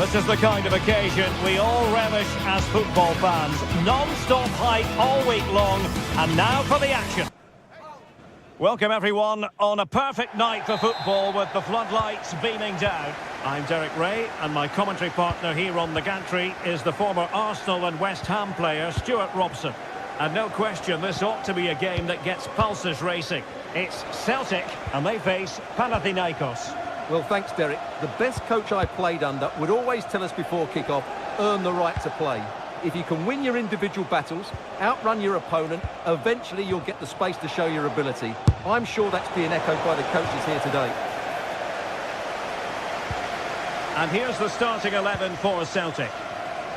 This is the kind of occasion we all relish as football fans. Non-stop hype all week long, and now for the action. Welcome everyone on a perfect night for football with the floodlights beaming down. I'm Derek Ray, and my commentary partner here on the gantry is the former Arsenal and West Ham player Stuart Robson. And no question, this ought to be a game that gets pulses racing. It's Celtic, and they face Panathinaikos. Well, thanks, Derek. The best coach I played under would always tell us before kick-off, earn the right to play. If you can win your individual battles, outrun your opponent, eventually you'll get the space to show your ability. I'm sure that's being echoed by the coaches here today. And here's the starting 11 for Celtic.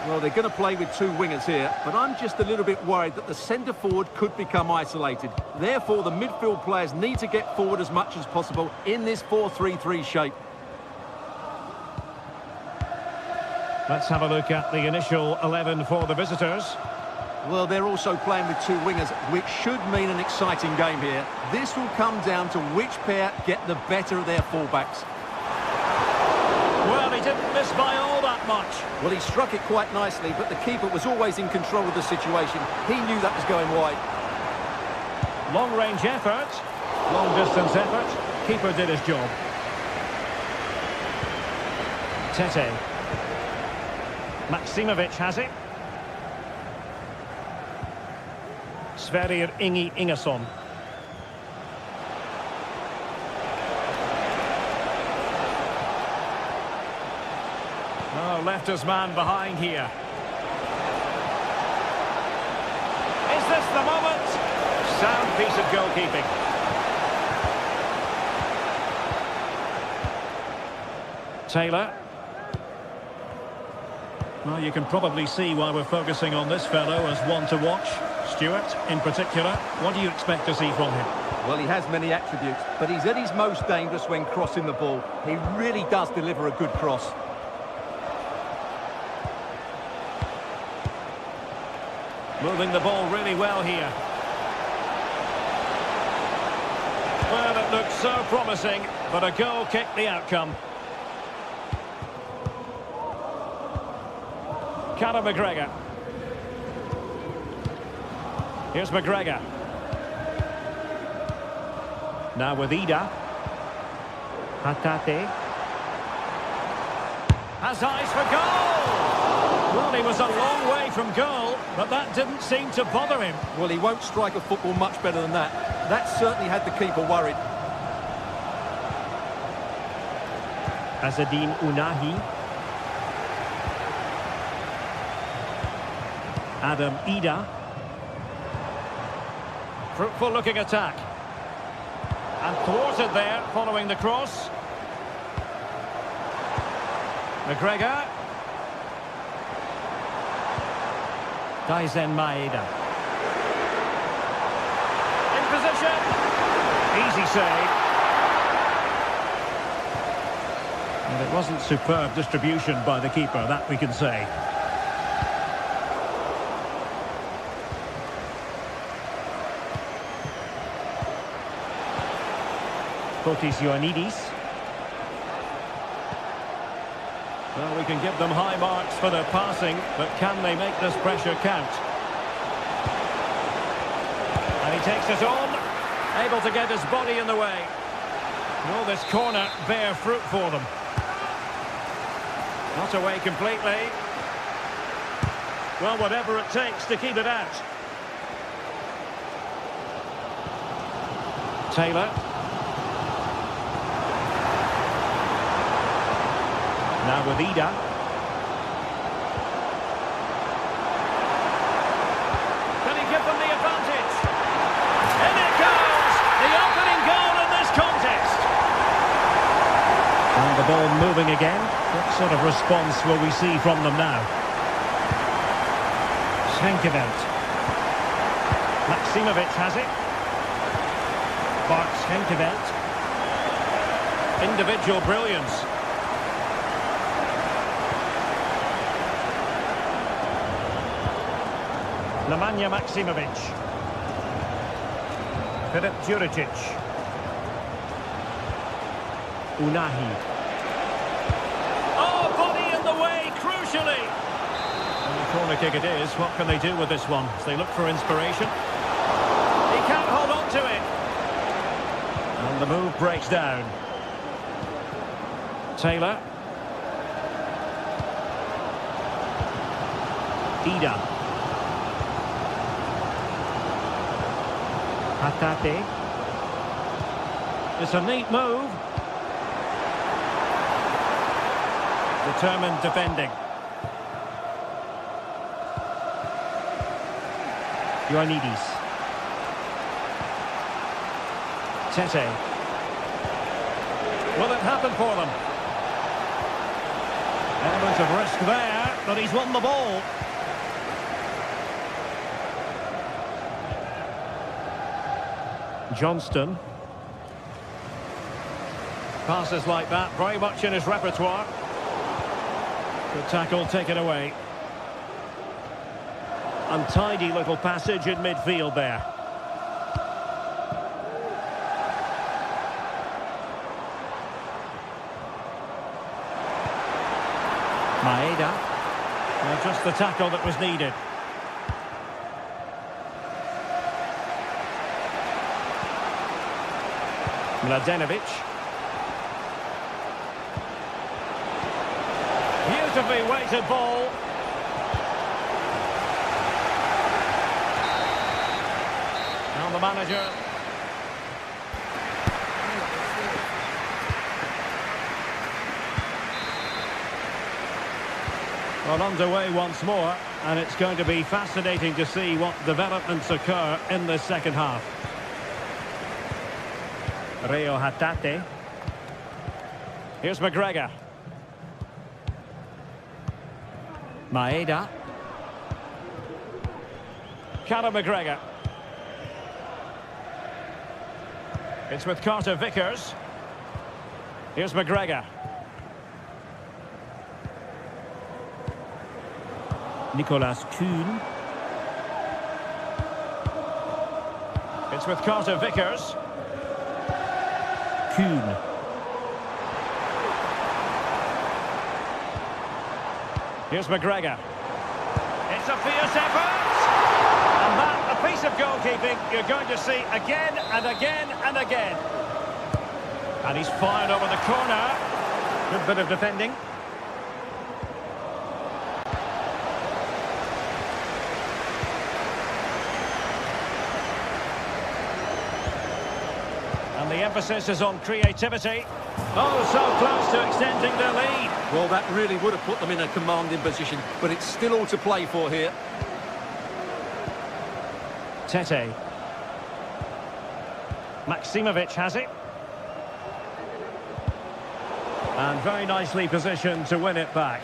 Well, they're going to play with two wingers here, but I'm just a little bit worried that the centre-forward could become isolated. Therefore, the midfield players need to get forward as much as possible in this 4-3-3 shape. Let's have a look at the initial 11 for the visitors. Well, they're also playing with two wingers, which should mean an exciting game here. This will come down to which pair get the better of their fullbacks. Well, he didn't miss by all that much. Well, he struck it quite nicely, but the keeper was always in control of the situation. He knew that was going wide. Long-range effort, long-distance effort. Keeper did his job. Tete. Maksimovic has it. Sverrir Ingi Ingesson. Oh, left his man behind here. Is this the moment? Sound piece of goalkeeping. Taylor. Well, you can probably see why we're focusing on this fellow as one to watch. Stuart, in particular, what do you expect to see from him? Well, he has many attributes, but he's at his most dangerous when crossing the ball. He really does deliver a good cross. Moving the ball really well here. Well, it looked so promising, but a goal kicked the outcome. Conor McGregor. Here's McGregor. Now with Ida. Hatate. Has eyes for goal! Well, he was a long way from goal, but that didn't seem to bother him. Well, he won't strike a football much better than that. That certainly had the keeper worried. Azzedine Ounahi. Adam Ida. Fruitful looking attack. And thwarted there following the cross. McGregor. Daizen Maeda. In position. Easy save. And it wasn't superb distribution by the keeper, that we can say. Fotis Ioannidis. Well, we can give them high marks for their passing, but can they make this pressure count? And he takes it on, able to get his body in the way. Will this corner bear fruit for them? Not away completely. Well, whatever it takes to keep it out. Taylor. Now with Ida. Can he give them the advantage? In it goes! The opening goal in this contest. And the ball moving again. What sort of response will we see from them now? Schenkeveld. Maksimovic has it. Bart Schenkeveld. Individual brilliance. Nemanja Maksimovic. Filip Djuricic. Ounahi. Oh, body in the way. corner kick it is. What can they do with this one as they look for inspiration? He can't hold on to it. And the move breaks down. Taylor. Ida. Hatate. It's a neat move. Determined defending. Ioannidis. Tete. Will it happen for them? Element of risk there, but he's won the ball. Johnston. Passes like that, very much in his repertoire. Good tackle taken away. Untidy little passage in midfield there. Maeda. Well, just the tackle that was needed. Mladenovic. Beautifully weighted ball. Now the manager. Well, underway once more, and it's going to be fascinating to see what developments occur in the second half. Reo Hatate. Here's McGregor. Maeda. Callum McGregor. It's with Carter Vickers. Here's McGregor. Nicolas Kuhn. It's with Carter Vickers. Kuhn. Here's McGregor. It's a fierce effort. And that, a piece of goalkeeping you're going to see again and again and again. And he's fired over the corner. Good bit of defending. And the emphasis is on creativity. Oh, so close to extending their lead. Well, that really would have put them in a commanding position, but it's still all to play for here. Tete. Maksimovic has it. And very nicely positioned to win it back.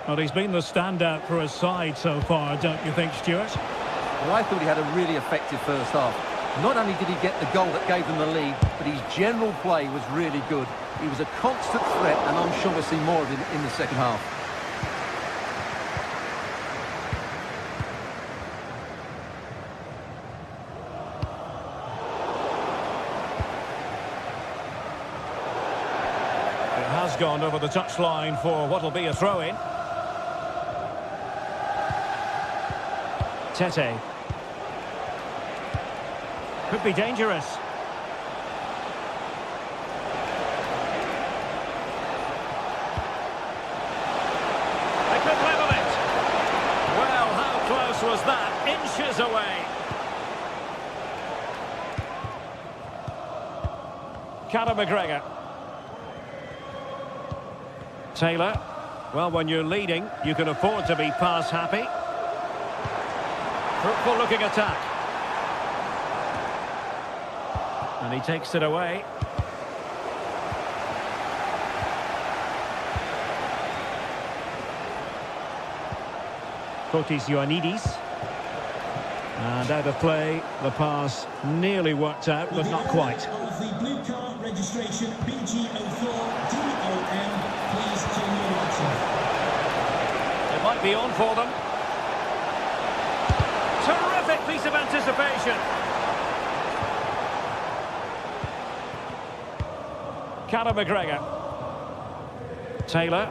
Well, he's been the standout for his side so far, don't you think, Stuart? Well, I thought he had a really effective first half. Not only did he get the goal that gave them the lead, but his general play was really good. He was a constant threat, and I'm sure we'll see more of him in the second half. It has gone over the touchline for what will be a throw-in. Tete. Could be dangerous. They could level it. Well, how close was that? Inches away. Callum McGregor. Taylor. Well, when you're leading, you can afford to be pass happy. Fruitful looking attack. And he takes it away. Fotis Ioannidis. And out of play, the pass nearly worked out, but not quite. Of the blue car registration BG04DOM, please turn your lights off. It might be on for them. Terrific piece of anticipation. Callum McGregor. Taylor.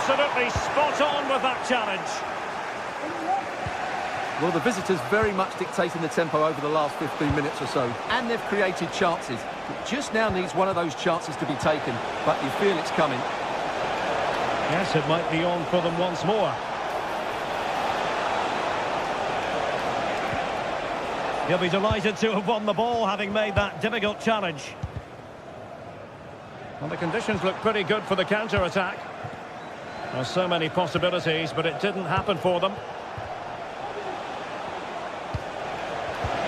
Absolutely spot on with that challenge. Well, the visitors very much dictating the tempo over the last 15 minutes or so, and they've created chances. It just now needs one of those chances to be taken, but you feel it's coming. Yes, it might be on for them once more. He'll be delighted to have won the ball, having made that difficult challenge. Well, the conditions look pretty good for the counter-attack. There's so many possibilities, but it didn't happen for them.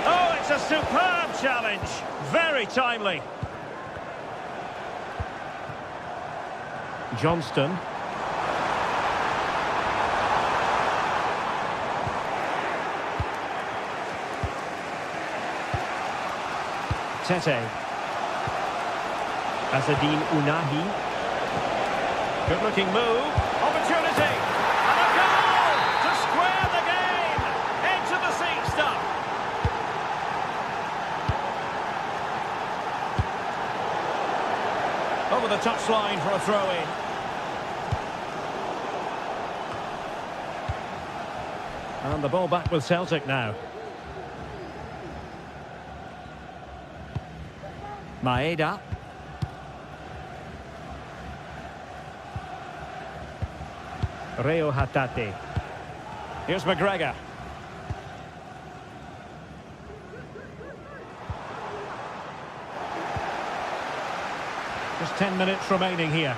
Oh, it's a superb challenge. Very timely. Johnston. Tete. Asadine Unahi. Good-looking move. Opportunity. And a goal to square the game. Into the seat stuff. Over the touchline for a throw-in. And the ball back with Celtic now. Maeda. Reo Hatate. Here's McGregor. Just 10 minutes remaining here.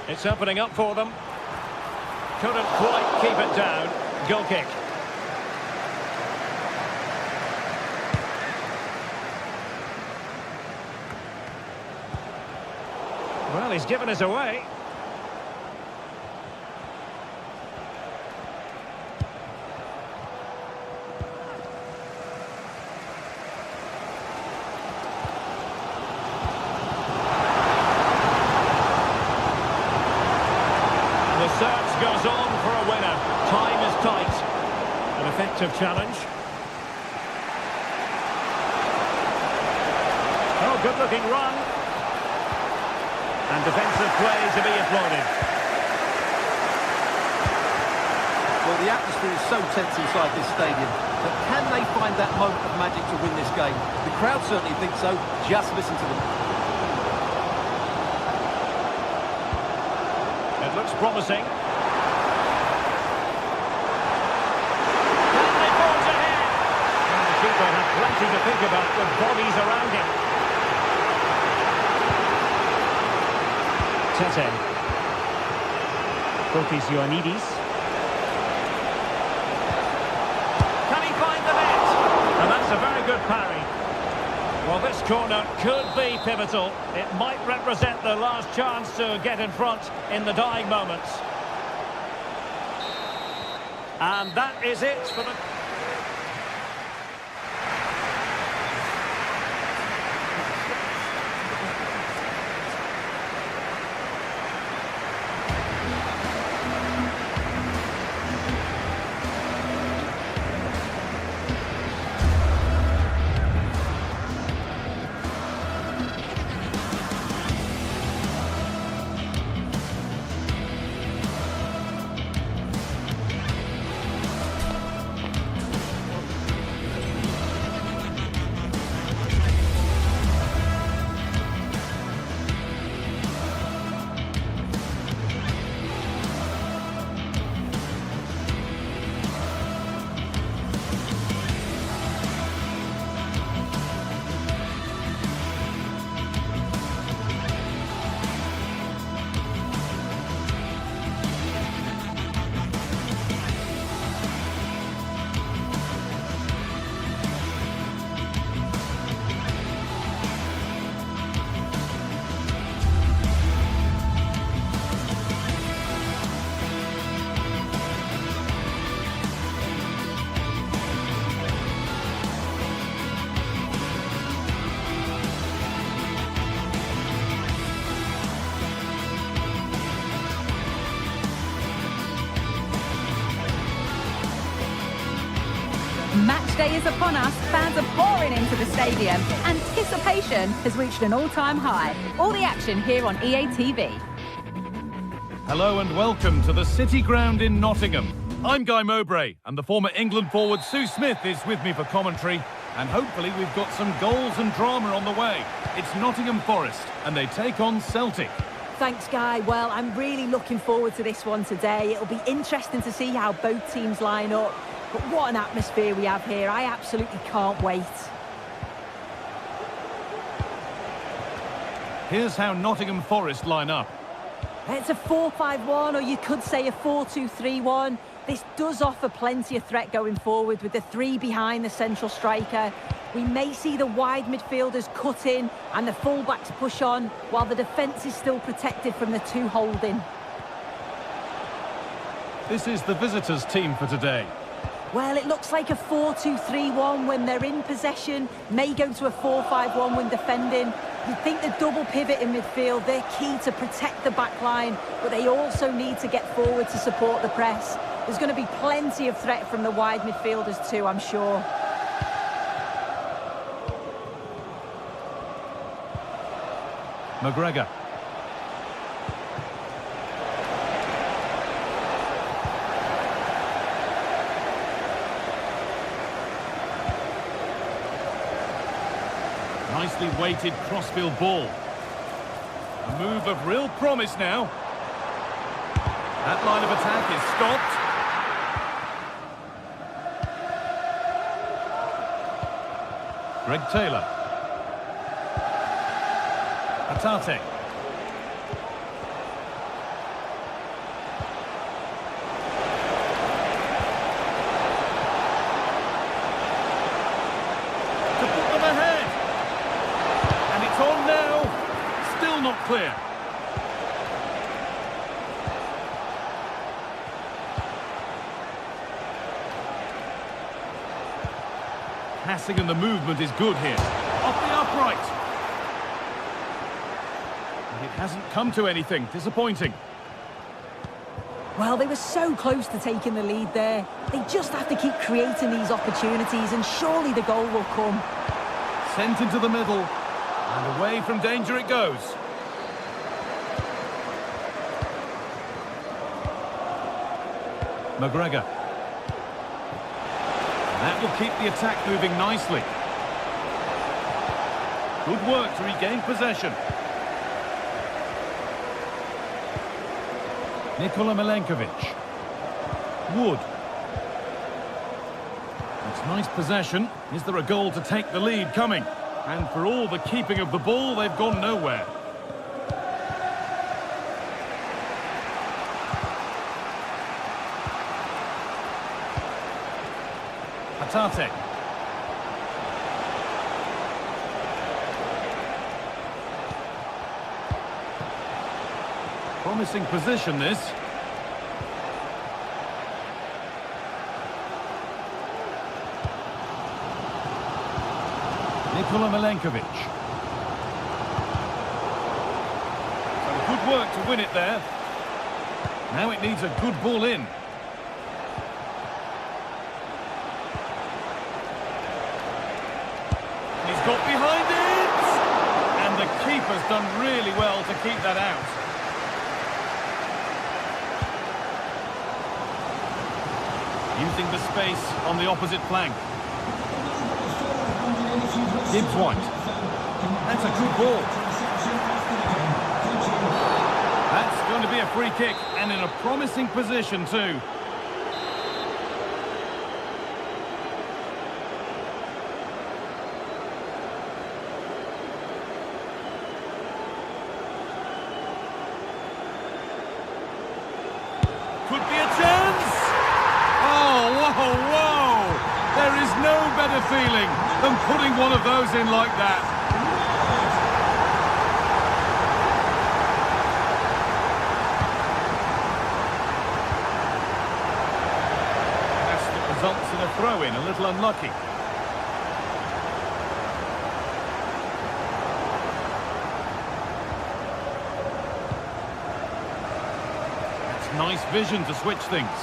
It's opening up for them. Couldn't quite keep it down. Goal kick. Well, he's given us away. The search goes on for a winner. Time is tight. An effective challenge. Oh, good-looking run. And defensive play to be applauded. Well, the atmosphere is so tense inside this stadium, but can they find that moment of magic to win this game? The crowd certainly think so. Just listen to them. It looks promising. Can they forge ahead? And the keeper had plenty to think about with bodies around him. Tete. Fotis Ioannidis. Can he find the net? And that's a very good parry. Well, this corner could be pivotal. It might represent the last chance to get in front in the dying moments. And that is it for the... Match day is upon us. Fans are pouring into the stadium. Anticipation has reached an all-time high. All the action here on EA TV. Hello and welcome to the City Ground in Nottingham. I'm Guy Mowbray, and the former England forward Sue Smith is with me for commentary. And hopefully we've got some goals and drama on the way. It's Nottingham Forest, and they take on Celtic. Thanks, Guy. Well, I'm really looking forward to this one today. It'll be interesting to see how both teams line up. But what an atmosphere we have here. I absolutely can't wait. Here's how Nottingham Forest line up. It's a 4-5-1, or you could say a 4-2-3-1. This does offer plenty of threat going forward with the three behind the central striker. We may see the wide midfielders cut in and the fullbacks push on, while the defence is still protected from the two holding. This is the visitors' team for today. Well, it looks like a 4-2-3-1 when they're in possession, may go to a 4-5-1 when defending. You'd think the double pivot in midfield, they're key to protect the back line, but they also need to get forward to support the press. There's going to be plenty of threat from the wide midfielders too, I'm sure. McGregor. Nicely weighted crossfield ball. A move of real promise now. That line of attack is stopped. Greg Taylor. Atate. To put them ahead. And it's on now. Still not clear. Passing and the movement is good here. Off the upright. And it hasn't come to anything. Disappointing. Well, they were so close to taking the lead there. They just have to keep creating these opportunities and surely the goal will come. Sent into the middle. And away from danger it goes. McGregor. That will keep the attack moving nicely. Good work to regain possession. Nikola Milenkovic. Wood. That's nice possession. Is there a goal to take the lead coming? And for all the keeping of the ball, they've gone nowhere. Atate. Promising position, this. Nikola Milenkovic. So good work to win it there. Now it needs a good ball in. He's got behind it! And the keeper's done really well to keep that out. Using the space on the opposite flank. Gibbs White. That's a good ball. That's going to be a free kick and in a promising position too. Could be a chance! Oh, whoa, whoa! There is no better feeling than putting one of those in like that. That's the results in a throw-in, a little unlucky. That's nice vision to switch things.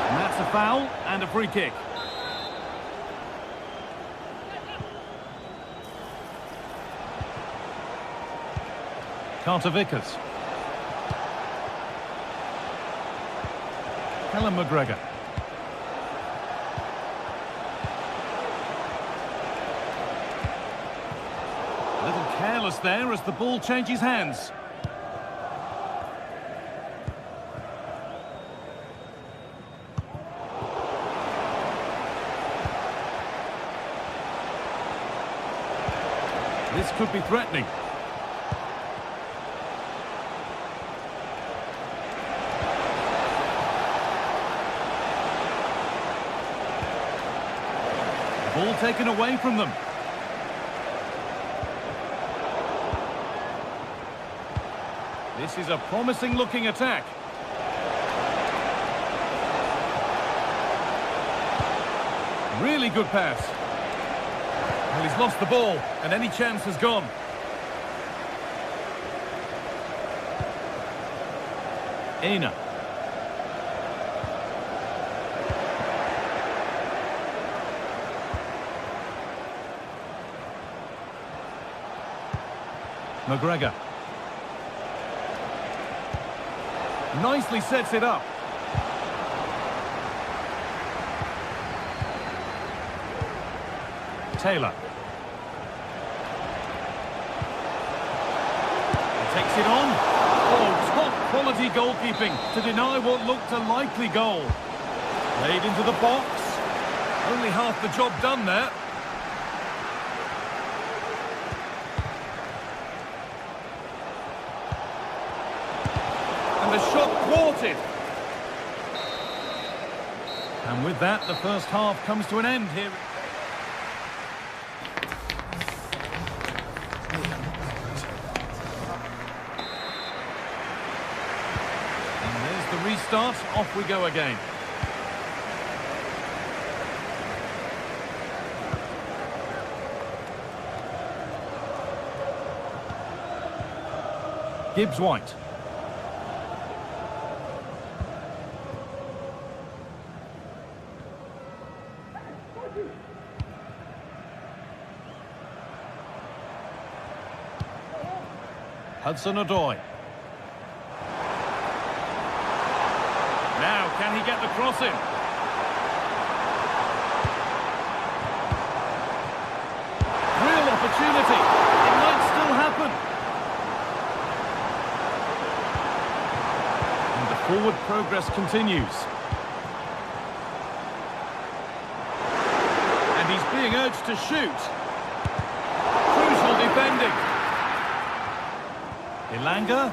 And that's a foul and a free kick. Carter Vickers. McGregor. A little careless there as the ball changes hands. This could be threatening. The ball taken away from them. This is a promising looking attack. Really good pass. Well, he's lost the ball, and any chance has gone. Aina. McGregor. Nicely sets it up. Taylor. Takes it on. Oh, top quality goalkeeping to deny what looked a likely goal. Played into the box. Only half the job done there. And the shot thwarted. And with that, the first half comes to an end here. Restart, off we go again. Gibbs White. Hudson-Odoi. Now, can he get the cross in? Real opportunity. It might still happen. And the forward progress continues. And he's being urged to shoot. Crucial defending. Elanga.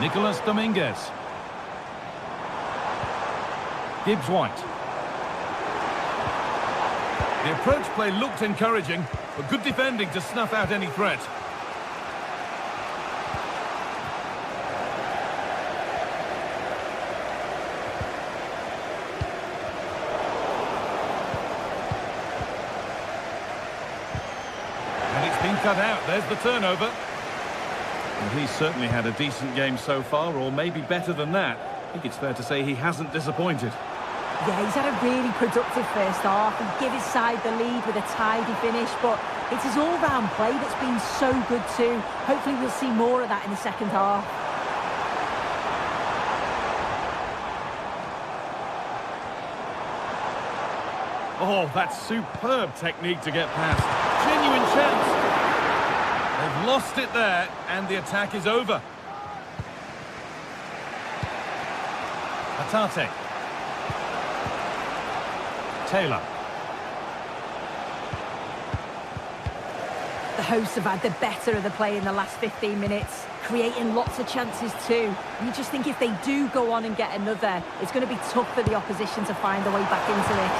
Nicolas Dominguez. Gibbs White. The approach play looked encouraging, but good defending to snuff out any threat. And it's been cut out. There's the turnover. And he's certainly had a decent game so far, or maybe better than that. I think it's fair to say he hasn't disappointed. Yeah, he's had a really productive first half and give his side the lead with a tidy finish, but it's his all-round play that's been so good too. Hopefully we'll see more of that in the second half. Oh, that's superb technique to get past. Genuine chance. They've lost it there, and the attack is over. Atate. Taylor. The hosts have had the better of the play in the last 15 minutes, creating lots of chances too. And you just think if they do go on and get another, it's going to be tough for the opposition to find a way back into this.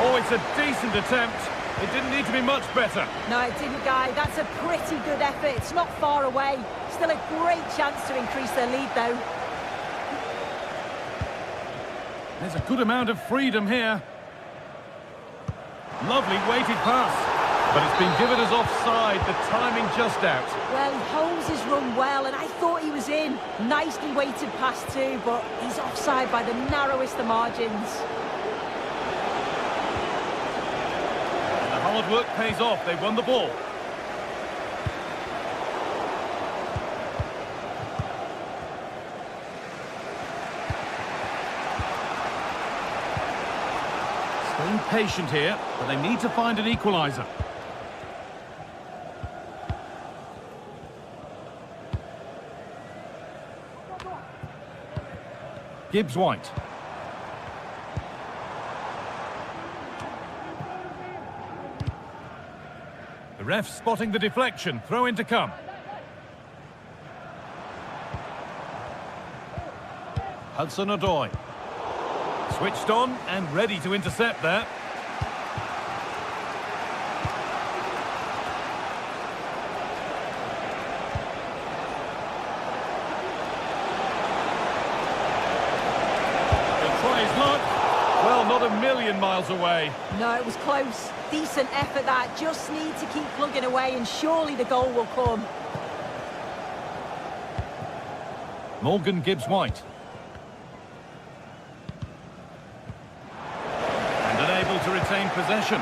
Oh, it's a decent attempt. It didn't need to be much better. No, it didn't, Guy. That's a pretty good effort. It's not far away. Still a great chance to increase their lead, though. There's a good amount of freedom here. Lovely weighted pass. But it's been given as offside. The timing just out. Well, he holds his run well, and I thought he was in. Nicely weighted pass too, but he's offside by the narrowest of margins. Hard work pays off. They've won the ball. Staying patient here, but they need to find an equaliser. Gibbs-White. The ref spotting the deflection. Throw in to come. Hudson-Odoi. Switched on and ready to intercept there. He'll try his luck. Well, not a million miles away. No, it was close. Decent effort that. Just need to keep plugging away and surely the goal will come. Morgan Gibbs-White. And unable to retain possession.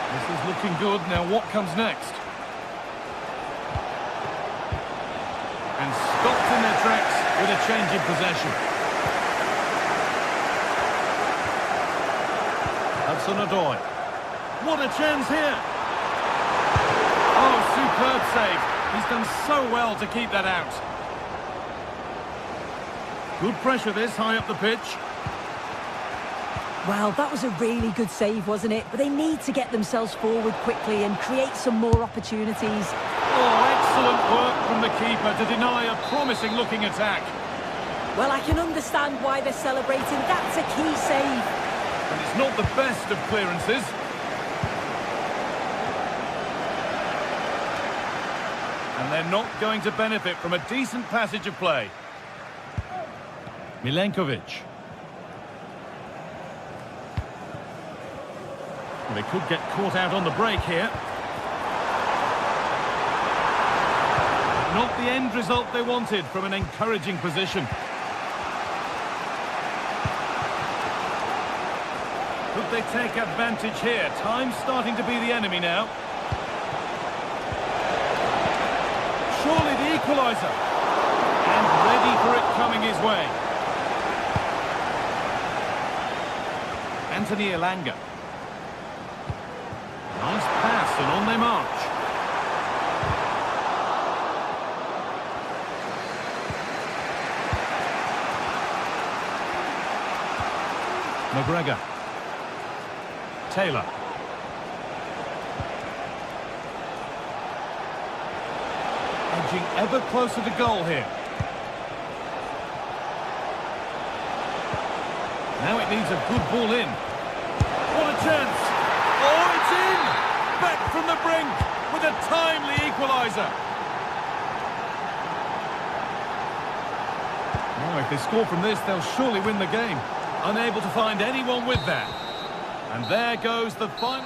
This is looking good. Now what comes next? And stopped in their tracks with a change in possession. Hudson-Odoi. What a chance here! Oh, superb save. He's done so well to keep that out. Good pressure this, high up the pitch. Well, that was a really good save, wasn't it? But they need to get themselves forward quickly and create some more opportunities. Oh, excellent work from the keeper to deny a promising-looking attack. Well, I can understand why they're celebrating. That's a key save. And it's not the best of clearances. And they're not going to benefit from a decent passage of play. Milenkovic. Well, they could get caught out on the break here. Not the end result they wanted from an encouraging position. Could they take advantage here? Time's starting to be the enemy now. Surely the equaliser. And ready for it coming his way. Anthony Elanga. Nice pass and on they march. McGregor. Taylor. Edging ever closer to goal here. Now it needs a good ball in. What a chance! Oh, it's in! Back from the brink with a timely equaliser. Now, if they score from this, they'll surely win the game. Unable to find anyone with that. And there goes the final.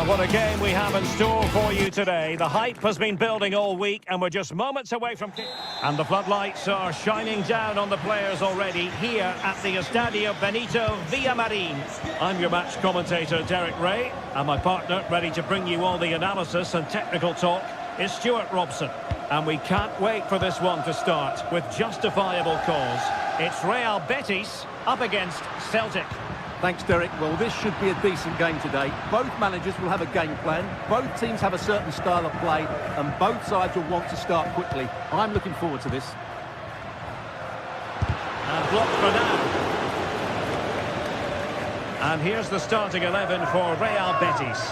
Well, what a game we have in store for you today. The hype has been building all week, and we're just moments away from kick. And the floodlights are shining down on the players already here at the Estadio Benito Villamarin. I'm your match commentator, Derek Ray, and my partner, ready to bring you all the analysis and technical talk, is Stuart Robson. And we can't wait for this one to start with justifiable cause. It's Real Betis up against Celtic. Thanks, Derek. Well, this should be a decent game today. Both managers will have a game plan. Both teams have a certain style of play, and both sides will want to start quickly. I'm looking forward to this. And blocked for now. And here's the starting 11 for Real Betis.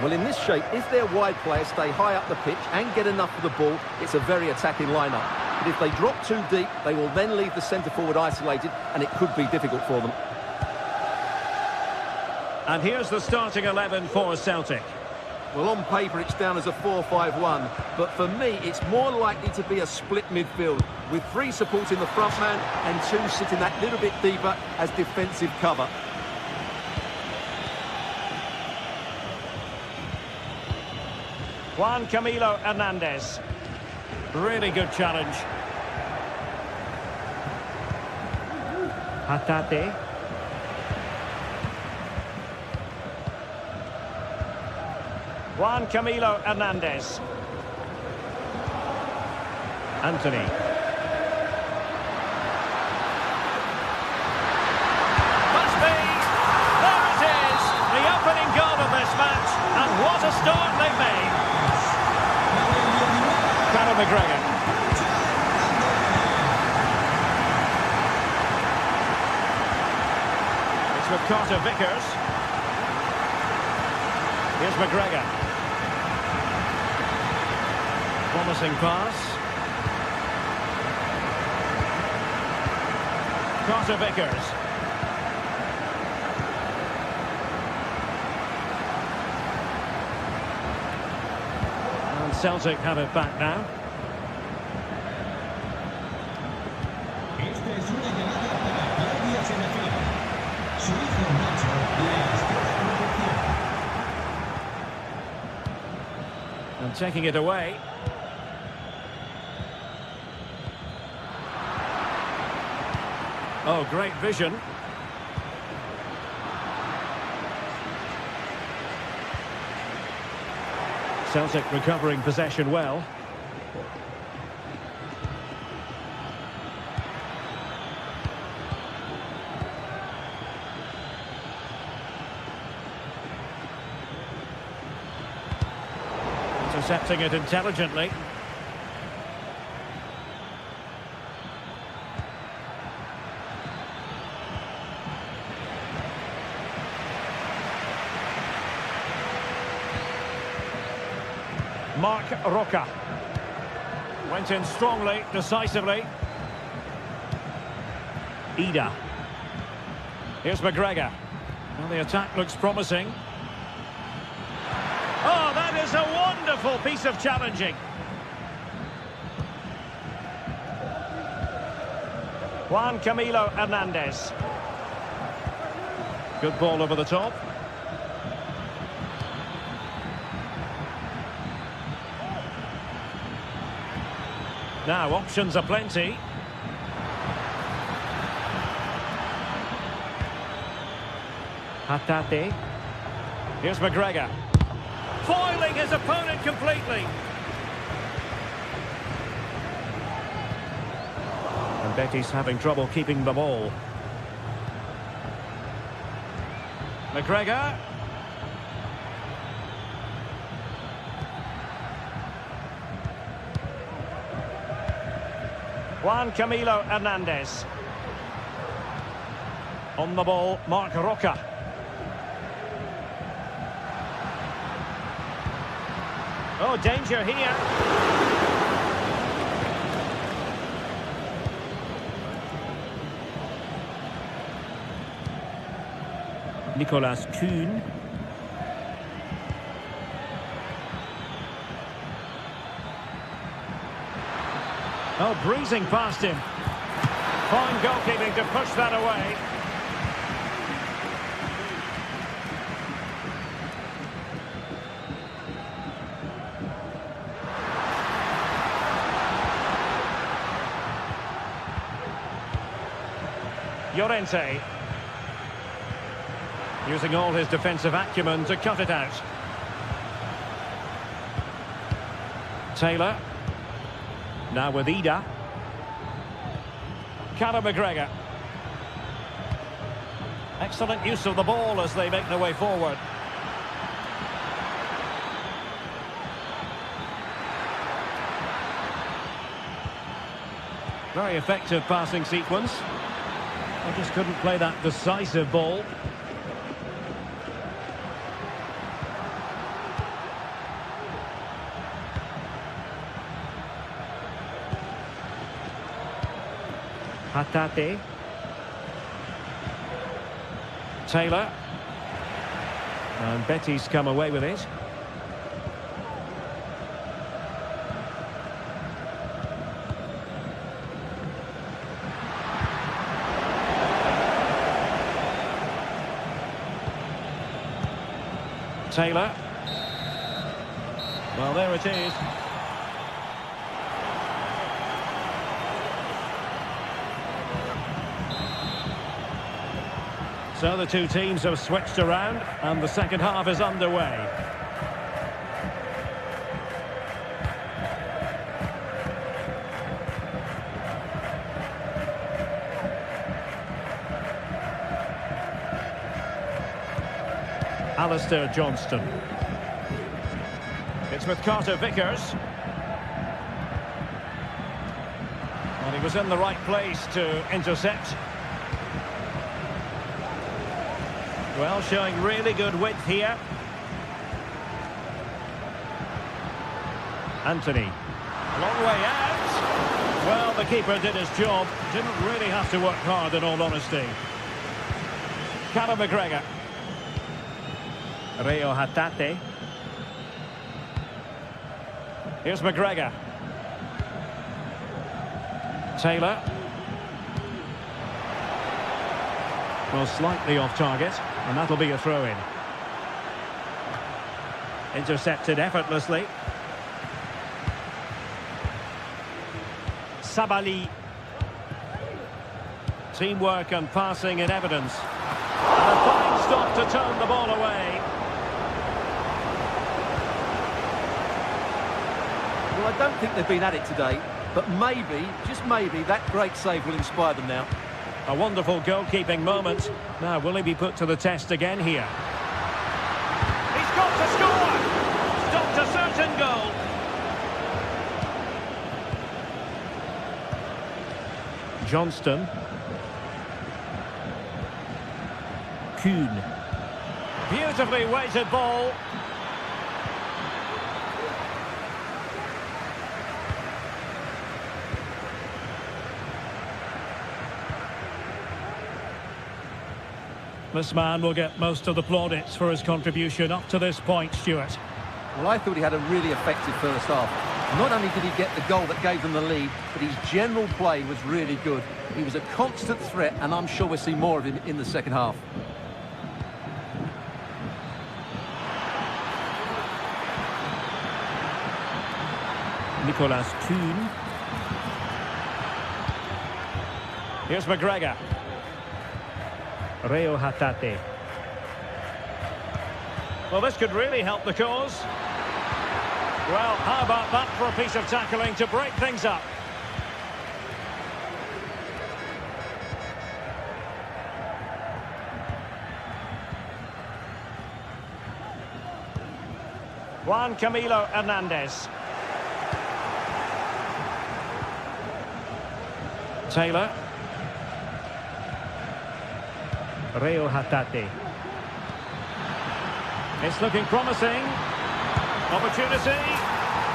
Well, in this shape, if their wide players stay high up the pitch and get enough of the ball, it's a very attacking lineup. But if they drop too deep, they will then leave the centre-forward isolated, and it could be difficult for them. And here's the starting 11 for Celtic. Well, on paper, it's down as a 4-5-1, but for me, it's more likely to be a split midfield, with 3 supporting the front man and 2 sitting that little bit deeper as defensive cover. Juan Camilo Hernandez. Really good challenge. Hatate. Juan Camilo Hernandez. Anthony. Must be. There it is. The opening goal of this match. And what a start they've made. Conor McGregor. It's with Carter Vickers. Here's McGregor. Promising pass. Carter Vickers. And Celtic have it back now. Esta es una llamada para guardias en la fila. Su hijo Nacho le espera en recepción. And taking it away. Oh, great vision. Celtic recovering possession well. Intercepting it intelligently. Marc Roca went in strongly, decisively. Ida. Here's McGregor. Well, the attack looks promising. Oh, that is a wonderful piece of challenging. Juan Camilo Hernandez. Good ball over the top. Now, options are plenty. Hatate. Here's McGregor. Foiling his opponent completely. And Betis having trouble keeping the ball. McGregor. Juan Camilo Hernandez. On the ball, Marc Roca. Oh, danger here. Nicolas Kuhn. Oh, breezing past him. Fine goalkeeping to push that away. Llorente. Using all his defensive acumen to cut it out. Taylor. Now with Ida. Conor McGregor. Excellent use of the ball as they make their way forward. Very effective passing sequence. They just couldn't play that decisive ball. Hatate. Taylor. And Betty's come away with it. Taylor. Well, there it is. So the two teams have switched around and the second half is underway. Alistair Johnston. It's with Carter Vickers. And he was in the right place to intercept. Well, showing really good width here. Anthony. Long way out. Well, the keeper did his job. Didn't really have to work hard, in all honesty. Conor McGregor. Reo Hatate. Here's McGregor. Taylor. Well, slightly off target, and that'll be a throw-in. Intercepted effortlessly. Sabali. Teamwork and passing in evidence. And a fine stop to turn the ball away. Well, I don't think they've been at it today, but maybe, just maybe, that great save will inspire them now. A wonderful goalkeeping moment. Now, will he be put to the test again here? He's got to score! Stopped a certain goal. Johnston. Kuhn. Beautifully weighted ball. This man will get most of the plaudits for his contribution up to this point, Stuart. Well, I thought he had a really effective first half. Not only did he get the goal that gave them the lead, but his general play was really good. He was a constant threat, and I'm sure we'll see more of him in the second half. Nicolas Kuhn. Here's McGregor. Reo Hatate. Well, this could really help the cause. Well, how about that for a piece of tackling to break things up? Juan Camilo Hernandez. Taylor. Reo Hatate. It's looking promising. Opportunity.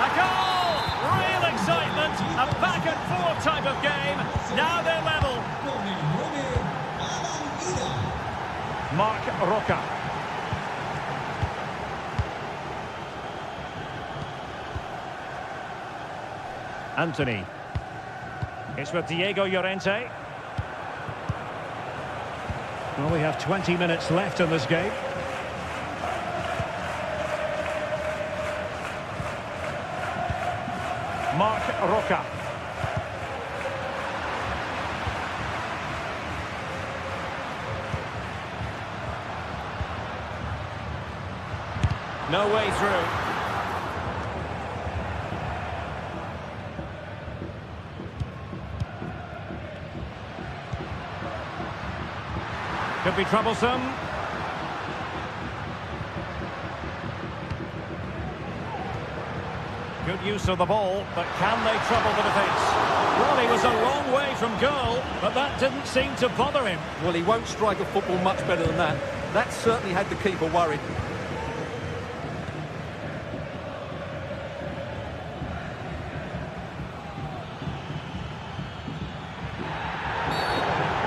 A goal! Real excitement. A back and forth type of game. Now they're level. Marc Roca. Anthony. It's with Diego Llorente. Well, we have 20 minutes left in this game. Marc Roca. No way through. Could be troublesome. Good use of the ball, but can they trouble the defence? Well, he was a long way from goal, but that didn't seem to bother him. Well, he won't strike a football much better than that. That certainly had the keeper worried.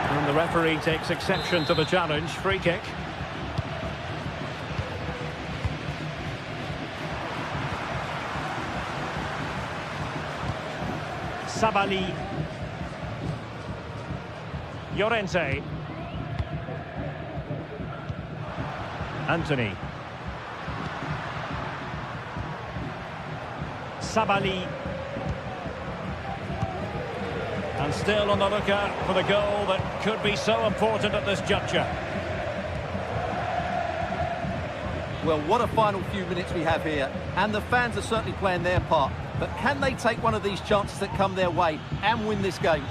And the referee takes exception to the challenge. Free kick. Sabali. Llorente. Anthony. Sabali. And still on the lookout for the goal that could be so important at this juncture. Well, what a final few minutes we have here. And the fans are certainly playing their part. But can they take one of these chances that come their way and win this game?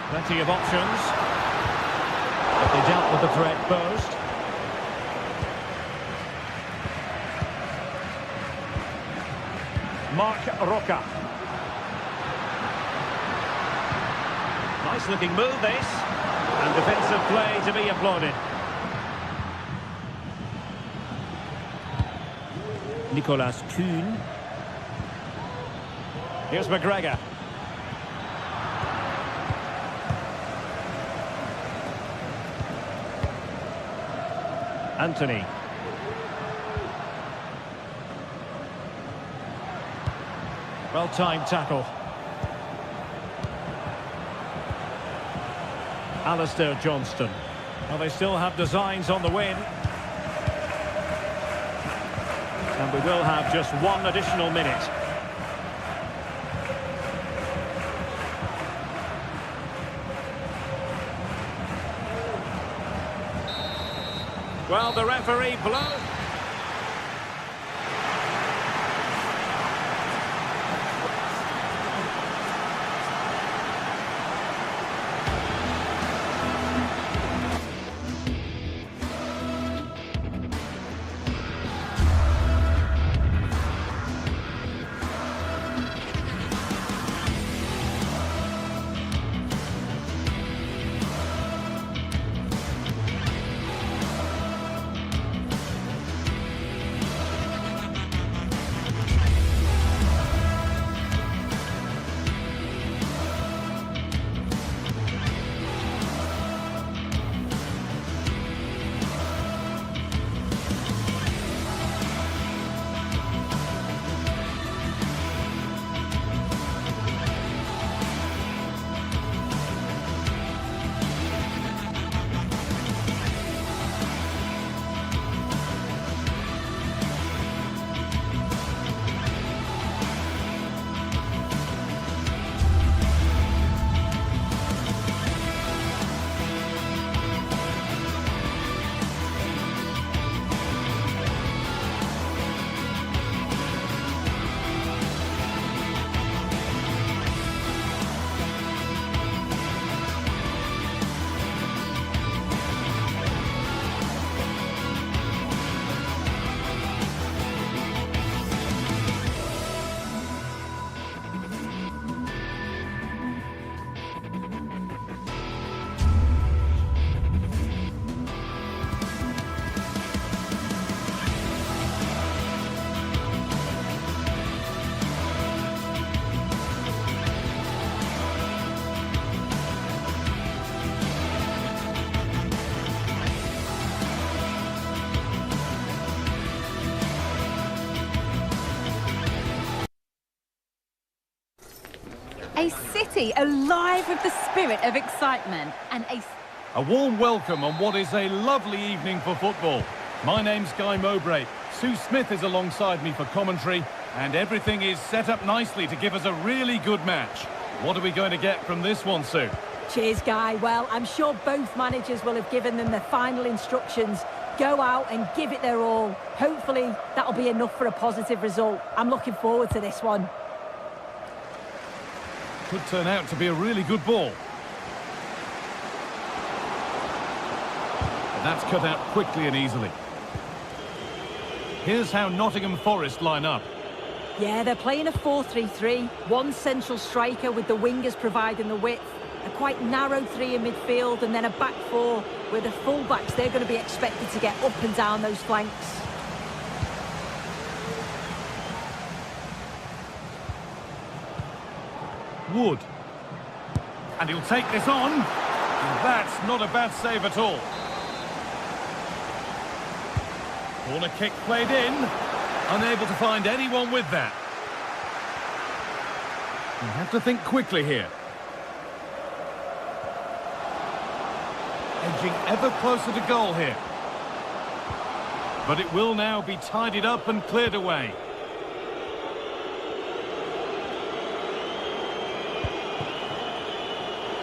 Plenty of options. But they dealt with the threat posed. Mark Roca. Nice looking move this. And defensive play to be applauded. Nicolas Kuhn. Here's McGregor. Anthony. Well-timed tackle. Alistair Johnston. Well, they still have designs on the win. And we will have just one additional minute. Well, the referee blows. A city alive with the spirit of excitement and A warm welcome on what is a lovely evening for football. My name's Guy Mowbray. Sue Smith is alongside me for commentary, and everything is set up nicely to give us a really good match. What are we going to get from this one, Sue? Cheers, Guy. Well, I'm sure both managers will have given them their final instructions. Go out and give it their all. Hopefully, that'll be enough for a positive result. I'm looking forward to this one. Could turn out to be a really good ball. And that's cut out quickly and easily. Here's how Nottingham Forest line up. Yeah, they're playing a 4-3-3. One central striker with the wingers providing the width. A quite narrow three in midfield, and then a back four where the full-backs, they're going to be expected to get up and down those flanks. Wood. And he'll take this on. And that's not a bad save at all. Corner kick played in. Unable to find anyone with that. You have to think quickly here. Edging ever closer to goal here. But it will now be tidied up and cleared away.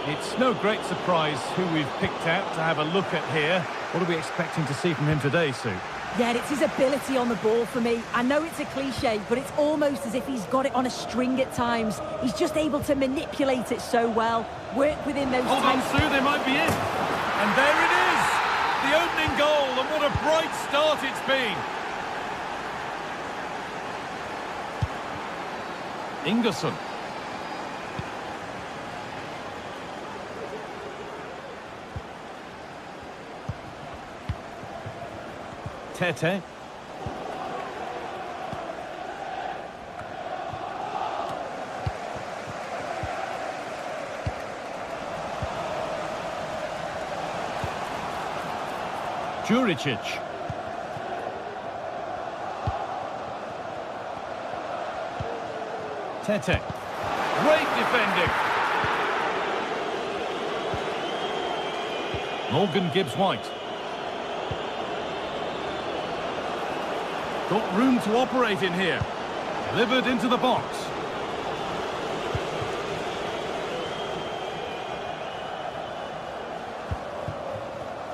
It's no great surprise who we've picked out to have a look at here. What are we expecting to see from him today, Sue? Yeah, it's his ability on the ball for me. I know it's a cliche, but it's almost as if he's got it on a string at times. He's just able to manipulate it so well, work within those... Hold on, Sue, they might be in. And there it is! The opening goal, and what a bright start it's been! Ingerson. Tete. Juricic. Tete. Great defending. Morgan Gibbs-White. Got room to operate in here. Delivered into the box.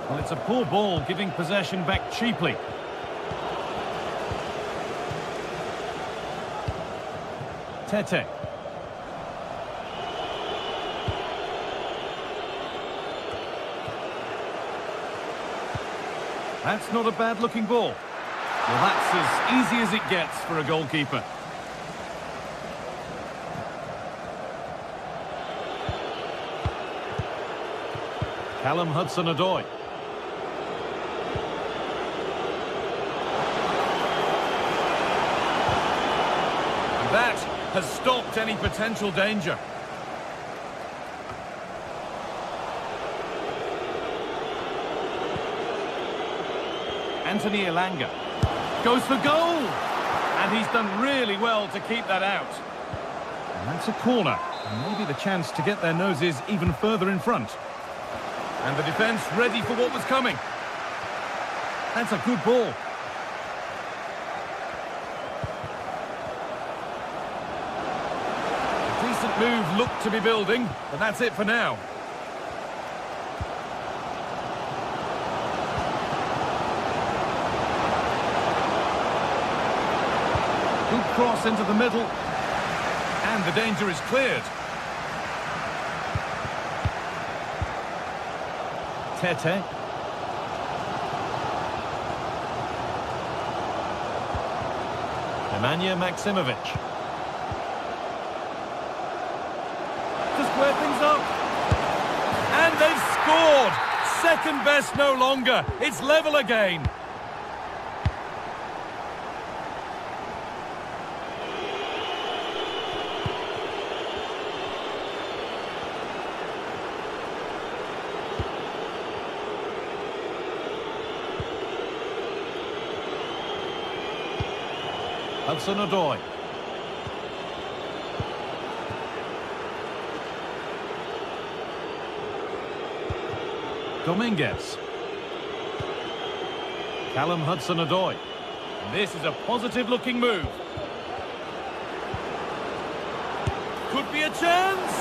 Well, it's a poor ball, giving possession back cheaply. Tete. That's not a bad-looking ball. Well, that's as easy as it gets for a goalkeeper. Callum Hudson-Odoi. That has stopped any potential danger. Anthony Elanga goes for goal, and he's done really well to keep that out. And that's a corner, and maybe the chance to get their noses even further in front. And the defence ready for what was coming. That's a good ball. A decent move looked to be building, but that's it for now. Good cross into the middle, and the danger is cleared. Tete. Nemanja Maksimovic. To square things up. And they've scored! Second best no longer. It's level again. Hudson-Odoi. Dominguez. Callum Hudson-Odoi. This is a positive-looking move. Could could be a chance.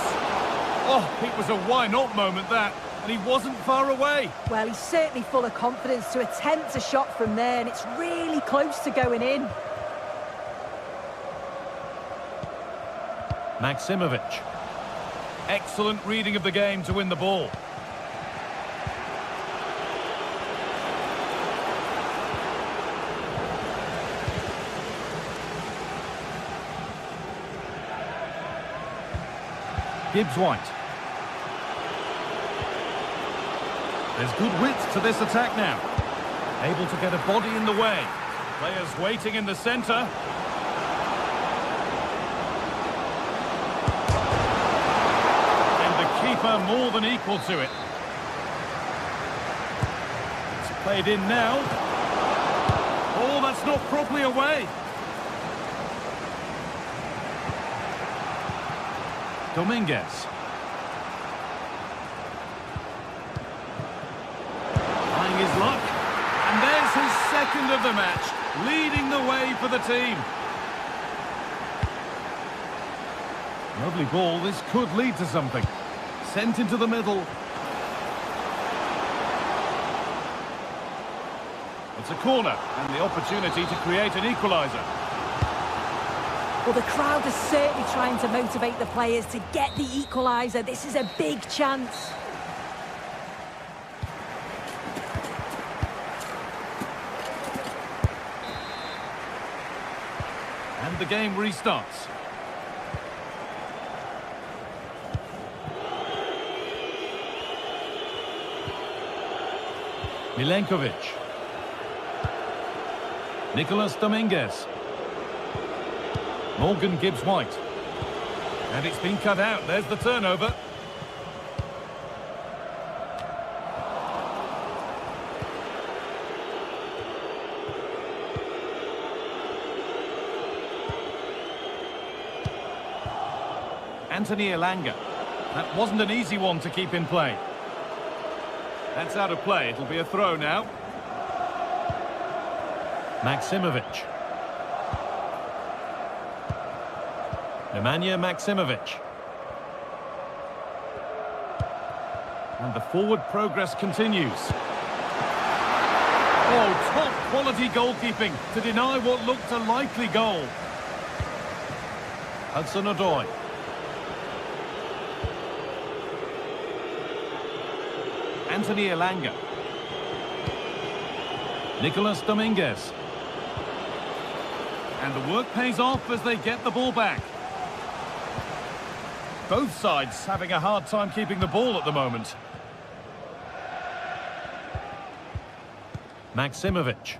Oh, it was a why-not moment, that. And he wasn't far away. Well, he's certainly full of confidence to attempt a shot from there, and it's really close to going in. Maximovic. Excellent reading of the game to win the ball. Gibbs-White. There's good width to this attack now. Able to get a body in the way. Players waiting in the centre. Keeper more than equal to it. It's played in now. Oh, that's not properly away. Dominguez. Trying his luck. And there's his second of the match, leading the way for the team. Lovely ball. This could lead to something. Sent into the middle. It's a corner and the opportunity to create an equaliser. Well, the crowd is certainly trying to motivate the players to get the equaliser. This is a big chance. And the game restarts. Milenkovic. Nicolas Dominguez. Morgan Gibbs-White. And it's been cut out. There's the turnover. Anthony Elanga. That wasn't an easy one to keep in play. That's out of play. It'll be a throw now. Maximovic. Nemanja Maximovic. And the forward progress continues. Oh, top quality goalkeeping to deny what looked a likely goal. Hudson-Odoi. Anthony Elanga. Nicolas Dominguez. And the work pays off as they get the ball back. Both sides having a hard time keeping the ball at the moment. Maximovic.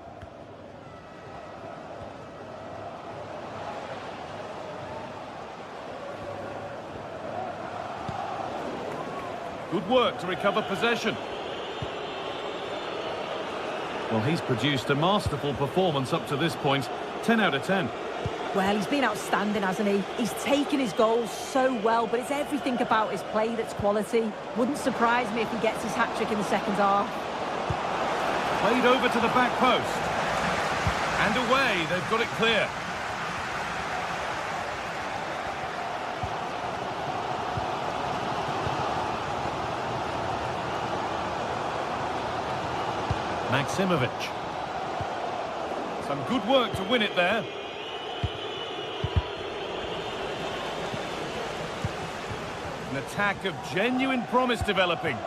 Good work to recover possession. Well, he's produced a masterful performance up to this point. 10 out of 10. Well, he's been outstanding, hasn't he? He's taken his goals so well, but it's everything about his play that's quality. Wouldn't surprise me if he gets his hat-trick in the second half. Played over to the back post. And away, they've got it clear. Maximovic. Some good work to win it there. An attack of genuine promise developing.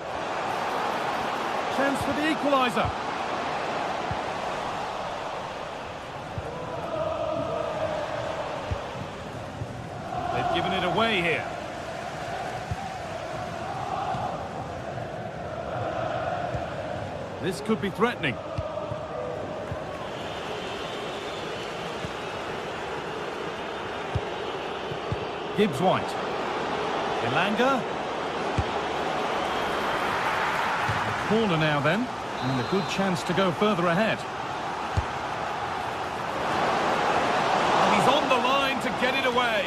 Chance for the equaliser. They've given it away here. This could be threatening. Gibbs-White. Elanga. A corner now then, and a good chance to go further ahead. And he's on the line to get it away.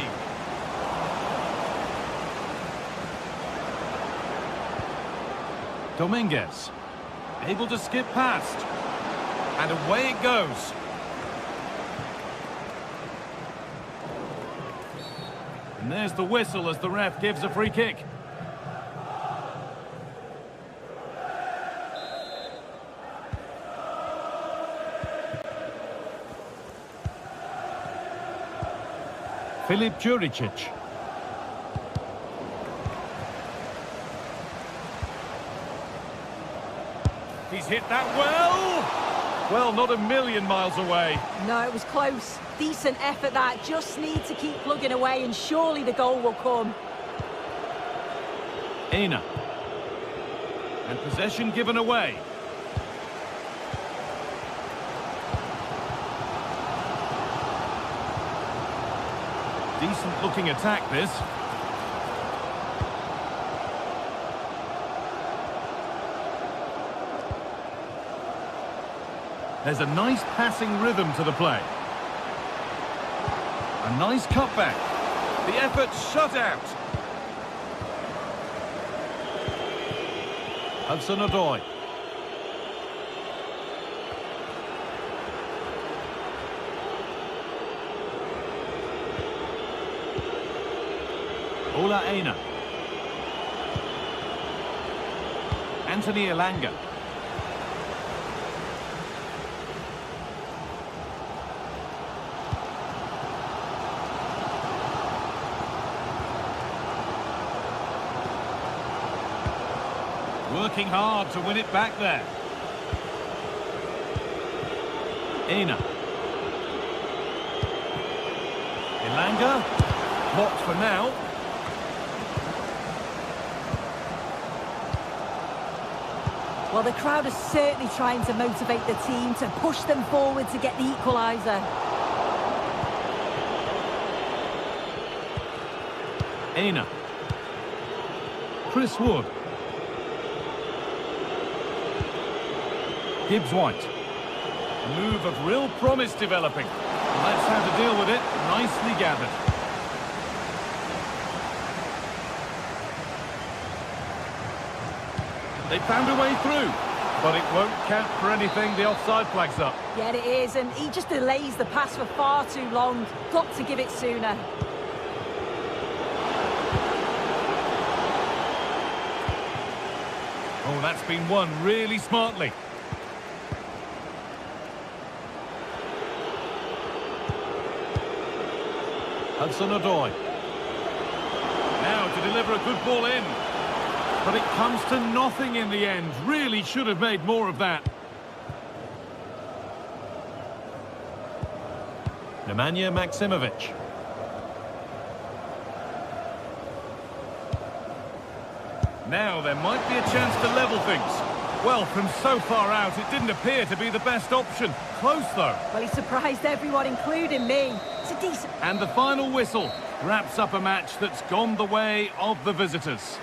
Dominguez. Able to skip past. And away it goes. And there's the whistle as the ref gives a free kick. Filip Juricic. He's hit that well. Well, not a million miles away. No, it was close. Decent effort that. Just need to keep plugging away and surely the goal will come. Aina. And possession given away. Decent looking attack, this. There's a nice passing rhythm to the play. A nice cutback. The effort shut out. Hudson-Odoi. Ola Aina. Anthony Elanga. Working hard to win it back there. Aina. Elanga. Blocked for now. Well, the crowd is certainly trying to motivate the team to push them forward to get the equaliser. Aina. Chris Wood. Gibbs White. A move of real promise developing. And that's how to deal with it. Nicely gathered. They found a way through, but it won't count for anything. The offside flag's up. Yeah, it is, and he just delays the pass for far too long. Got to give it sooner. Oh, that's been won really smartly. Hudson-Odoi. Now to deliver a good ball in. But it comes to nothing in the end. Really should have made more of that. Nemanja Maksimovic. Now there might be a chance to level things. Well, from so far out, it didn't appear to be the best option. Close, though. Well, he surprised everyone, including me. It's a decent... And the final whistle wraps up a match that's gone the way of the visitors.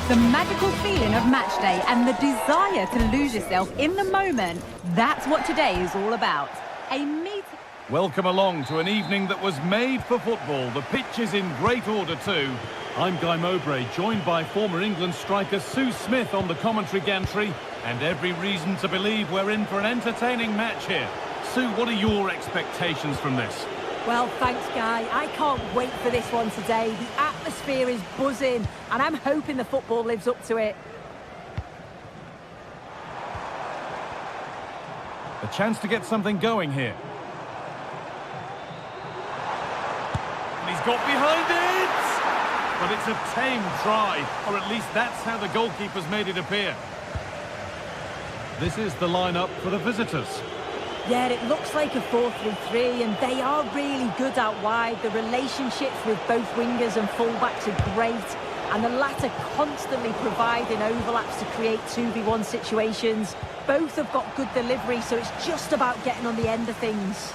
The magical feeling of match day and the desire to lose yourself in the moment, that's what today is all about. Welcome along to an evening that was made for football. The pitch is in great order too. I'm Guy Mowbray, joined by former England striker Sue Smith on the commentary gantry, and every reason to believe we're in for an entertaining match here. Sue, what are your expectations from this? Well, thanks, Guy. I can't wait for this one today. The atmosphere is buzzing, and I'm hoping the football lives up to it. A chance to get something going here. And he's got behind it! But it's a tame try, or at least that's how the goalkeeper's made it appear. This is the lineup for the visitors. Yeah, it looks like a 4-3-3, and they are really good out wide. The relationships with both wingers and fullbacks are great, and the latter constantly providing overlaps to create 2v1 situations. Both have got good delivery, so it's just about getting on the end of things.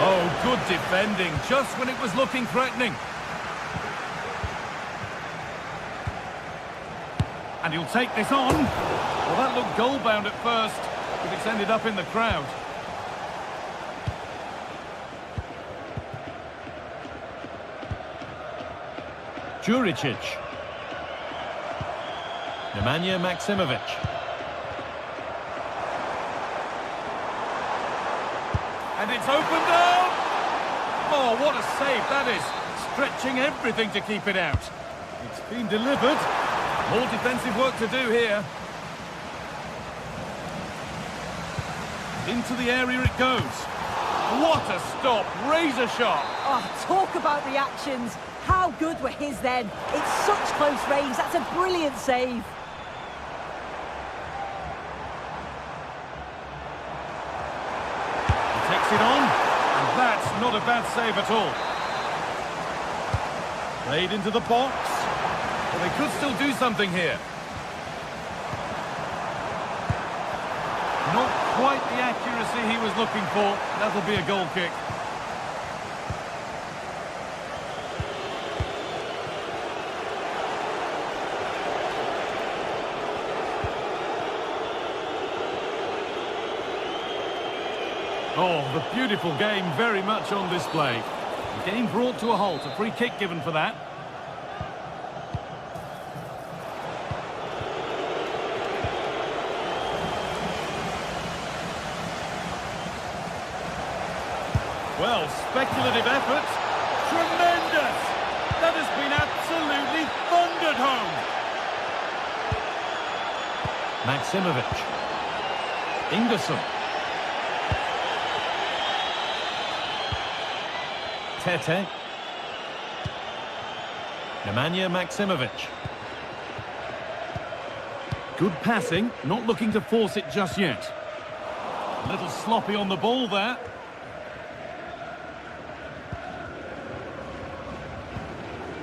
Oh, good defending, just when it was looking threatening. And he'll take this on. Well, that looked goal-bound at first, but it's ended up in the crowd. Juricic. Nemanja Maksimovic. And it's opened up! Oh, what a save that is. Stretching everything to keep it out. It's been delivered. More defensive work to do here. Into the area it goes. What a stop. Razor sharp. Oh, talk about reactions. How good were his then? It's such close range. That's a brilliant save. Takes it on, and that's not a bad save at all. Played into the box. Well, they could still do something here. Not quite the accuracy he was looking for. That'll be a goal kick. Oh, the beautiful game very much on display. The game brought to a halt, a free kick given for that. Well, speculative effort. Tremendous! That has been absolutely thundered home. Maksimovic. Ingerson. Tete. Nemanja Maksimovic. Good passing, not looking to force it just yet. A little sloppy on the ball there.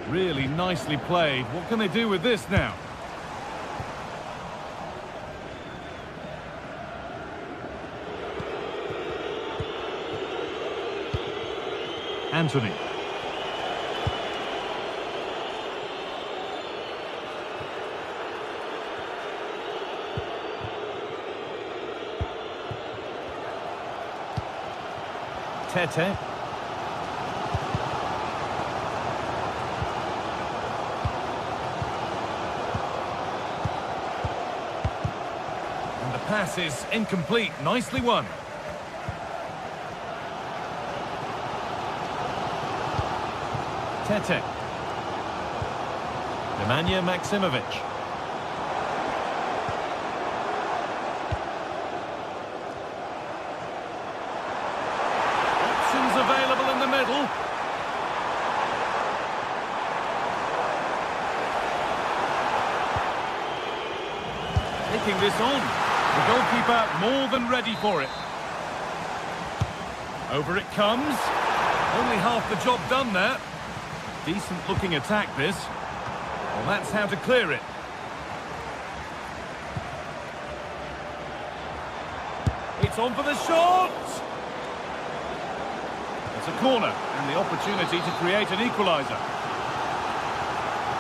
Really nicely played. What can they do with this now? Anthony. Tete. And the pass is incomplete. Nicely won. Tete. Nemanja Maksimovic. Options available in the middle. Taking this on. The goalkeeper more than ready for it. Over it comes. Only half the job done there. Decent looking attack this. Well, that's how to clear it. It's on for the shot! It's a corner and the opportunity to create an equaliser.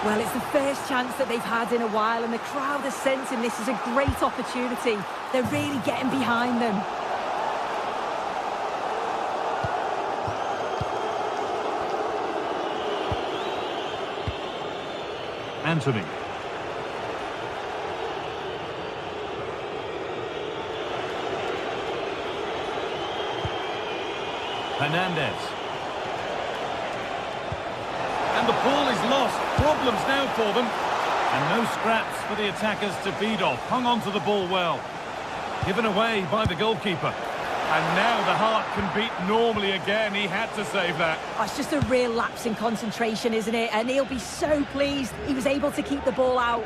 Well, it's the first chance that they've had in a while, and the crowd are sensing this is a great opportunity. They're really getting behind them. Anthony. Hernandez. And the ball is lost. Problems now for them. And no scraps for the attackers to beat off. Hung on to the ball well. Given away by the goalkeeper. And now the heart can beat normally again. He had to save that. Oh, it's just a real lapse in concentration, isn't it? And he'll be so pleased he was able to keep the ball out.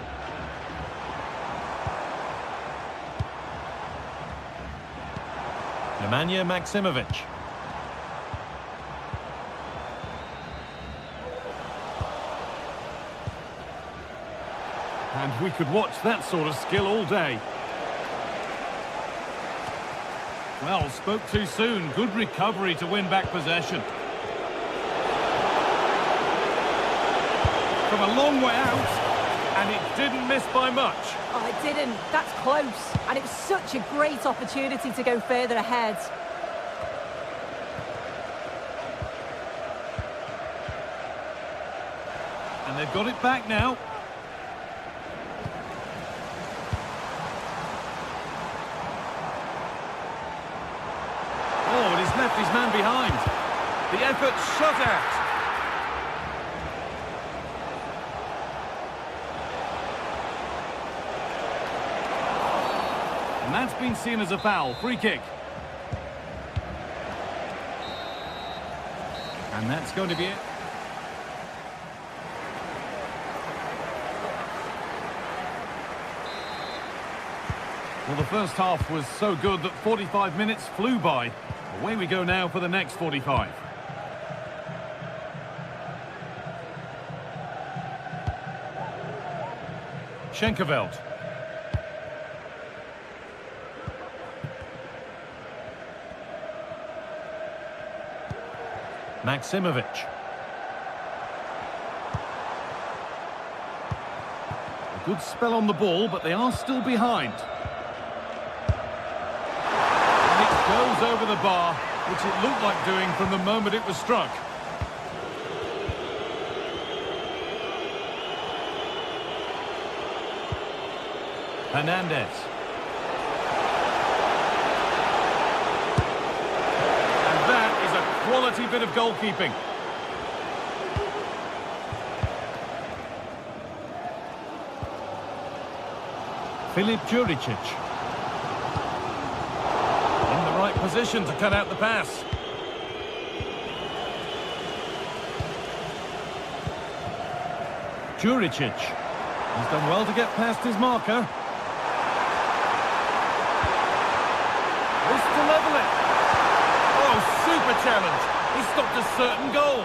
Nemanja Maksimovic. And we could watch that sort of skill all day. Well, spoke too soon. Good recovery to win back possession. From a long way out, and it didn't miss by much. Oh, it didn't. That's close. And it was such a great opportunity to go further ahead. And they've got it back now. Oh, and he's left his man behind. The effort shut out. And that's been seen as a foul. Free kick. And that's going to be it. Well, the first half was so good that 45 minutes flew by. Away we go now for the next 45. Schenkerveld. Maksimovic. A good spell on the ball, but they are still behind. Goes over the bar, which it looked like doing from the moment it was struck. Hernandez. And that is a quality bit of goalkeeping. Filip Juricic. Position to cut out the pass. Juricic. He's done well to get past his marker. This to level it. Oh, super challenge. He stopped a certain goal.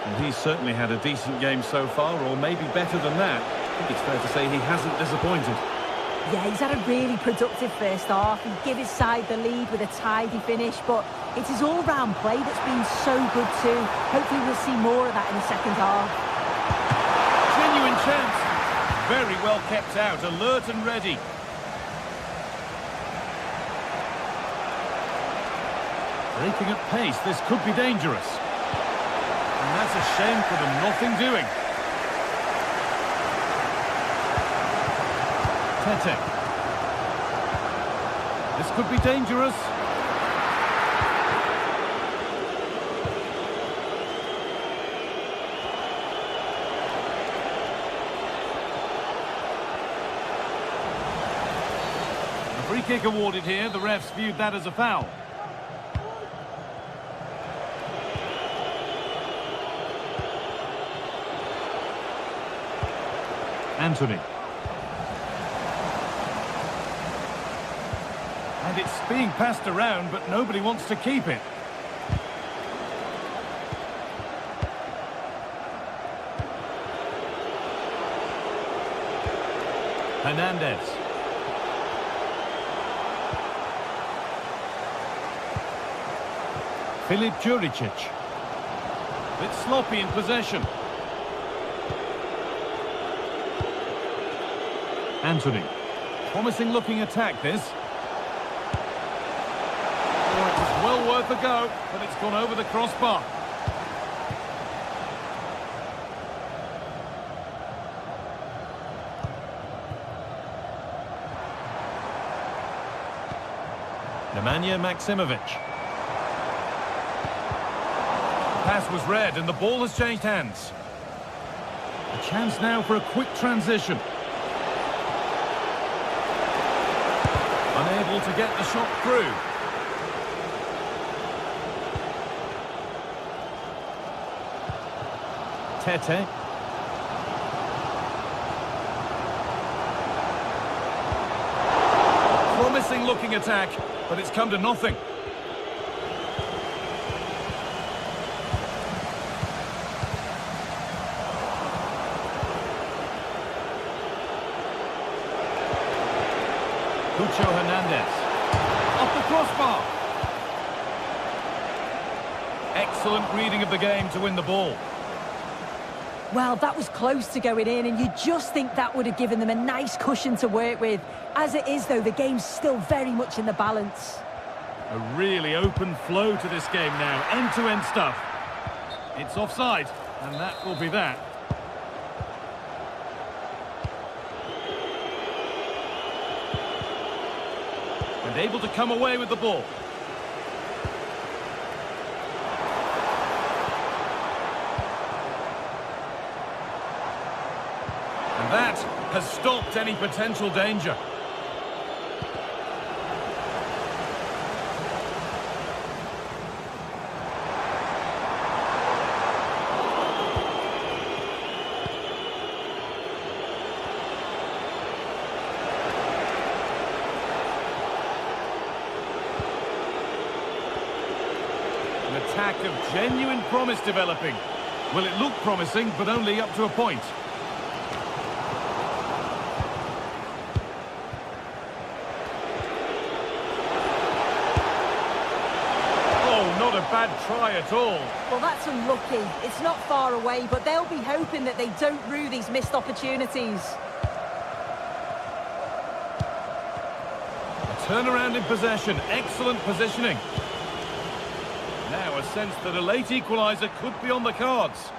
And he's certainly had a decent game so far, or maybe better than that. I think it's fair to say he hasn't disappointed. Yeah, he's had a really productive first half. He gave his side the lead with a tidy finish, but it's his all-round play that's been so good too. Hopefully we'll see more of that in the second half. Genuine chance. Very well kept out, alert and ready. Breaking at pace, this could be dangerous. And that's a shame for them, nothing doing. Tete. This could be dangerous. A free kick awarded here. The refs viewed that as a foul. Anthony. And it's being passed around, but nobody wants to keep it. Hernandez. Filip Juricic. Bit sloppy in possession. Anthony. Promising looking attack, this. Oh, it was well worth a go, but it's gone over the crossbar. Nemanja Maksimovic. The pass was read and the ball has changed hands. A chance now for a quick transition. Unable to get the shot through. Tete. Promising looking attack, but it's come to nothing. Cucho Hernandez. Off the crossbar. Excellent reading of the game to win the ball. Well, that was close to going in, and you just think that would have given them a nice cushion to work with. As it is, though, the game's still very much in the balance. A really open flow to this game now. End-to-end stuff. It's offside, and that will be that. And able to come away with the ball. And that has stopped any potential danger. An attack of genuine promise developing. Well, it looked promising, but only up to a point. Not a bad try at all. Well, that's unlucky. It's not far away, but they'll be hoping that they don't rue these missed opportunities. A turnaround in possession. Excellent positioning. Now a sense that a late equaliser could be on the cards.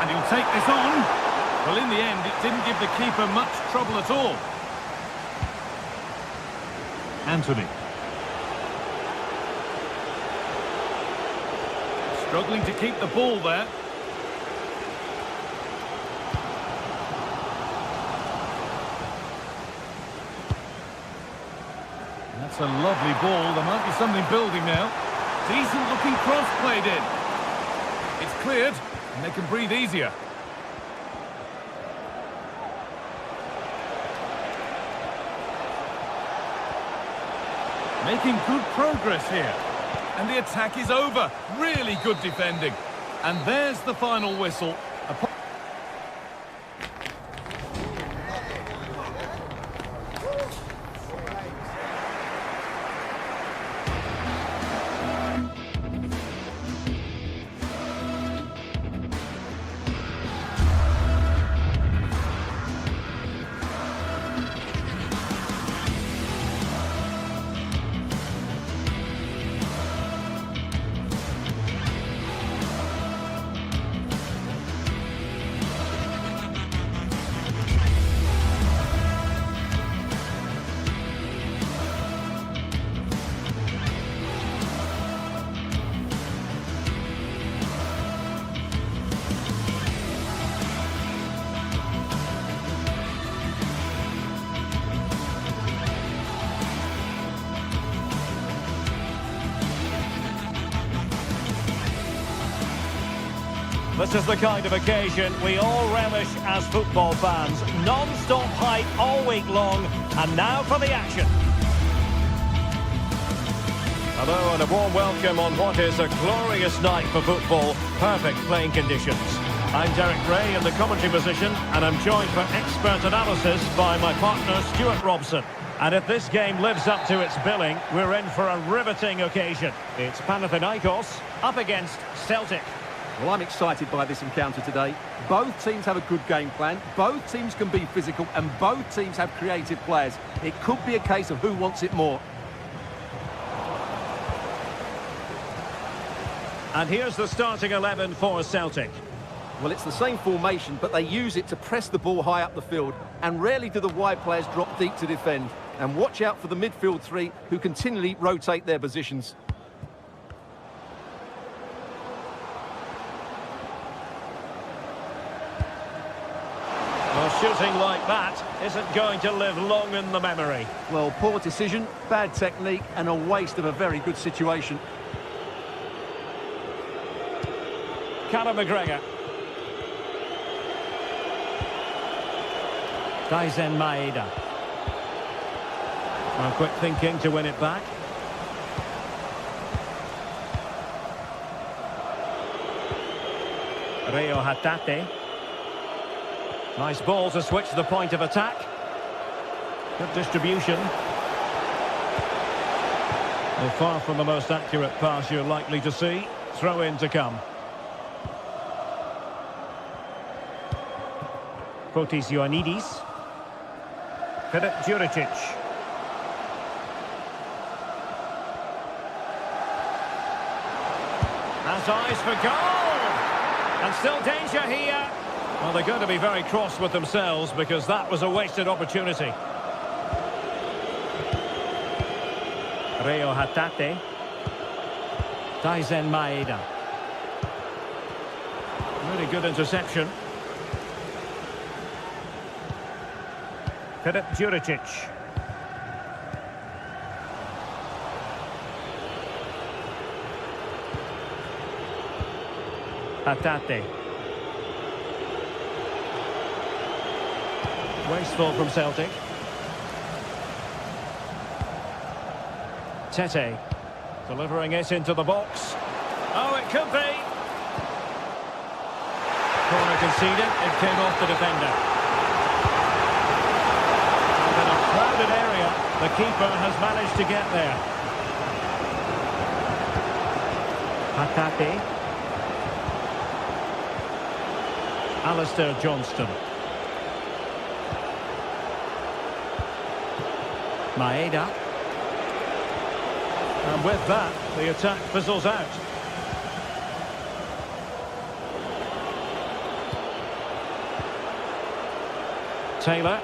And he'll take this on. Well, in the end, it didn't give the keeper much trouble at all. Anthony. Struggling to keep the ball there. That's a lovely ball. There might be something building now. Decent looking cross played in. It's cleared and they can breathe easier. Making good progress here. And the attack is over. Really good defending. And there's the final whistle. This is the kind of occasion we all relish as football fans. Non-stop hype all week long, and now for the action. Hello and a warm welcome on what is a glorious night for football. Perfect playing conditions. I'm Derek Ray in the commentary position, and I'm joined for expert analysis by my partner Stuart Robson. And if this game lives up to its billing, we're in for a riveting occasion. It's Panathinaikos up against Celtic. Well, I'm excited by this encounter today. Both teams have a good game plan, both teams can be physical, and both teams have creative players. It could be a case of who wants it more. And here's the starting 11 for Celtic. Well, it's the same formation, but they use it to press the ball high up the field, and rarely do the wide players drop deep to defend. And watch out for the midfield three, who continually rotate their positions. Well, shooting like that isn't going to live long in the memory. Well, poor decision, bad technique, and a waste of a very good situation. Conor McGregor. Daisen Maeda. Well, quick thinking to win it back. Rio Hatate. Nice ball to switch the point of attack. Good distribution. Well, far from the most accurate pass you're likely to see. Throw in to come. Fotis Ioannidis. Filip Juricic. Has eyes for goal! And still danger here. Well, they're going to be very cross with themselves because that was a wasted opportunity. Rio Hatate. Daisen Maeda. Really good interception. Filip Juricic. Hatate. Wasteful from Celtic. Tete. Delivering it into the box. Oh, it could be. Corner conceded. It came off the defender. In a crowded area, the keeper has managed to get there. Hatate. Alistair Johnston. Maeda. And with that, the attack fizzles out. Taylor.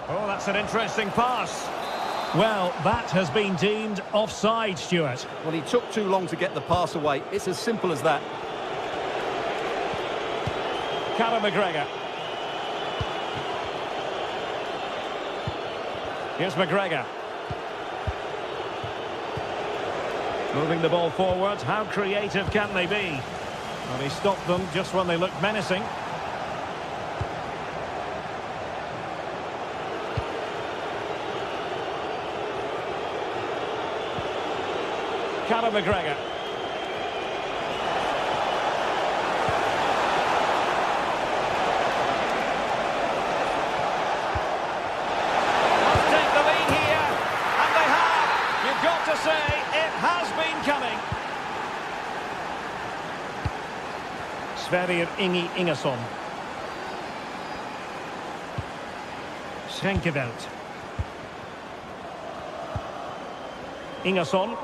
Oh, that's an interesting pass. Well, that has been deemed offside, Stuart. Well, he took too long to get the pass away. It's as simple as that. Conor McGregor. Here's McGregor. Moving the ball forward. How creative can they be? Well, he stopped them just when they looked menacing. Conor McGregor. Must take the lead here, and they have. You've got to say, it has been coming. Sverrir Ingi Ingesson. Schenkeveld. Ingesson.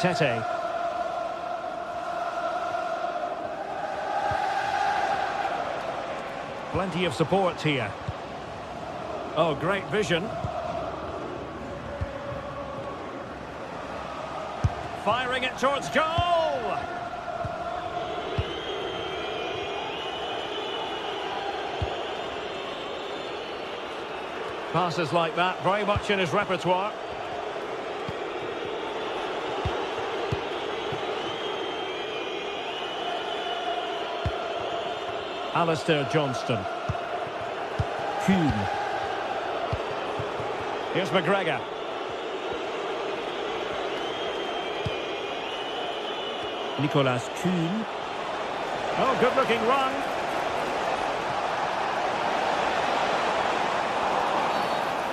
Tete. Plenty of support here. Oh, great vision. Firing it towards goal! Passes like that, very much in his repertoire. Alistair Johnston. Kuhn. Here's McGregor. Nicolas Kuhn. Oh, good looking run.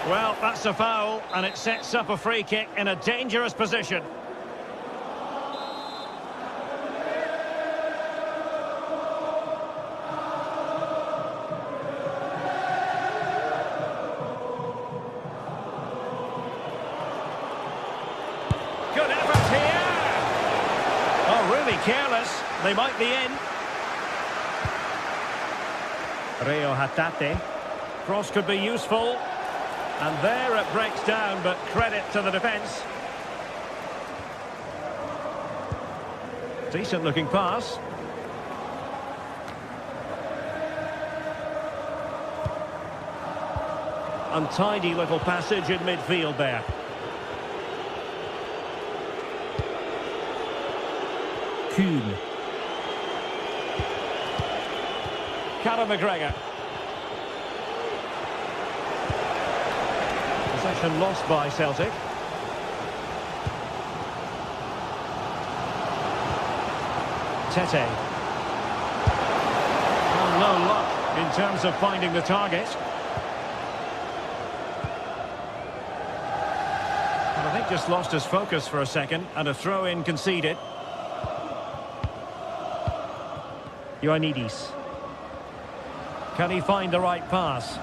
Well, that's a foul, and it sets up a free kick in a dangerous position. Good effort here. Oh, really careless. They might be in. Rio Hatate. Cross could be useful. And there it breaks down, but credit to the defence. Decent looking pass. Untidy little passage in midfield there. Kuhn. Callum McGregor. Possession lost by Celtic. Tete. Oh, no luck in terms of finding the target. And I think just lost his focus for a second, and a throw-in conceded. Ioannidis. Can he find the right pass?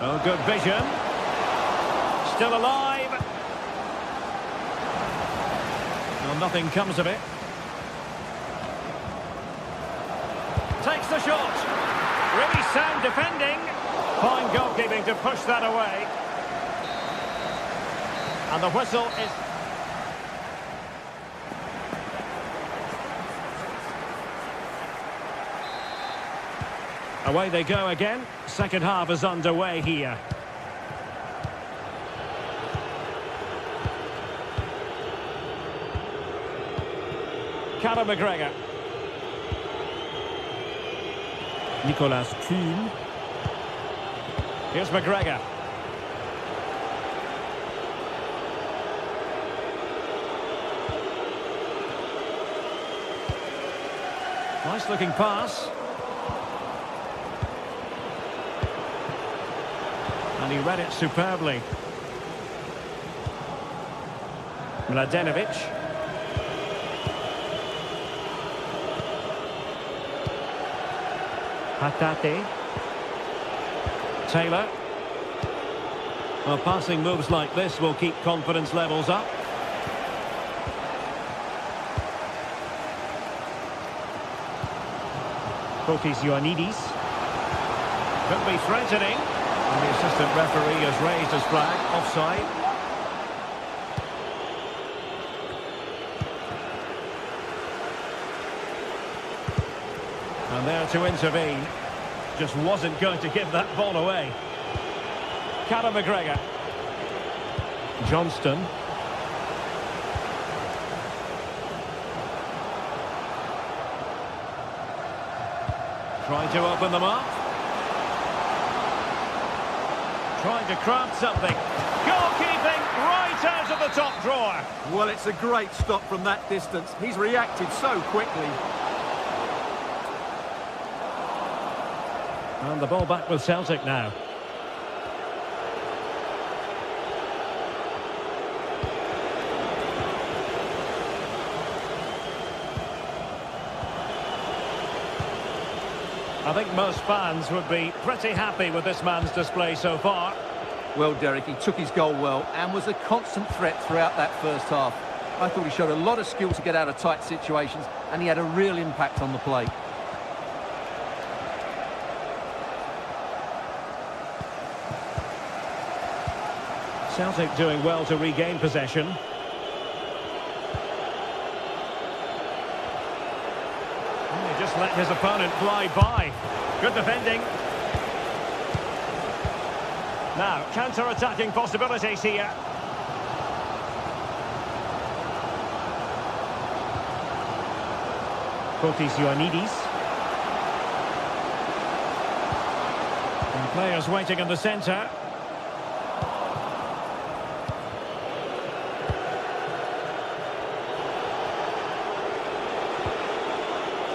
Oh, good vision. Still alive. Well, nothing comes of it. Takes the shot. Really sound defending. Fine goalkeeping to push that away. And the whistle is... Away they go again. Second half is underway here. Callum McGregor. Nicolas Kuhn. Here's McGregor. Nice looking pass. And he read it superbly. Mladenovic. Hatate. Taylor. Well, passing moves like this will keep confidence levels up. Fotis Ioannidis. Could be threatening. And the assistant referee has raised his flag. Offside. And there to intervene. Just wasn't going to give that ball away. Callum McGregor. Johnston. Trying to open them up. Trying to craft something. Goalkeeping right out of the top drawer. Well, it's a great stop from that distance. He's reacted so quickly. And the ball back with Celtic now. I think most fans would be pretty happy with this man's display so far. Well, Derek, he took his goal well and was a constant threat throughout that first half. I thought he showed a lot of skill to get out of tight situations, and he had a real impact on the play. Celtic doing well to regain possession. He just let his opponent fly by. Good defending. Now, counter-attacking possibilities here. Fotis Ioannidis. And players waiting in the centre.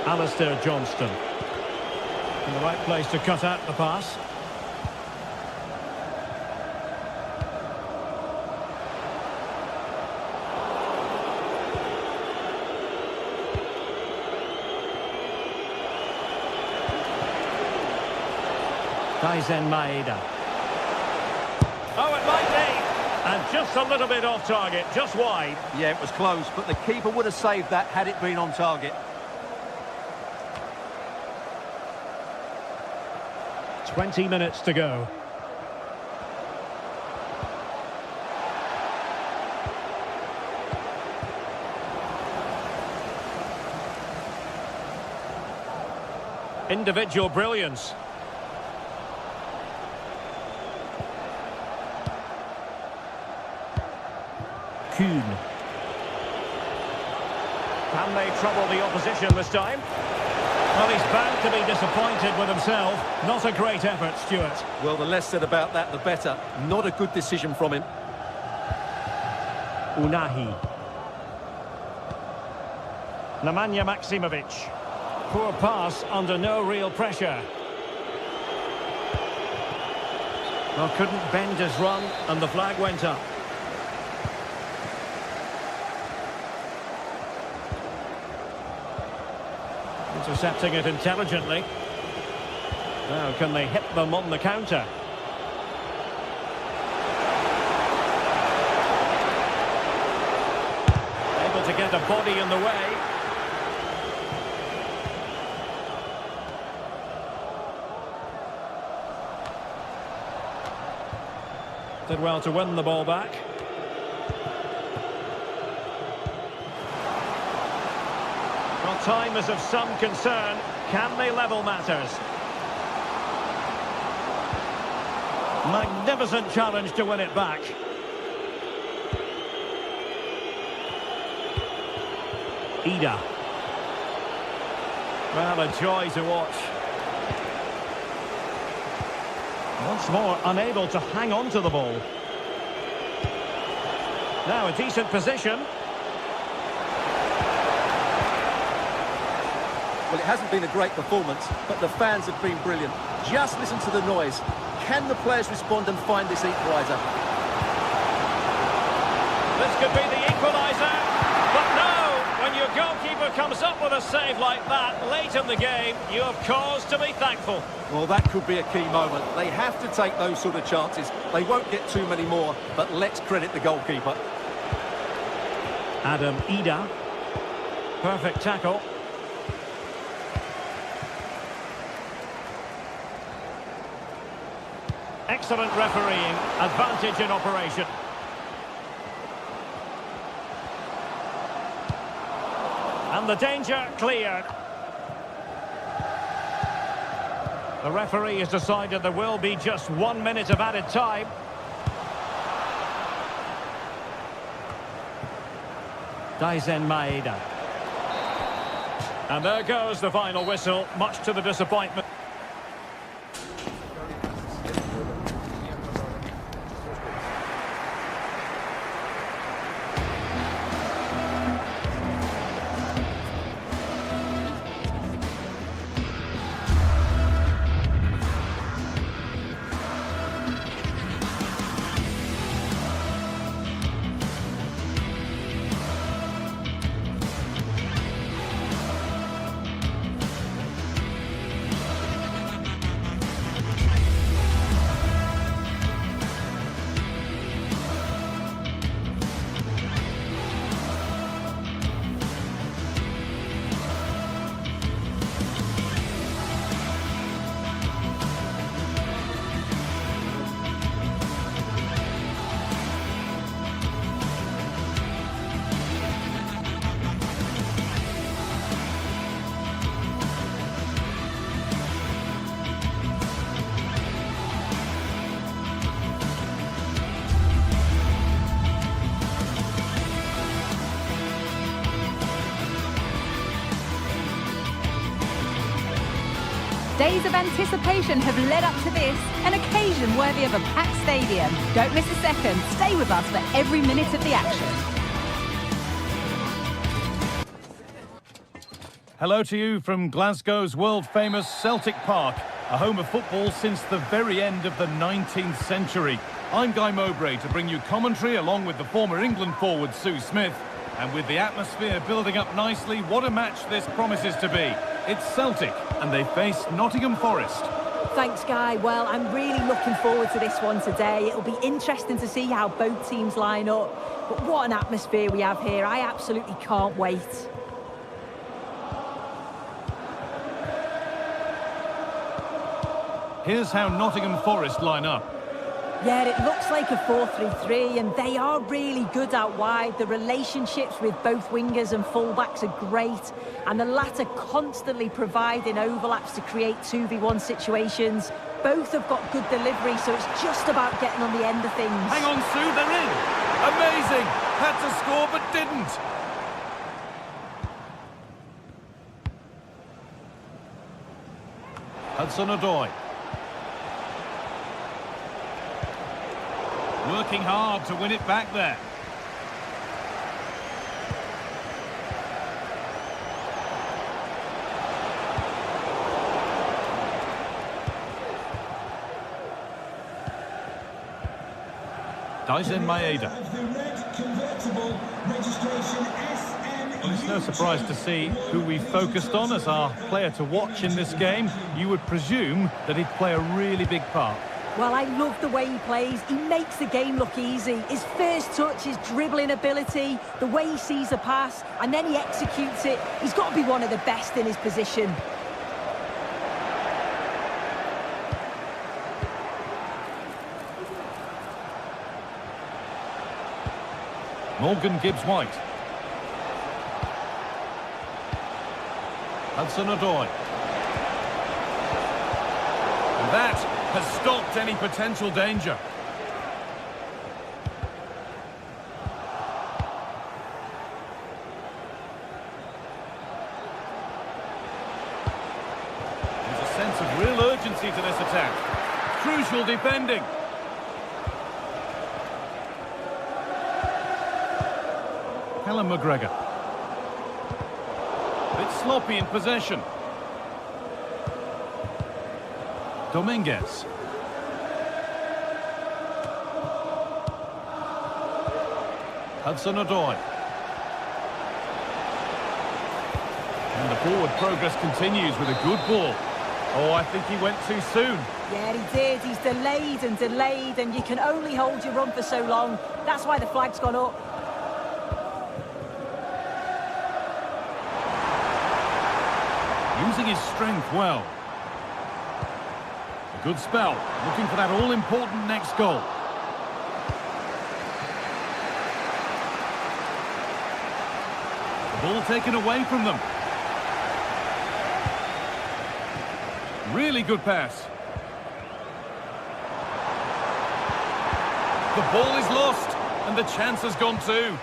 Alistair Johnston. In the right place to cut out the pass. Daisen Maeda. Oh, it might be. And just a little bit off target, just wide. Yeah, it was close, but the keeper would have saved that had it been on target. 20 minutes to go. Individual brilliance. Kuhn. Can they trouble the opposition this time? Well, he's bound to be disappointed with himself. Not a great effort, Stuart. Well, the less said about that, the better. Not a good decision from him. Unahi. Nemanja Maksimovic. Poor pass under no real pressure. Well, couldn't bend his run, and the flag went up. Intercepting it intelligently. Now, can they hit them on the counter? Able to get a body in the way. Did well to win the ball back. Well, time is of some concern. Can they level matters? Magnificent challenge to win it back. Ida. Well, a joy to watch. Once more, unable to hang on to the ball. Now, a decent position. Well, it hasn't been a great performance, but the fans have been brilliant. Just listen to the noise. Can the players respond and find this equaliser? This could be the equaliser. But no, when your goalkeeper comes up with a save like that late in the game, you have cause to be thankful. Well, that could be a key moment. They have to take those sort of chances. They won't get too many more, but let's credit the goalkeeper. Adam Ida. Perfect tackle. Excellent refereeing. Advantage in operation. And the danger cleared. The referee has decided there will be just 1 minute of added time. Daisen Maeda. And there goes the final whistle, much to the disappointment. Days of anticipation have led up to this, an occasion worthy of a packed stadium. Don't miss a second. Stay with us for every minute of the action. Hello to you from Glasgow's world-famous Celtic Park, a home of football since the very end of the 19th century. I'm Guy Mowbray to bring you commentary along with the former England forward Sue Smith. And with the atmosphere building up nicely, what a match this promises to be. It's Celtic, and they face Nottingham Forest. Thanks, Guy. Well, I'm really looking forward to this one today. It'll be interesting to see how both teams line up. But what an atmosphere we have here. I absolutely can't wait. Here's how Nottingham Forest line up. Yeah, it looks like a 4-3-3, and they are really good out wide. The relationships with both wingers and fullbacks are great, and the latter constantly providing overlaps to create 2v1 situations. Both have got good delivery, so it's just about getting on the end of things. Hang on, Sue, they're in! Amazing! Had to score, but didn't! Hudson-Odoi. Working hard to win it back there. Daisen Maeda. Well, it's no surprise to see who we focused on as our player to watch in this game. You would presume that he'd play a really big part. Well, I love the way he plays. He makes the game look easy. His first touch, his dribbling ability, the way he sees a pass, and then he executes it. He's got to be one of the best in his position. Morgan Gibbs-White. Hudson-Odoi. And that has stopped any potential danger. There's a sense of real urgency to this attack. Crucial defending. Callum McGregor. A bit sloppy in possession. Dominguez. Hudson-Odoi. And the forward progress continues with a good ball. Oh, I think he went too soon. Yeah, he did. He's delayed, and you can only hold your run for so long. That's why the flag's gone up. Using his strength well. A good spell. Looking for that all-important next goal. The ball taken away from them. Really good pass. The ball is lost, and the chance has gone too.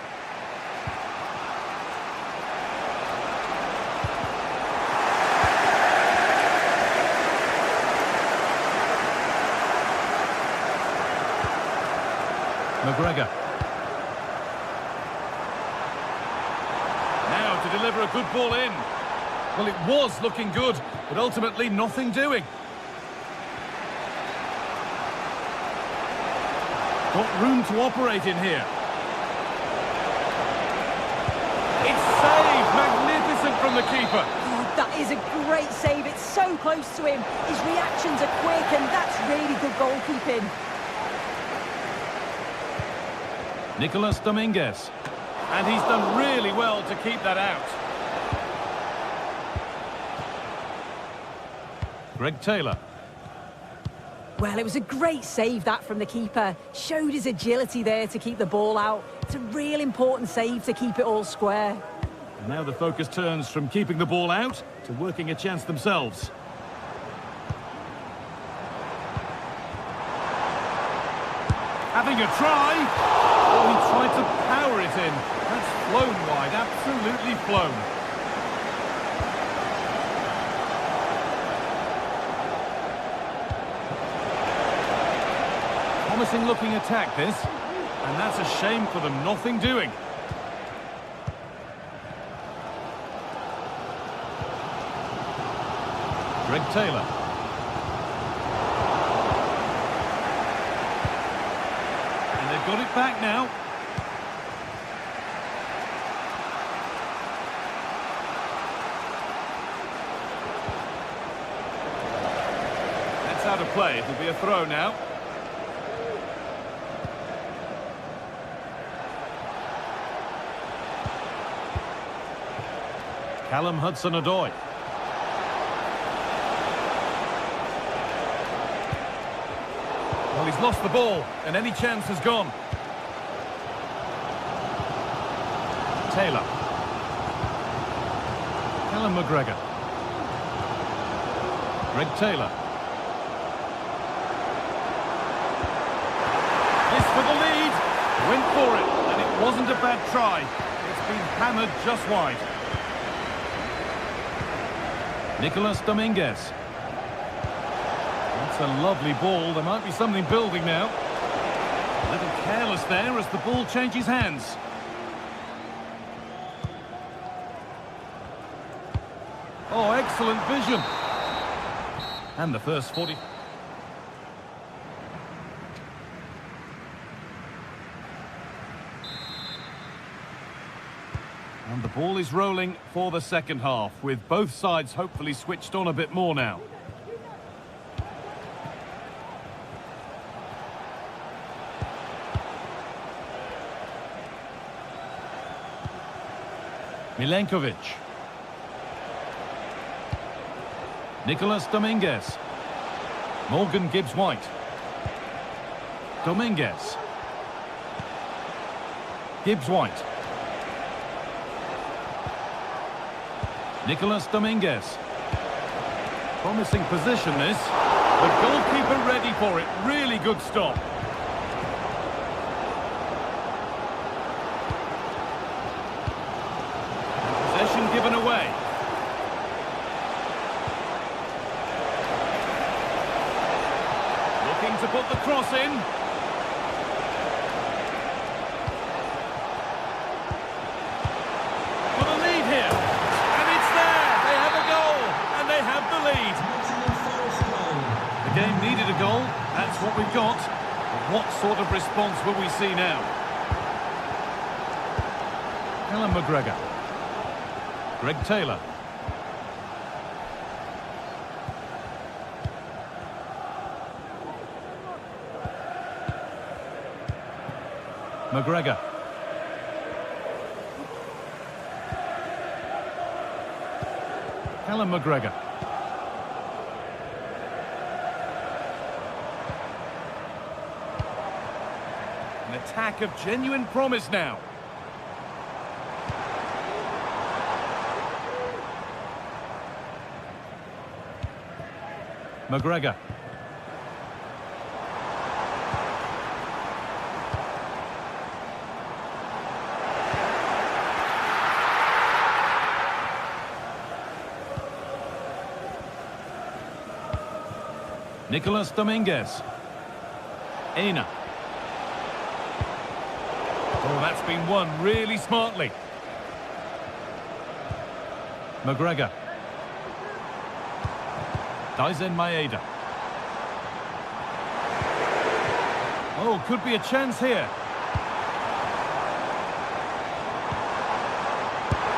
McGregor. Now to deliver a good ball in. Well, it was looking good, but ultimately nothing doing. Got room to operate in here. It's saved! Magnificent from the keeper. Oh, that is a great save. It's so close to him. His reactions are quick, and that's really good goalkeeping. Nicolas Dominguez. And he's done really well to keep that out. Greg Taylor. Well, it was a great save, that, from the keeper. Showed his agility there to keep the ball out. It's a real important save to keep it all square. And now the focus turns from keeping the ball out to working a chance themselves. Having a try. Oh, he tried to power it in. That's flown wide, absolutely flown. Promising looking attack, this. And that's a shame for them, nothing doing. Greg Taylor. Got it back now. out of play. It'll be a throw now. Callum Hudson-Odoi. Well, he's lost the ball, and any chance has gone. Taylor. Callum McGregor. Greg Taylor. This for the lead. Went for it, and it wasn't a bad try. It's been hammered just wide. Nicolas Dominguez. That's a lovely ball. There might be something building now. A little careless there as the ball changes hands. Oh, excellent vision. And the first 40... And the ball is rolling for the second half, with both sides hopefully switched on a bit more now. Milenkovic. Nicolas Dominguez. Morgan Gibbs-White. Dominguez. Gibbs-White. Nicolas Dominguez. Promising position this. The goalkeeper ready for it. Really good stop. Possession given away. Looking to put the cross in. For the lead here. And it's there. They have a goal. And they have the lead. The game needed a goal. That's what we've got. But what sort of response will we see now? Callum McGregor. Greg Taylor. McGregor. Callum McGregor. An attack of genuine promise now. McGregor. Nicolas Dominguez. Aina. Oh, that's been won really smartly. McGregor. Daizen Maeda. Oh, could be a chance here.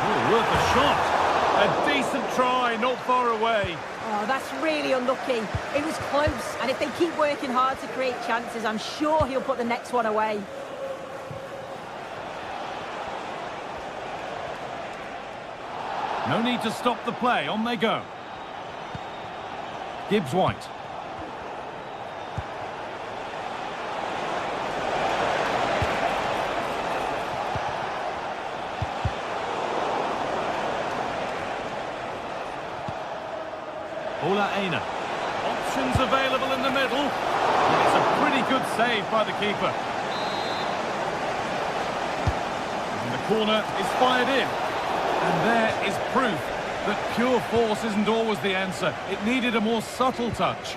Oh, worth a shot. A decent try, not far away. Oh, that's really unlucky. It was close, and if they keep working hard to create chances, I'm sure he'll put the next one away. No need to stop the play. On they go. Gibbs-White. Ola Aina. Options available in the middle. And it's a pretty good save by the keeper. And the corner is fired in. And there is proof that pure force isn't always the answer. It needed a more subtle touch.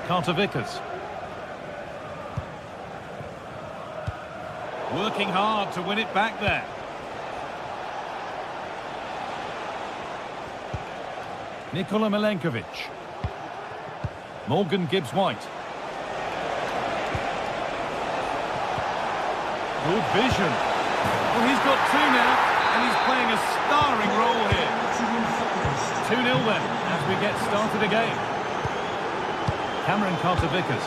Carter Vickers. Working hard to win it back there. Nikola Milenkovic. Morgan Gibbs-White. Good vision. Well, he's got two now, and he's playing a starring role here. 2-0 then, as we get started again. Cameron Carter-Vickers.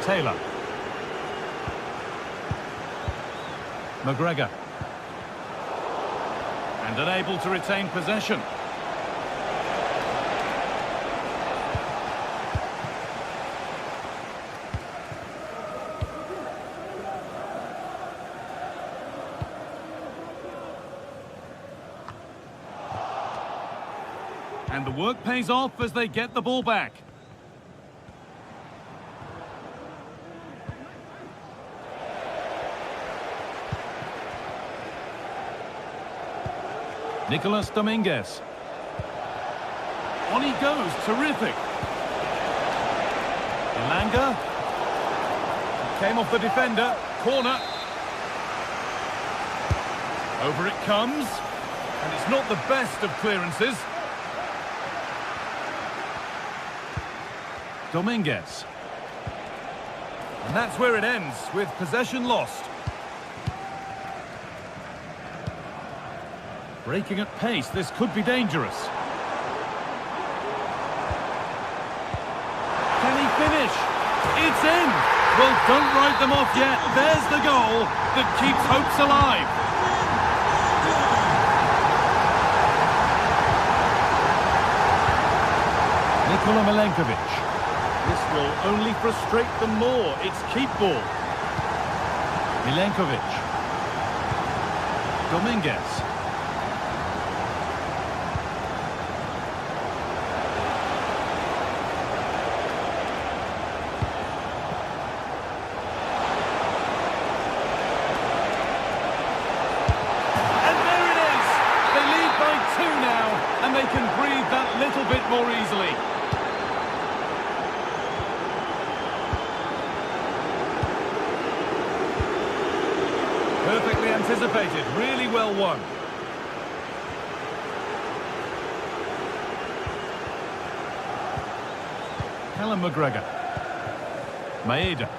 Taylor. McGregor. And unable to retain possession. And the work pays off as they get the ball back. Nicolas Dominguez. On he goes, terrific. Elanga. Came off the defender, corner. Over it comes. And it's not the best of clearances. Dominguez. And that's where it ends, with possession lost. Breaking at pace, this could be dangerous. Can he finish? It's in! Well, don't write them off yet. There's the goal that keeps hopes alive. Nikola Milenkovic. This will only frustrate them more. It's keep ball. Milenkovic. Dominguez. And they can breathe that little bit more easily. Perfectly anticipated, really well won. Callum McGregor. Maeda.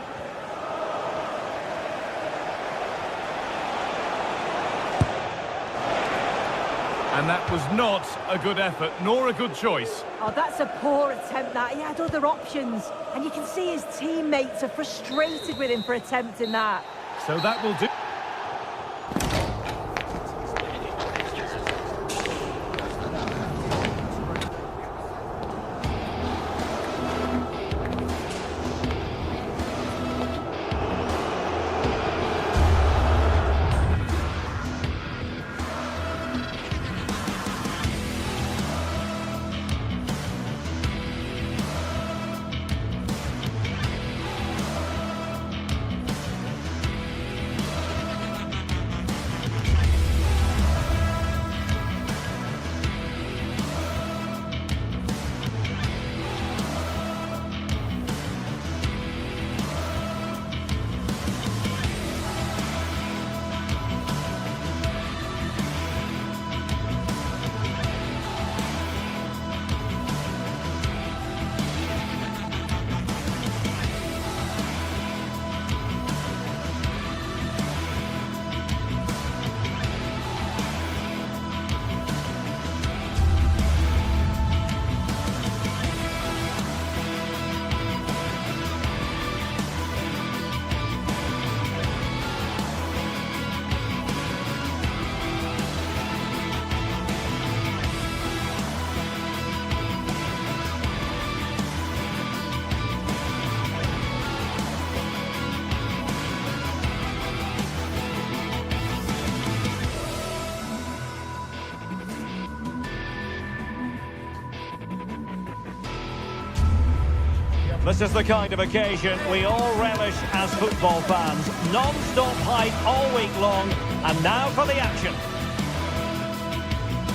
And that was not a good effort, nor a good choice. Oh, that's a poor attempt, that. He had other options. And you can see his teammates are frustrated with him for attempting that. So that will do. This is the kind of occasion we all relish as football fans. Non-stop hype all week long, and now for the action.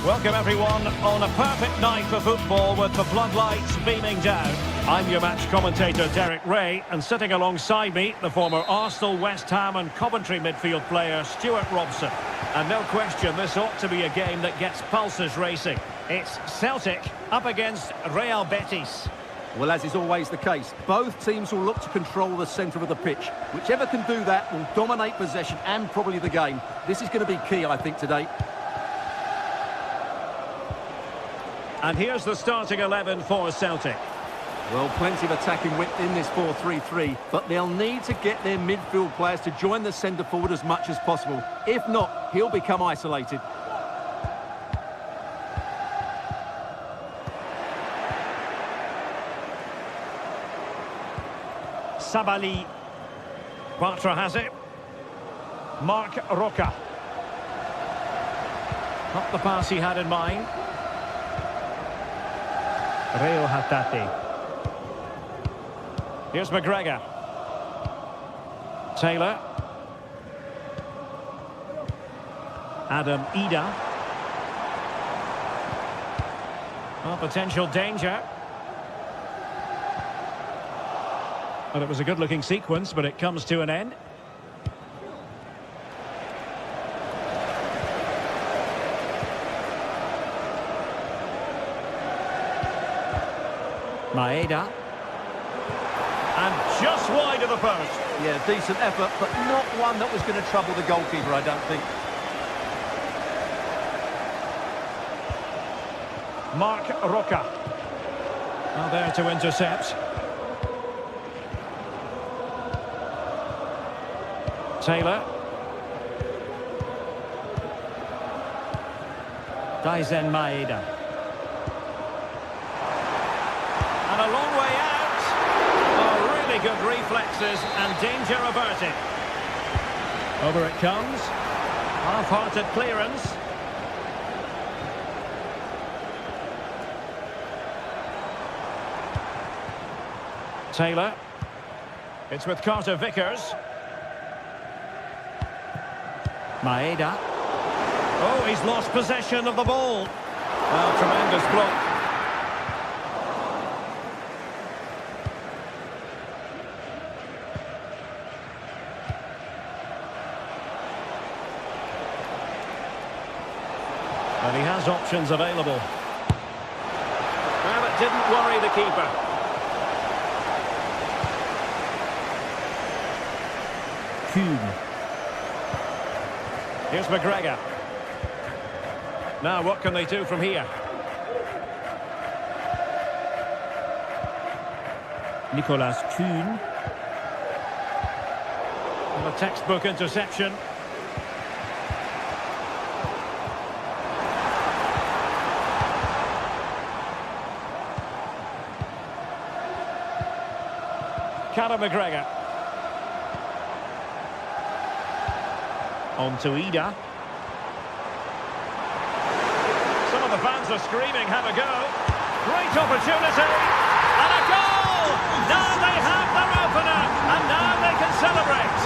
Welcome everyone on a perfect night for football with the floodlights beaming down. I'm your match commentator Derek Ray, and sitting alongside me, the former Arsenal, West Ham and Coventry midfield player Stuart Robson. And no question, this ought to be a game that gets pulses racing. It's Celtic up against Real Betis. Well, as is always the case, both teams will look to control the centre of the pitch. Whichever can do that will dominate possession and probably the game. This is going to be key, I think, today. And here's the starting 11 for Celtic. Well, plenty of attacking width in this 4-3-3, but they'll need to get their midfield players to join the centre forward as much as possible. If not, he'll become isolated. Sabali. Bartra has it. Mark Roca. Not the pass he had in mind. Reo Hatate. Here's McGregor. Taylor. Adam Ida. Oh, potential danger. Well, it was a good-looking sequence, but it comes to an end. Maeda. And just wide of the post. Yeah, decent effort, but not one that was going to trouble the goalkeeper, I don't think. Mark Roca. Now there to intercept. Taylor. Daizen Maeda. And a long way out. Oh, really good reflexes and danger averted. Over it comes. Half-hearted clearance. Taylor. It's with Carter Vickers. Maeda. Oh, he's lost possession of the ball. Well, tremendous block. And he has options available. Well, it didn't worry the keeper. Kuhn. Here's McGregor. Now, what can they do from here? Nicolas Kuhn. And a textbook interception. Callum McGregor. On to Ida. Some of the fans are screaming, have a go. Great opportunity. And a goal! Now they have their opener. And now they can celebrate.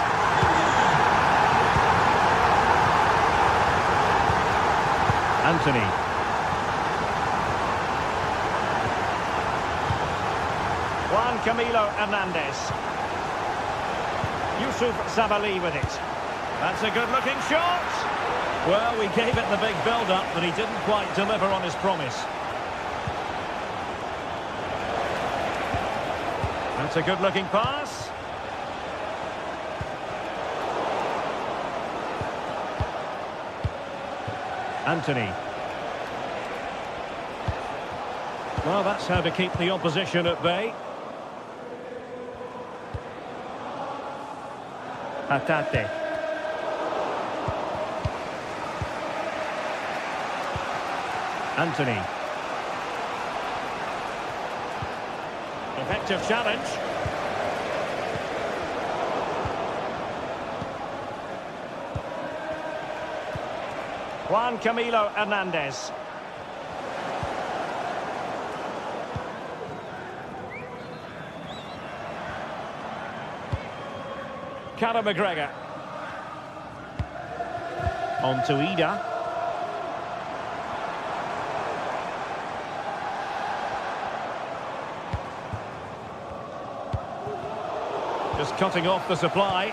Anthony. Juan Camilo Hernandez. Yusuf Sabali with it. That's a good-looking shot. Well, we gave it the big build-up, but he didn't quite deliver on his promise. That's a good-looking pass. Anthony. Well, that's how to keep the opposition at bay. Hatate. Anthony. Effective challenge. Juan Camilo Hernandez. Callum McGregor. On to Ida. Just cutting off the supply.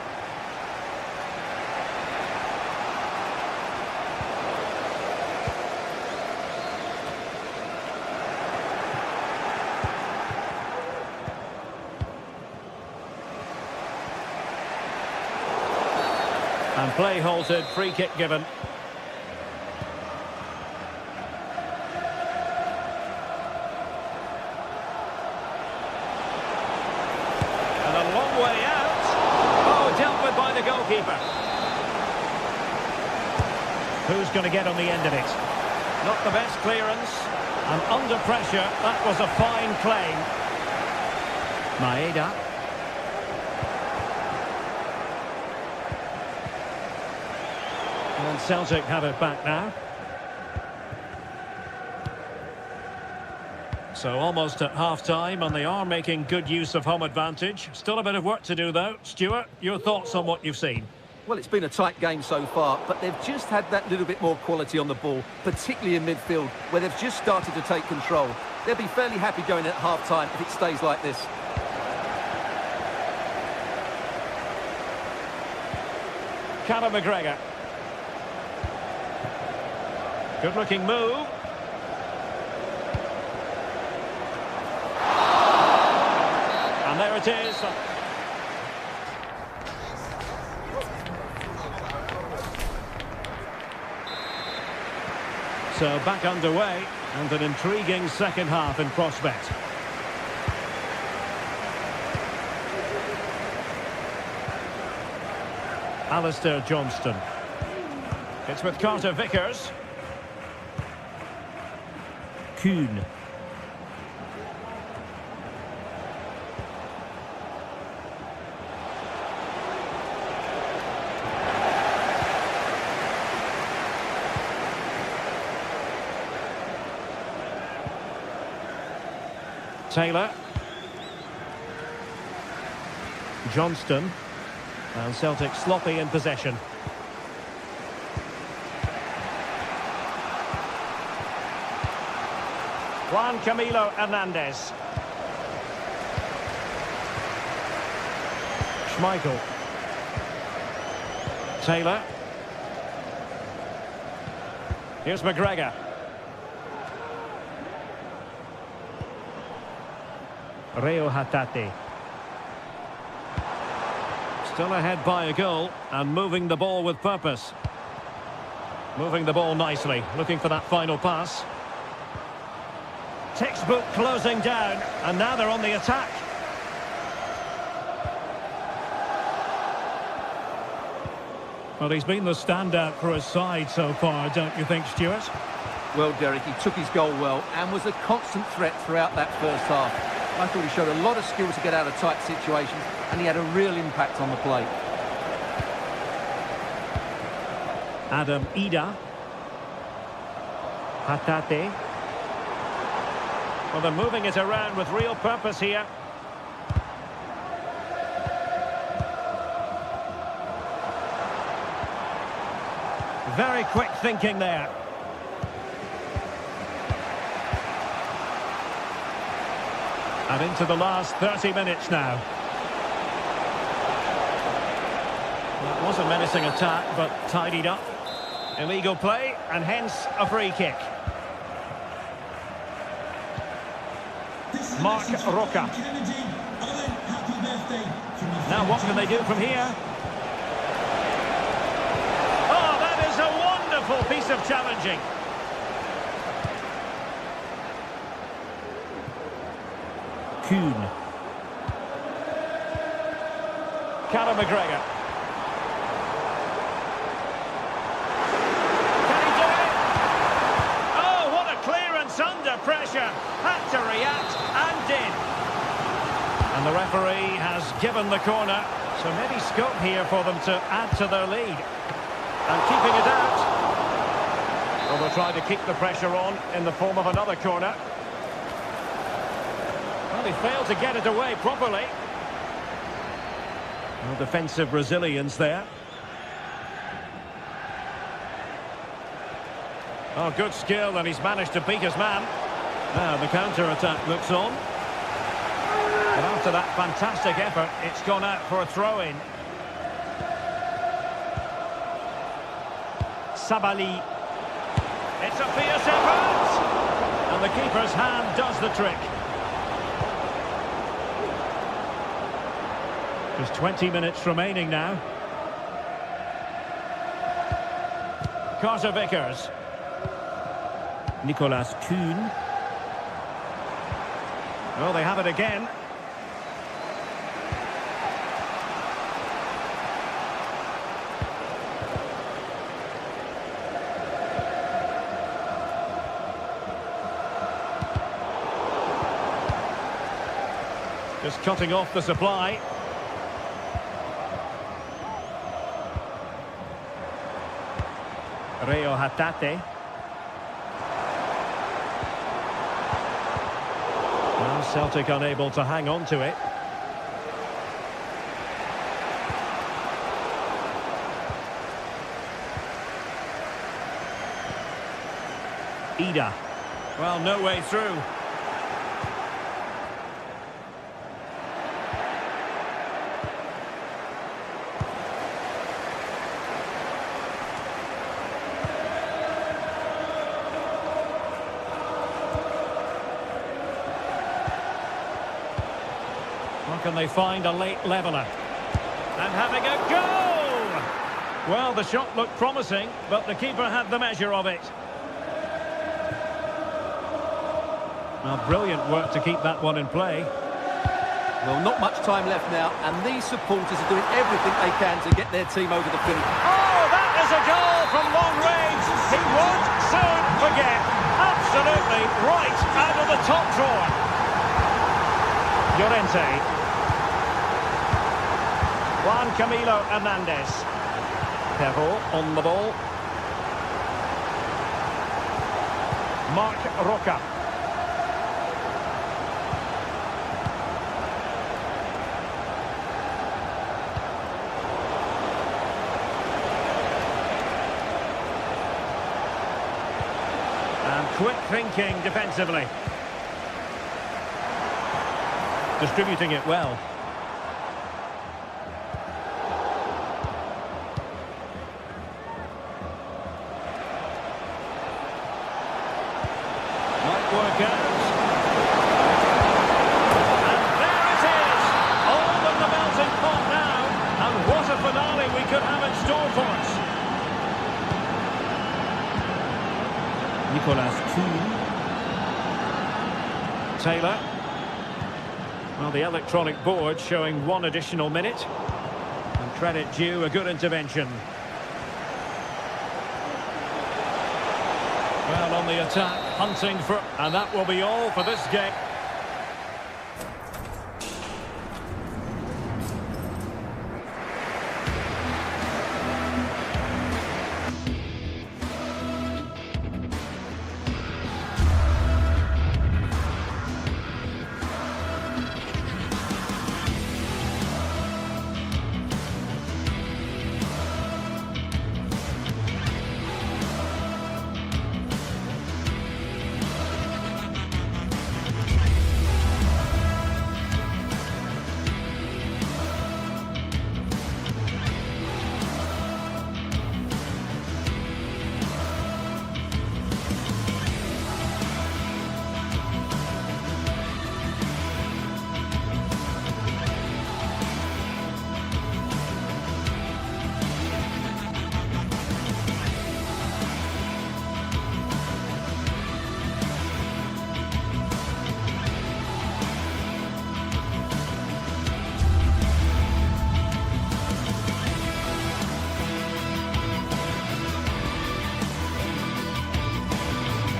And play halted, free kick given. And a long way out. Oh, dealt with by the goalkeeper. Who's going to get on the end of it? Not the best clearance. And under pressure, that was a fine claim. Maeda. And Celtic have it back now. So almost at half-time, and they are making good use of home advantage. Still a bit of work to do, though. Stuart, your thoughts on what you've seen? Well, it's been a tight game so far, but they've just had that little bit more quality on the ball, particularly in midfield, where they've just started to take control. They'll be fairly happy going at half-time if it stays like this. Callum McGregor. Good-looking move. And there it is. So back underway, and an intriguing second half in prospect. Alistair Johnston. It's with Carter Vickers. Kuhn. Taylor. Johnston. And Celtic sloppy in possession. Juan Camilo Hernandez. Schmeichel. Taylor. Here's McGregor. Reo Hatate. Still ahead by a goal and moving the ball with purpose. Moving the ball nicely, looking for that final pass. Textbook closing down, and now they're on the attack. Well, he's been the standout for his side so far, don't you think, Stuart? Well, Derek, he took his goal well and was a constant threat throughout that first half. I thought he showed a lot of skill to get out of tight situations, and he had a real impact on the play. Adam Ida. Hatate. Well, they're moving it around with real purpose here. Very quick thinking there. And into the last 30 minutes now. Well, it was a menacing attack, but tidied up. Illegal play, and hence a free kick. Mark Roca. Now what can they do from here? Oh, that is a wonderful piece of challenging. Kuhn. Callum McGregor. Can he do it? Oh, what a clearance under pressure. Had to react and did. And the referee has given the corner. So maybe scope here for them to add to their lead. And keeping it out. Well, they'll try to keep the pressure on in the form of another corner. Well, he failed to get it away properly. Well, defensive resilience there. Oh, good skill, and he's managed to beat his man. Now the counter-attack looks on. But after that fantastic effort, it's gone out for a throw-in. Sabali. It's a fierce effort! And the keeper's hand does the trick. There's 20 minutes remaining now. Carter Vickers. Nicolas Kuhn. Well, they have it again. Just cutting off the supply. Reo Hatate. Well, Celtic unable to hang on to it. Ida. Well, no way through. Can they find a late leveller? And having a go! Well, the shot looked promising, but the keeper had the measure of it. Well, brilliant work to keep that one in play. Well, not much time left now, and these supporters are doing everything they can to get their team over the finish. Oh, that is a goal from long range. He won't soon forget. Absolutely right out of the top drawer. Llorente. Juan Camilo Hernandez. Perrault on the ball. Marc Roca. And quick thinking defensively. Distributing it well. Work out. And there it is! All in the melting pot now. And what a finale we could have in store for us. Nicolas Kuhn. Taylor. Well, the electronic board showing one additional minute. And credit due, a good intervention. Well, on the attack, hunting for... And that will be all for this game.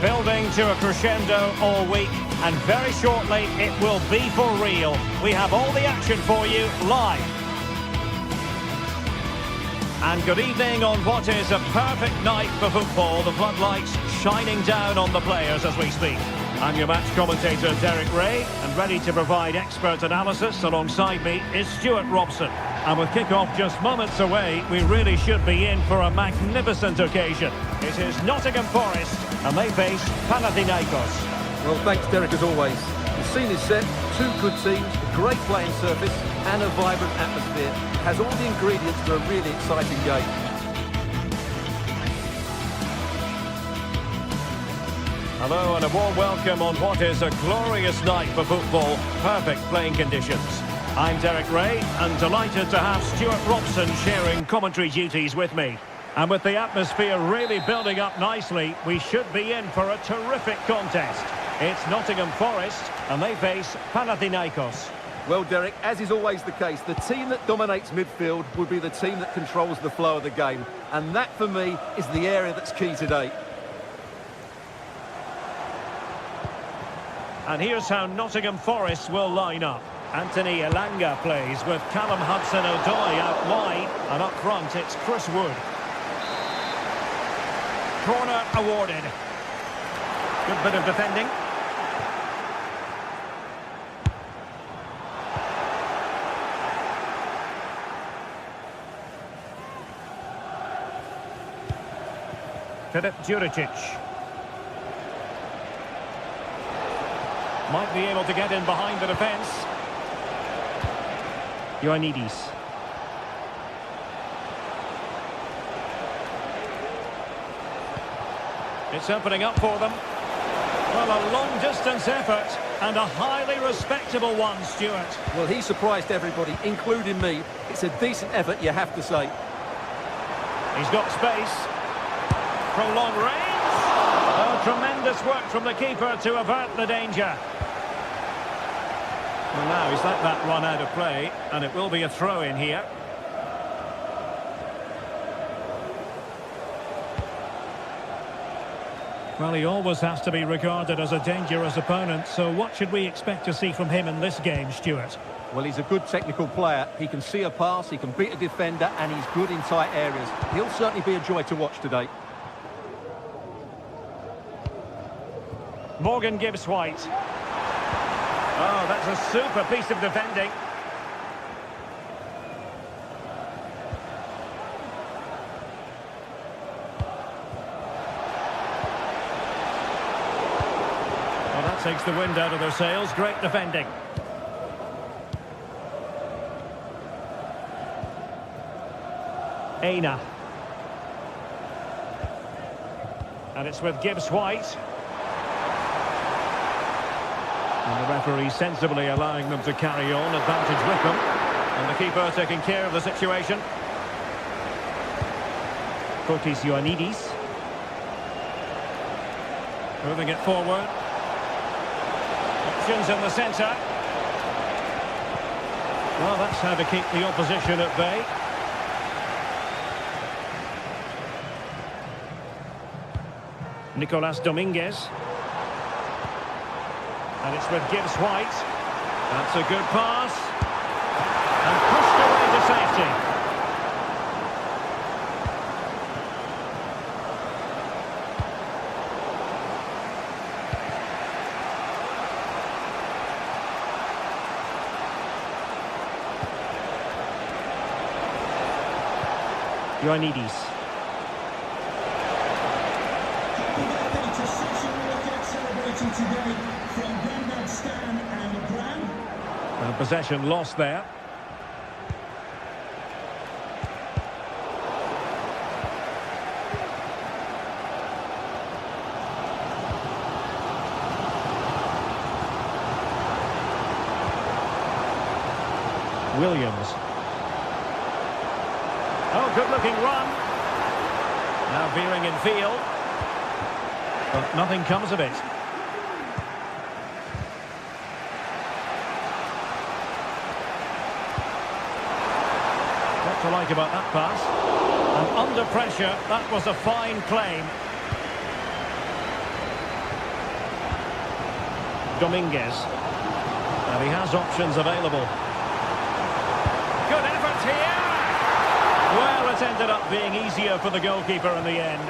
Building to a crescendo all week, and very shortly it will be for real. We have all the action for you live. And good evening on what is a perfect night for football. The floodlights shining down on the players as we speak. I'm your match commentator Derek Ray, and ready to provide expert analysis alongside me is Stuart Robson. And with kick-off just moments away, we really should be in for a magnificent occasion. It is Nottingham Forest, and they face Panathinaikos. Well, thanks, Derek, as always. The scene is set, two good teams, a great playing surface, and a vibrant atmosphere. Has all the ingredients for a really exciting game. Hello and a warm welcome on what is a glorious night for football. Perfect playing conditions. I'm Derek Ray, and delighted to have Stuart Robson sharing commentary duties with me. And with the atmosphere really building up nicely, we should be in for a terrific contest. It's Nottingham Forest, and they face Panathinaikos. Well, Derek, as is always the case, the team that dominates midfield will be the team that controls the flow of the game. And that, for me, is the area that's key today. And here's how Nottingham Forest will line up. Anthony Elanga plays with Callum Hudson-Odoi out wide, and up front it's Chris Wood. Corner awarded. Good bit of defending. Filip Djuricic. Might be able to get in behind the defence. Ioannidis. It's opening up for them. Well, a long-distance effort and a highly respectable one, Stuart. Well, he surprised everybody, including me. It's a decent effort, you have to say. He's got space. From long range. Oh, tremendous work from the keeper to avert the danger. Well, now he's let that run out of play, and it will be a throw-in here. Well, he always has to be regarded as a dangerous opponent, so what should we expect to see from him in this game, Stuart? Well, he's a good technical player. He can see a pass, he can beat a defender, and he's good in tight areas. He'll certainly be a joy to watch today. Morgan Gibbs-White. Oh, that's a super piece of defending. Well, that takes the wind out of their sails. Great defending. Aina. And it's with Gibbs-White. And the referee sensibly allowing them to carry on, advantage with them. And the keeper taking care of the situation. Fotis Ioannidis. Moving it forward. Options in the centre. Well, that's how to keep the opposition at bay. Nicolas Dominguez. And it's with Gibbs-White. That's a good pass. And pushed away to safety. Ioannidis. Happy birthday to such a wicket celebrating today from Grandad Stan and Bram. And possession lost there. Williams. Oh, good-looking run. Now veering in field. But nothing comes of it. What to like about that pass? And under pressure, that was a fine claim. Dominguez. And he has options available. Good effort here. Well, it's ended up being easier for the goalkeeper in the end.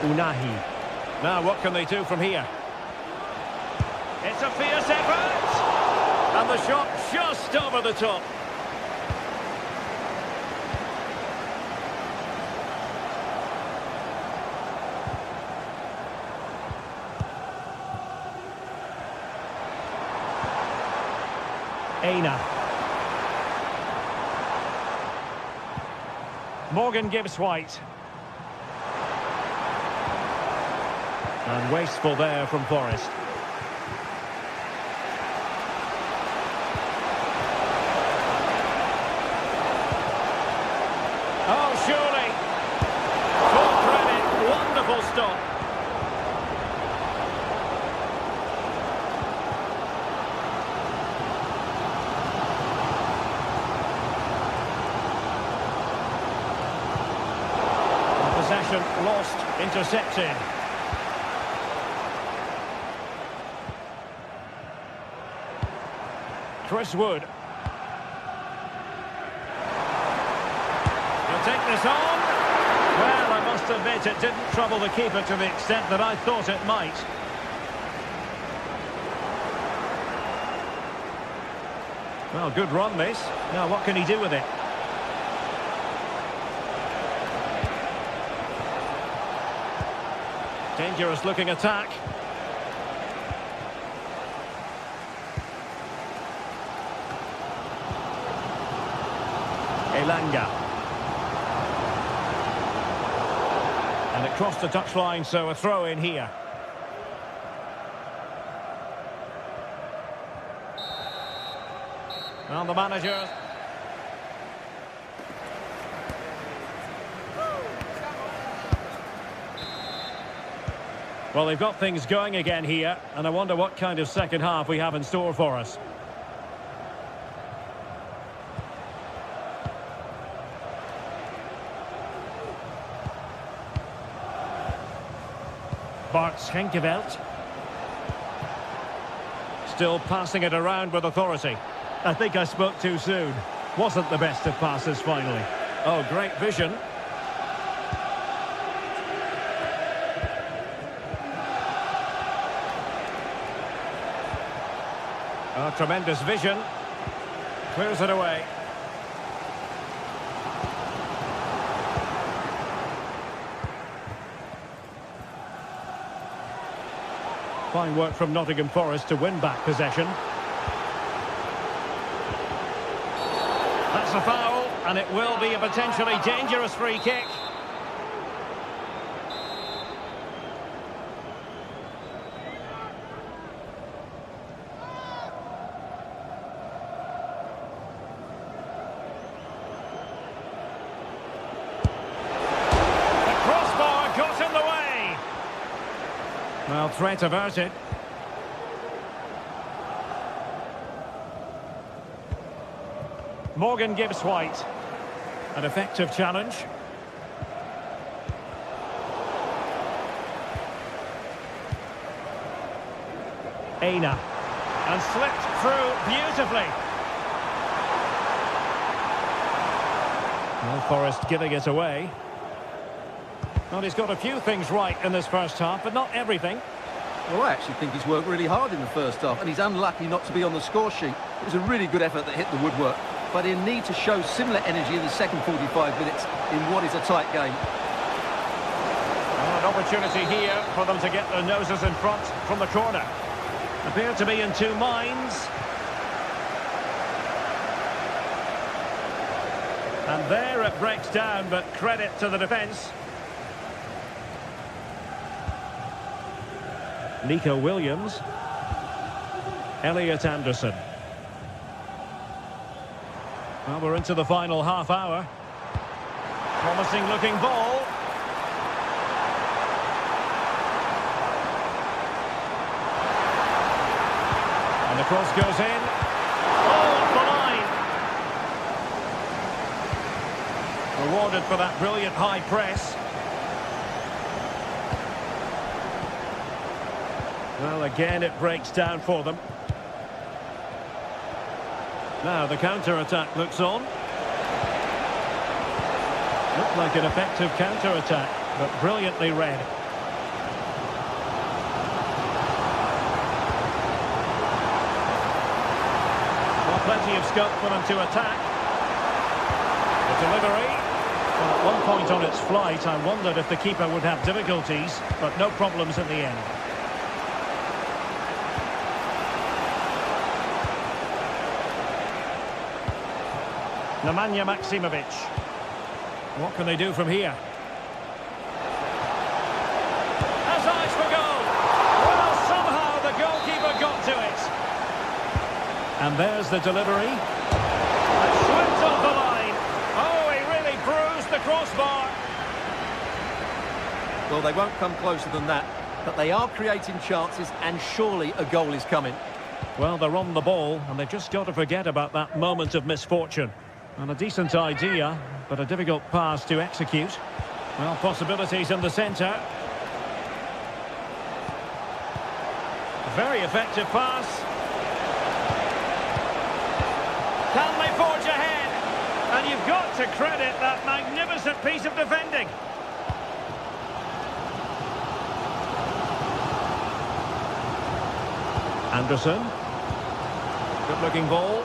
Unahi. Now, what can they do from here? It's a fierce effort! And the shot just over the top. Aina. Morgan Gibbs-White. And wasteful there from Forest. Oh, surely. Full credit. Wonderful stop. Possession lost, intercepted. Chris Wood. He'll take this on. Well, I must admit it didn't trouble the keeper to the extent that I thought it might. Well, good run this. Now what can he do with it? Dangerous looking attack. Elanga. And it crossed the touchline, so a throw in here. Well, the manager. Well, they've got things going again here, and I wonder what kind of second half we have in store for us. Bart Schenkeveld. Still passing it around with authority. I think I spoke too soon. Wasn't the best of passes finally. Oh, great vision. Oh, tremendous vision. Clears it away. Fine work from Nottingham Forest to win back possession. That's a foul, and it will be a potentially dangerous free kick. The crossbar got in the way. Well, threat averted. Morgan Gibbs-White. An effective challenge. Aina. And slipped through beautifully. Well, Forest giving it away. Well, he's got a few things right in this first half, but not everything. Well, I actually think he's worked really hard in the first half, and he's unlucky not to be on the score sheet. It was a really good effort that hit the woodwork, but he'll need to show similar energy in the second 45 minutes in what is a tight game. Well, an opportunity here for them to get their noses in front from the corner. Appear to be in two minds. And there it breaks down, but credit to the defence. Nico Williams. Elliot Anderson. Well, we're into the final half hour. Promising looking ball. And the cross goes in. Oh, off the line. Rewarded for that brilliant high press. Well, again, it breaks down for them. Now the counter-attack looks on. Looked like an effective counter-attack, but brilliantly read. Well, plenty of scope for them to attack. The delivery. Well, at one point on its flight, I wondered if the keeper would have difficulties, but no problems in the end. Nemanja Maksimovic. What can they do from here? Has eyes for goal. And there's the delivery. And slipped off the line. Oh, he really bruised the crossbar. Well, they won't come closer than that, but they are creating chances, and surely a goal is coming. Well, they're on the ball, and they've just got to forget about that moment of misfortune. And a decent idea, but a difficult pass to execute. Well, possibilities in the centre. Very effective pass. Can they forge ahead? And you've got to credit that magnificent piece of defending. Anderson. Good-looking ball.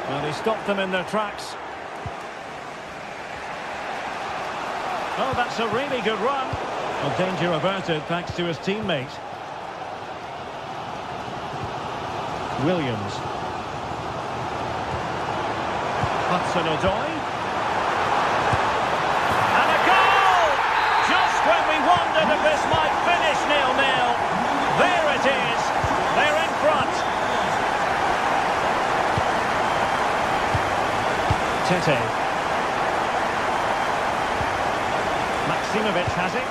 Well, he stopped them in their tracks. Oh, that's a really good run. Well, danger averted thanks to his teammate. Williams. Hudson-Odoi. And a goal! Just when we wondered if this might finish 0-0. There it is. They're in front. Tete. Maximovic has it.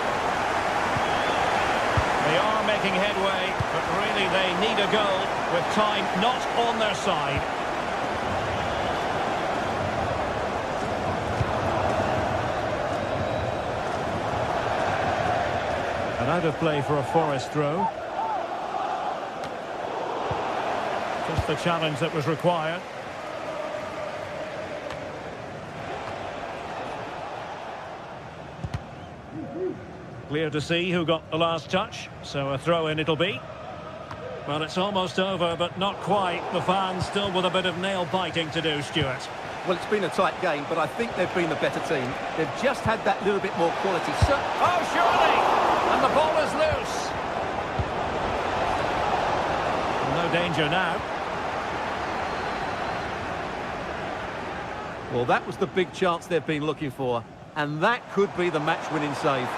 They are making headway, but really they need a goal with time not on their side. And out of play for a Forest throw. Just the challenge that was required. Clear to see who got the last touch, so a throw-in it'll be. Well, it's almost over, but not quite. The fans still with a bit of nail-biting to do, Stuart. Well, it's been a tight game, but I think they've been the better team. They've just had that little bit more quality. Oh, surely! And the ball is loose. No danger now. Well, that was the big chance they've been looking for, and that could be the match-winning save.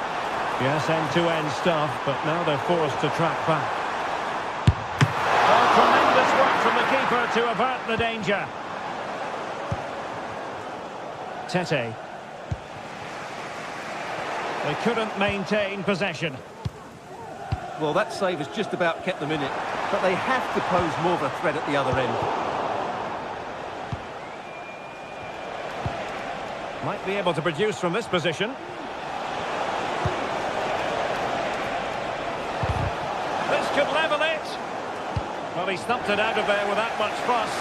Yes, end-to-end stuff, but now they're forced to track back. Oh, tremendous work from the keeper to avert the danger. Tete. They couldn't maintain possession. Well, that save has just about kept them in it, but they have to pose more of a threat at the other end. Might be able to produce from this position. This could level it. Well, he stumped it out of there without much fuss.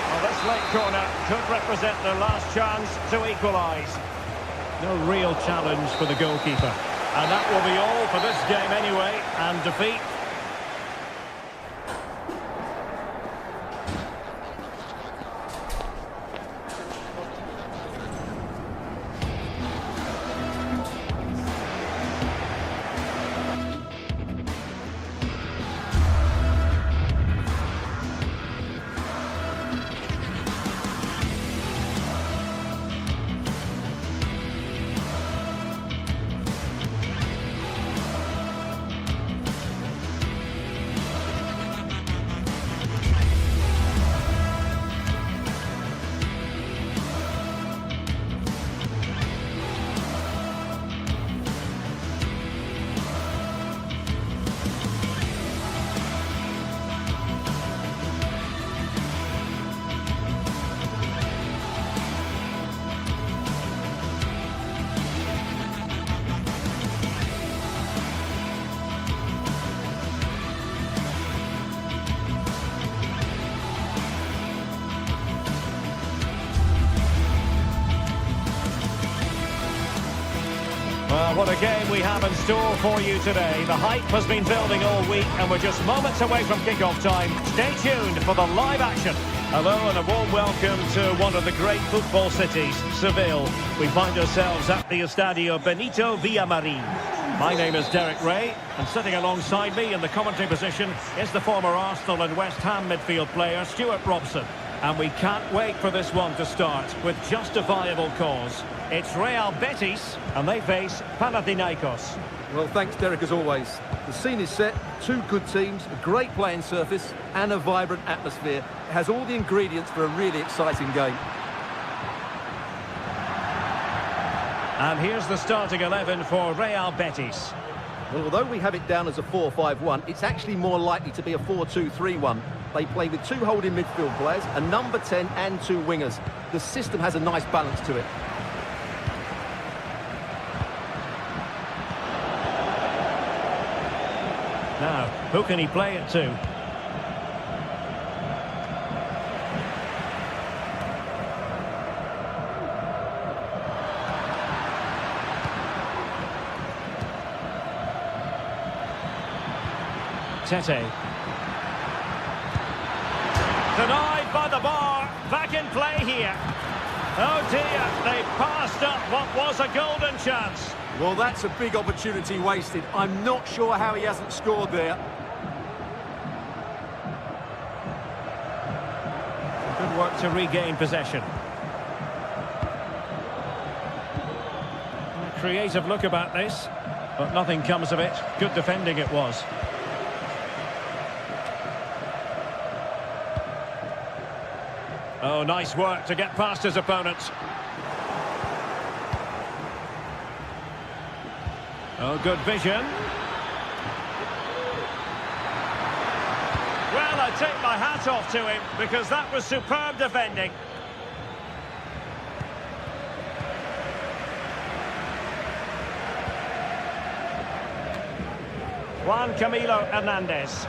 Well, this late corner could represent their last chance to equalise. No real challenge for the goalkeeper. And that will be all for this game anyway, and defeat. Well, what a game we have in store for you today. The hype has been building all week and we're just moments away from kick-off time. Stay tuned for the live action. Hello and a warm welcome to one of the great football cities, Seville. We find ourselves at the Estadio Benito Villamarín. My name is Derek Ray, and sitting alongside me in the commentary position is the former Arsenal and West Ham midfield player, Stuart Robson. And we can't wait for this one to start with justifiable cause. It's Real Betis, and they face Panathinaikos. Well, thanks, Derek, as always. The scene is set, two good teams, a great playing surface and a vibrant atmosphere. It has all the ingredients for a really exciting game. And here's the starting 11 for Real Betis. Well, although we have it down as a 4-5-1, it's actually more likely to be a 4-2-3-1. They play with two holding midfield players, a number 10 and two wingers. The system has a nice balance to it. Now, who can he play it to? Tete. Denied by the bar. Back in play here. Oh dear, they passed up what was a golden chance. Well, that's a big opportunity wasted. I'm not sure how he hasn't scored there. Good work to regain possession. A creative look about this, but nothing comes of it. Good defending it was. Oh, nice work to get past his opponents. Oh, good vision. Well, I take my hat off to him because that was superb defending. Juan Camilo Hernandez.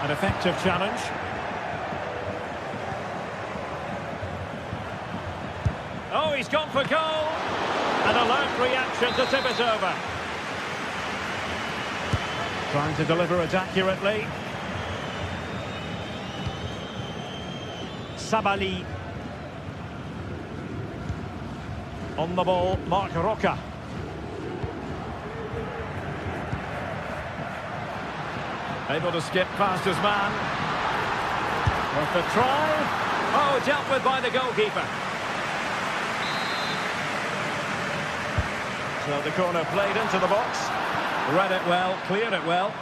An effective challenge. Oh, he's gone for goal. An alert reaction to tip it over. Trying to deliver it accurately. Sabali. On the ball, Marc Roca. Able to skip past his man. Worth the try. Oh, dealt with by the goalkeeper. So the corner played into the box. Read it well, cleared it well.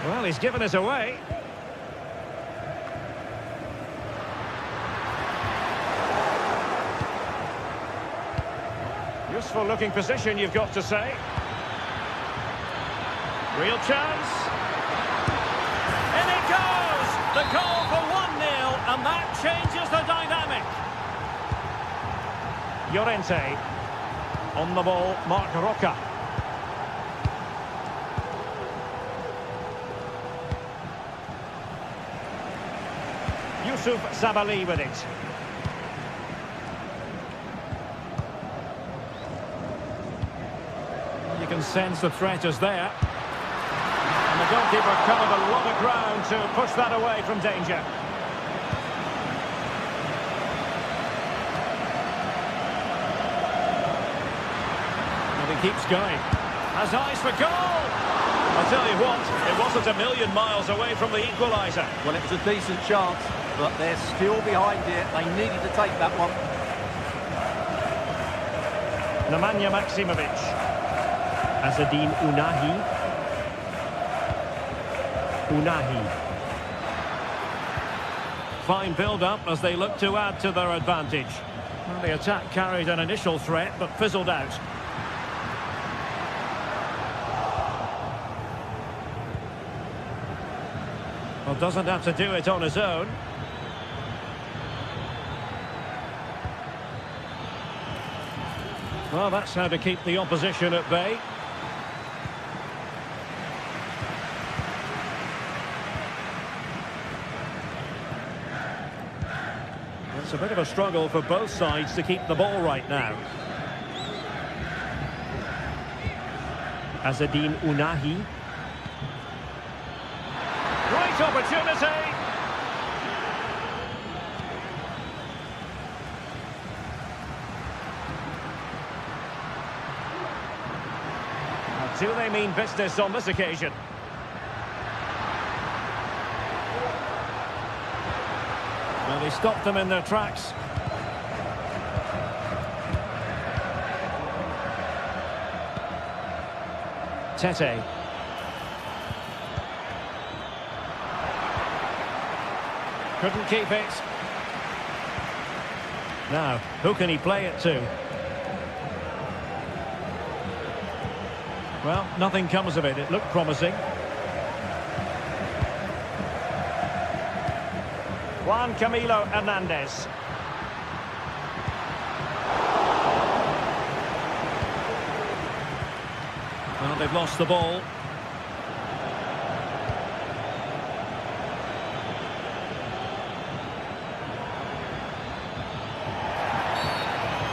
Well, he's given us away. Useful looking position, you've got to say. Real chance. In it goes! The goal for 1-0, and that changes the dynamic. Llorente. On the ball, Marc Roca. Yusuf Sabali with it. You can sense the threat is there. And the goalkeeper covered a lot of ground to push that away from danger. And he keeps going. Has eyes for goal! I tell you what, it wasn't a million miles away from the equaliser. Well, it was a decent chance, but they're still behind here. They needed to take that one. Nemanja Maksimovic. Azzedine Ounahi. Fine build-up as they look to add to their advantage. Well, the attack carried an initial threat, but fizzled out. Well, doesn't have to do it on his own. Well, that's how to keep the opposition at bay. It's a bit of a struggle for both sides to keep the ball right now. Azzedine Ounahi. Great opportunity! Do they mean business on this occasion? Well, they stopped them in their tracks. Tete. Couldn't keep it. Now, who can he play it to? Well, nothing comes of it. It looked promising. Juan Camilo Hernandez. Well, they've lost the ball.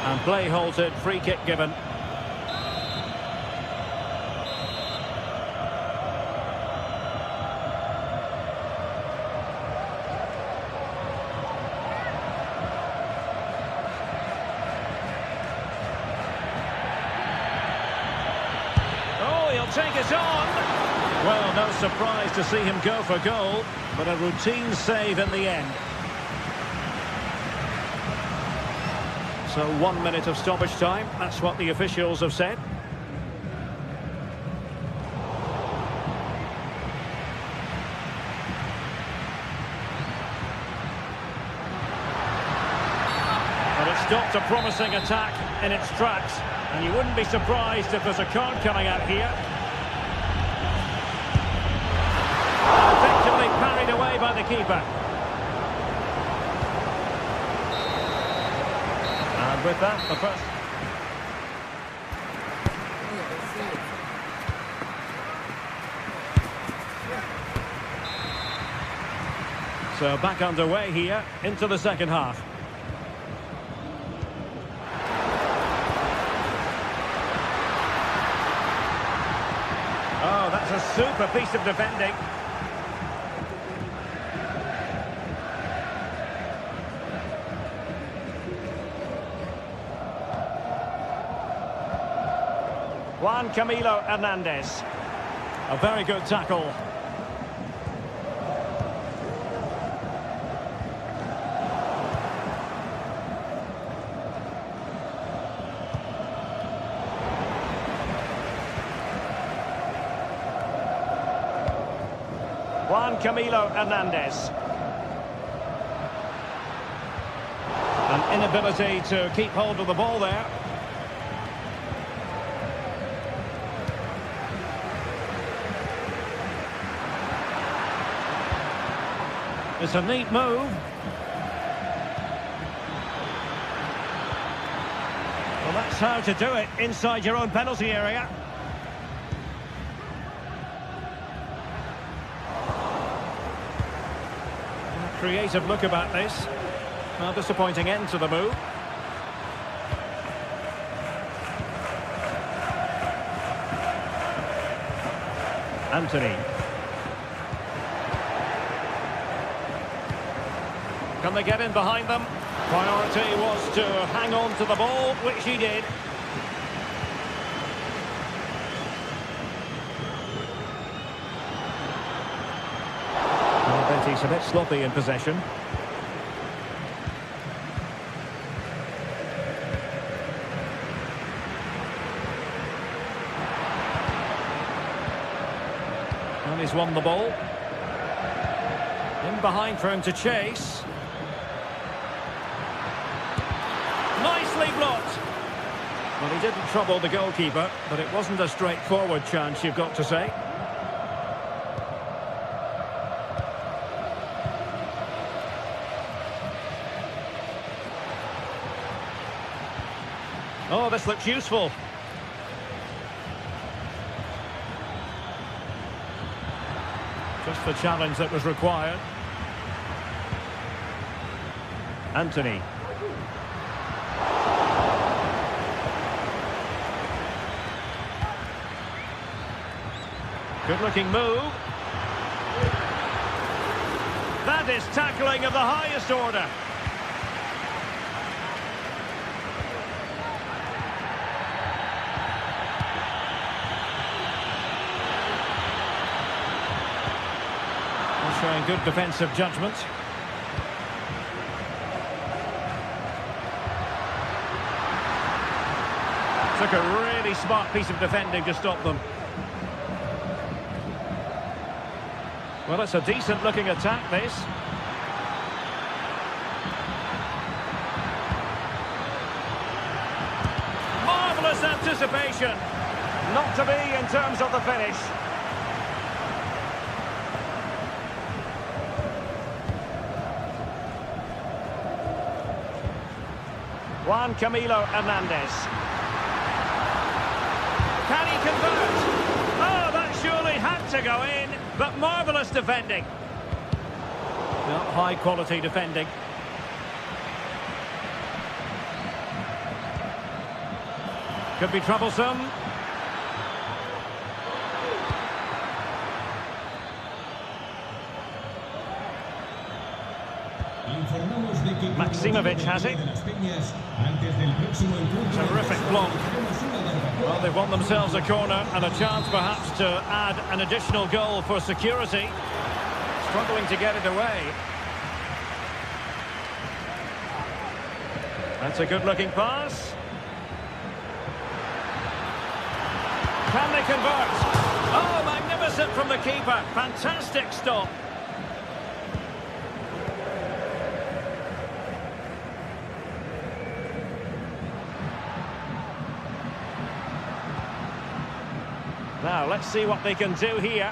And play halted, free kick given. Take it on. Well, no surprise to see him go for goal, but a routine save in the end. So 1 minute of stoppage time, that's what the officials have said. But it stopped a promising attack in its tracks, and you wouldn't be surprised if there's a card coming out here. Effectively parried away by the keeper. And with that, the first... So back underway here into the second half. Oh, that's a super piece of defending. Juan Camilo Hernandez. A very good tackle. Juan Camilo Hernandez. An inability to keep hold of the ball there. It's a neat move. Well, that's how to do it inside your own penalty area. A creative look about this. Well, disappointing end to the move. Anthony. Can they get in behind them? Priority was to hang on to the ball, which he did. I bet he's a bit sloppy in possession. And he's won the ball. In behind for him to chase. Nicely blocked. Well, he didn't trouble the goalkeeper, but it wasn't a straightforward chance, you've got to say. Oh, this looks useful. Just the challenge that was required. Anthony. Good-looking move. That is tackling of the highest order. Showing good defensive judgment. Took a really smart piece of defending to stop them. Well, it's a decent-looking attack, this. Marvellous anticipation. Not to be in terms of the finish. Juan Camilo Hernandez. Can he convert? Oh, that surely had to go in, but marvellous defending. Not high-quality defending. Could be troublesome. Maximovic has it. Terrific block. Well, they've won themselves a corner and a chance perhaps to add an additional goal for security. Struggling to get it away. That's a good-looking pass. Can they convert? Oh, magnificent from the keeper. Fantastic stop. Now, let's see what they can do here.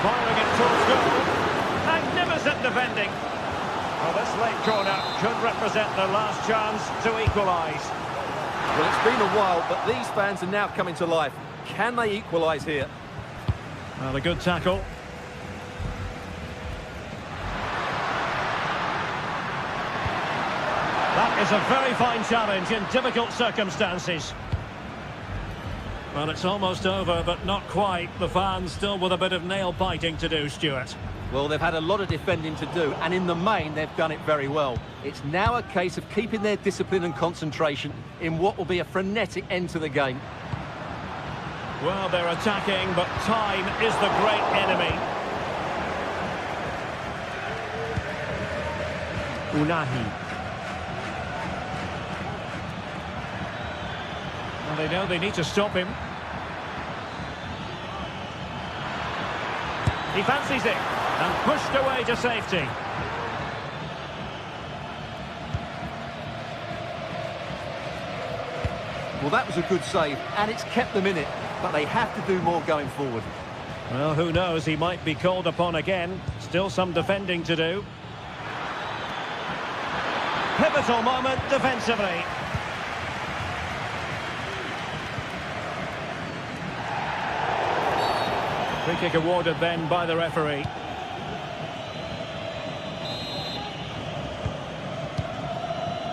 Firing it towards goal. Magnificent defending. Well, this late corner could represent their last chance to equalise. Well, it's been a while, but these fans are now coming to life. Can they equalise here? Well, a good tackle. That is a very fine challenge in difficult circumstances. Well, it's almost over, but not quite. The fans still with a bit of nail-biting to do, Stuart. Well, they've had a lot of defending to do, and in the main, they've done it very well. It's now a case of keeping their discipline and concentration in what will be a frenetic end to the game. Well, they're attacking, but time is the great enemy. Unahi. Well, they know they need to stop him. He fancies it. And pushed away to safety. Well, that was a good save, and it's kept them in it. But they have to do more going forward. Well, who knows? He might be called upon again. Still some defending to do. Pivotal moment defensively. Free kick awarded then by the referee.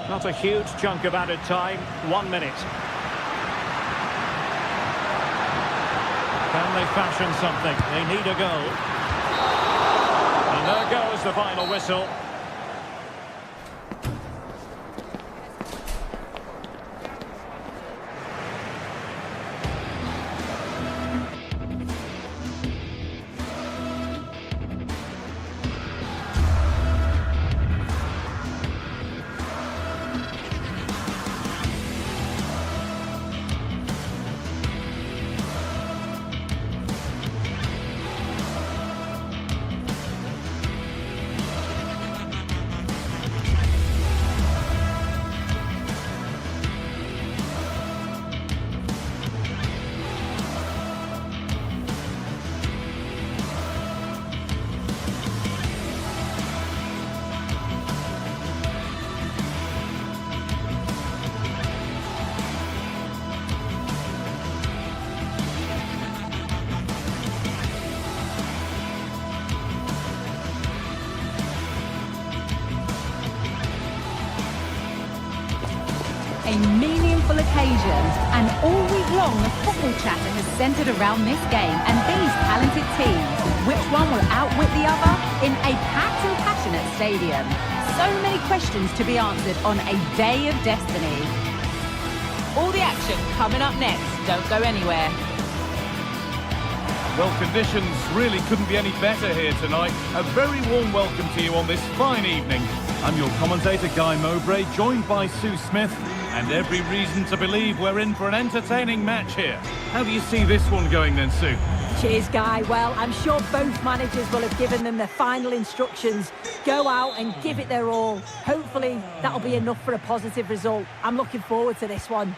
Not a huge chunk of added time. 1 minute. Can they fashion something? They need a goal. And there goes the final whistle. A meaningful occasion, and all week long the football chatter has centred around this game and these talented teams. Which one will outwit the other in a packed and passionate stadium? So many questions to be answered on a day of destiny. All the action coming up next. Don't go anywhere. Well, conditions really couldn't be any better here tonight. A very warm welcome to you on this fine evening. I'm your commentator, Guy Mowbray, joined by Sue Smith, and every reason to believe we're in for an entertaining match here. How do you see this one going then, Sue? Cheers, Guy. Well, I'm sure both managers will have given them their final instructions. Go out and give it their all. Hopefully, that'll be enough for a positive result. I'm looking forward to this one.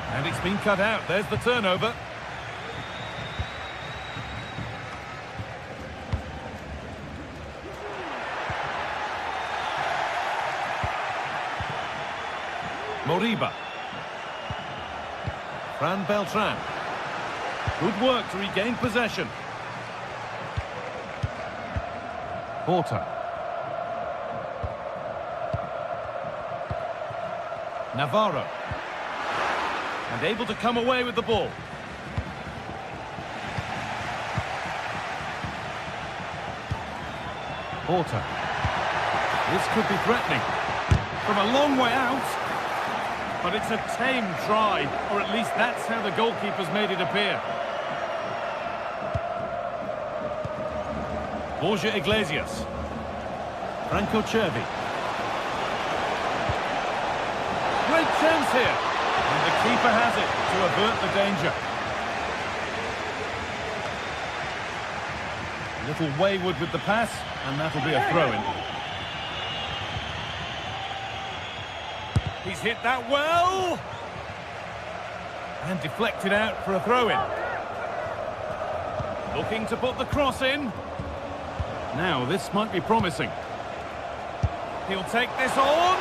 And it's been cut out. There's the turnover. Moriba. Fran Beltran. Good work to regain possession. Porter. Navarro. And able to come away with the ball. Porter. This could be threatening. From a long way out. But it's a tame try, or at least that's how the goalkeeper's made it appear. Borja Iglesias. Franco Cervi. Great chance here. And the keeper has it to avert the danger. A little wayward with the pass, and that'll be a throw-in. He's hit that well! And deflected out for a throw-in. Looking to put the cross in. Now, this might be promising. He'll take this on!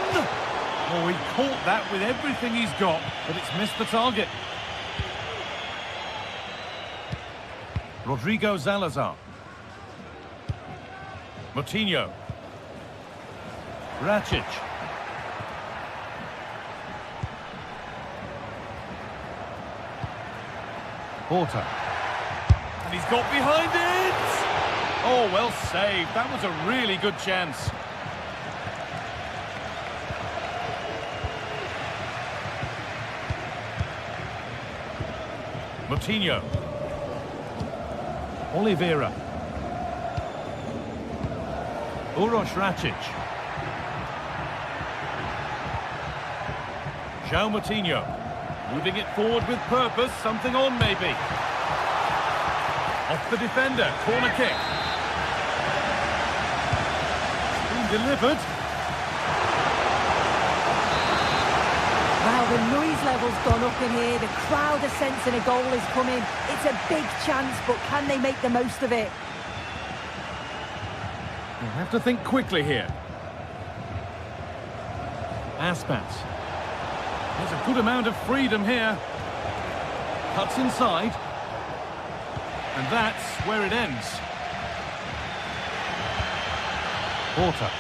Oh, he caught that with everything he's got, but it's missed the target. Rodrigo Salazar. Moutinho. Racic. Porter. And he's got behind it! Oh, well saved. That was a really good chance. Moutinho. Oliveira. Uroš Racic. João Moutinho. Moving it forward with purpose, something on maybe. Off the defender, corner kick. Being delivered. Well, the noise level's gone up in here. The crowd are sensing a goal is coming. It's a big chance, but can they make the most of it? You'll have to think quickly here. Aspas. There's a good amount of freedom here. Cuts inside. And that's where it ends. Porter.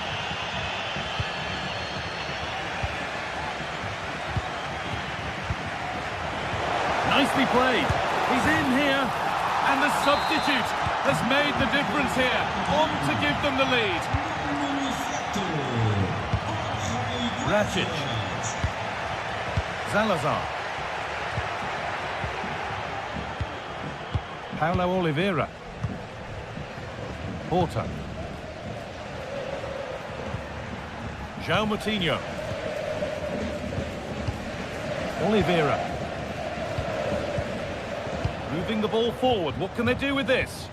Nicely played. He's in here. And the substitute has made the difference here. On to give them the lead. Racic. Salazar. Paulo Oliveira. Porter. João Moutinho. Oliveira. Moving the ball forward. What can they do with this?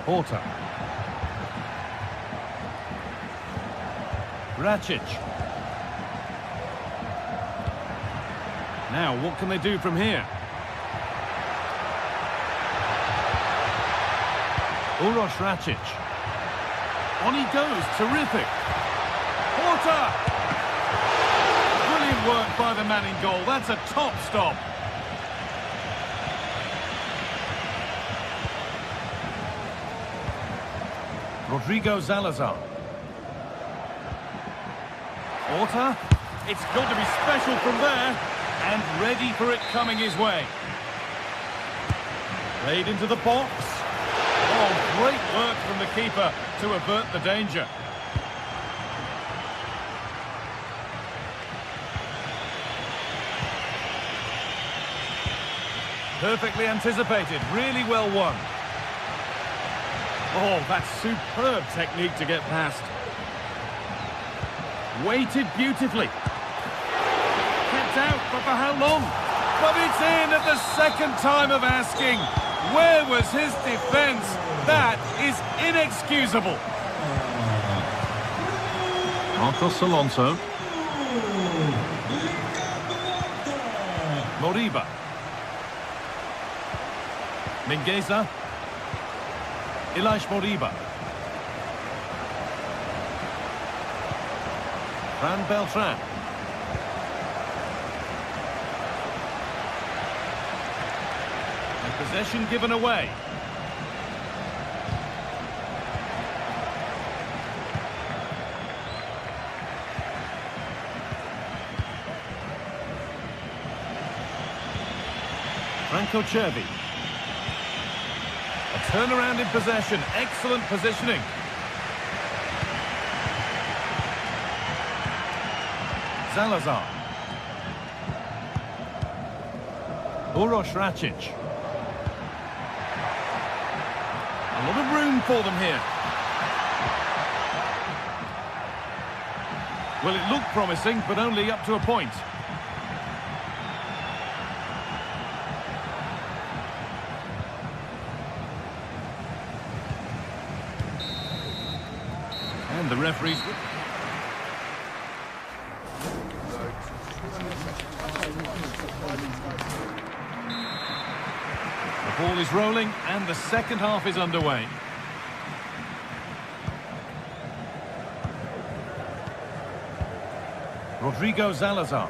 Porter. Racic. Now, what can they do from here? Uroš Racic. On he goes, terrific. Porter! Brilliant work by the man in goal, that's a top stop. Rodrigo Salazar. Porter. It's got to be special from there. and ready for it coming his way. Played into the box. Oh, great work from the keeper to avert the danger. Perfectly anticipated, really well won. Oh, that's superb technique to get past. Waited beautifully. Kept out, but for how long? But it's in at the second time of asking. Where was his defence? That is inexcusable. Marcos Alonso. Moriba. Mingueza. Ilaix Moriba. Fran Beltran. And possession given away. Franco Cervi. A turnaround in possession. Excellent positioning. Salazar. Uroš Račić. A lot of room for them here. Well, it looked promising, but only up to a point. And the referees... The ball is rolling and the second half is underway. Rodrigo Salazar.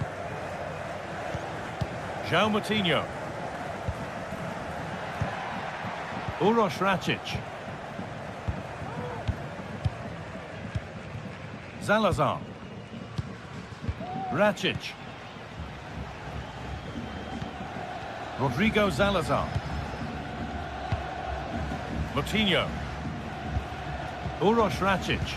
João Moutinho. Uroš Račić. Salazar. Račić. Rodrigo Salazar. Moutinho. Uroš Račić.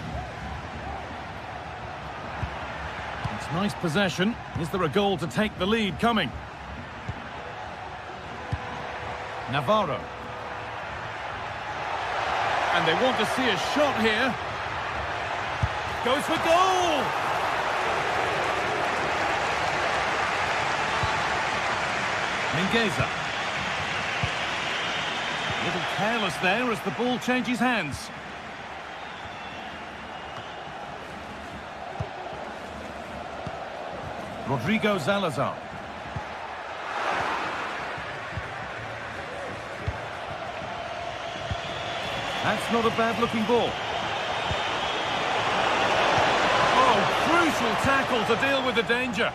It's nice possession. Is there a goal to take the lead coming? Navarro. And they want to see a shot here. Goes for goal! Mingueza. A little careless there as the ball changes hands. Rodrigo Salazar. That's not a bad-looking ball. Oh, crucial tackle to deal with the danger.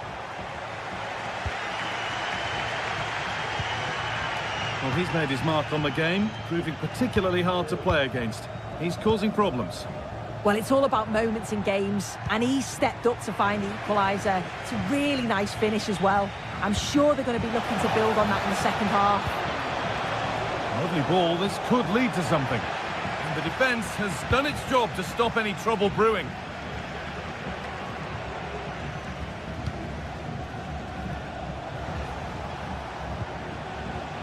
Well, he's made his mark on the game, proving particularly hard to play against. He's causing problems. Well, it's all about moments in games, and he's stepped up to find the equaliser. It's a really nice finish as well. I'm sure they're going to be looking to build on that in the second half. Lovely ball, this could lead to something. And the defence has done its job to stop any trouble brewing.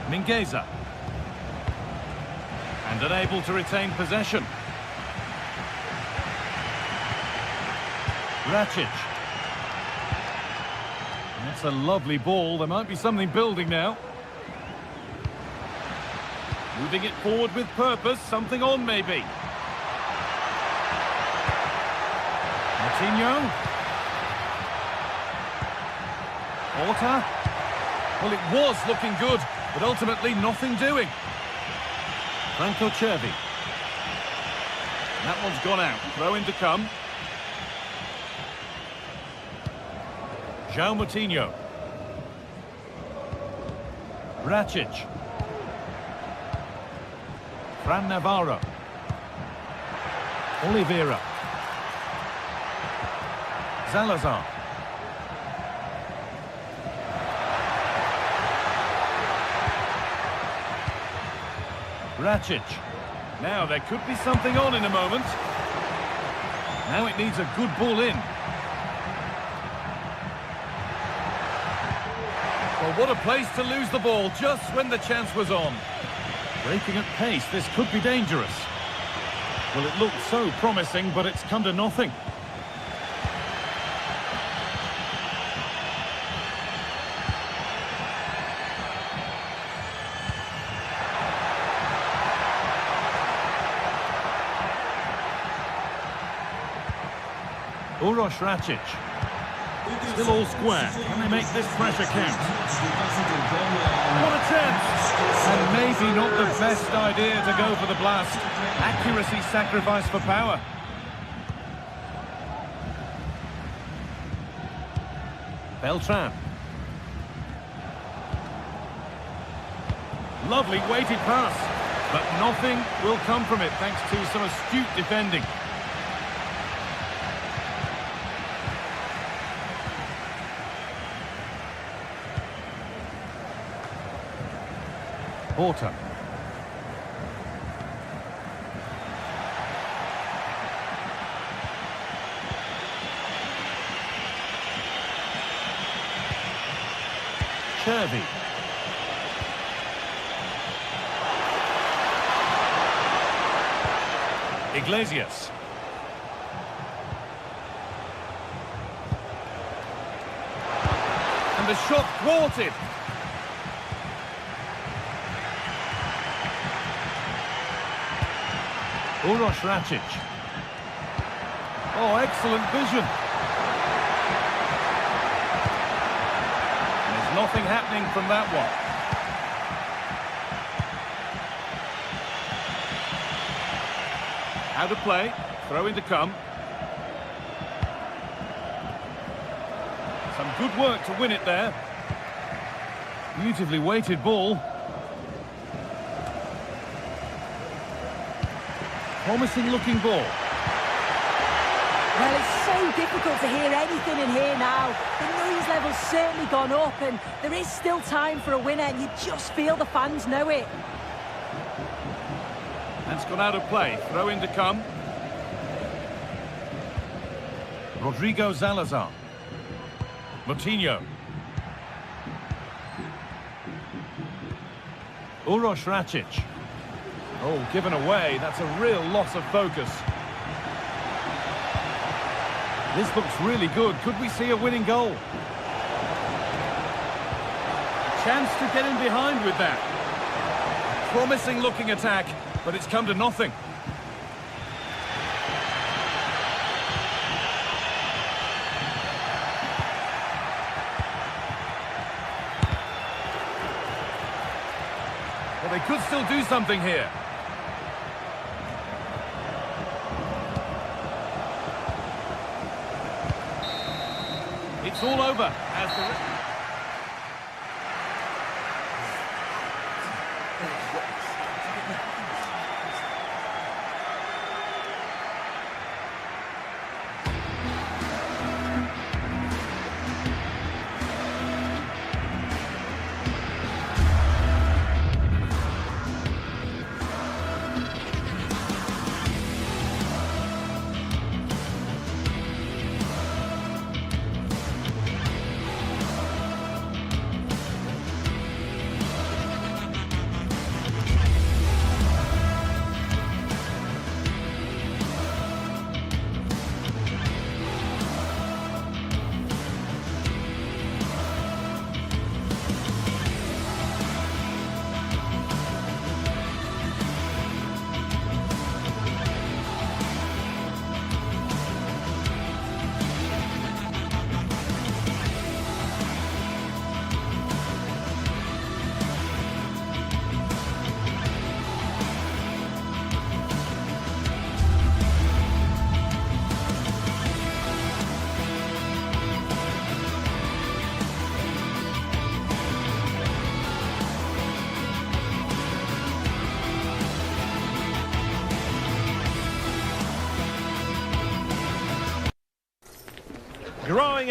Mingueza. And unable to retain possession. Račić. That's a lovely ball. There might be something building now. Moving it forward with purpose. Something on, maybe. Moutinho. Horta. Well, it was looking good, but ultimately nothing doing. Franco Cervi. That one's gone out. Throw in to come. João Moutinho. Račić. Fran Navarro. Oliveira. Rakic. Now there could be something on in a moment. Now it needs a good ball in. Well, what a place to lose the ball just when the chance was on. Breaking at pace, this could be dangerous. Well, it looked so promising, but it's come to nothing. Rakic. Still all square. Can they make this pressure count? What a chance! And maybe not the best idea to go for the blast. Accuracy sacrificed for power. Beltran. Lovely weighted pass. But nothing will come from it thanks to some astute defending. Porter. Chervy. Iglesias. And the shot thwarted. Rakic. Oh, excellent vision. There's nothing happening from that one. Out of play. Throw in to come. Some good work to win it there. Beautifully weighted ball. Promising looking ball. Well, it's so difficult to hear anything in here now. The noise level's certainly gone up and there is still time for a winner and you just feel the fans know it. That's gone out of play. Throw in to come. Rodrigo Salazar. Moutinho. Rakic. Oh, given away. That's a real loss of focus. This looks really good. Could we see a winning goal? Chance to get in behind with that. Promising looking attack, but it's come to nothing. Well, they could still do something here. It's all over as the...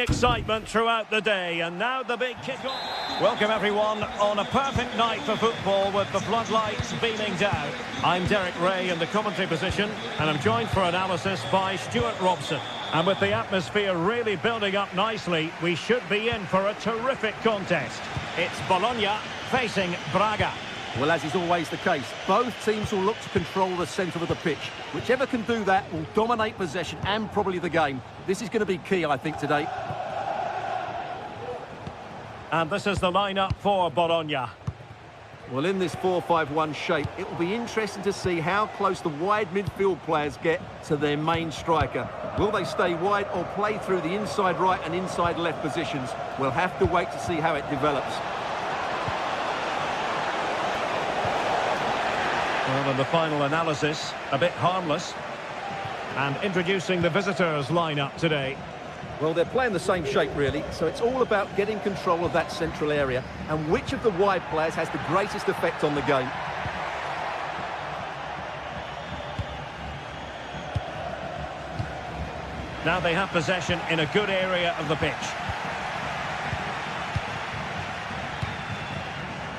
excitement throughout the day, and now the big kick-off. Welcome everyone on a perfect night for football with the floodlights beaming down. I'm Derek Ray in the commentary position, and I'm joined for analysis by Stuart Robson. And with the atmosphere really building up nicely, we should be in for a terrific contest. It's Bologna facing Braga. Well, as is always the case, both teams will look to control the centre of the pitch. Whichever can do that will dominate possession and probably the game. This is going to be key, I think, today. And this is the lineup for Bologna. Well, in this 4-5-1 shape, it will be interesting to see how close the wide midfield players get to their main striker. Will they stay wide or play through the inside right and inside left positions? We'll have to wait to see how it develops. Well, in the final analysis, a bit harmless. And introducing the visitors' lineup today. Well, they're playing the same shape, really, so it's all about getting control of that central area and which of the wide players has the greatest effect on the game. Now they have possession in a good area of the pitch.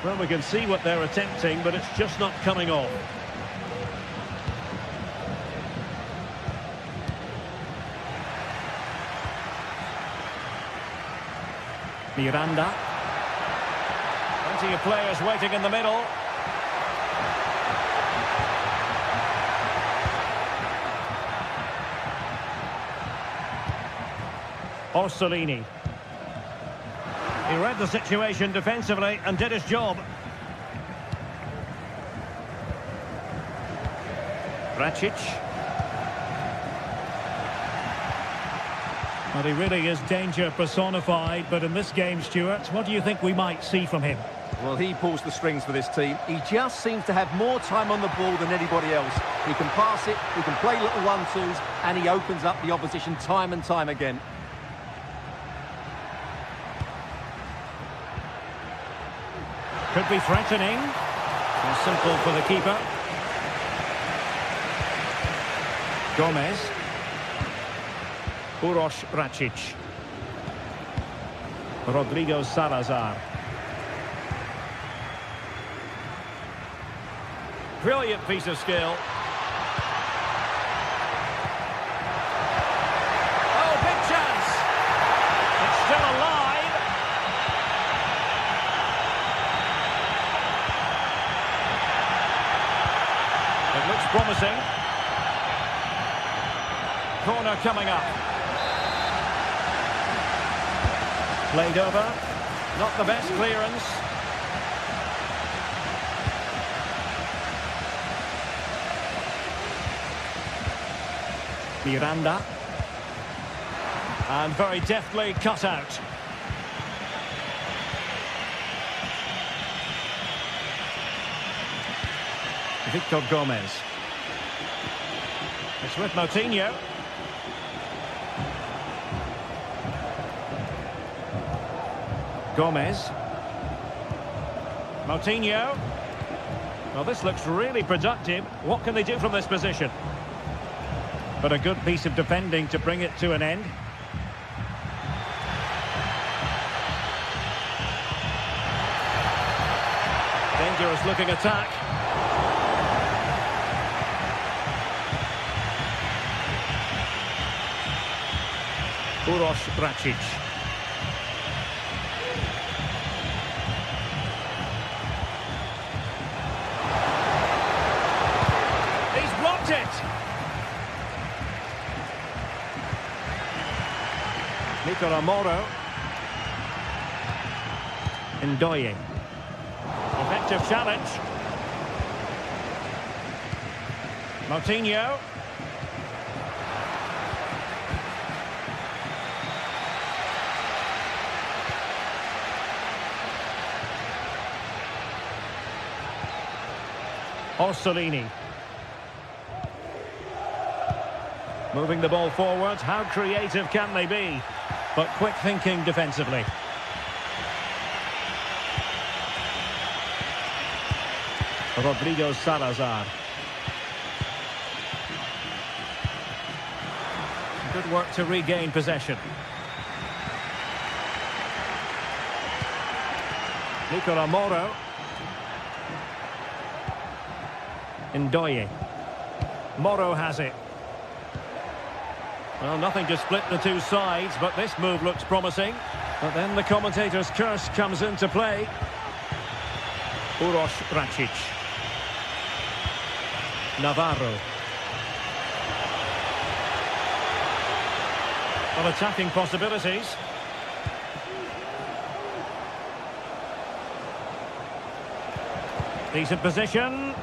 Well, we can see what they're attempting, but it's just not coming off. Miranda. Plenty of players waiting in the middle. Orsolini. He read the situation defensively and did his job. Racic. Well, he really is danger personified, but in this game, Stuart, what do you think we might see from him? Well, he pulls the strings for this team. He just seems to have more time on the ball than anybody else. He can pass it, he can play little one-twos, and he opens up the opposition time and time again. Could be threatening. So simple for the keeper. Gomez. Uroš Racic. Rodrigo Salazar. Brilliant piece of skill. Oh, big chance. It's still alive. It looks promising. Corner coming up. Played over. Not the best clearance. Miranda. And very deftly cut out. Victor Gomez. It's with Moutinho. Gomez. Moutinho. Well, this looks really productive. What can they do from this position? But a good piece of defending to bring it to an end. Dangerous looking attack. Uroš Racic. He's blocked it. Nicola Amoro. Ndoye. Effective challenge. Moutinho. Orsolini. Moving the ball forward. How creative can they be? But quick thinking defensively. Rodrigo Salazar. Good work to regain possession. Nicola Moro. Ndoye. Moro has it. Well, nothing to split the two sides, but this move looks promising. But then the commentator's curse comes into play. Uroš Račić. Navarro. Well, attacking possibilities. Decent position.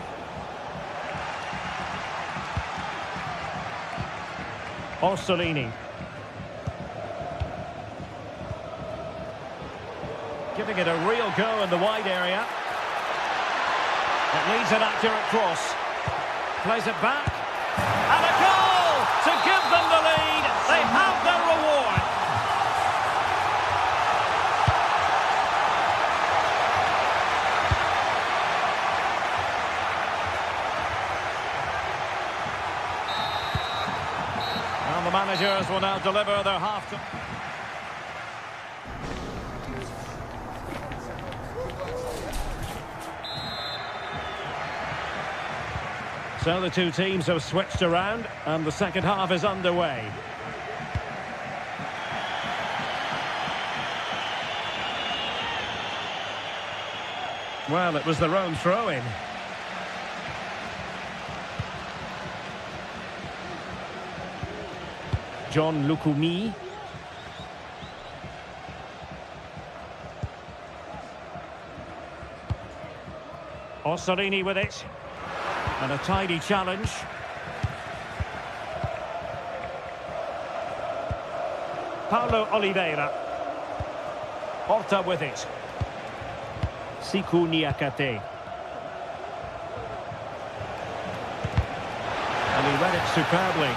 Orsolini. Giving it a real go in the wide area. It needs an accurate cross. Plays it back. And a goal to give them the lead. They have their reward. And the managers will now deliver their half-time. So the two teams have switched around and the second half is underway. Well, it was their own throw-in. John Lukumi. Orsolini with it. And a tidy challenge. Paulo Oliveira. Horta with it. Siku Niakate. And he read it superbly.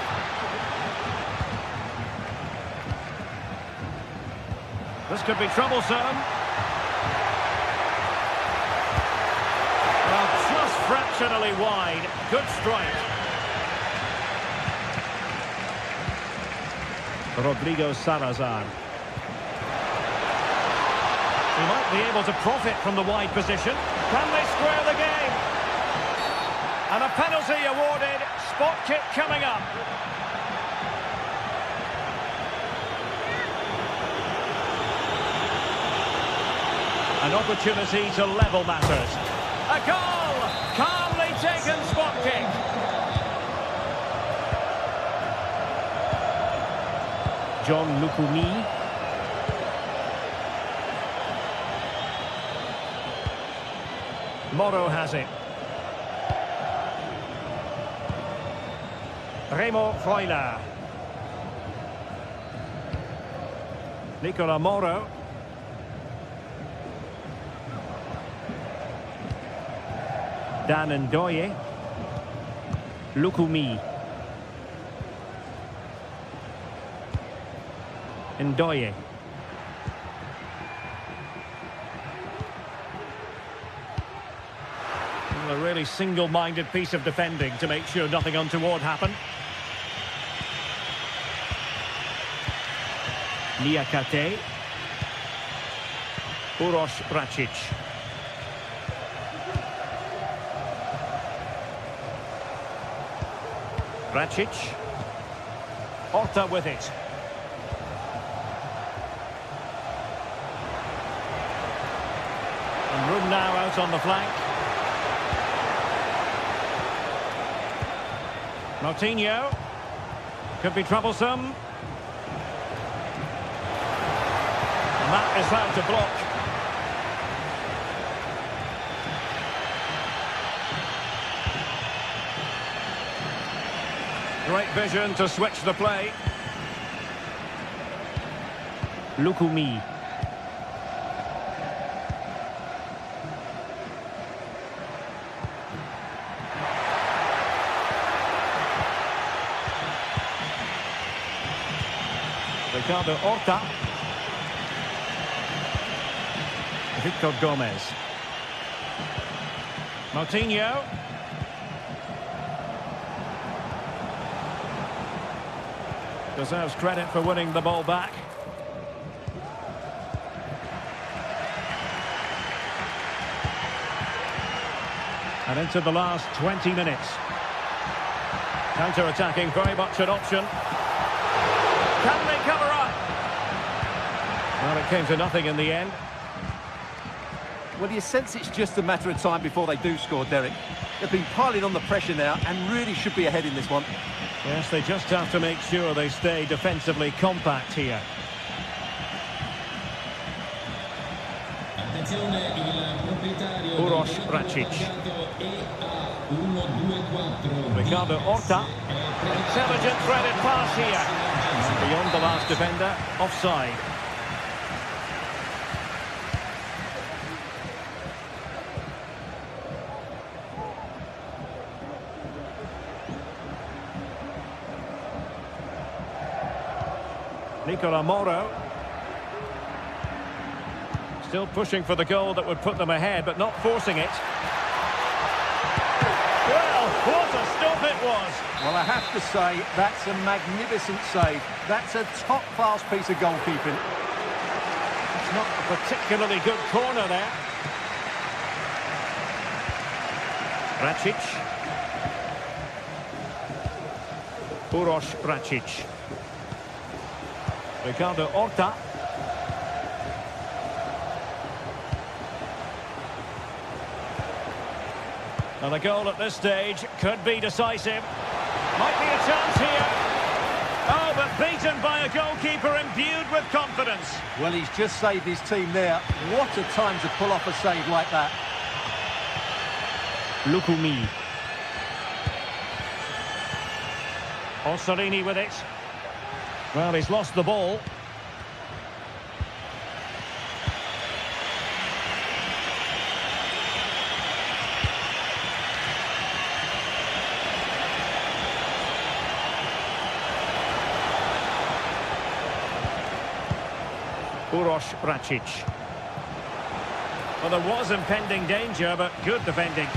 This could be troublesome. Well, just fractionally wide. Good strike. Rodrigo Salazar. He might be able to profit from the wide position. Can they square the game? And a penalty awarded. Spot kick coming up. An opportunity to level matters. A goal! Calmly taken spot kick. John Lukumi. Moro has it. Remo Freuler. Nicola Moro. Dan Ndoye. Lukumi. Ndoye. Well, a really single-minded piece of defending to make sure nothing untoward happened. Niakate. Uroš Račić. Račić. Horta with it. And room now out on the flank. Moutinho. Could be troublesome. And that is how to block. Great vision to switch the play. Lukumi. Ricardo Horta. Victor Gomez. Moutinho. Deserves credit for winning the ball back. And into the last 20 minutes. Counter-attacking, very much an option. Can they cover up? Well, it came to nothing in the end. Well, you sense it's just a matter of time before they do score, Derek. They've been piling on the pressure now and really should be ahead in this one. Yes, they just have to make sure they stay defensively compact here. Uroš Račić. Ricardo Horta. Intelligent threaded pass here. And beyond the last defender, offside. Nicola Moro. Still pushing for the goal that would put them ahead, but not forcing it. Well, what a stop it was! Well, I have to say, that's a magnificent save. That's a top-class piece of goalkeeping. It's not a particularly good corner there. Račić. Uroš Račić. Ricardo Horta. And a goal at this stage could be decisive. Might be a chance here. Oh, but beaten by a goalkeeper imbued with confidence. Well, he's just saved his team there. What a time to pull off a save like that. Lukumi. Ossorini with it. Well, he's lost the ball. Uroš Račić. Well, there was impending danger, but good defending.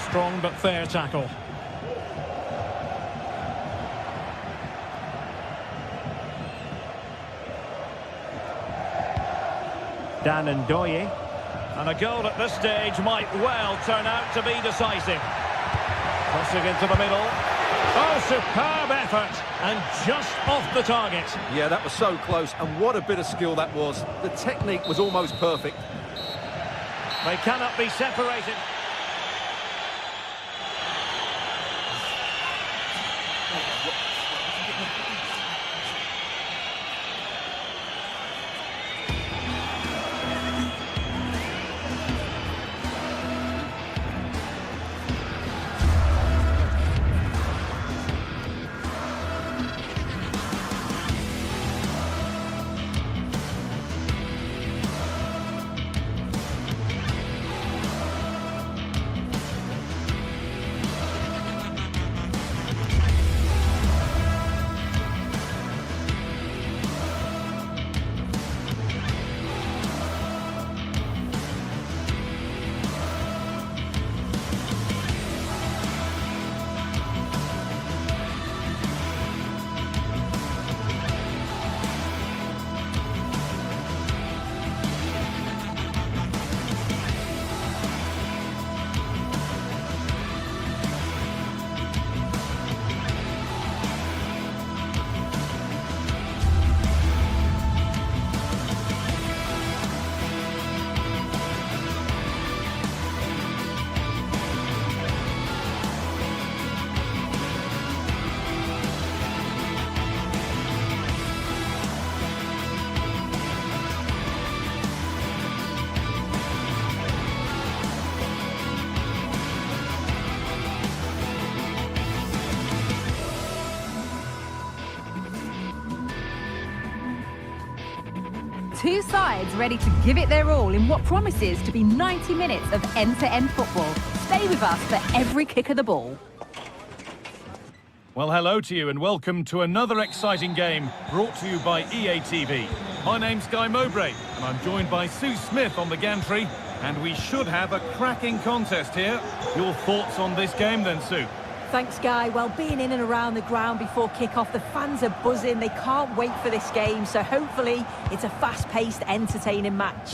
Strong but fair tackle. Dan Ndoye. And a goal at this stage might well turn out to be decisive. Crossing into the middle. Oh, superb effort. And just off the target. Yeah, that was so close. And what a bit of skill that was. The technique was almost perfect. They cannot be separated. Two sides ready to give it their all in what promises to be 90 minutes of end-to-end football. Stay with us for every kick of the ball. Well, hello to you and welcome to another exciting game brought to you by EA TV. My name's Guy Mowbray and I'm joined by Sue Smith on the gantry, and we should have a cracking contest here. Your thoughts on this game then, Sue? Thanks, Guy. Well, being in and around the ground before kick-off, the fans are buzzing. They can't wait for this game, so hopefully it's a fast-paced, entertaining match.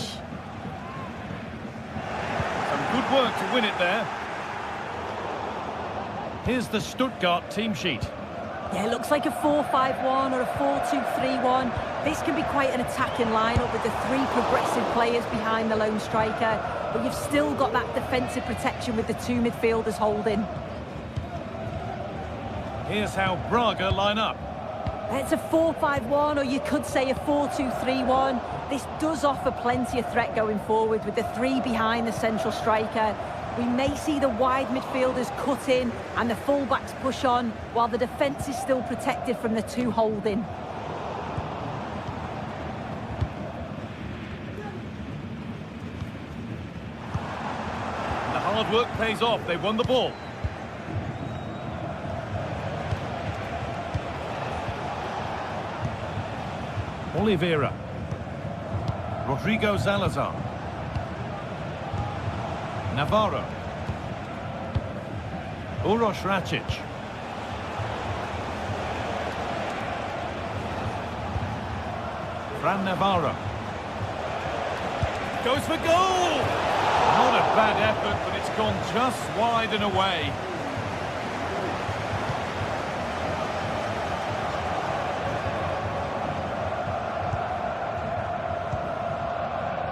Some good work to win it there. Here's the Stuttgart team sheet. Yeah, it looks like a 4-5-1 or a 4-2-3-1. This can be quite an attacking lineup with the three progressive players behind the lone striker, but you've still got that defensive protection with the two midfielders holding. Here's how Braga line up. It's a 4-5-1, or you could say a 4-2-3-1. This does offer plenty of threat going forward with the three behind the central striker. We may see the wide midfielders cut in and the fullbacks push on, while the defence is still protected from the two holding. The hard work pays off. They won the ball. Oliveira. Rodrigo Salazar. Navarro. Uroš Račić. Fran Navarro. Goes for goal! Not a bad effort, but it's gone just wide and away.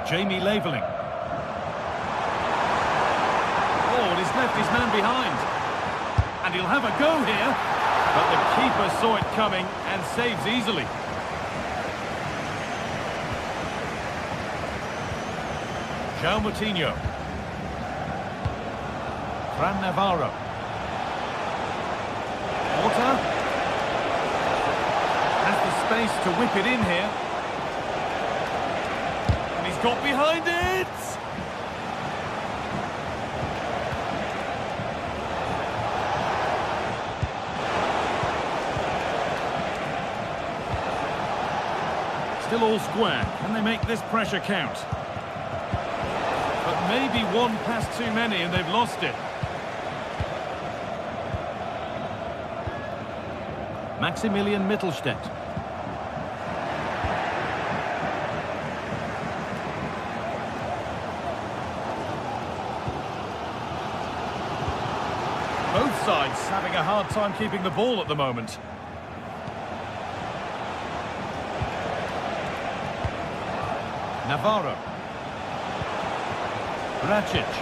Jamie Laveling. Oh, and he's left his man behind. And he'll have a go here. But the keeper saw it coming and saves easily. João Moutinho. Fran Navarro. Porter. Has the space to whip it in here. Got behind it! Still all square. Can they make this pressure count? But maybe one pass too many and they've lost it. Maximilian Mittelstädt. Both sides having a hard time keeping the ball at the moment. Navarro. Račić.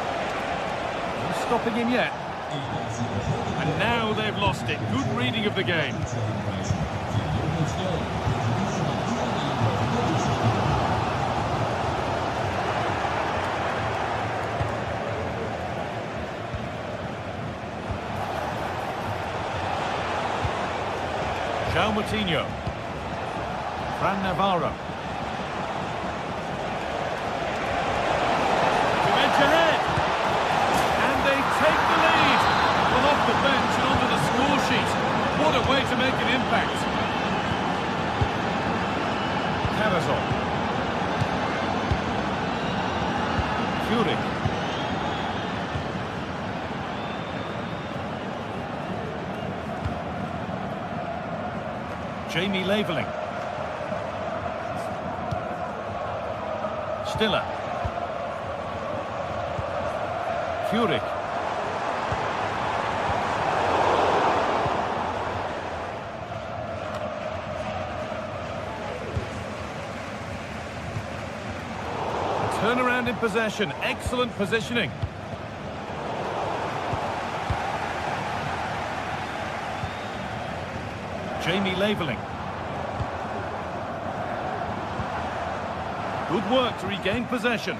No stopping him yet. And now they've lost it. Good reading of the game. João Moutinho. Fran Navarro. To edge ahead. And they take the lead. Well, off the bench and onto the score sheet. What a way to make an impact. Cavazon. Fury. Jamie Laveling. Stiller. Fury. Turnaround in possession. Excellent positioning. Jamie Laveling. Good work to regain possession.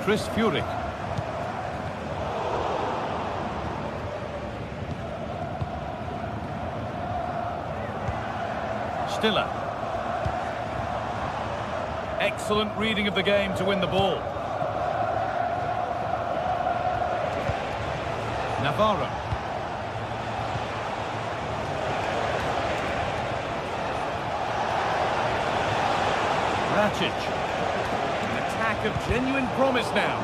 Chris Fury. Stiller. Excellent reading of the game to win the ball. Navarro. Racic. An attack of genuine promise now.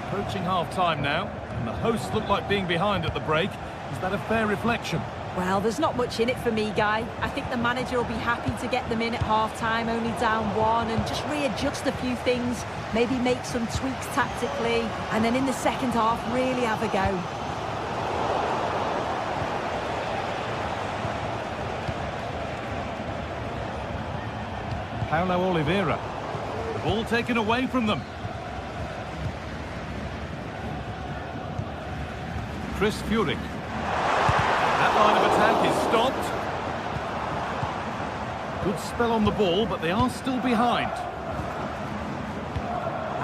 Approaching half-time now, and the hosts look like being behind at the break. Is that a fair reflection? Well, there's not much in it for me, Guy. I think the manager will be happy to get them in at half-time, only down 1, and just readjust a few things, maybe make some tweaks tactically, and then in the second half, really have a go. Paulo Oliveira. The ball taken away from them. Chris Furyk. That line of attack is stopped. Good spell on the ball, but they are still behind.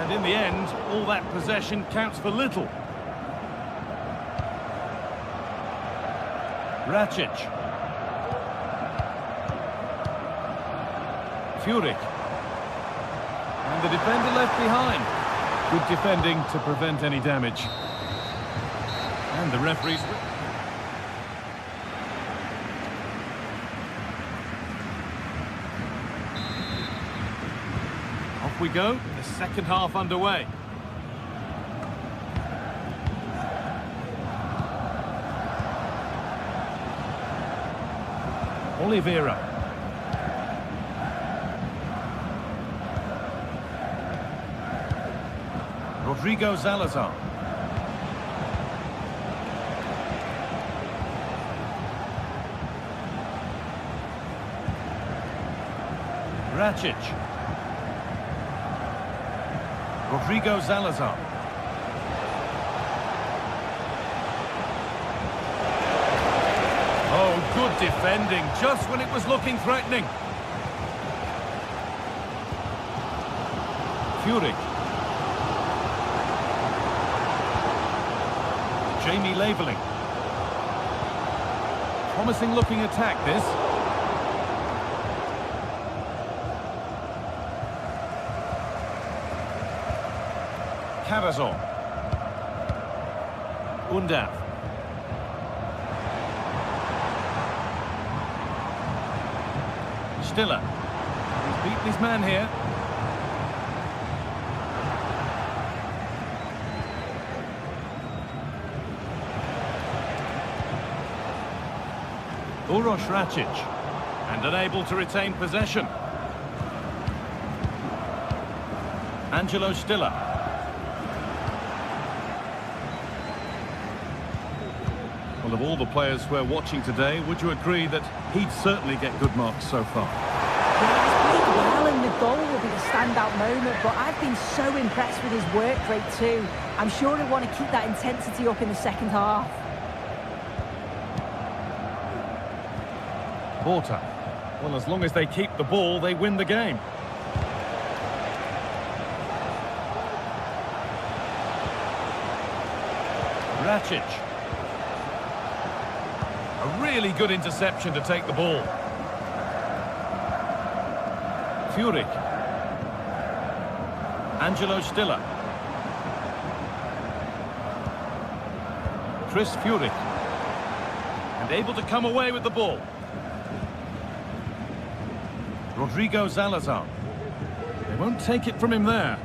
And in the end, all that possession counts for little. Racic. Furyk. And the defender left behind. Good defending to prevent any damage. And the referee's... Off we go, the second half underway. Oliveira. Rodrigo Salazar. Racic. Rodrigo Salazar. Oh, good defending, just when it was looking threatening. Furyk. Jamie Laveling. Promising looking attack, this. Cavazor. Undav. Stiller. He's beaten his man here. Uroš Racic. And unable to retain possession. Angelo Stiller. Well, of all the players we're watching today, would you agree that he'd certainly get good marks so far? Yeah, he's played well, and the goal will be the standout moment, but I've been so impressed with his work rate too. I'm sure he'll want to keep that intensity up in the second half. Porter. Well, as long as they keep the ball, they win the game. Racic. A really good interception to take the ball. Furyk. Angelo Stiller. Chris Furyk. And able to come away with the ball. Rodrigo Salazar. They won't take it from him there.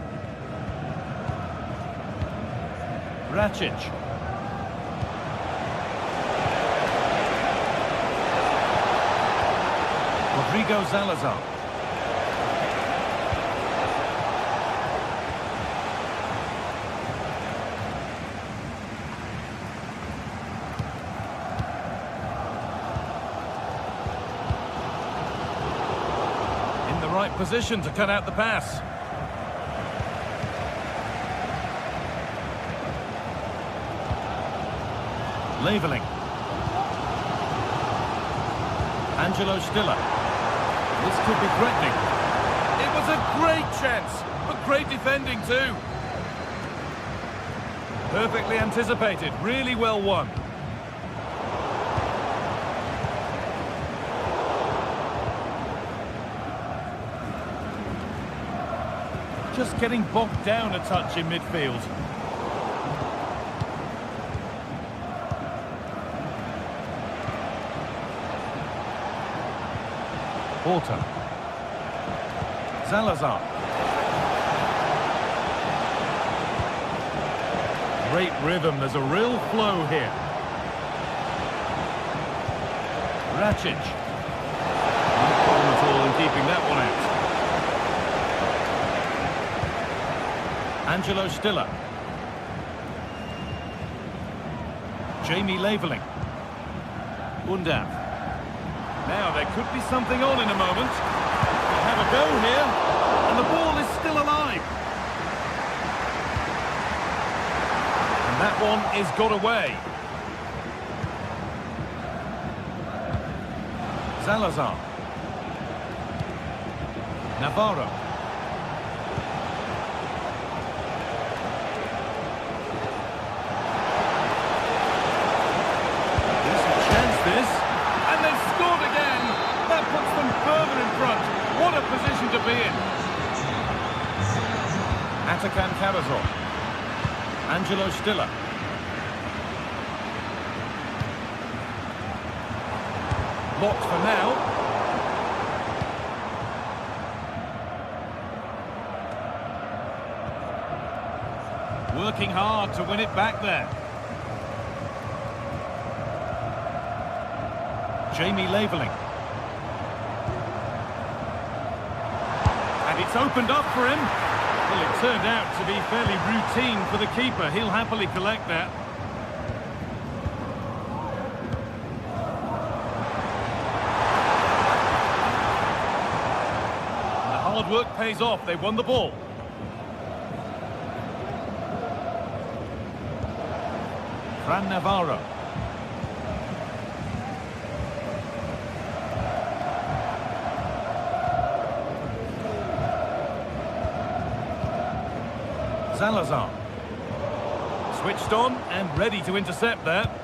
Racic. Rodrigo Salazar. In the right position to cut out the pass. Laveling. Angelo Stiller. This could be threatening. It was a great chance, but great defending too. Perfectly anticipated, really well won. Just getting bogged down a touch in midfield. Porter. Salazar. Great rhythm, there's a real flow here. Racic. No problem at all in keeping that one out. Angelo Stiller. Jamie Laveling. Undav. Now there could be something on in a moment. We'll have a go here, and the ball is still alive. And that one is got away. Salazar. Navarro. Decent chance this. And they've scored again. That puts them further in front. What a position to be in. Atakan Karazor. Angelo Stiller. Blocked for now. Working hard to win it back there. Jamie Laveling. And it's opened up for him. Well, it turned out to be fairly routine for the keeper. He'll happily collect that. Hard work pays off. They won the ball. Fran Navarro. Salazar. Switched on and ready to intercept that.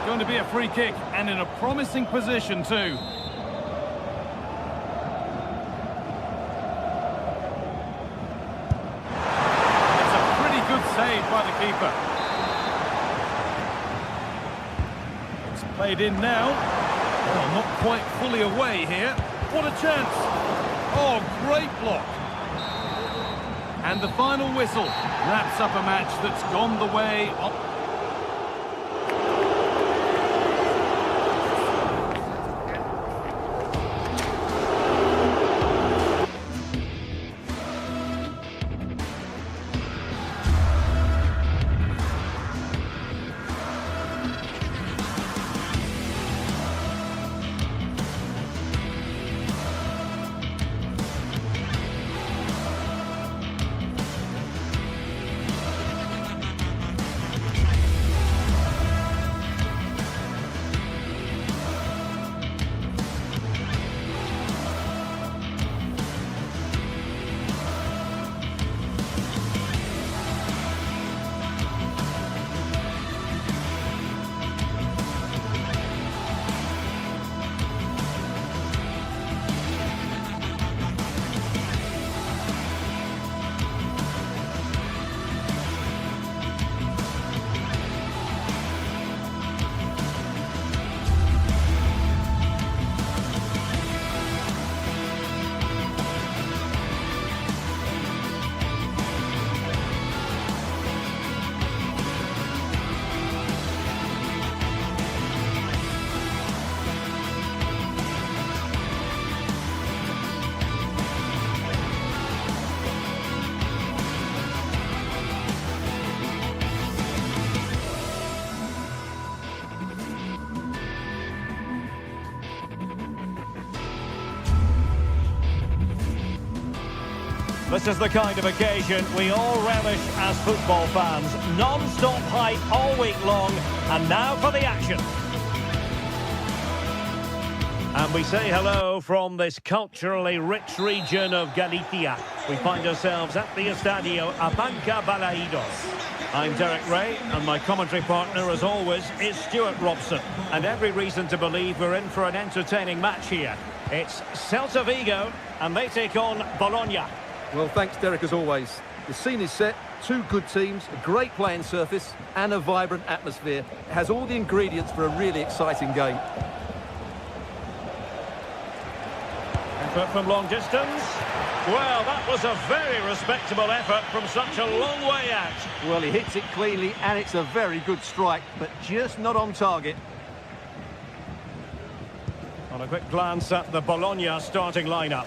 Going to be a free kick, and in a promising position too. It's a pretty good save by the keeper. It's played in now. Well, not quite fully away here. What a chance. Oh, great block. And the final whistle wraps up a match that's gone the way of... This is the kind of occasion we all relish as football fans. Non-stop hype all week long, and now for the action. And we say hello from this culturally rich region of Galicia. We find ourselves at the Estadio Abanca Balaidos. I'm Derek Ray, and my commentary partner, as always, is Stuart Robson. And every reason to believe we're in for an entertaining match here. It's Celta Vigo, and they take on Bologna. Well, thanks, Derek, as always. The scene is set, two good teams, a great playing surface and a vibrant atmosphere. It has all the ingredients for a really exciting game. Effort from long distance. Well, that was a very respectable effort from such a long way out. Well, he hits it cleanly and it's a very good strike, but just not on target. On a quick glance at the Bologna starting lineup.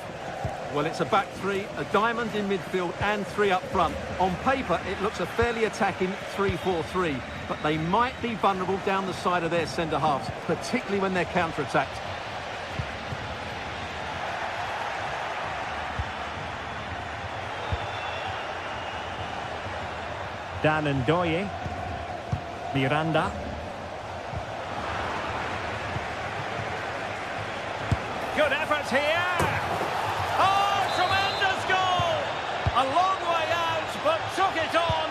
Well, it's a back three, a diamond in midfield and three up front. On paper, it looks a fairly attacking 3-4-3, but they might be vulnerable down the side of their centre-halves, particularly when they're counter-attacked. Dan Ndoye. Miranda. Good effort here. Oh, tremendous goal! A long way out, but took it on.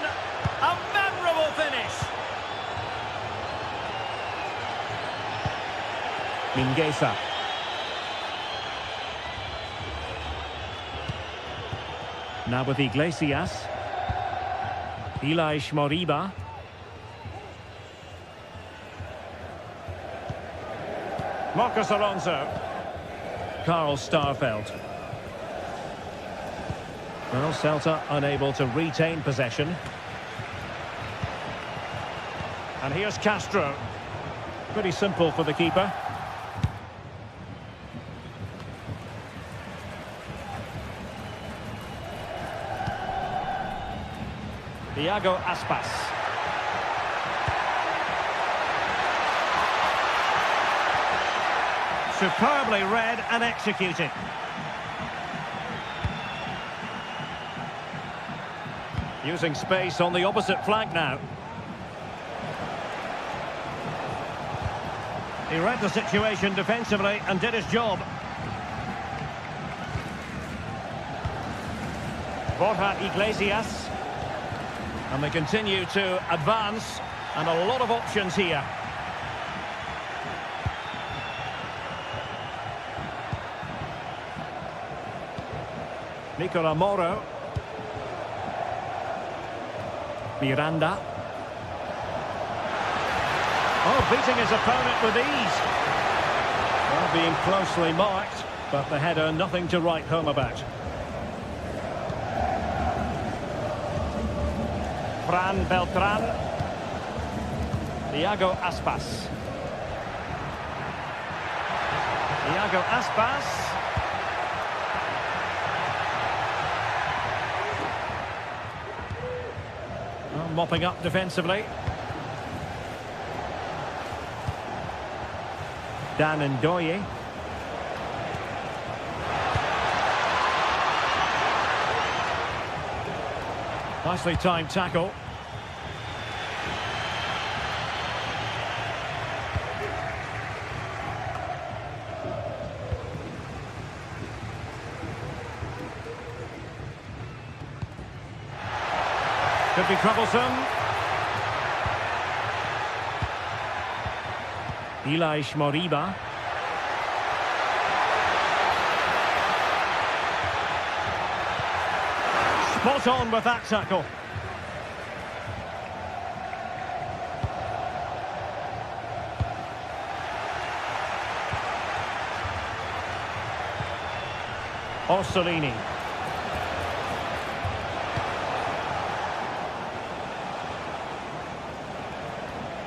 A memorable finish. Mingueza. Now with Iglesias. Ilaix Moriba. Marcos Alonso. Carl Starfelt. Well, Celta unable to retain possession. And here's Castro. Pretty simple for the keeper. Iago Aspas. Superbly read and executed. Using space on the opposite flank now. He read the situation defensively and did his job. Borja Iglesias. And they continue to advance, and a lot of options here. Nicola Moro. Miranda. Oh, beating his opponent with ease. Well, being closely marked, but the header nothing to write home about. Fran Beltran. Iago Aspas. Iago Aspas. Well, mopping up defensively. Dan Ndoye. Nicely timed tackle. Could be troublesome. Ilaix Moriba. Spot on with that tackle. Orsolini.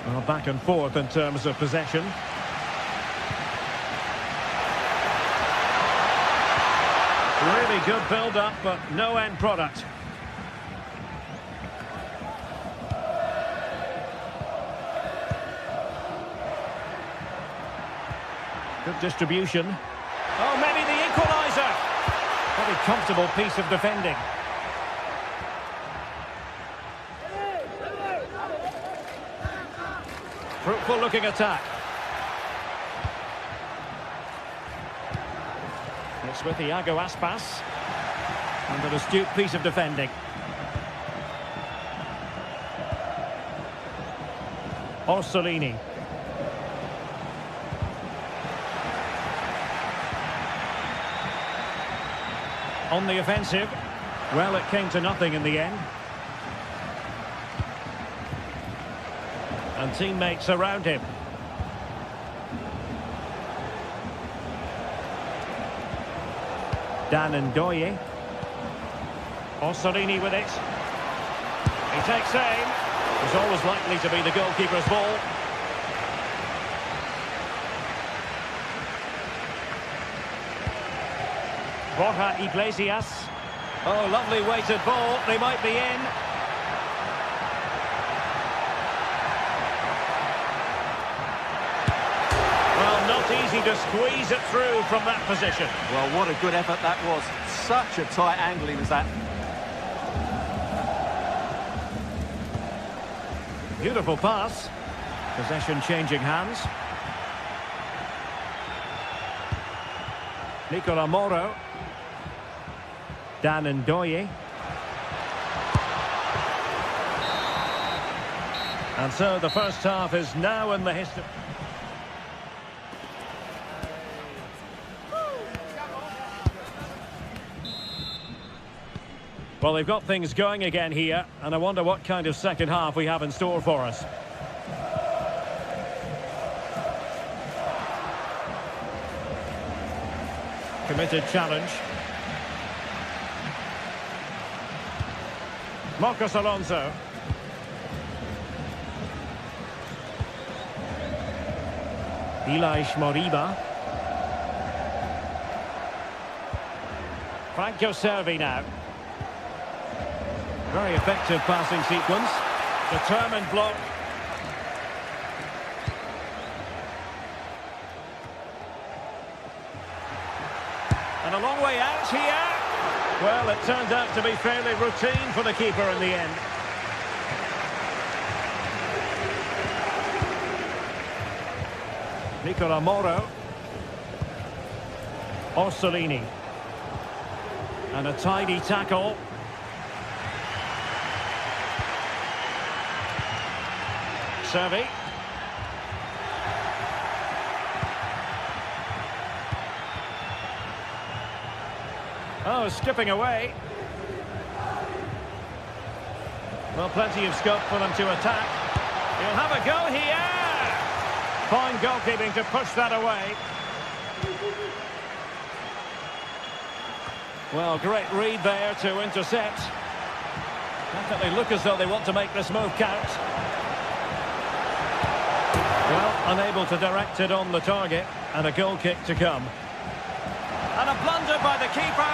Well, back and forth in terms of possession. Really good build-up, but no end product. Good distribution. Oh, maybe the equaliser. Very comfortable piece of defending. Fruitful looking attack. It's with Iago Aspas. And an astute piece of defending. Orsolini. On the offensive. Well, it came to nothing in the end. And teammates around him. Dan Ndoye. Orsolini with it. He takes aim. It's always likely to be the goalkeeper's ball. Borja Iglesias. Oh, lovely weighted ball. They might be in. Well, not easy to squeeze it through from that position. Well, what a good effort that was. Such a tight angle he was at. Beautiful pass. Possession changing hands. Nicola Moro. Dan Ndoye. And so the first half is now in the history. Well, they've got things going again here, and I wonder what kind of second half we have in store for us. Committed challenge. Marcos Alonso. Ilaix Moriba. Franco Servi now. Very effective passing sequence. Determined block. And a long way out here. Well, it turned out to be fairly routine for the keeper in the end. Nicola Moro. Orsolini. And a tidy tackle. Servi. Oh, skipping away. Well, plenty of scope for them to attack. He'll have a go here. Fine goalkeeping to push that away. Well, great read there to intercept. Definitely look as though they want to make this move count. Well, unable to direct it on the target, and a goal kick to come. And a blunder by the keeper.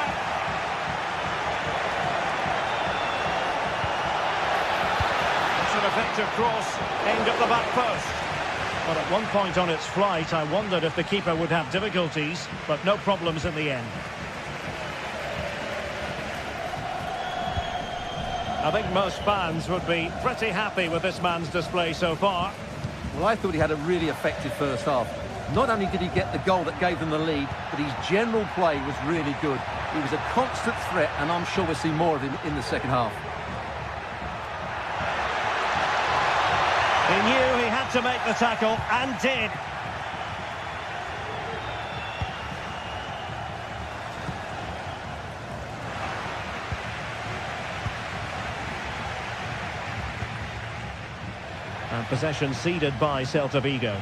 It's an effective cross aimed at the back post. But at one point on its flight, I wondered if the keeper would have difficulties, but no problems in the end. I think most fans would be pretty happy with this man's display so far. Well, I thought he had a really effective first half. Not only did he get the goal that gave them the lead, but his general play was really good. He was a constant threat, and I'm sure we'll see more of him in the second half. He knew he had to make the tackle, and did. And possession ceded by Celta Vigo.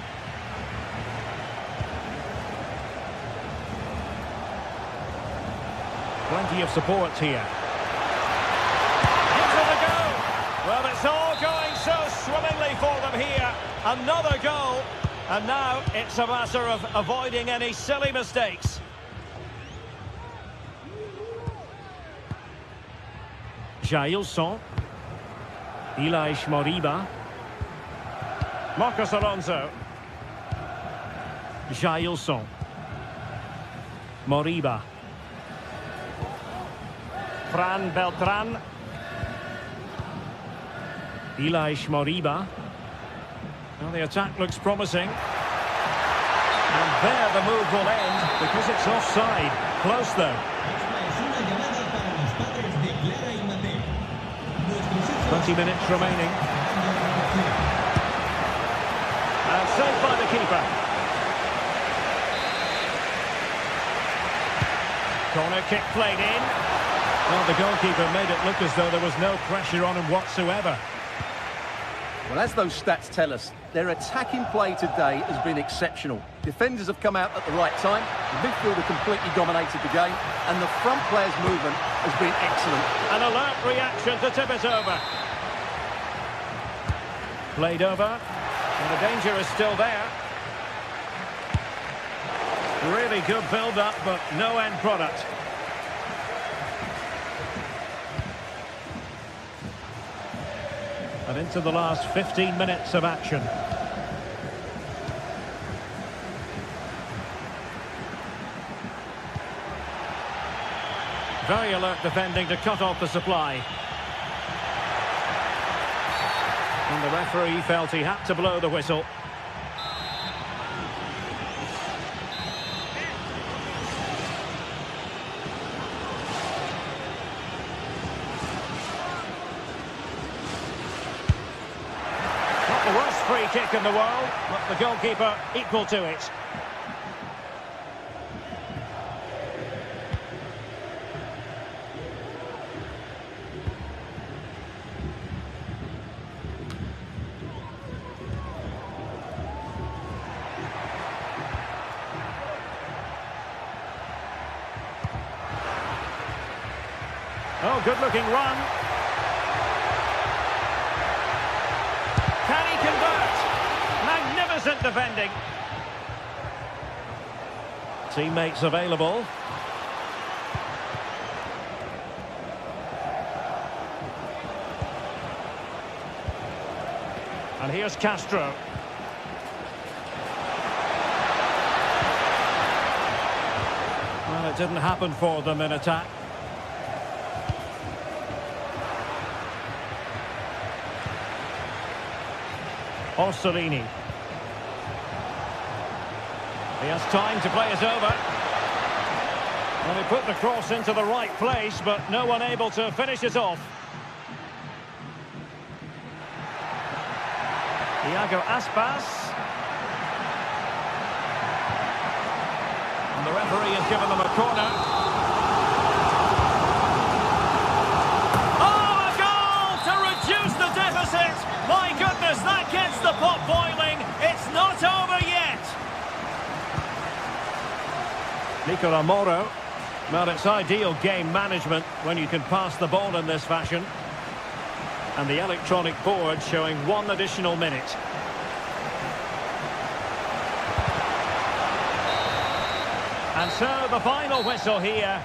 Plenty of support here. Gives it a go. Well, it's all going so swimmingly for them here. Another goal. And now it's a matter of avoiding any silly mistakes. Jailson. Ilaix Moriba. Marcos Alonso. Jailson. Moriba. Fran Beltran. Ilaix Moriba. Well, the attack looks promising. And there the move will end because it's offside. Close though. 20 minutes remaining. And saved by the keeper. Corner kick played in. Well, the goalkeeper made it look as though there was no pressure on him whatsoever. Well, as those stats tell us, their attacking play today has been exceptional. Defenders have come out at the right time, the midfielder completely dominated the game, and the front player's movement has been excellent. An alert reaction to tip it over. Played over, and the danger is still there. Really good build-up, but no end product. And into the last 15 minutes of action. Very alert defending to cut off the supply. And the referee felt he had to blow the whistle. The worst free kick in the world, but the goalkeeper equal to it. Oh, good-looking run. Can he convert? Magnificent defending. Teammates available. And here's Castro. Well, it didn't happen for them in attack. Orsolini. He has time to play it over. Well, he put the cross into the right place, but no one able to finish it off. Iago Aspas. And the referee has given them a corner. Oh, a goal to reduce the deficit! My goodness, that gets the pot boiling. It's not over yet. Nicola Moro. Well, it's ideal game management when you can pass the ball in this fashion. And the electronic board showing 1 additional minute. And so the final whistle here.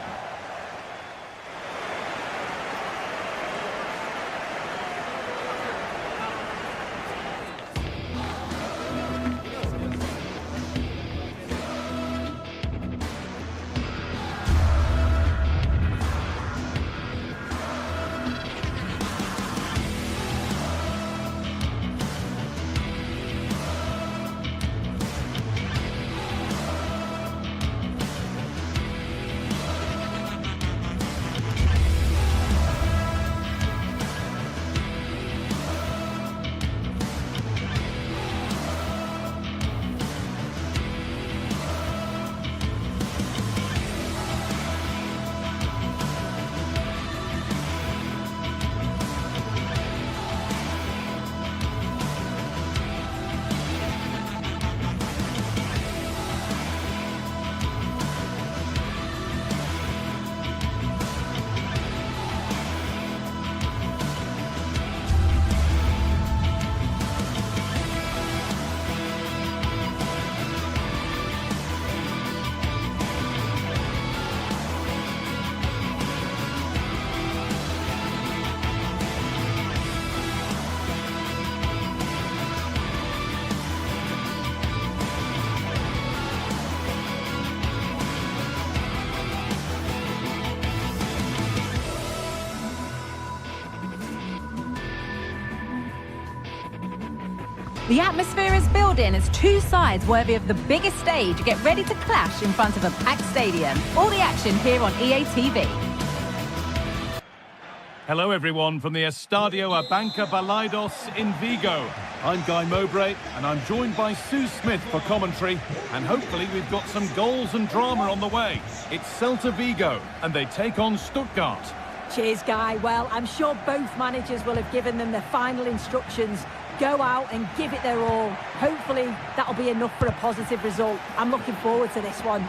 The atmosphere is building as two sides worthy of the biggest stage get ready to clash in front of a packed stadium. All the action here on EA TV. Hello everyone from the Estadio Abanca Balaidos in Vigo. I'm Guy Mowbray and I'm joined by Sue Smith for commentary, and hopefully we've got some goals and drama on the way. It's Celta Vigo and they take on Stuttgart. Cheers, Guy. Well, I'm sure both managers will have given them their final instructions. Go out and give it their all. Hopefully, that'll be enough for a positive result. I'm looking forward to this one.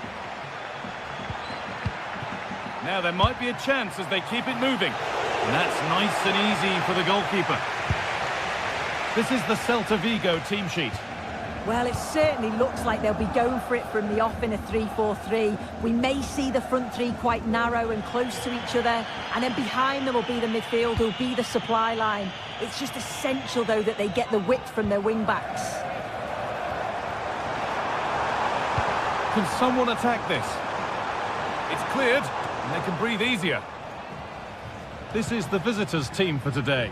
Now there might be a chance as they keep it moving. And that's nice and easy for the goalkeeper. This is the Celta Vigo team sheet. Well, it certainly looks like they'll be going for it from the off in a 3-4-3. We may see the front three quite narrow and close to each other, and then behind them will be the midfield, who'll be the supply line. It's just essential, though, that they get the width from their wing-backs. Can someone attack this? It's cleared, and they can breathe easier. This is the visitors' team for today.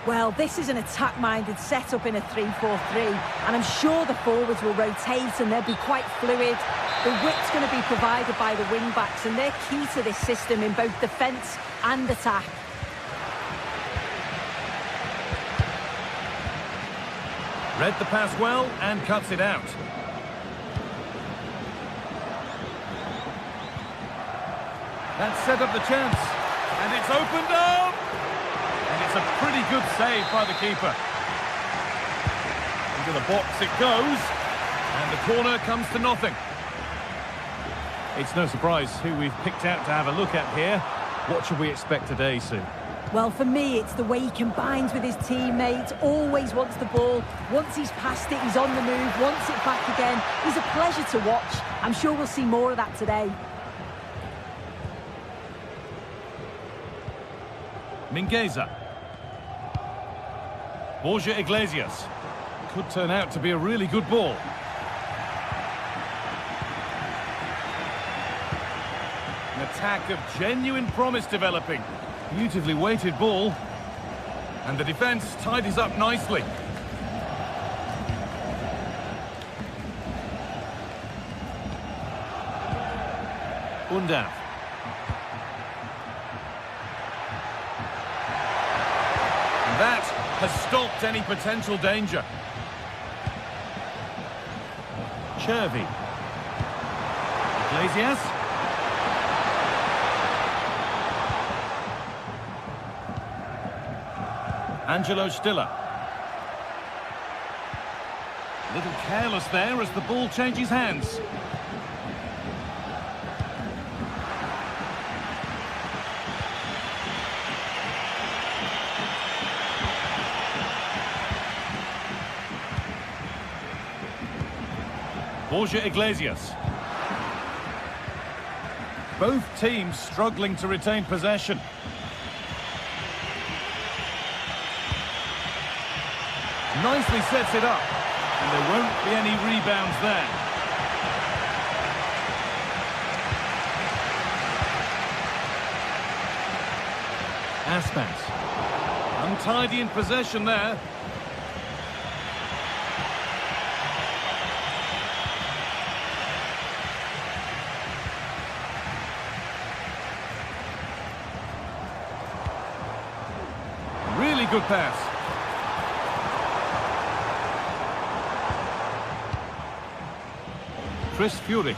Well, this is an attack-minded setup in a 3-4-3, and I'm sure the forwards will rotate and they'll be quite fluid. The width's going to be provided by the wing-backs, and they're key to this system in both defence and attack. Read the pass well and cuts it out. That set up the chance, and it's opened up! And it's a pretty good save by the keeper. Into the box it goes, and the corner comes to nothing. It's no surprise who we've picked out to have a look at here. What should we expect today, Sue? Well, for me, it's the way he combines with his teammates, always wants the ball. Once he's passed it, he's on the move, wants it back again. He's a pleasure to watch. I'm sure we'll see more of that today. Mingueza. Borja Iglesias. Could turn out to be a really good ball. An attack of genuine promise developing. Beautifully weighted ball. And the defence tidies up nicely. Undav. And that has stopped any potential danger. Chervi. Iglesias. Angelo Stiller. A little careless there as the ball changes hands. Borja Iglesias. Both teams struggling to retain possession. Nicely sets it up, and there won't be any rebounds there. Aspas. Untidy in possession there. Really good pass. Chris Fury.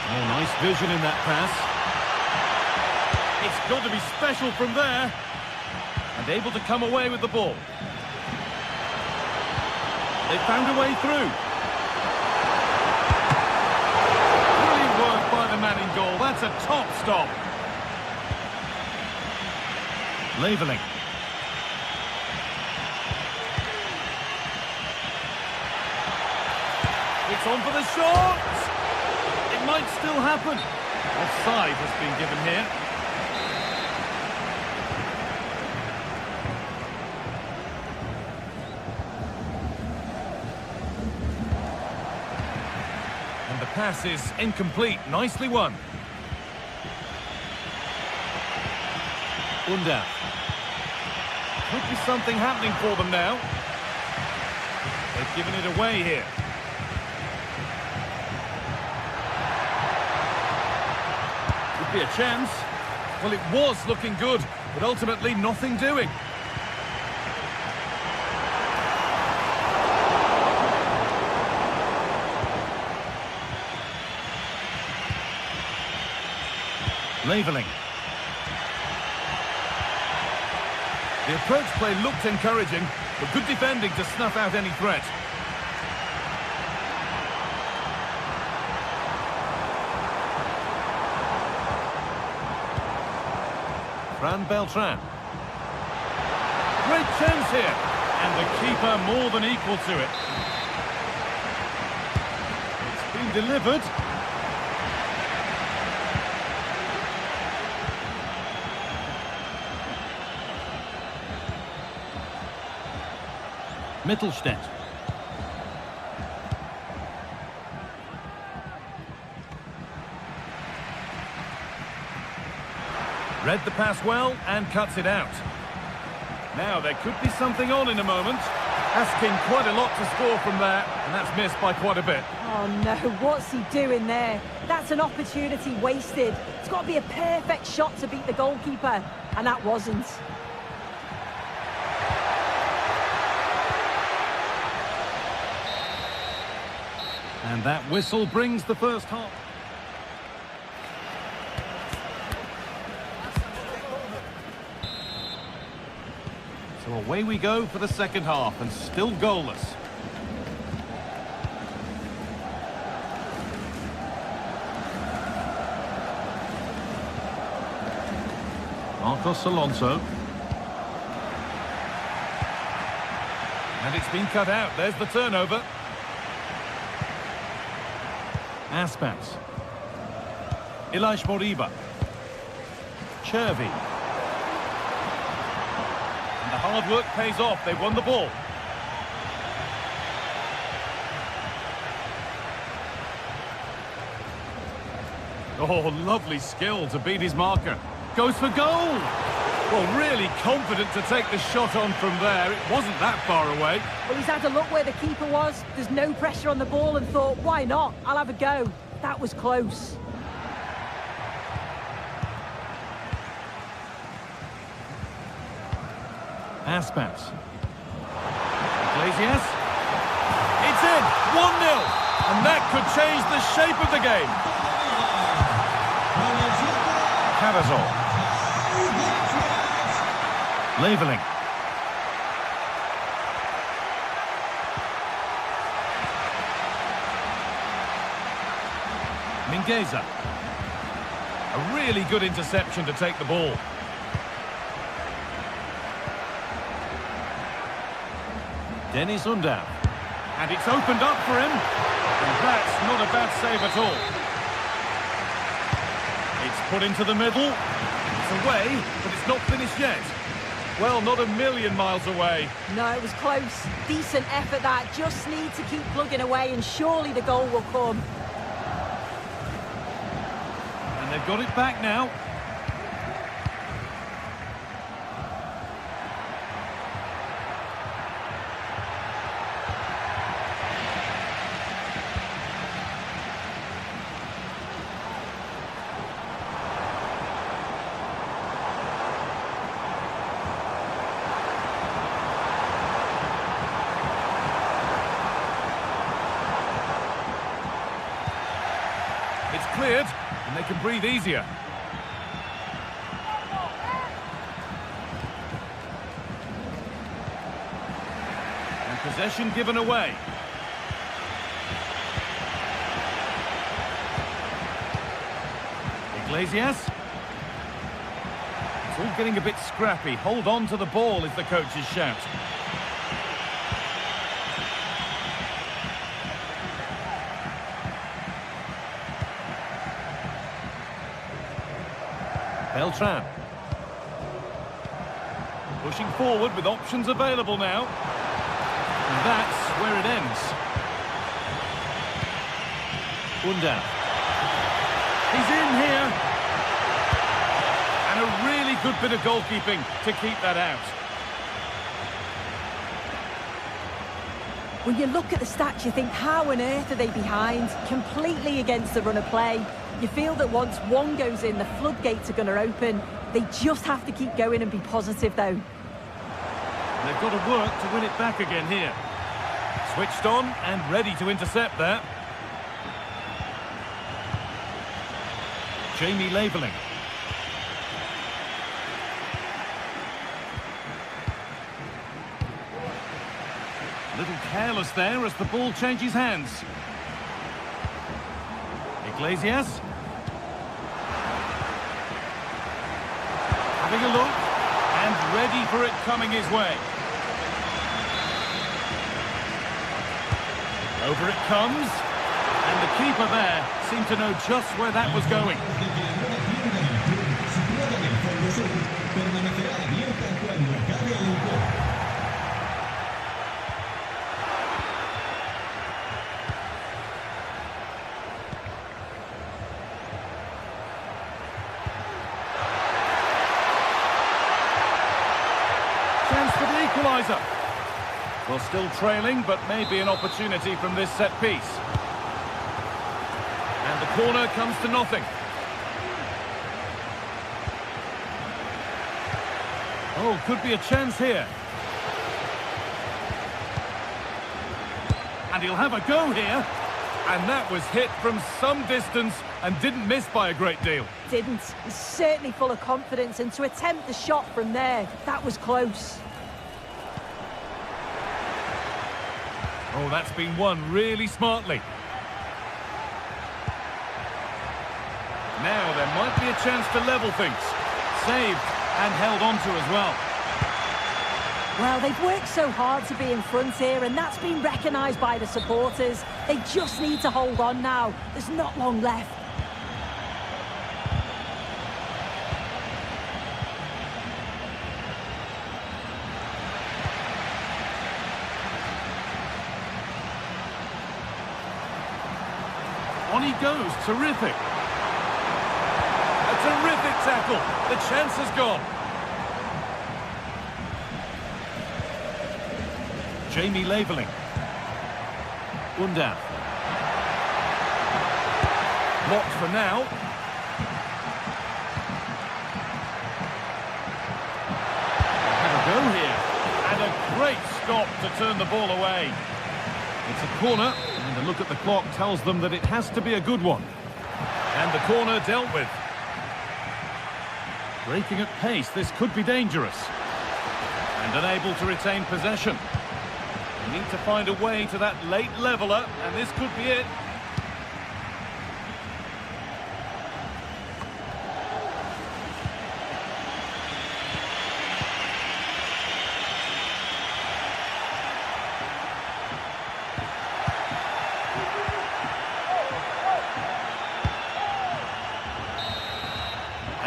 Oh, nice vision in that pass. It's got to be special from there. And able to come away with the ball. They found a way through. Brilliant work by the man in goal. That's a top stop. Leveling. It's on for the shot! It might still happen. Offside has been given here. And the pass is incomplete. Nicely won. Undav. Could be something happening for them now. They've given it away here. Be a chance. Well, it was looking good, but ultimately nothing doing. Leveling. The approach play looked encouraging, but good defending to snuff out any threat. Fran Beltran. Great chance here. And the keeper more than equal to it. It's been delivered. Mittelstädt. Read the pass well and cuts it out. Now there could be something on in a moment. Asking quite a lot to score from there, and that's missed by quite a bit. Oh no, what's he doing there? That's an opportunity wasted. It's got to be a perfect shot to beat the goalkeeper, and that wasn't. And that whistle brings the first half. So away we go for the second half, and still goalless. Marcos Alonso. And it's been cut out. There's the turnover. Aspas. Ilaix Moriba. Chervi. And the hard work pays off. They've won the ball. Oh, lovely skill to beat his marker. Goes for goal. Well, really confident to take the shot on from there. It wasn't that far away. Well, he's had a look where the keeper was. There's no pressure on the ball and thought, why not? I'll have a go. That was close. Aspas. Iglesias. It's in. 1-0. And that could change the shape of the game. Cavazol. Leveling. Mingueza. A really good interception to take the ball. Dennis Undav. And it's opened up for him. And that's not a bad save at all. It's put into the middle. It's away, but it's not finished yet. Well, not a million miles away. No, it was close. Decent effort that. Just need to keep plugging away and surely the goal will come. And they've got it back now. It's cleared, and they can breathe easier. And possession given away. Iglesias. It's all getting a bit scrappy. Hold on to the ball is the coach's shout. Beltran. Pushing forward with options available now. And that's where it ends. Undav. He's in here. And a really good bit of goalkeeping to keep that out. When you look at the stats, you think, how on earth are they behind? Completely against the run of play. You feel that once one goes in, the floodgates are going to open. They just have to keep going and be positive, though. They've got to work to win it back again here. Switched on and ready to intercept there. Jamie Leveling. careless there as the ball changes hands. Iglesias. Having a look, and ready for it coming his way. Over it comes, and the keeper there seemed to know just where that was going. Chance for the equaliser. Well, still trailing, but maybe an opportunity from this set piece. And the corner comes to nothing. Oh, could be a chance here. And he'll have a go here. And that was hit from some distance and didn't miss by a great deal. Didn't. He's certainly full of confidence, and to attempt the shot from there, that was close. Oh, that's been won really smartly. Now there might be a chance to level things. Saved and held on to as well. Well, they've worked so hard to be in front here, and that's been recognised by the supporters. They just need to hold on now. There's not long left. On he goes, terrific. A terrific tackle. The chance has gone. Jamie Laveling. Undav. Blocked for now. Have a go here. And a great stop to turn the ball away. It's a corner, and a look at the clock tells them that it has to be a good one. And the corner dealt with. Breaking at pace, this could be dangerous. And unable to retain possession. They need to find a way to that late leveller, and this could be it.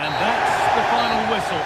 And that's the final whistle.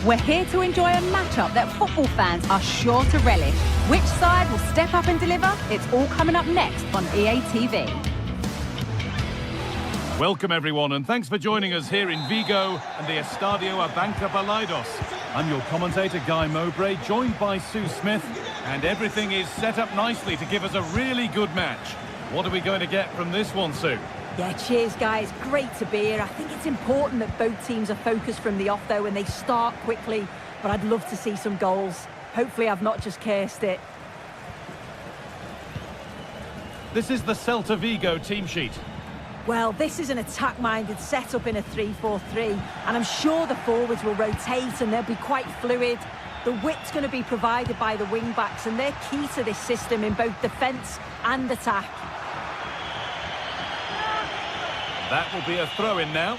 We're here to enjoy a matchup that football fans are sure to relish. Which side will step up and deliver? It's all coming up next on EA TV. Welcome everyone, and thanks for joining us here in Vigo and the Estadio Abanca Balaidos. I'm your commentator Guy Mowbray, joined by Sue Smith, and everything is set up nicely to give us a really good match. What are we going to get from this one, Sue? Yeah, cheers, guys. Great to be here. I think it's important that both teams are focused from the off, though, and they start quickly. But I'd love to see some goals. Hopefully I've not just cursed it. This is the Celta Vigo team sheet. Well, this is an attack-minded setup in a 3-4-3, and I'm sure the forwards will rotate and they'll be quite fluid. The width's going to be provided by the wing-backs, and they're key to this system in both defence and attack. That will be a throw-in now.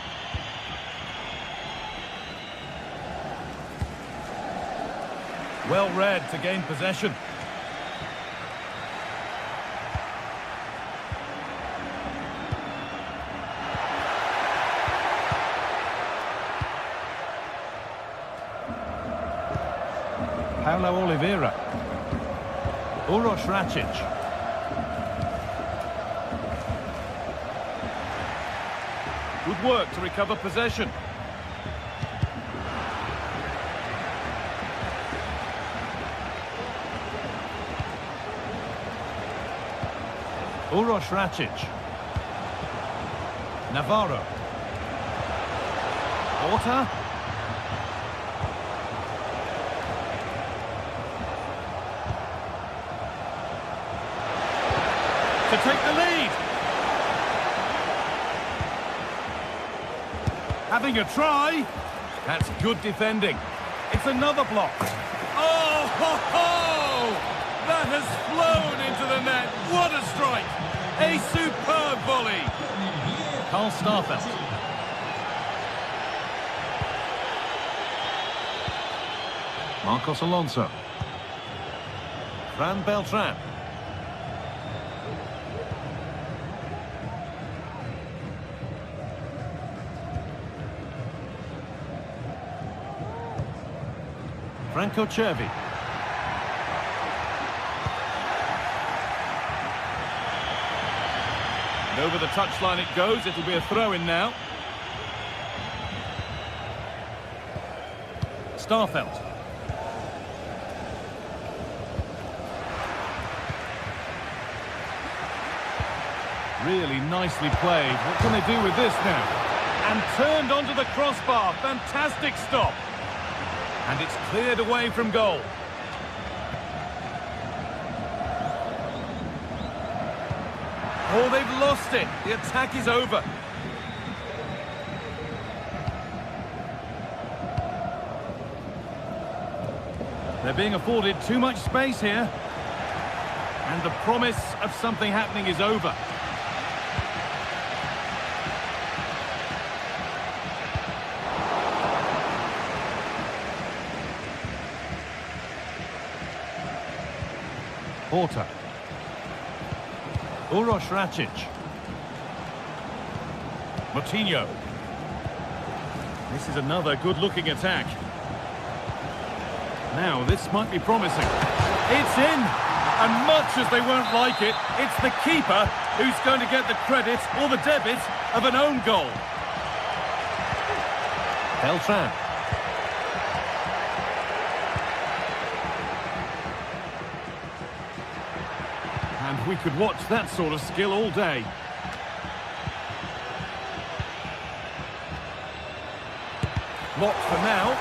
Well read to gain possession. Paulo Oliveira. Uroš Račić. Good work to recover possession. Uroš Račić. Navarro. Orta. To take the lead. Having a try. That's good defending. It's another block. Oh, ho, ho! That has flown into the net. What a strike. A superb volley. Carl Starfelt. Marcos Alonso. Fran Beltran. Franco Cervi. And over the touchline it goes. It'll be a throw-in now. Starfelt. Really nicely played. What can they do with this now? And turned onto the crossbar. Fantastic stop. And it's cleared away from goal. Oh, they've lost it. The attack is over. They're being afforded too much space here. And the promise of something happening is over. Porter. Uroš Račić. Moutinho. This is another good-looking attack. Now, this might be promising. It's in! And much as they won't like it, it's the keeper who's going to get the credit or the debit of an own goal. Beltran. And we could watch that sort of skill all day. Locked for now.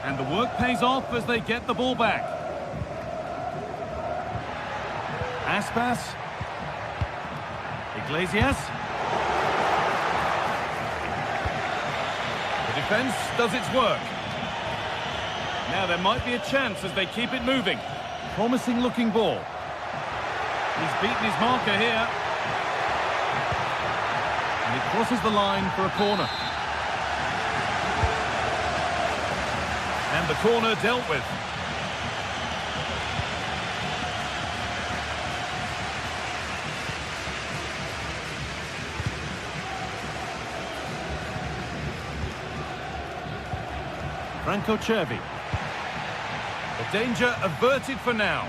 And the work pays off as they get the ball back. Aspas. Iglesias. Defense does its work. Now there might be a chance as they keep it moving. Promising looking ball. He's beaten his marker here. And he crosses the line for a corner. And the corner dealt with. Chervi. The danger averted for now.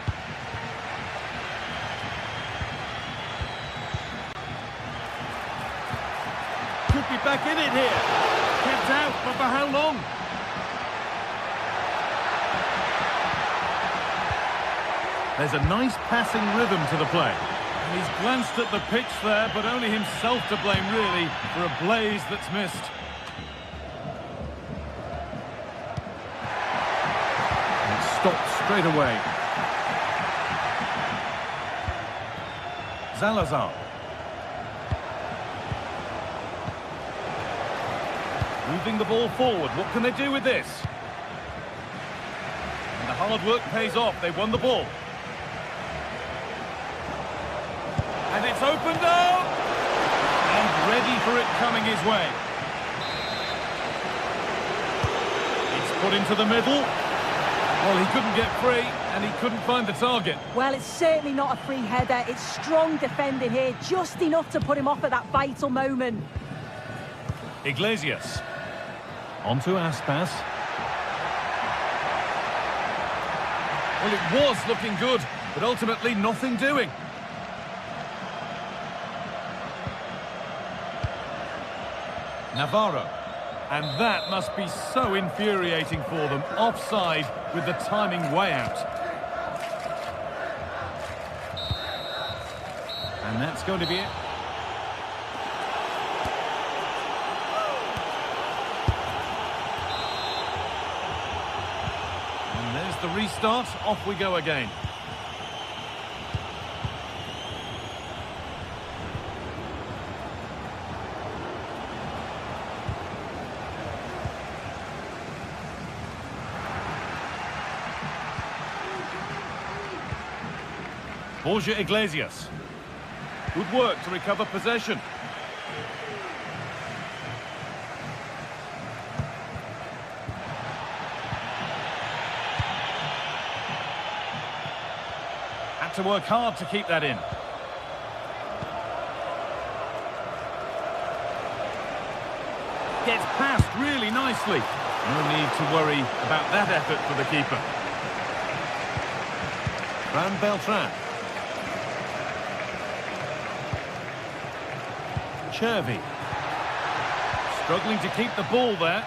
Could be back in it here. Kept out, but for how long? There's a nice passing rhythm to the play. And he's glanced at the pitch there, but only himself to blame, really, for a blaze that's missed. And it stopped straight away. Salazar. Moving the ball forward. What can they do with this? And the hard work pays off. They won the ball. And it's opened up! And ready for it coming his way. It's put into the middle. Well, he couldn't get free, and he couldn't find the target. Well, it's certainly not a free header. It's strong defending here, just enough to put him off at that vital moment. Iglesias. On to Aspas. Well, it was looking good, but ultimately nothing doing. Navarro. And that must be so infuriating for them. Offside with the timing way out. And that's going to be it. And there's the restart. Off we go again. Borja Iglesias. Good work to recover possession. Had to work hard to keep that in. Gets past really nicely. No need to worry about that effort for the keeper. Fran Beltran. Chervi. Struggling to keep the ball there.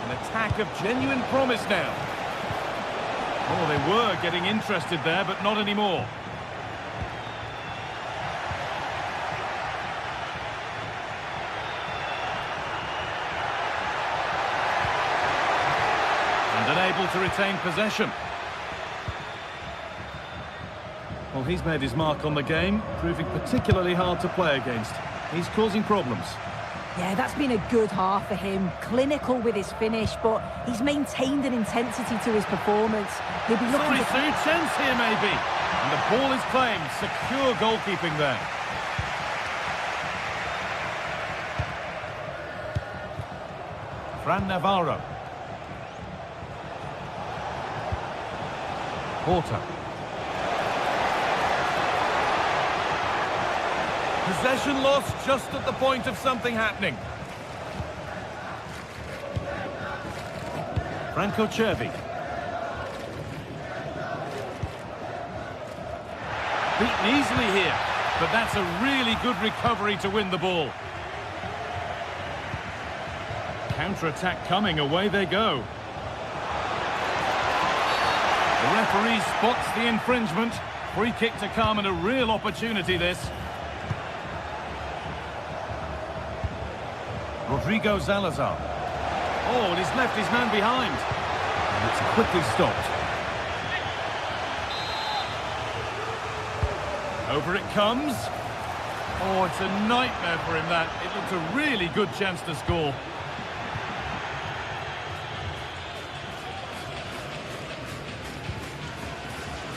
An attack of genuine promise now. Oh, they were getting interested there, but not anymore. And unable to retain possession. Well, he's made his mark on the game, proving particularly hard to play against. He's causing problems. Yeah, that's been a good half for him. Clinical with his finish, but he's maintained an intensity to his performance. He'll be looking for a chance here, maybe. And the ball is claimed. Secure goalkeeping there. Fran Navarro. Porter. Possession lost just at the point of something happening. Chervi. Beaten easily here, but that's a really good recovery to win the ball. Counter-attack coming, away they go. The referee spots the infringement. Free kick to come and a real opportunity this. Rodrigo Salazar. Oh, and he's left his man behind. And it's quickly stopped. Over it comes. Oh, it's a nightmare for him, that. It looks a really good chance to score.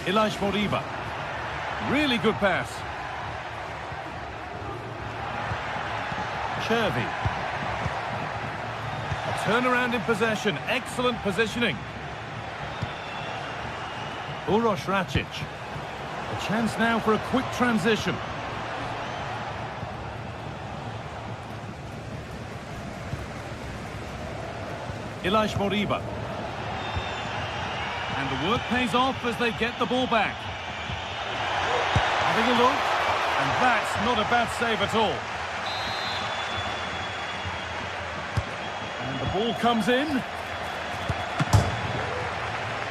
Ilaix Moriba. Really good pass. Chervi. A turnaround in possession. Excellent positioning. Uroš Račić. A chance now for a quick transition. Moriba. And the work pays off as they get the ball back. Having a look, and that's not a bad save at all. And the ball comes in.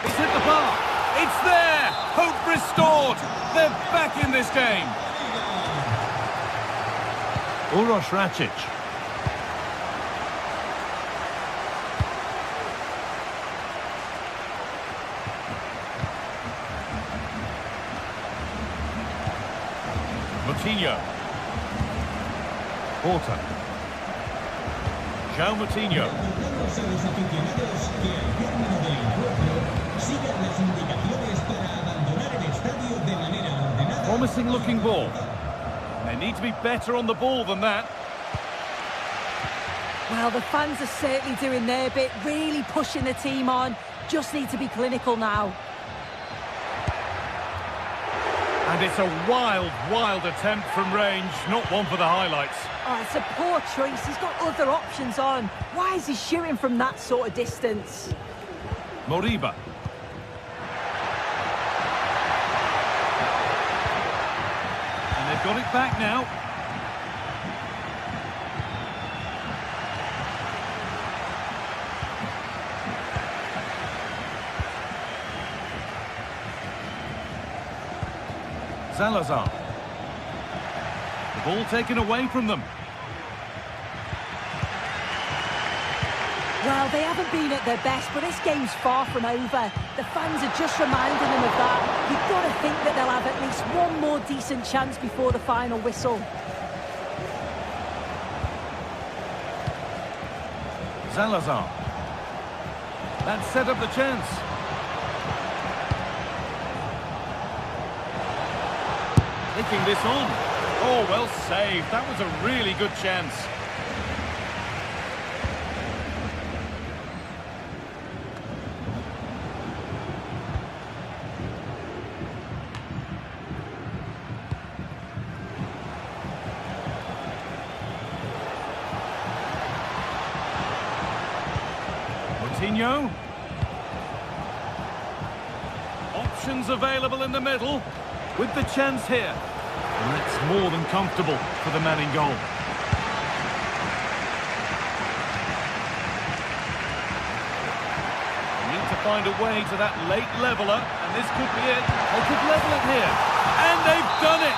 It's hit the bar. It's there! Hope restored! They're back in this game. Uroš Račić. Moutinho. Porta. João Moutinho. Recordamos a los aficionados que al término del encuentro sigan las indicaciones para abandonar el estadio de manera ordenada. Promising looking ball. They need to be better on the ball than that. Well, the fans are certainly doing their bit, really pushing the team on. Just need to be clinical now. And it's a wild, wild attempt from range, not one for the highlights. Oh, it's a poor choice. He's got other options on. Why is he shooting from that sort of distance? Moriba. And they've got it back now. Salazar. The ball taken away from them. Well, they haven't been at their best, but this game's far from over. The fans are just reminding them of that. You've got to think that they'll have at least one more decent chance before the final whistle. Salazar. That set up the chance. Taking this on. Oh, well saved. That was a really good chance. Moutinho. Options available in the middle. With the chance here. And that's more than comfortable for the man in goal. They need to find a way to that late leveller, and this could be it. They could level it here. And they've done it!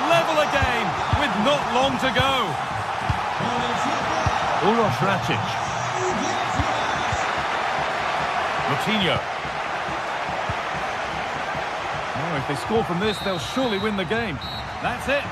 Level again, with not long to go. Uroš Račić. Moutinho. Oh, if they score from this, they'll surely win the game. That's it.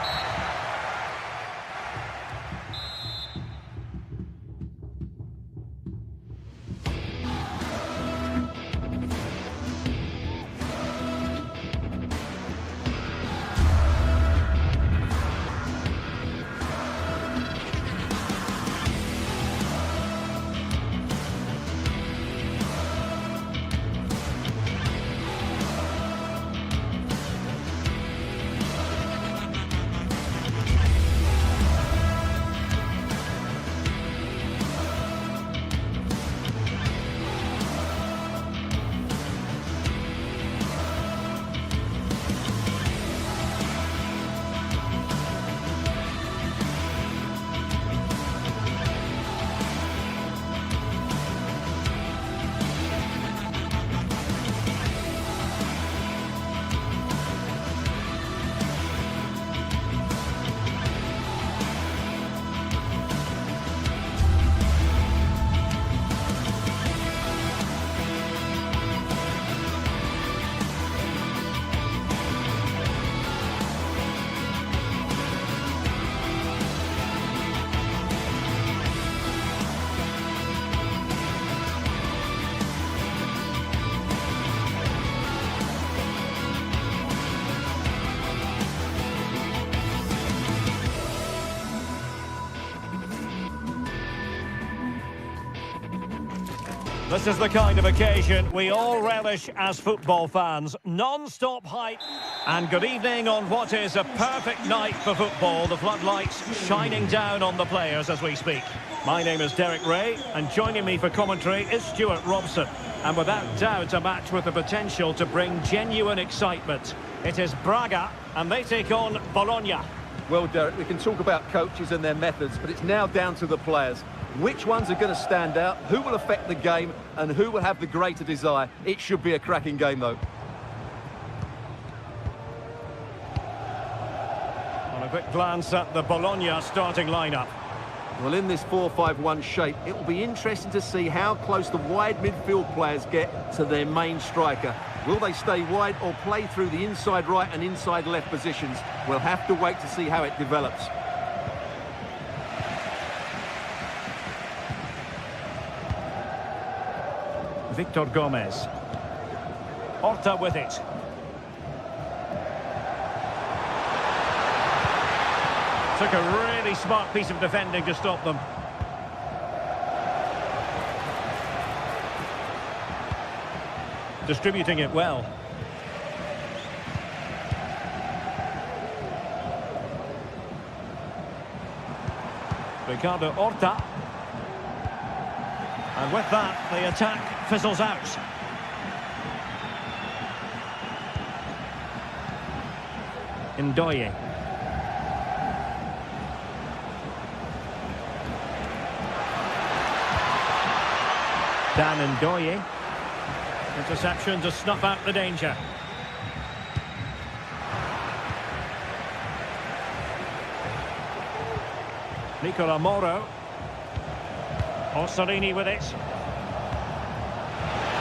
This is the kind of occasion we all relish as football fans. Non-stop hype. And good evening on what is a perfect night for football. The floodlights shining down on the players as we speak. My name is Derek Ray, and joining me for commentary is Stuart Robson. And without doubt, a match with the potential to bring genuine excitement. It is Braga, and they take on Bologna. Well, Derek, we can talk about coaches and their methods, but it's now down to the players. Which ones are going to stand out, who will affect the game, and who will have the greater desire? It should be a cracking game, though. A quick glance at the Bologna starting lineup. Well, in this 4-5-1 shape, it will be interesting to see how close the wide midfield players get to their main striker. Will they stay wide or play through the inside right and inside left positions? We'll have to wait to see how it develops. Victor Gomez. Horta with it. Took a really smart piece of defending to stop them. Distributing it well. Ricardo Horta. And with that, the attack fizzles out. Ndoye. Dan Ndoye. Interception to snuff out the danger. Nicola Moro. Orsolini with it.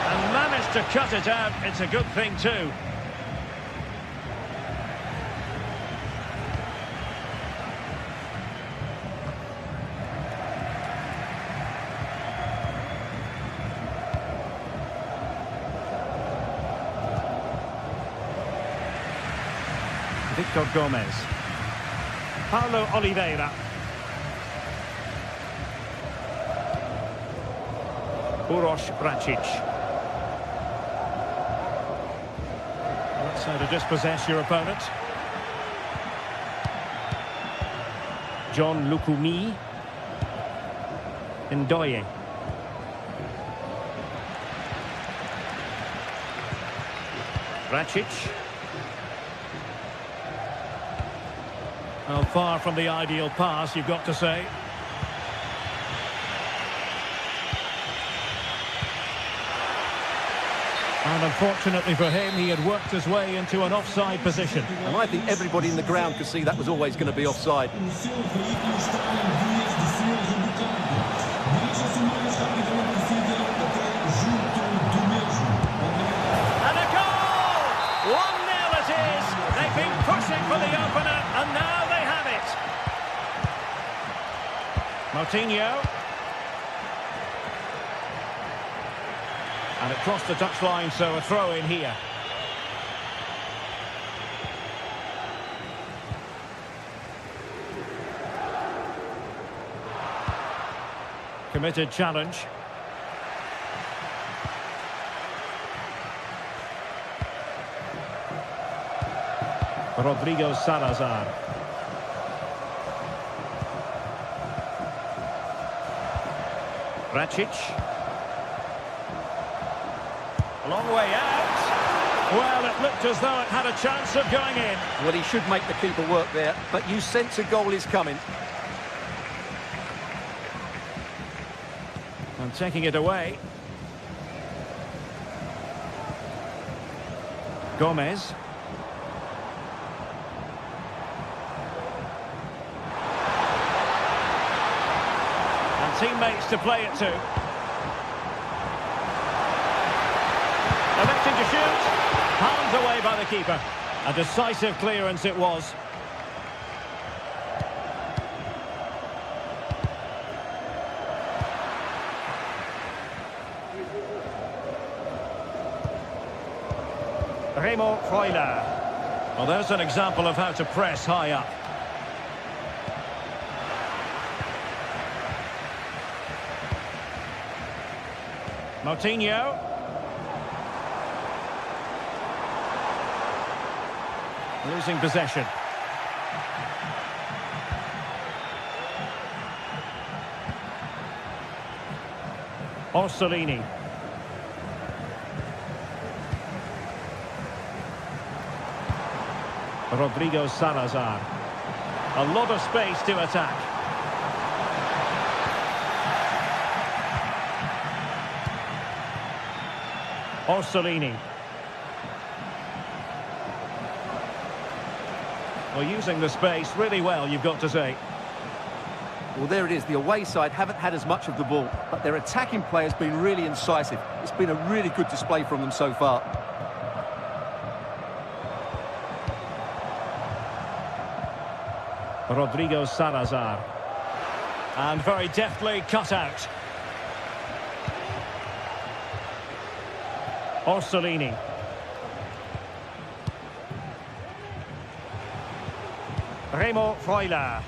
And managed to cut it out. It's a good thing too. Victor Gomez. Paulo Oliveira. Uroš Bračić. That's how to dispossess your opponent. John Lukumi. Ndoye. Bračić. Well, far from the ideal pass, you've got to say. And unfortunately for him, he had worked his way into an offside position. And I think everybody in the ground could see that was always going to be offside. And a goal! 1-0 it is! They've been pushing for the opener, and now they have it. Moutinho. And it crossed the touchline, so a throw in here. Committed challenge. Rodrigo Salazar. Bračić. A long way out. Well, it looked as though it had a chance of going in. Well, he should make the keeper work there, but you sense a goal is coming. And taking it away. Gomez. And teammates to play it to. Electing to shoot. Palmed away by the keeper. A decisive clearance it was. Remo Freuler. Well, there's an example of how to press high up. Moutinho. Losing possession. Orsolini. Rodrigo Salazar. A lot of space to attack. Orsolini. Well, using the space really well, you've got to say. Well, there it is. The away side haven't had as much of the ball, but their attacking play has been really incisive. It's been a really good display from them so far. Rodrigo Salazar. And very deftly cut out. Orsolini. Remo Freuler.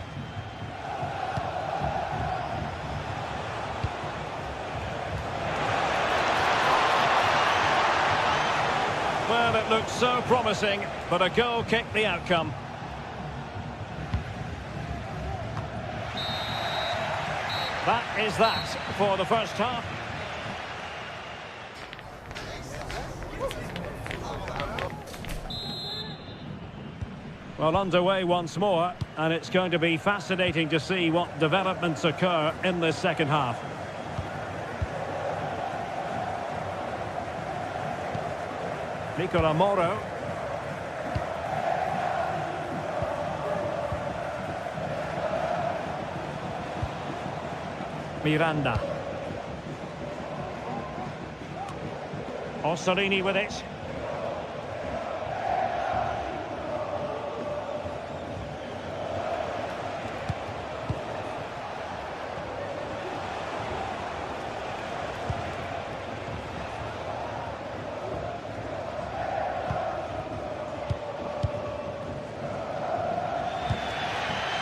Well, it looked so promising, but a goal kicked the outcome. That is that for the first half. Well, underway once more, and it's going to be fascinating to see what developments occur in this second half. Nicola Moro. Miranda. Orsolini with it.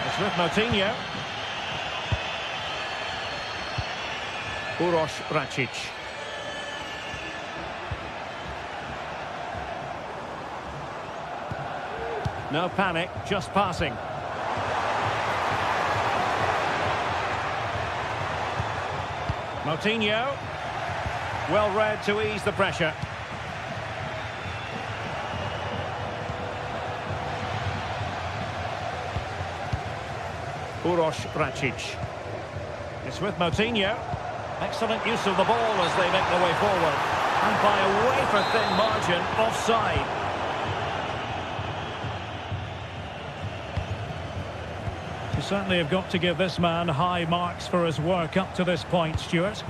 It's with Moutinho. Uroš Račić. No panic, just passing. Moutinho. Well read to ease the pressure. Uroš Račić. It's with Moutinho. Excellent use of the ball as they make their way forward. And by a wafer-thin margin, offside. You certainly have got to give this man high marks for his work up to this point, Stuart.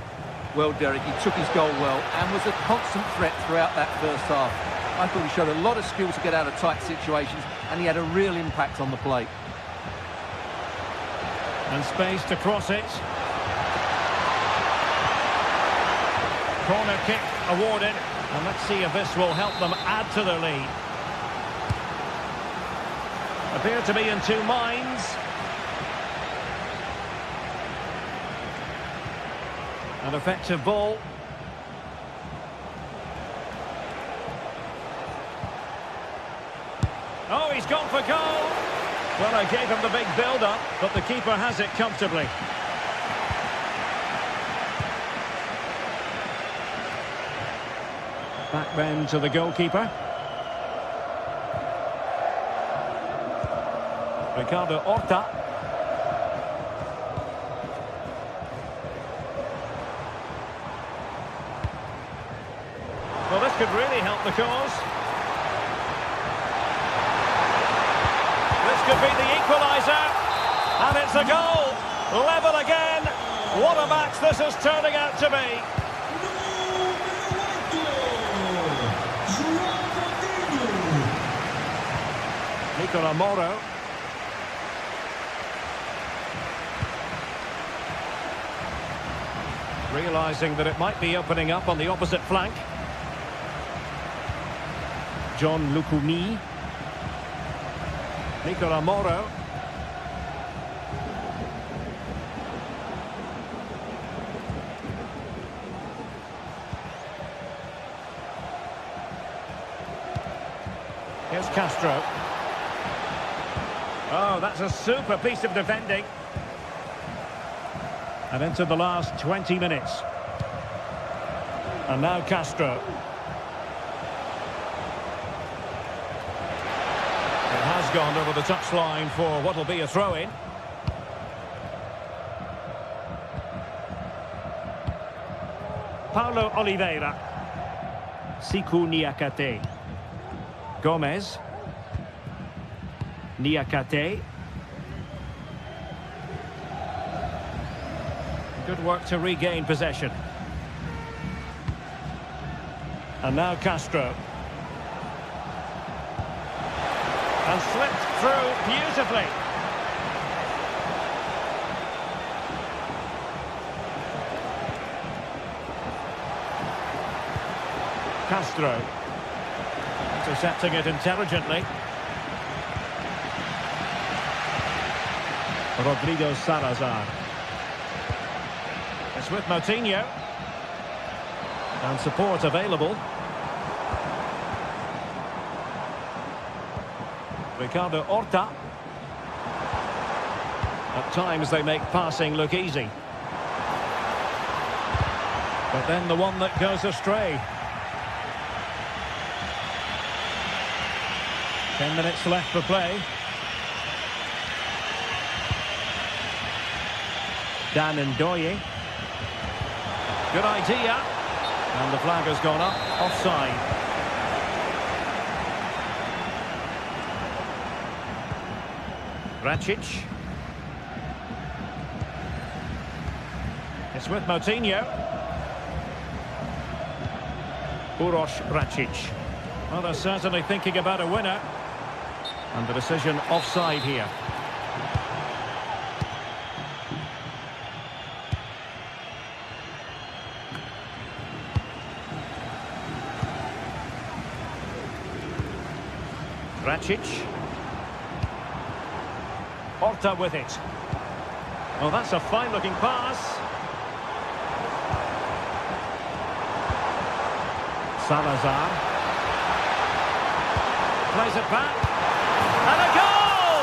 Well, Derek, he took his goal well and was a constant threat throughout that first half. I thought he showed a lot of skill to get out of tight situations, and he had a real impact on the plate. And space to cross it. Corner kick awarded. And let's see if this will help them add to their lead. Appear to be in two minds. An effective ball. Oh, he's gone for goal. Well, I gave him the big build-up, but the keeper has it comfortably. Back then to the goalkeeper. Ricardo Horta. Well, this could really help the cause. This could be the equaliser. And it's a goal. Level again. What a match this is turning out to be. Nicola Moro. Realising that it might be opening up on the opposite flank. John Lukumi. Nicola Moro. Here's Castro. Oh, that's a super piece of defending. And into the last 20 minutes. And now Castro. It has gone over the touchline for what will be a throw-in. Paulo Oliveira. Siku Niakate. Gomez. Niakate. Good work to regain possession. And now Castro. And slipped through beautifully. Castro. Intercepting it intelligently. Rodrigo Salazar. It's with Moutinho. And support available. Ricardo Horta. At times they make passing look easy. But then the one that goes astray. 10 minutes left for play. Dan Ndoye. Good idea. And the flag has gone up. Offside. Racic. It's with Moutinho. Uroš Racic. Well, they're certainly thinking about a winner. And the decision offside here. Racic. Horta with it. Oh, that's a fine-looking pass. Salazar. Plays it back. And a goal!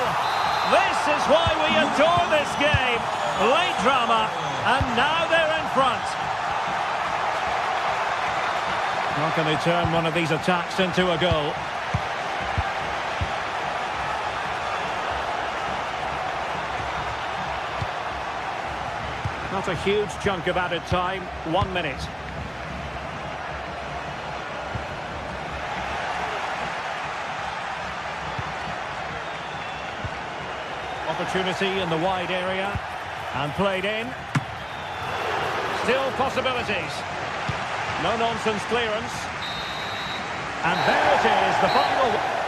This is why we adore this game. Late drama, and now they're in front. How can they turn one of these attacks into a goal? Not a huge chunk of added time, 1 minute. Opportunity in the wide area, and played in. Still possibilities. No-nonsense clearance. And there it is, the final...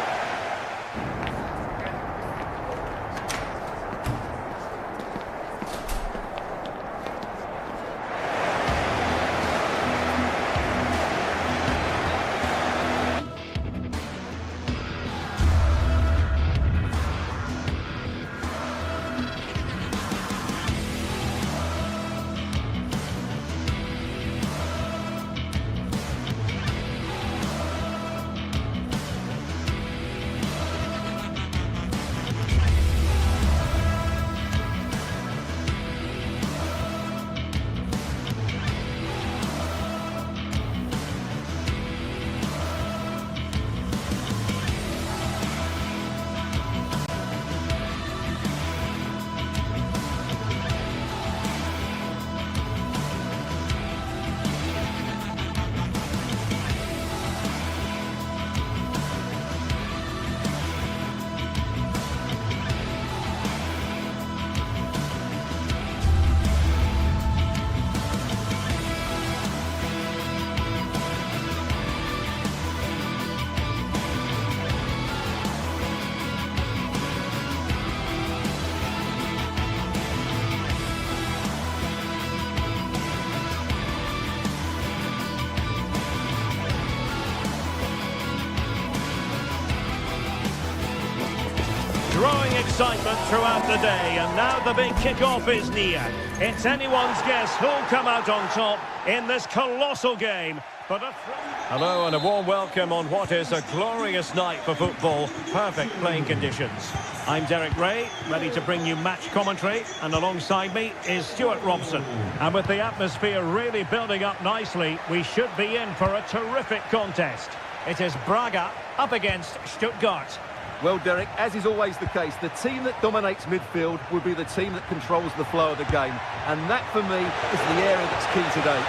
Growing excitement throughout the day, and now the big kick-off is near. It's anyone's guess who'll come out on top in this colossal game Hello and a warm welcome on what is a glorious night for football. Perfect playing conditions. I'm Derek Ray, ready to bring you match commentary, and alongside me is Stuart Robson. And with the atmosphere really building up nicely, we should be in for a terrific contest. It is Braga up against Stuttgart. Well, Derek, as is always the case, the team that dominates midfield will be the team that controls the flow of the game. And that, for me, is the area that's key today.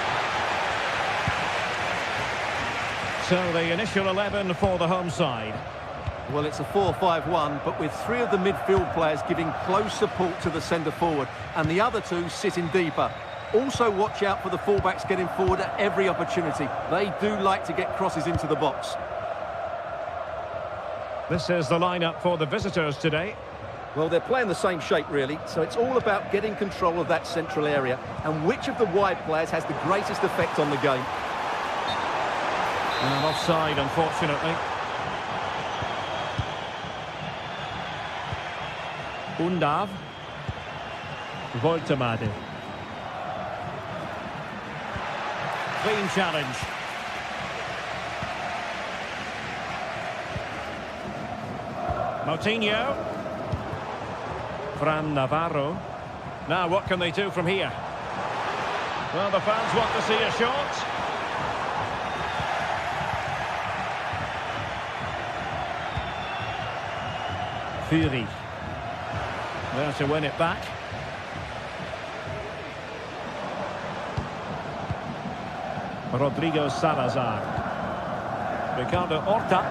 So the initial 11 for the home side. Well, it's a 4-5-1, but with three of the midfield players giving close support to the centre forward, and the other two sitting deeper. Also watch out for the fullbacks getting forward at every opportunity. They do like to get crosses into the box. This is the lineup for the visitors today. Well, they're playing the same shape, really, so it's all about getting control of that central area, and which of the wide players has the greatest effect on the game. And offside, unfortunately. Undav. Voltemade. Clean challenge. Moutinho. Fran Navarro. Now, what can they do from here? Well, the fans want to see a shot. Fury. There to win it back. Rodrigo Salazar. Ricardo Horta.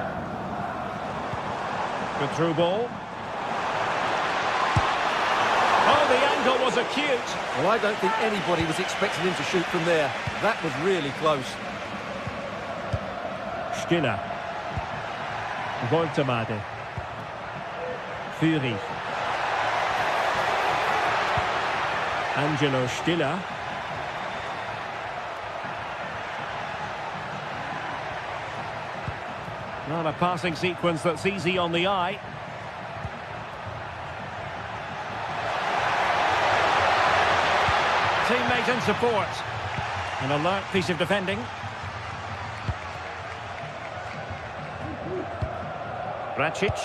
Good through ball. Oh, the angle was acute. Well, I don't think anybody was expecting him to shoot from there. That was really close. Stiller. Voltemade. Fury. Angelo Stiller. Not a passing sequence that's easy on the eye. Teammate in support. An alert piece of defending. Racic.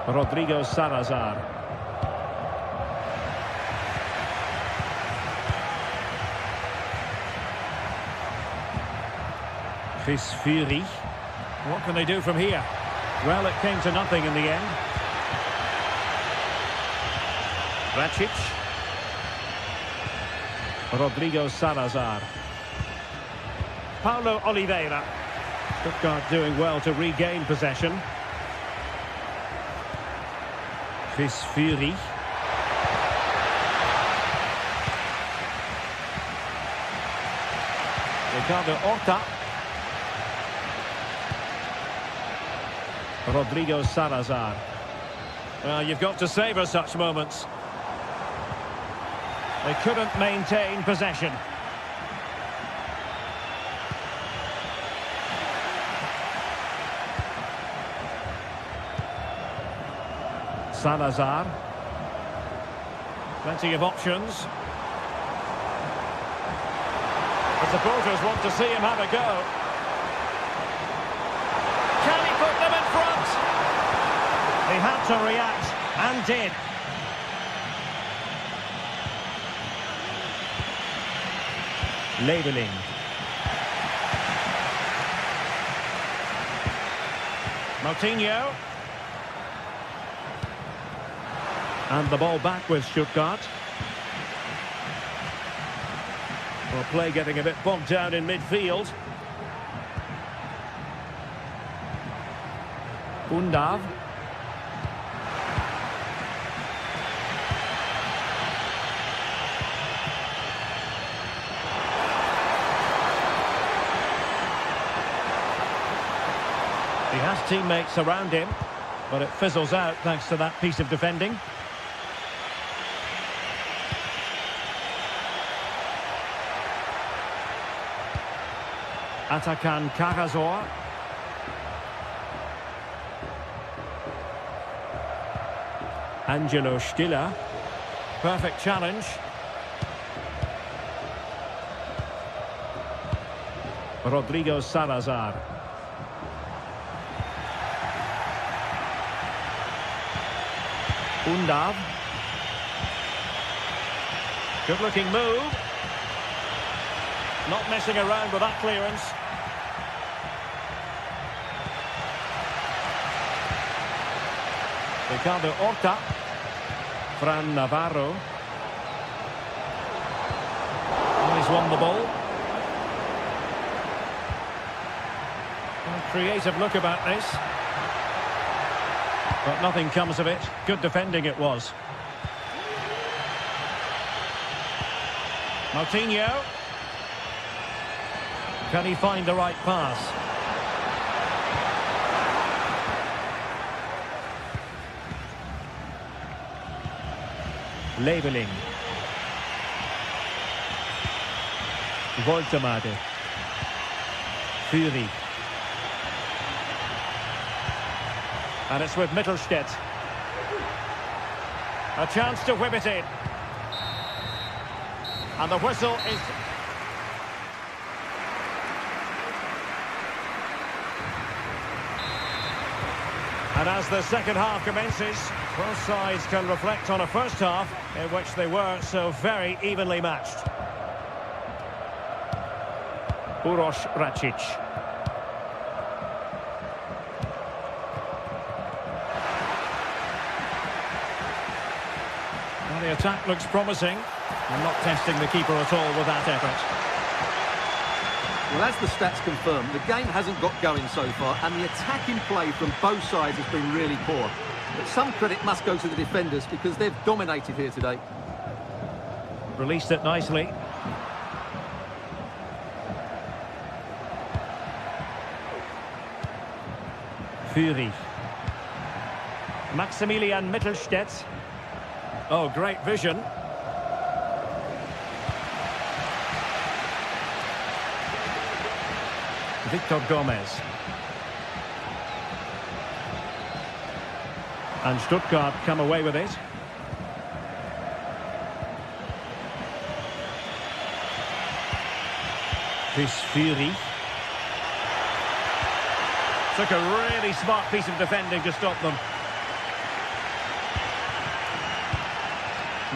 Rodrigo Salazar. Chris Fury. What can they do from here? Well, it came to nothing in the end. Racic. Rodrigo Salazar. Paulo Oliveira. Stuttgart doing well to regain possession. Chris Fury. Ricardo Horta. Rodrigo Salazar. Well, you've got to savour such moments. They couldn't maintain possession. Salazar. Plenty of options. The supporters want to see him have a go. Can he put them in front? He had to react, and did. Labeling. Moutinho. And the ball back with Stuttgart. Well, play getting a bit bogged down in midfield. Undav. He has teammates around him, but it fizzles out thanks to that piece of defending. Atakan Karazor. Angelo Stiller. Perfect challenge. Rodrigo Salazar. Undav. Good looking move. Not messing around with that clearance. Ricardo Horta. Fran Navarro. Oh, he's won the ball. A creative look about this. But nothing comes of it. Good defending it was. Martinho. Can he find the right pass? Leveling. Voltemade. Fury. And it's with Mittelstädt. A chance to whip it in. And the whistle is... And as the second half commences, both sides can reflect on a first half in which they were so very evenly matched. Uroš Račić. Well, the attack looks promising. And not testing the keeper at all with that effort. Well, as the stats confirm, the game hasn't got going so far, and the attacking play from both sides has been really poor. But some credit must go to the defenders because they've dominated here today. Released it nicely. Fury. Maximilian Mittelstädt. Oh, great vision. Victor Gomez. And Stuttgart come away with it. Chris Fury. Took a really smart piece of defending to stop them.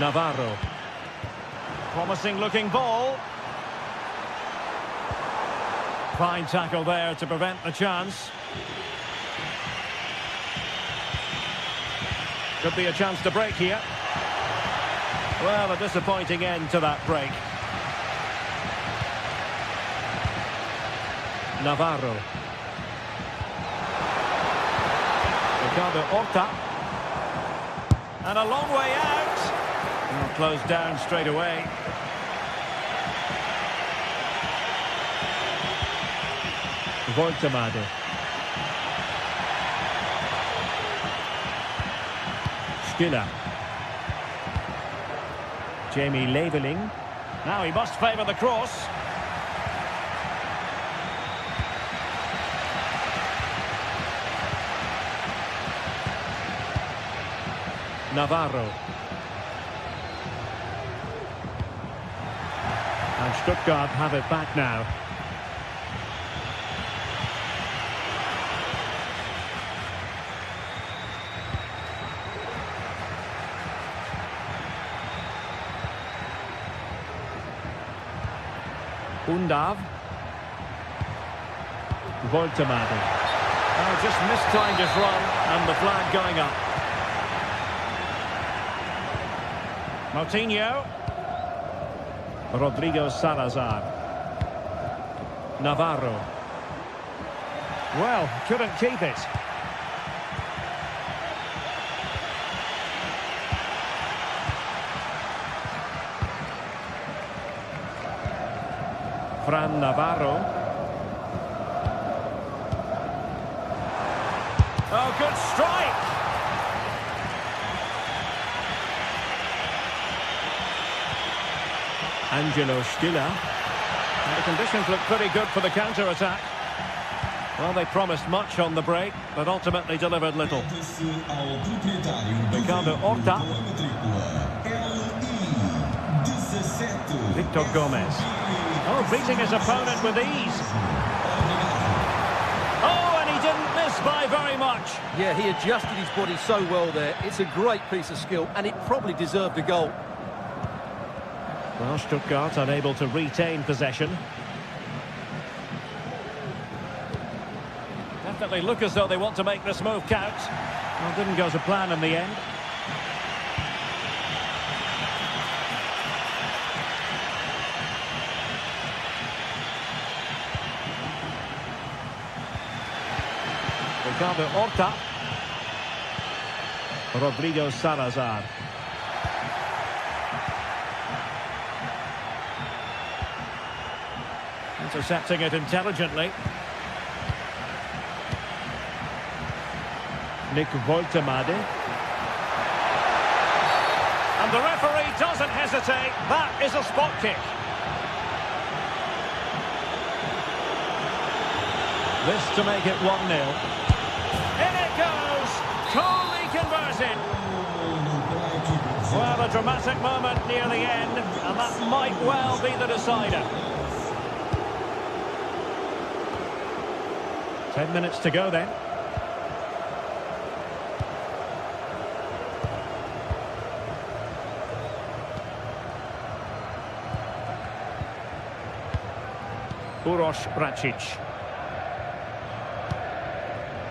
Navarro. Promising looking ball. Fine tackle there to prevent the chance. Could be a chance to break here. Well, a disappointing end to that break. Navarro. Ricardo Horta. And a long way out. And closed down straight away. Voltemade. Stiller. Jamie Leveling. Now he must favour the cross. Navarro. And Stuttgart have it back now. Undav. Voltemade. Oh, just mistimed his run and the flag going up. Martinho. Rodrigo Salazar. Navarro. Well, couldn't keep it. Fran Navarro. Oh, good strike! Angelo Stiller. And the conditions look pretty good for the counter-attack. Well, they promised much on the break, but ultimately delivered little. Ricardo Horta. Victor Gomez. Oh, beating his opponent with ease. Oh, and he didn't miss by very much. Yeah, he adjusted his body so well there. It's a great piece of skill, and it probably deserved a goal. Well, Stuttgart unable to retain possession. Definitely look as though they want to make this move count. Well, didn't go to plan in the end. Ricardo Horta. Rodrigo Salazar. Intercepting it intelligently. Nick Woltemade. And the referee doesn't hesitate. That is a spot kick. This to make it 1-0. In it goes! Coolly converted. Well, a dramatic moment near the end, and that might well be the decider. 10 minutes to go then. Uroš Račić.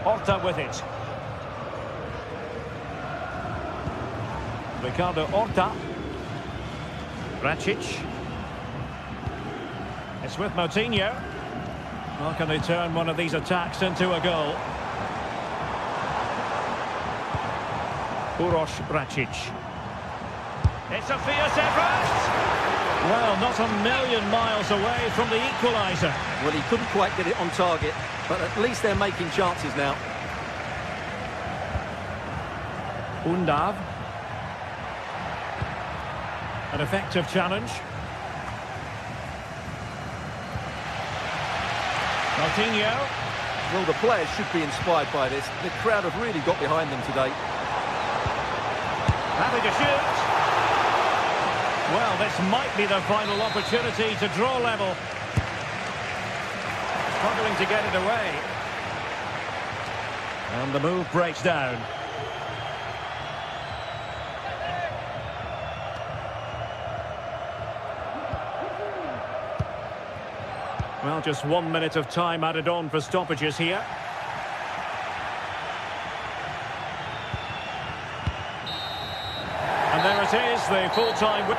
Horta with it. Ricardo Horta. Račić. It's with Moutinho. Well, can they turn one of these attacks into a goal? Uroš Račić. It's a fierce effort! Well, not a million miles away from the equaliser. Well, he couldn't quite get it on target, but at least they're making chances now. Undav. An effective challenge. Moutinho. Well, the players should be inspired by this. The crowd have really got behind them today. Having to shoot. Well, this might be the final opportunity to draw level. Struggling to get it away. And the move breaks down. Well, just 1 minute of time added on for stoppages here. And there it is, the full-time...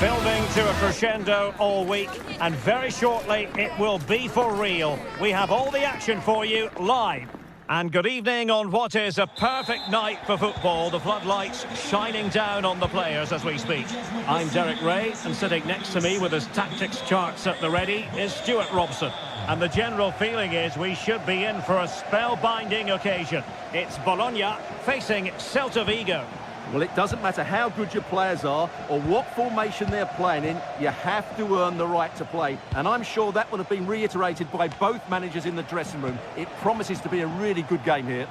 Building to a crescendo all week, and very shortly it will be for real. We have all the action for you live. And good evening on what is a perfect night for football. The floodlights shining down on the players as we speak. I'm Derek Ray, and sitting next to me with his tactics charts at the ready is Stuart Robson. And the general feeling is we should be in for a spellbinding occasion. It's Bologna facing Celta Vigo. Well, it doesn't matter how good your players are or what formation they're playing in, you have to earn the right to play. And I'm sure that would have been reiterated by both managers in the dressing room. It promises to be a really good game here.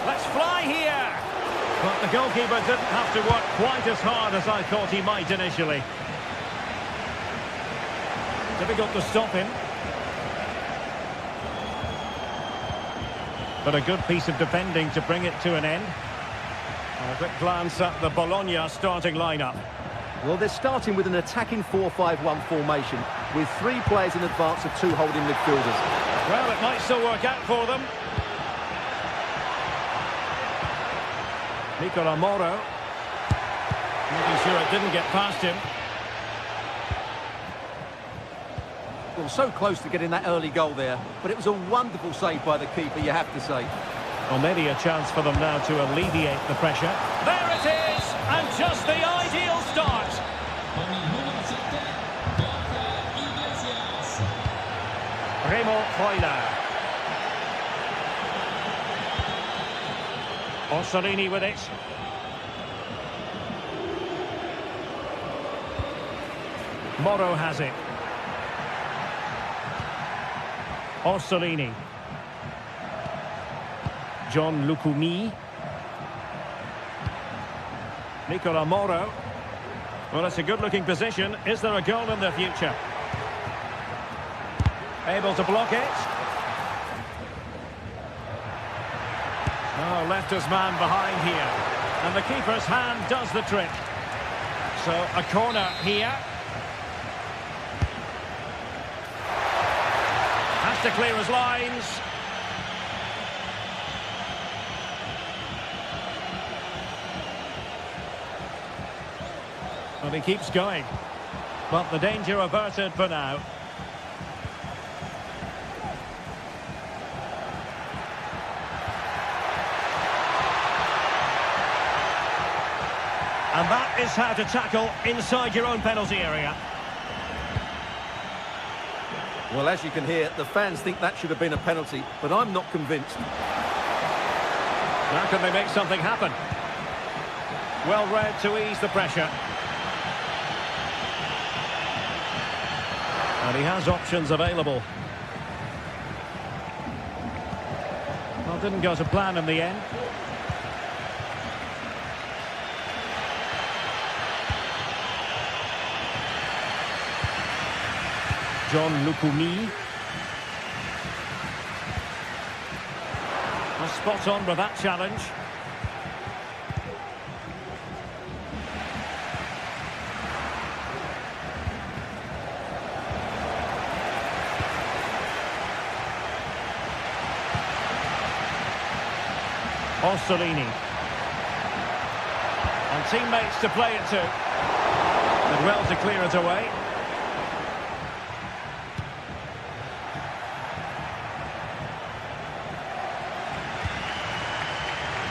Let's fly here! But the goalkeeper didn't have to work quite as hard as I thought he might initially. Difficult to stop him. But a good piece of defending to bring it to an end. A quick glance at the Bologna starting lineup. Well, they're starting with an attacking 4-5-1 formation with 3 players in advance of 2 holding midfielders. Well, it might still work out for them. Nicola Moro. Making sure it didn't get past him. Well, so close to getting that early goal there, but it was a wonderful save by the keeper, you have to say. Well, maybe a chance for them now to alleviate the pressure. There it is, and just the ideal start. Remo Freuler. Orsolini with it. Moro has it. Orsolini. John Lukumi. Nicola Moro. Well, it's a good-looking position. Is there a goal in the future? Able to block it. Oh, left his man behind here. And the keeper's hand does the trick. So, a corner here. Has to clear his lines. Well, he keeps going. But the danger averted for now. And that is how to tackle inside your own penalty area. Well, as you can hear, the fans think that should have been a penalty, but I'm not convinced. Now can they make something happen? Well read to ease the pressure. And he has options available. Well, didn't go to plan in the end. John Lukumi. Well, spot on with that challenge. Orsolini. And teammates to play it to. Did well to clear it away.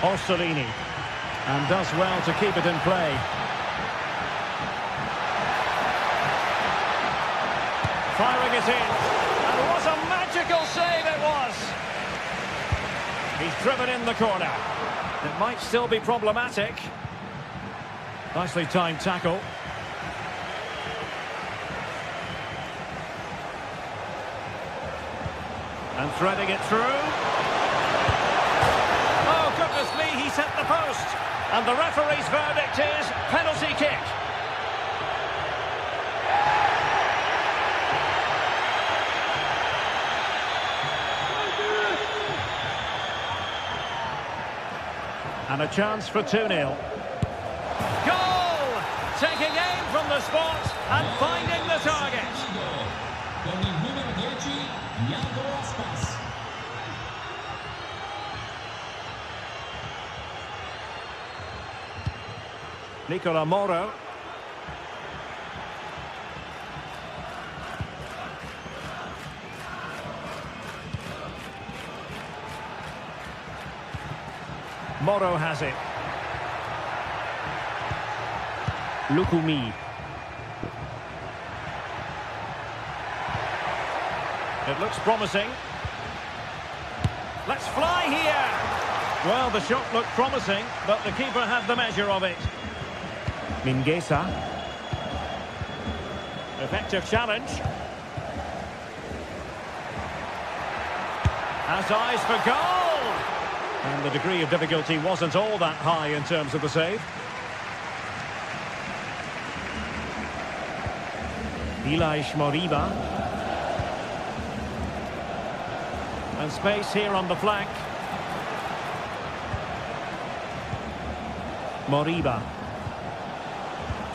Orsolini, and does well to keep it in play. Firing it in, and what a magical save it was! He's driven in the corner. It might still be problematic. Nicely timed tackle. And threading it through. He's hit the post, and the referee's verdict is penalty kick. And a chance for 2-0. Goal! Taking aim from the spot and finding the target. Nicola Moro. Moro has it. Lukumi. It looks promising. Let's fly here. Well, the shot looked promising, but the keeper had the measure of it. Mingueza. Effective challenge. Has eyes for goal. And the degree of difficulty wasn't all that high in terms of the save. Ilaix Moriba. And space here on the flank. Moriba.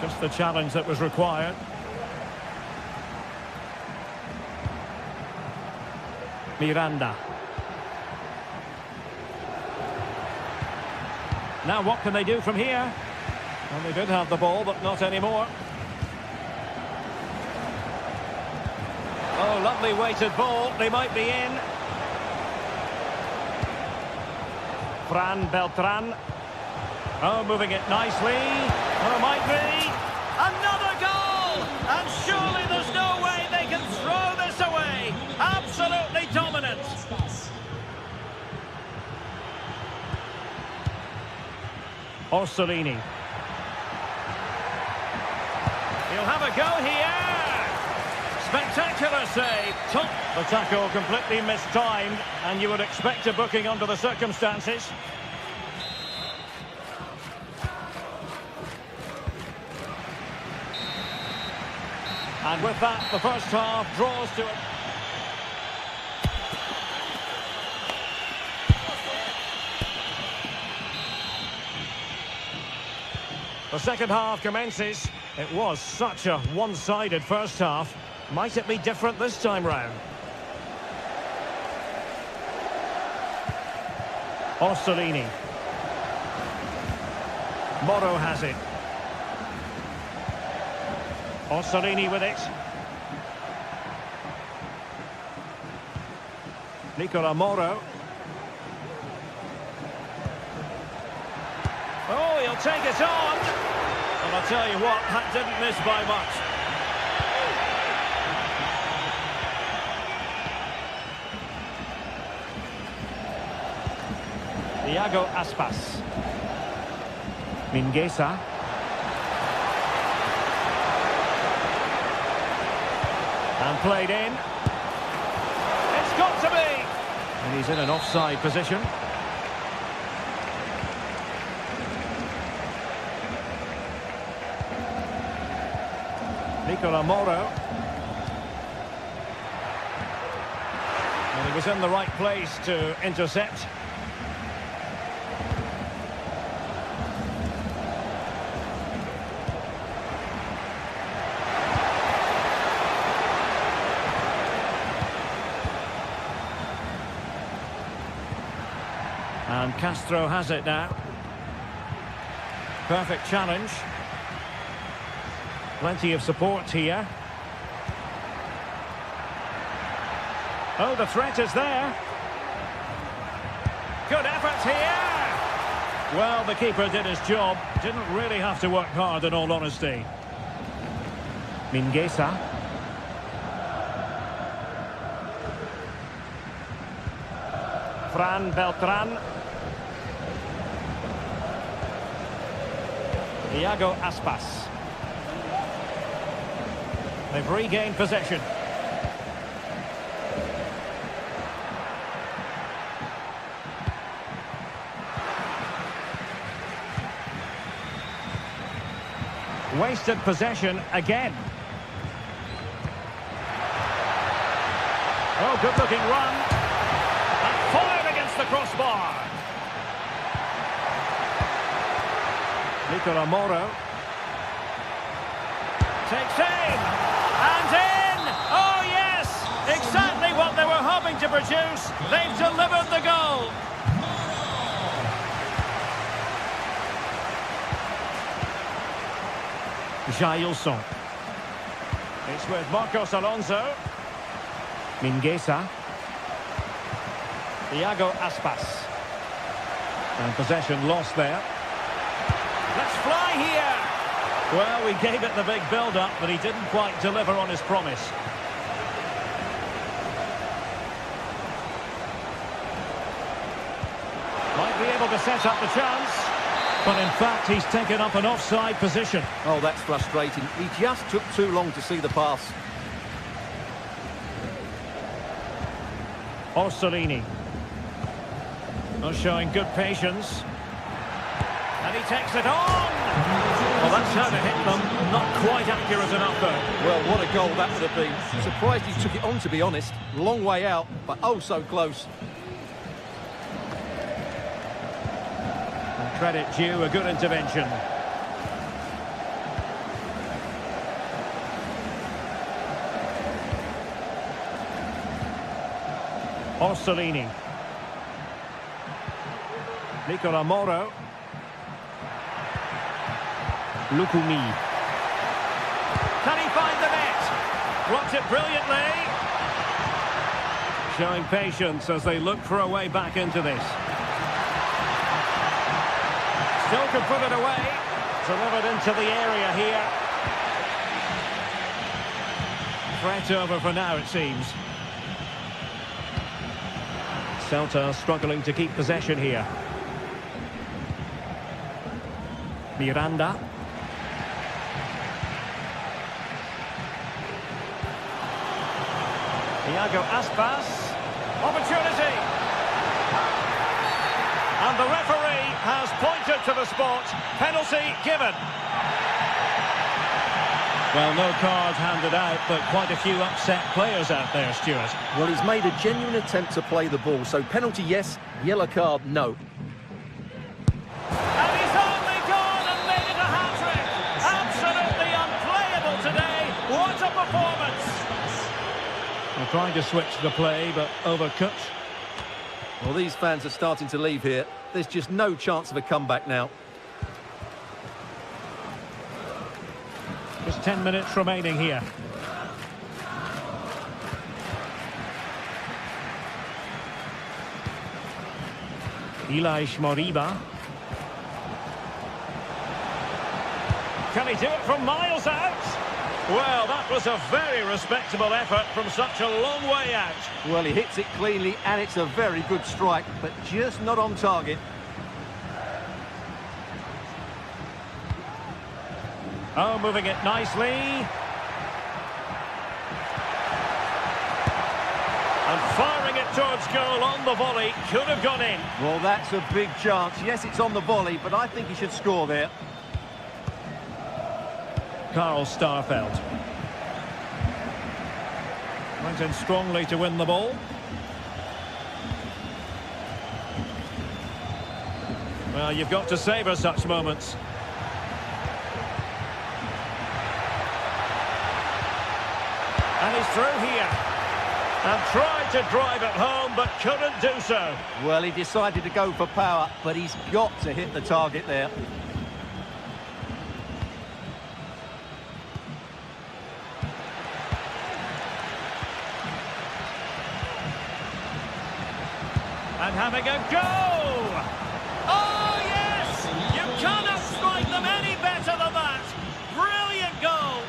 Just the challenge that was required. Miranda. Now what can they do from here? Well, they did have the ball, but not anymore. Oh, lovely weighted ball. They might be in. Fran Beltran. Oh, moving it nicely. Oh, might be. Another goal! And surely there's no way they can throw this away. Absolutely dominant. Orsolini. He'll have a go here. Spectacular save. The tackle completely mistimed, and you would expect a booking under the circumstances. And with that, the first half draws to it. The second half commences. It was such a one-sided first half. Might it be different this time round? Orsolini. Moro has it. Orsolini with it. Nicola Moro. Oh, he'll take it on. And I'll tell you what, that didn't miss by much. Iago Aspas. Mingueza. And played in. It's got to be. And he's in an offside position. Nicola Moro. And he was in the right place to intercept. And Castro has it now. Perfect challenge. Plenty of support here. Oh, the threat is there. Good effort here. Well, the keeper did his job. Didn't really have to work hard, in all honesty. Mingueza. Fran Beltran. Iago Aspas. They've regained possession. Wasted possession again. Oh, good-looking run. And fired against the crossbar. Nicola Moro. Takes aim. And in! Oh, yes! Exactly what they were hoping to produce. They've delivered the goal. Jailson. It's with Marcos Alonso. Mingueza. Iago Aspas. And possession lost there. Let's fly here! Well, we gave it the big build-up, but he didn't quite deliver on his promise. Might be able to set up the chance. But in fact, he's taken up an offside position. Oh, that's frustrating. He just took too long to see the pass. Orsolini. Not showing good patience. And he takes it on! Well, that's how to hit them. Not quite accurate enough, though. Well, what a goal that would have been. Surprised he took it on, to be honest. Long way out, but oh so close. And credit due, a good intervention. Orsolini. Nicola Moro. Lukumi. Can he find the net? Blocked it brilliantly. Showing patience as they look for a way back into this. Still can put it away. Delivered into the area here. Threat over for now, it seems. Celta struggling to keep possession here. Miranda. Iago Aspas. Opportunity. And the referee has pointed to the spot. Penalty given. Well, no card handed out, but quite a few upset players out there, Stuart. Well, he's made a genuine attempt to play the ball, so penalty yes, yellow card no. And he's only gone and made it a hat-trick. Absolutely unplayable today. What a performance. They're trying to switch the play, but overcooked. Well, these fans are starting to leave here. There's just no chance of a comeback now. Just 10 minutes remaining here. Elias Moriba. Can he do it from miles out? Well, that was a very respectable effort from such a long way out. Well, he hits it cleanly, and it's a very good strike, but just not on target. Oh, moving it nicely. And firing it towards goal on the volley. Could have gone in. Well, that's a big chance. Yes, it's on the volley, but I think he should score there. Carl Starfelt. Went in strongly to win the ball. Well, you've got to savour such moments. And he's through here. And tried to drive it home, but couldn't do so. Well, he decided to go for power, but he's got to hit the target there. And having a go! Oh, yes! You cannot strike them any better than that! Brilliant goal!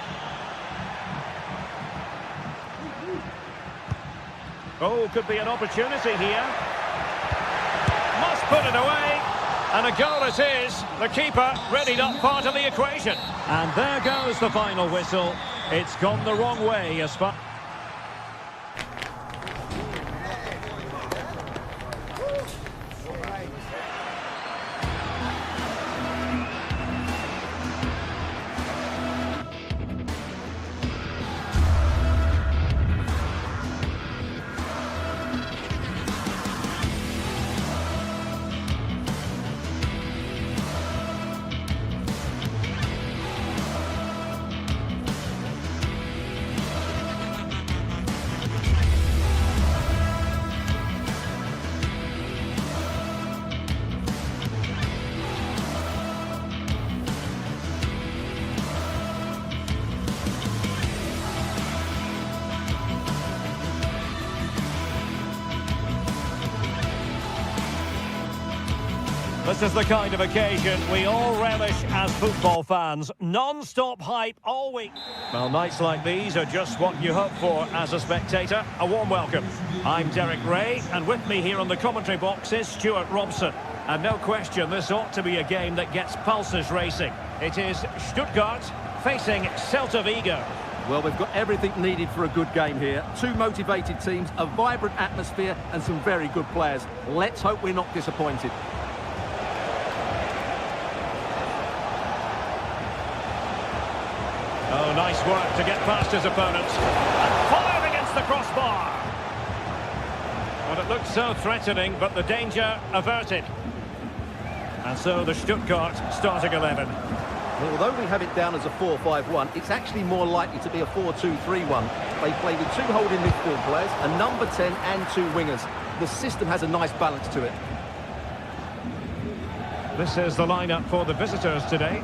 Oh, could be an opportunity here. Must put it away. And a goal it is. The keeper readied up part of the equation. And there goes the final whistle. It's gone the wrong way as far... This is the kind of occasion we all relish as football fans. Non-stop hype all week. Well, nights like these are just what you hope for as a spectator. A warm welcome. I'm Derek Ray, and with me here on the commentary box is Stuart Robson. And no question, this ought to be a game that gets pulses racing. It is Stuttgart facing Celta Vigo. Well, we've got everything needed for a good game here. Two motivated teams, a vibrant atmosphere, and some very good players. Let's hope we're not disappointed. Oh, nice work to get past his opponents. And fired against the crossbar. Well, it looked so threatening, but the danger averted. And so the Stuttgart starting 11. Well, although we have it down as a 4-5-1, it's actually more likely to be a 4-2-3-1. They play with two holding midfield players, a number 10 and two wingers. The system has a nice balance to it. This is the lineup for the visitors today.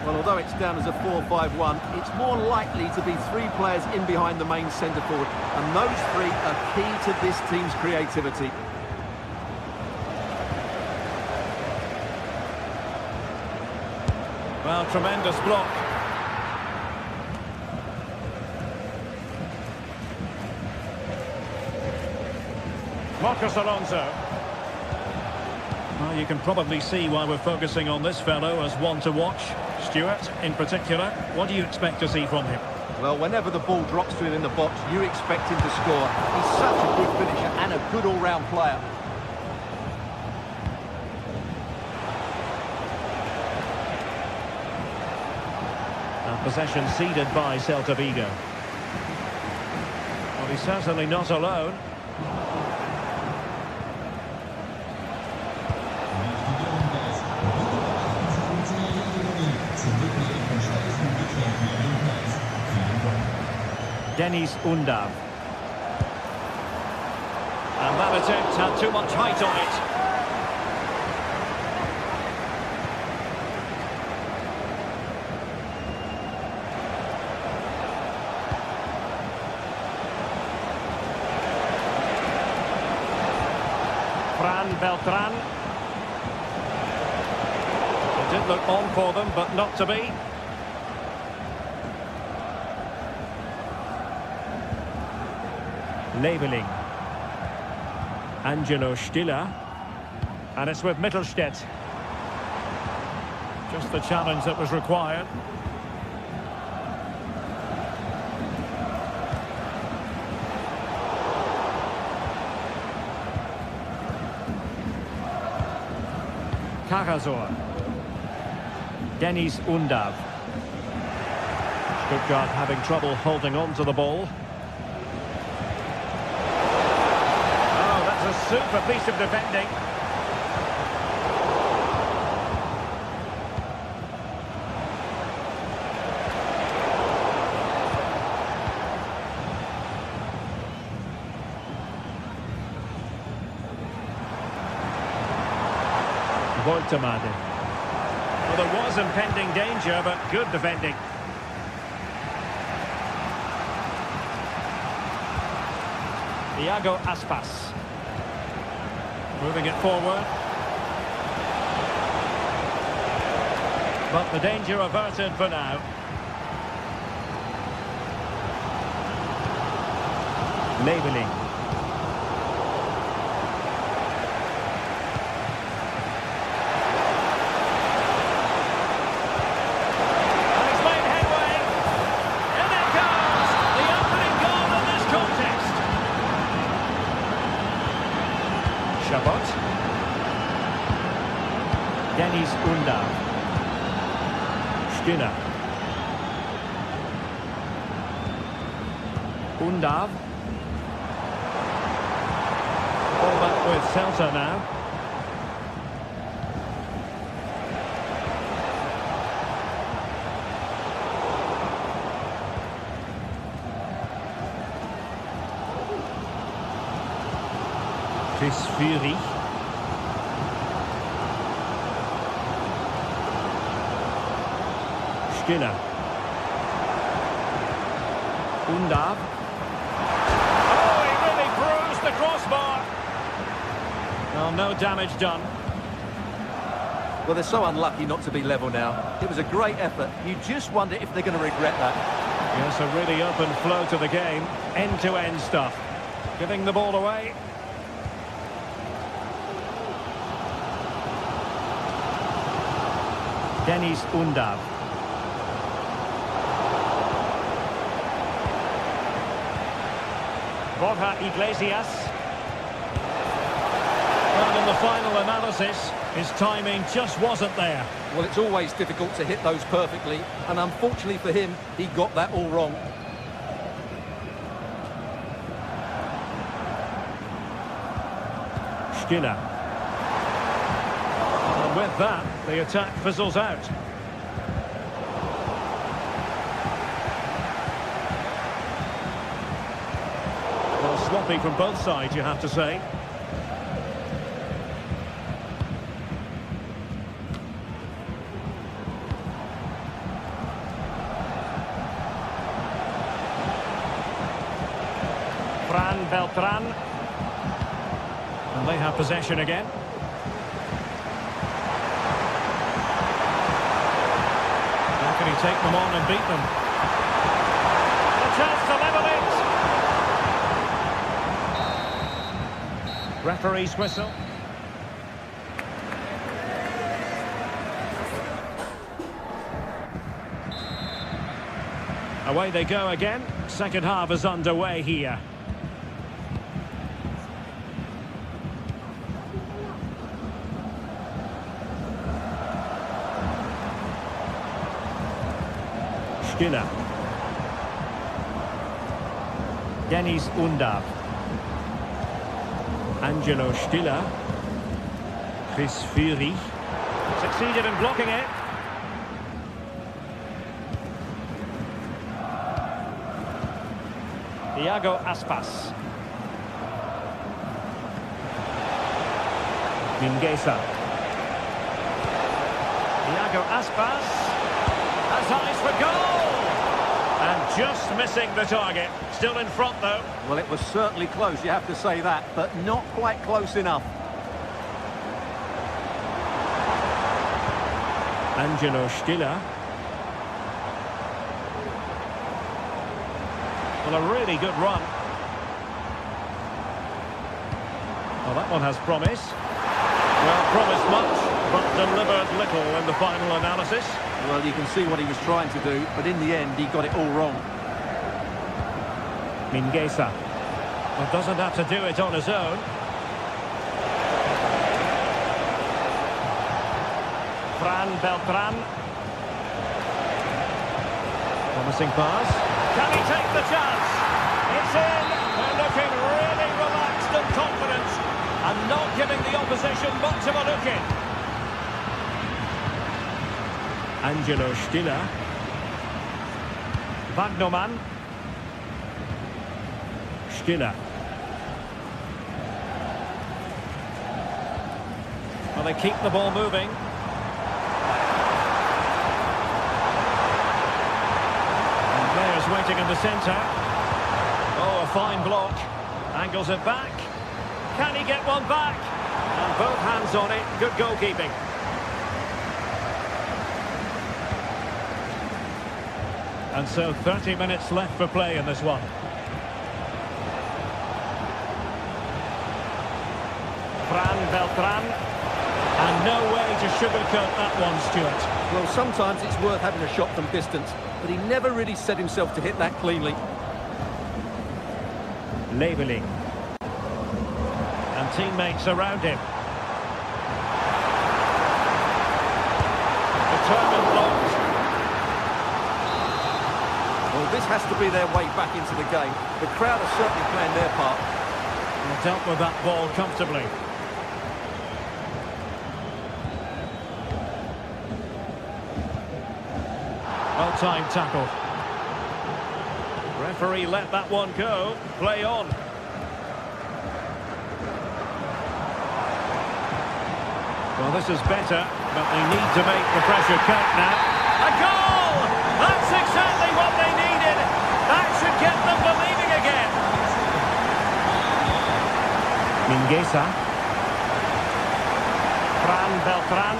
Well, although it's down as a 4-5-1, it's more likely to be three players in behind the main centre forward. And those three are key to this team's creativity. Well, tremendous block. Marcos Alonso. Well, you can probably see why we're focusing on this fellow as one to watch. Stuart, in particular, what do you expect to see from him? Well, whenever the ball drops to him in the box, you expect him to score. He's such a good finisher and a good all-round player. And possession ceded by Celta Vigo. Well, he's certainly not alone. Dennis Undav. And that attempt had too much height on it. Fran Beltran. It did look on for them, but not to be. Leveling. Angelo Stiller. And it's with Mittelstädt. Just the challenge that was required. Karasor. Dennis Undav. Stuttgart having trouble holding on to the ball. Super piece of defending. Woltemade. Well, there was impending danger, but good defending. Iago Aspas. Moving it forward. But the danger averted for now. Leveling. And he's made headway. And it comes! The opening goal in this contest. Chabot. Dennis Undav. Stiller. Undav. All back with Celta now. Fury. Stiller. Undav. Oh, he really bruised the crossbar. Well, no damage done. Well, they're so unlucky not to be level now. It was a great effort. You just wonder if they're going to regret that. Yes, a really open flow to the game. End-to-end stuff. Giving the ball away. Dennis Undav. Borja Iglesias. Well, in the final analysis, his timing just wasn't there. Well, it's always difficult to hit those perfectly, and unfortunately for him, he got that all wrong. Stiller. And with that, the attack fizzles out. Well, sloppy from both sides, you have to say. Fran Beltran. And they have possession again. How can he take them on and beat them? A chance to level it. Referee's whistle. Away they go again. Second half is underway here. Stiller. Dennis Undav. Angelo Stiller. Chris Fury. Succeeded in blocking it. Iago Aspas. Mingueza. Iago Aspas has eyes for goal! And just missing the target. Still in front, though. Well, it was certainly close, you have to say that, but not quite close enough. Angelo Stiller. Well, a really good run. Well, that one has promise. Well, promised much, but delivered little in the final analysis. Well, you can see what he was trying to do, but in the end, he got it all wrong. Mingueza. Well, doesn't have to do it on his own. Fran Beltran. Promising pass. Can he take the chance? It's in. They're looking really relaxed and confident, and not giving the opposition much of a look in. Angelo Stiller. Wagnerman. Stiller. Well, they keep the ball moving. And players waiting in the centre. Oh, a fine block. Angles it back. Can he get one back? And both hands on it. Good goalkeeping. And so 30 minutes left for play in this one. Fran Beltran. And no way to sugarcoat that one, Stuart. Well, sometimes it's worth having a shot from distance, but he never really set himself to hit that cleanly. Labelling. And teammates around him. Determined block. Well, this has to be their way back into the game. The crowd are certainly playing their part. And dealt with that ball comfortably. Well-timed tackle. Referee let that one go. Play on. Well, this is better, but they need to make the pressure count now. A goal! That's exactly what they needed. That should get them believing again. Mingueza. Fran Beltran.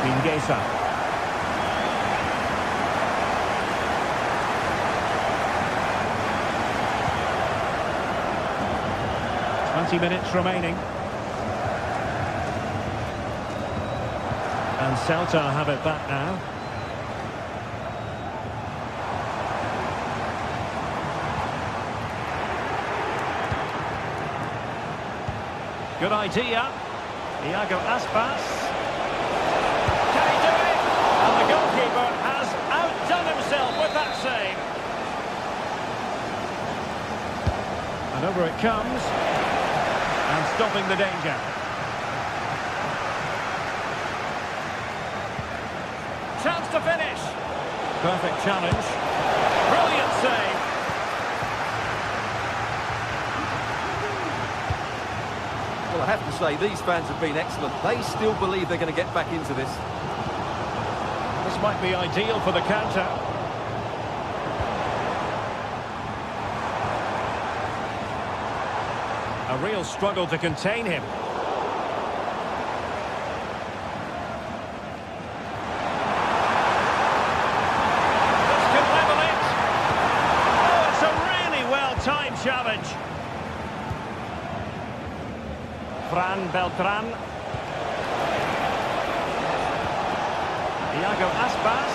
Mingueza. 20 minutes remaining. And Celta have it back now. Good idea. Iago Aspas. Can he do it? And the goalkeeper has outdone himself with that save. And over it comes. And stopping the danger. Chance to finish. Perfect challenge. Brilliant save. Well, I have to say, these fans have been excellent. They still believe they're going to get back into this. This might be ideal for the counter. A real struggle to contain him. This could level it. Oh, it's a really well-timed challenge. Fran Beltran. Iago Aspas.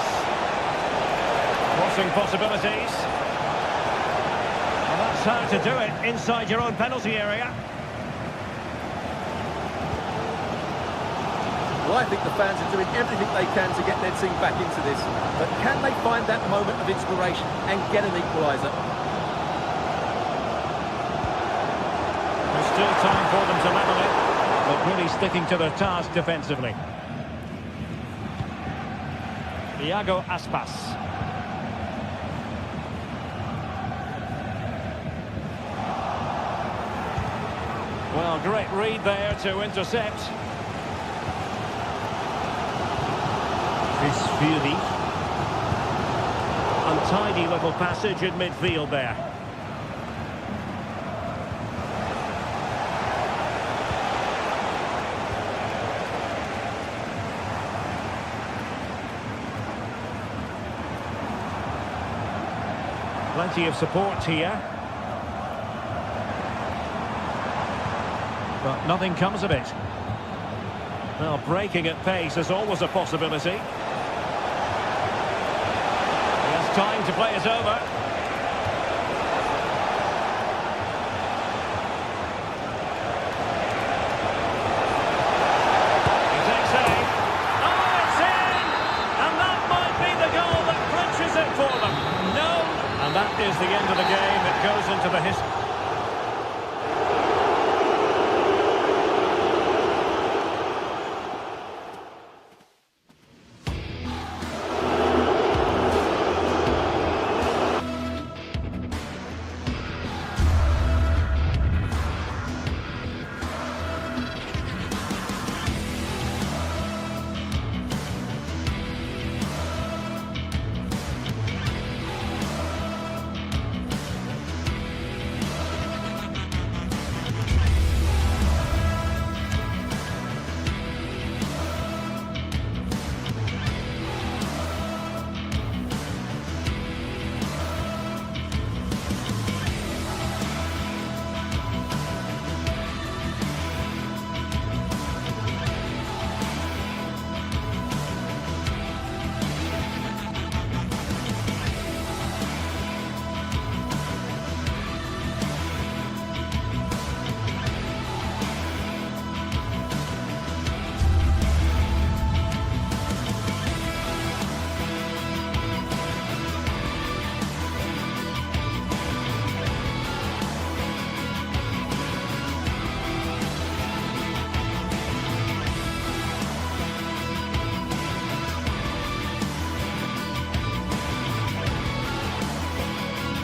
Crossing possibilities. Well, that's how to do it inside your own penalty area. Well, I think the fans are doing everything they can to get their team back into this. But can they find that moment of inspiration and get an equaliser? There's still time for them to level it, but really sticking to their task defensively. Iago Aspas. Well, great read there to intercept. Chris Fury. Untidy little passage in midfield there. Plenty of support here. But nothing comes of it. Well, breaking at pace is always a possibility. He has time to play it over. He takes aim. Oh, it's in! And that might be the goal that clinches it for them. No! And that is the end of the game. It goes into the history.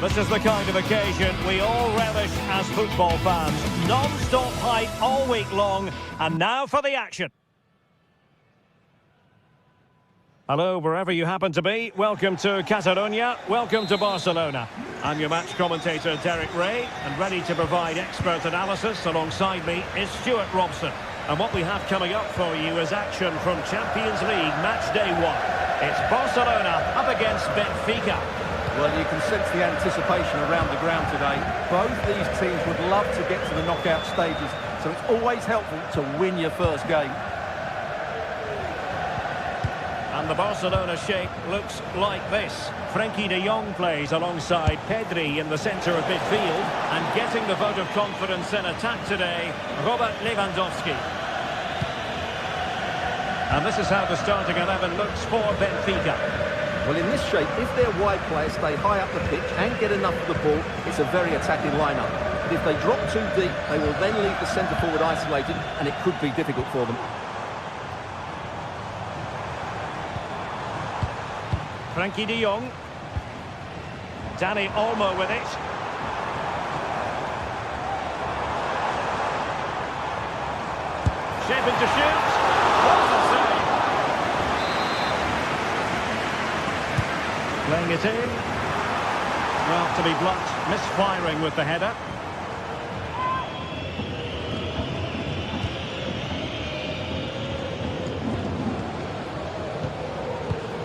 This is the kind of occasion we all relish as football fans. Non-stop hype all week long, and now for the action. Hello, wherever you happen to be. Welcome to Catalonia. Welcome to Barcelona. I'm your match commentator, Derek Ray, and ready to provide expert analysis alongside me is Stuart Robson. And what we have coming up for you is action from Champions League match day 1. It's Barcelona up against Benfica. Well, you can sense the anticipation around the ground today. Both these teams would love to get to the knockout stages, so it's always helpful to win your first game. And the Barcelona shape looks like this. Frenkie de Jong plays alongside Pedri in the centre of midfield. And getting the vote of confidence in attack today, Robert Lewandowski. And this is how the starting 11 looks for Benfica. Well, in this shape, if their wide players stay high up the pitch and get enough of the ball, it's a very attacking lineup. But if they drop too deep, they will then leave the centre forward isolated, and it could be difficult for them. Frenkie de Jong. Dani Olmo with it. Shaping to shoot. What a save! Playing it in. Well, to be blunt, misfiring with the header.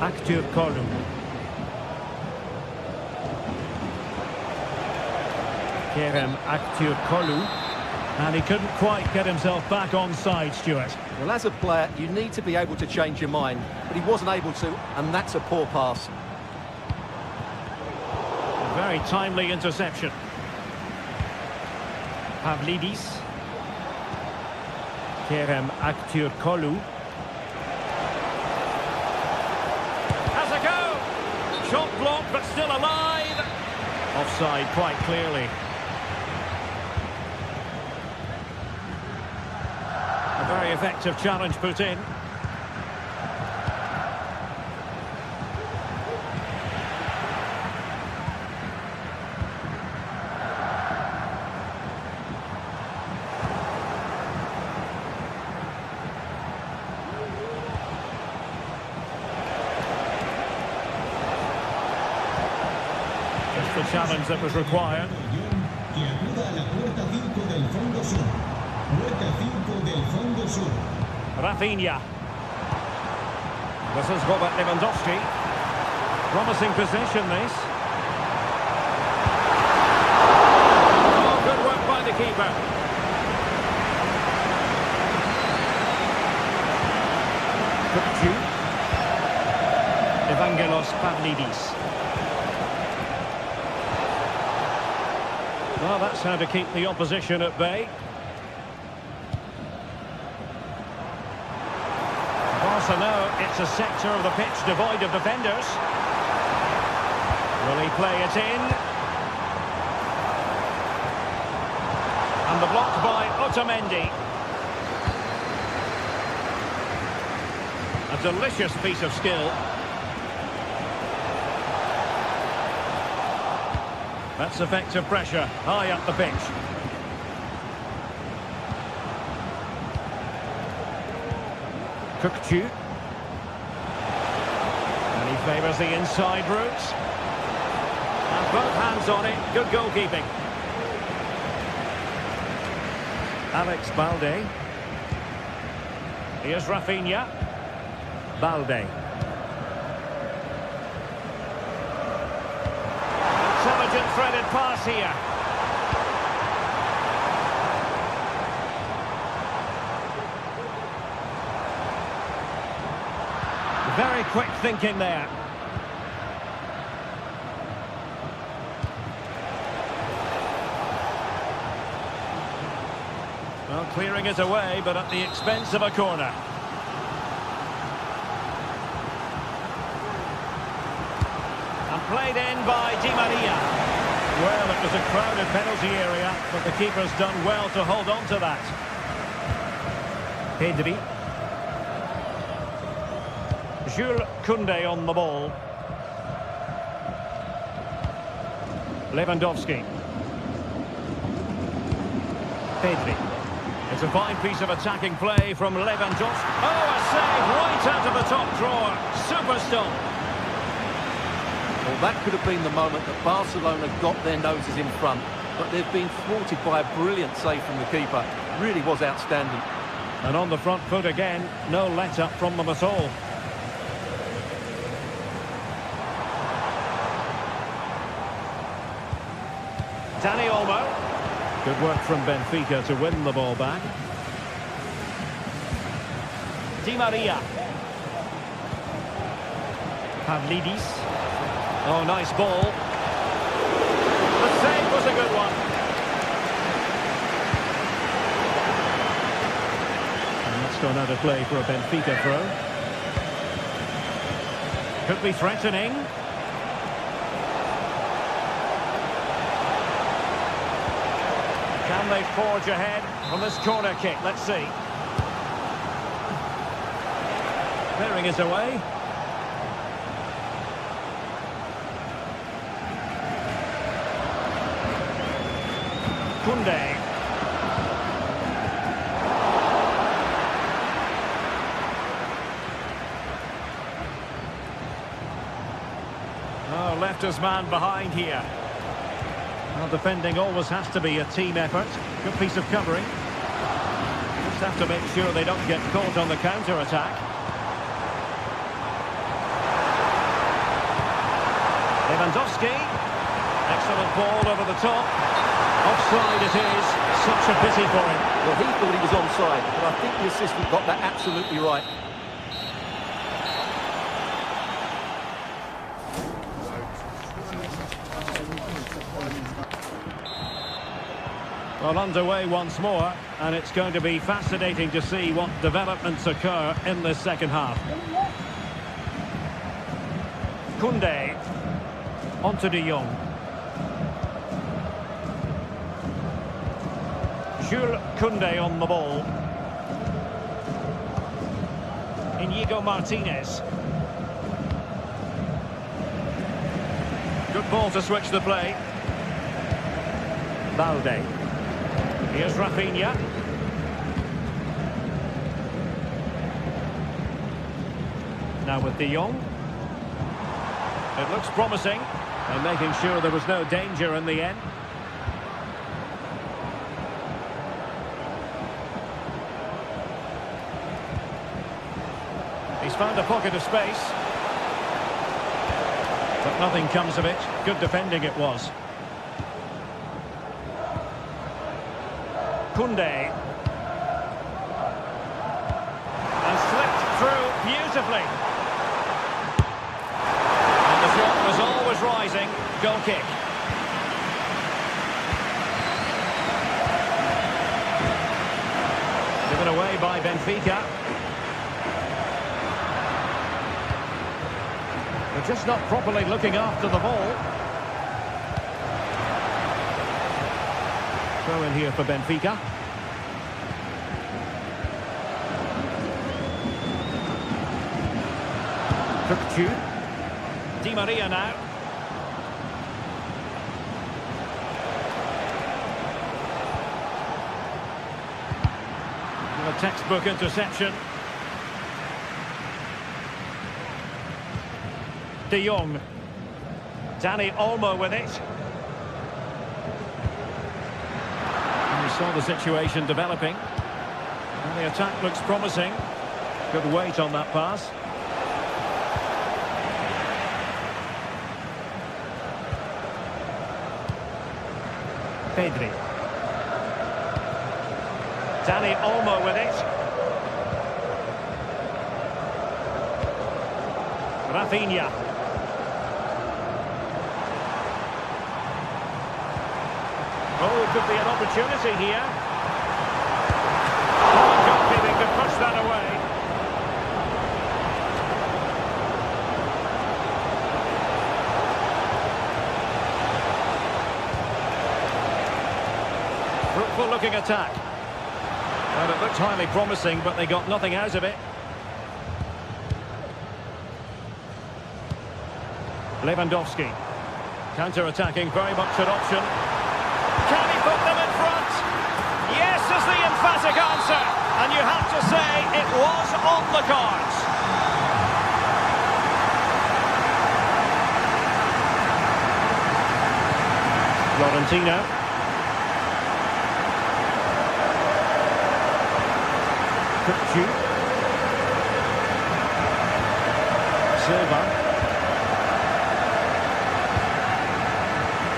Acteur Kolu. Kerem Acteur Kolu. And he couldn't quite get himself back on side, Stuart. Well, as a player, you need to be able to change your mind. But he wasn't able to, and that's a poor pass. A very timely interception. Pavlidis. Kerem Acteur Kolu. Shot blocked, but still alive. Offside quite clearly. A very effective challenge put in. The challenge that was required. Que acuda a la puerta 5 del fondo sur. Puerta 5 del fondo sur. Rafinha. This is Robert Lewandowski. Promising possession, this. Oh, good work by the keeper. Kupcu. Evangelos Pavlidis. Well, that's how to keep the opposition at bay. Barcelona, it's a sector of the pitch devoid of defenders. Will he play it in? And the block by Otamendi. A delicious piece of skill. That's effective pressure, high up the pitch. Kupcu. And he favours the inside route. And both hands on it, good goalkeeping. Alex Balde. Here's Rafinha. Balde. Intelligent threaded pass here. Very quick thinking there. Well, clearing it away, but at the expense of a corner. And played in by Di Maria. Well, it was a crowded penalty area, but the keeper's done well to hold on to that. Pedri. Jules Koundé on the ball. Lewandowski. Pedri. It's a fine piece of attacking play from Lewandowski. Oh, a save right out of the top drawer. Super stop. Well, that could have been the moment that Barcelona got their noses in front, but they've been thwarted by a brilliant save from the keeper. Really was outstanding. And on the front foot again, no let-up from them at all. Dani Olmo. Good work from Benfica to win the ball back. Di Maria. Pavlidis. Oh, nice ball. The save was a good one. And that's gone out of play for a Benfica throw. Could be threatening. Can they forge ahead from this corner kick? Let's see. Clearing it away. Koundé. Oh, left his man behind here. Well, defending always has to be a team effort. Good piece of covering. Just have to make sure they don't get caught on the counter-attack. Lewandowski. Excellent ball over the top. Offside it is. Such a pity for him. Well, he thought he was onside, but I think the assistant got that absolutely right. Well, underway once more, and it's going to be fascinating to see what developments occur in this second half. Koundé. Onto De Jong. Jules Koundé on the ball. Inigo Martinez. Good ball to switch the play. Balde. Here's Rafinha. Now with De Jong. It looks promising. And making sure there was no danger in the end. He's found a pocket of space. But nothing comes of it. Good defending it was. Koundé. And slipped through beautifully. And the shot was always rising. Goal kick. Given away by Benfica. They're just not properly looking after the ball. Throw in here for Benfica. Turkçü. Di Maria now. A textbook interception. De Jong. Dani Olmo with it. And we saw the situation developing. And the attack looks promising. Good weight on that pass. Pedri. Dani Olmo with it. Rafinha. Oh, it could be an opportunity here. Oh, goalkeeping to push that away. Fruitful looking attack. Well, it looked highly promising, but they got nothing out of it. Lewandowski. Counter-attacking, very much an option. Can he put them in front? Yes is the emphatic answer. And you have to say it was on the cards. Florentino. Kutsu. Silva.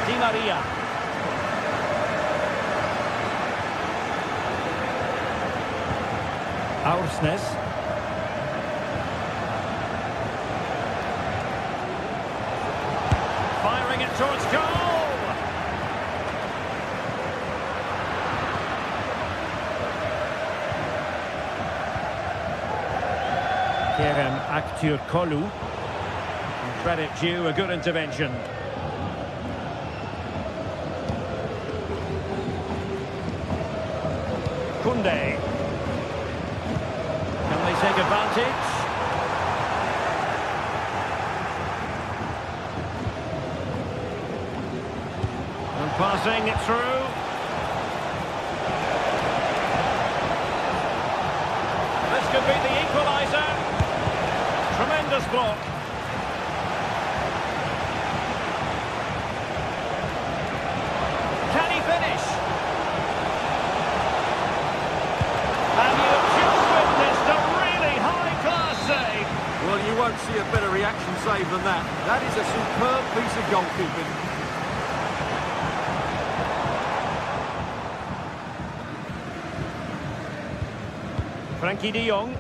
Di Maria. Aursnes. Firing it towards goal. Kerem Aktürkoğlu. Credit due, a good intervention. Kunde. Can they take advantage? And passing it through. This could be the equaliser. Tremendous block. Can he finish? And you've just witnessed a really high-class save. Well, you won't see a better reaction save than that. That is a superb piece of goalkeeping. Frankie de Jong.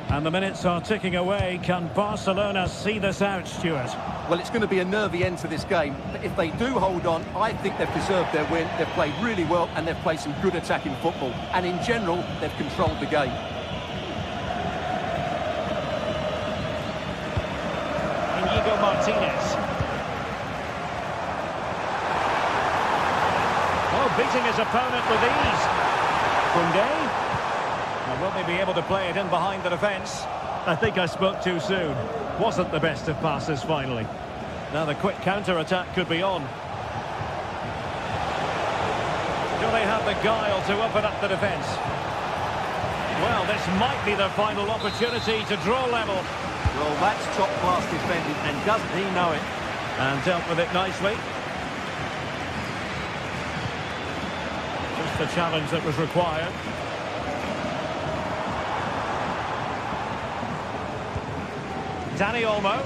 And the minutes are ticking away. Can Barcelona see this out, Stuart? Well, it's going to be a nervy end to this game. But if they do hold on, I think they've deserved their win. They've played really well and they've played some good attacking football. And in general, they've controlled the game. Inigo Martinez. Oh, beating his opponent with ease. Kunde. Now, will they be able to play it in behind the defence? I think I spoke too soon. Wasn't the best of passes finally. Now the quick counter-attack could be on. Do they have the guile to open up the defence? Well, this might be their final opportunity to draw level. Well, that's top-class defending, and doesn't he know it? And dealt with it nicely. Just the challenge that was required. Dani Olmo.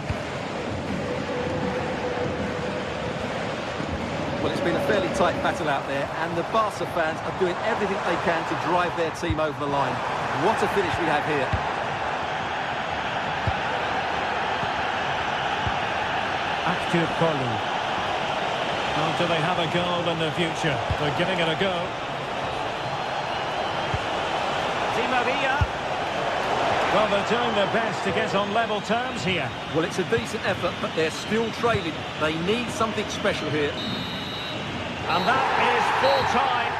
Well, it's been a fairly tight battle out there, and the Barca fans are doing everything they can to drive their team over the line. What a finish we have here. Aktürkoğlu. Oh, do they have a goal in the future? They're giving it a go. Di Maria. Well, they're doing their best to get on level terms here. Well, it's a decent effort, but they're still trailing. They need something special here. And that is full time.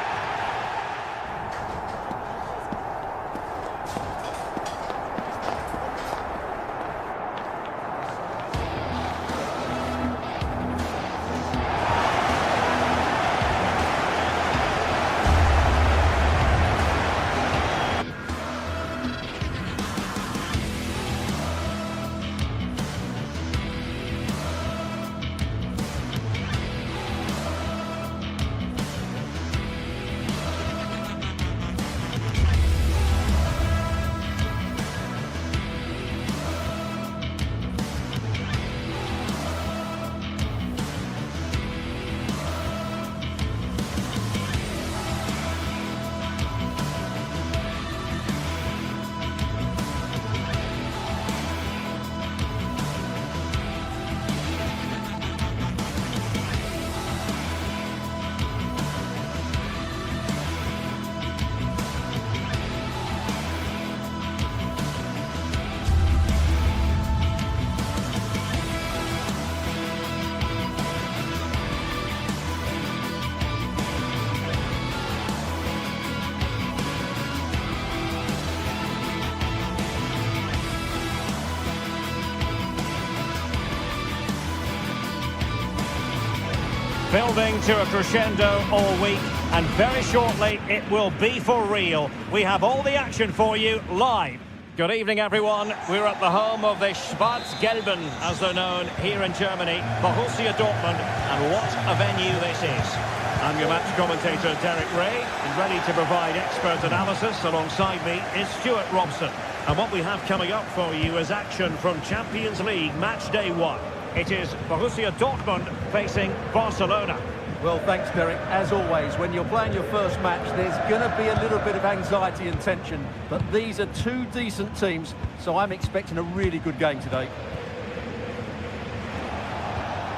Building to a crescendo all week, and very shortly it will be for real. We have all the action for you live. Good evening, everyone. We're at the home of the Schwarz-Gelben, as they're known here in Germany, Borussia Dortmund, and what a venue this is. I'm your match commentator, Derek Ray, and ready to provide expert analysis. Alongside me is Stuart Robson. And what we have coming up for you is action from Champions League Match Day 1. It is Borussia Dortmund facing Barcelona. Well, thanks, Derek. As always, when you're playing your first match, there's going to be a little bit of anxiety and tension. But these are two decent teams, so I'm expecting a really good game today.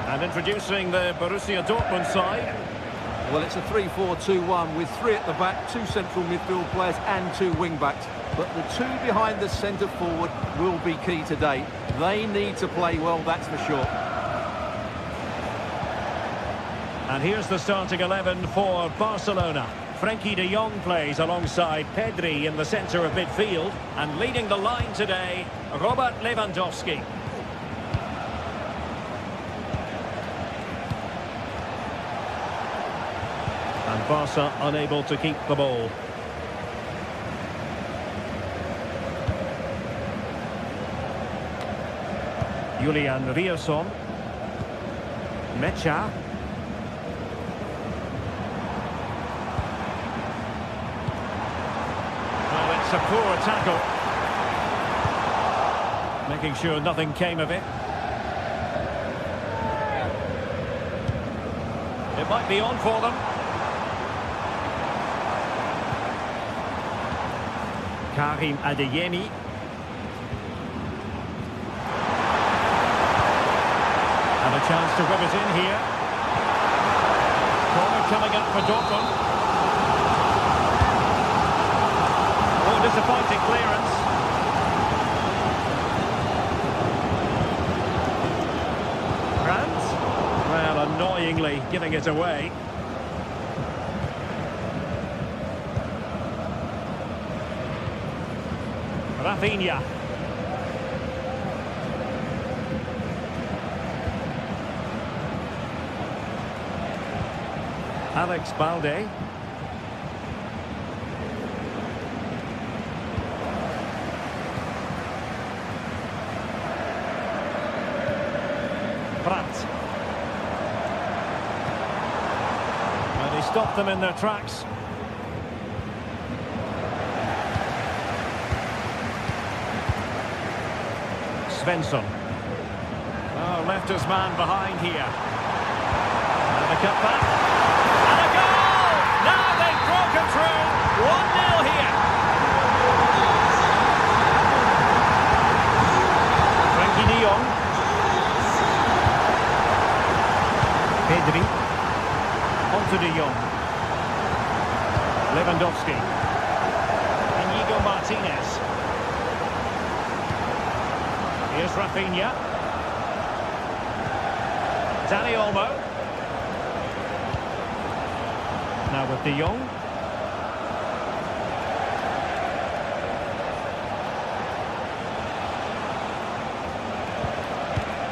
And introducing the Borussia Dortmund side. Well, it's a 3-4-2-1 with 3 at the back, 2 central midfield players and 2 wing-backs. But the 2 behind the centre forward will be key today. They need to play well, that's for sure. And here's the starting 11 for Barcelona. Frenkie de Jong plays alongside Pedri in the centre of midfield. And leading the line today, Robert Lewandowski. And Barca unable to keep the ball. Julian Rierson. Mecha. Well, it's a poor tackle. Making sure nothing came of it. It might be on for them. Karim Adeyemi. And a chance to whip it in here. Corner coming up for Dortmund. Oh, disappointing clearance. Brandt? Well, annoyingly giving it away. Rafinha. Alex Balde. Brandt. And he stopped them in their tracks. Svensson. Oh, left his man behind here. And a cut back. And a goal! Now they've broken through. 1-0 here. Frenkie de Jong. Pedri. On to de Jong. Lewandowski. Inigo Martinez. Here's Rafinha. Dani Olmo. Now with de Jong.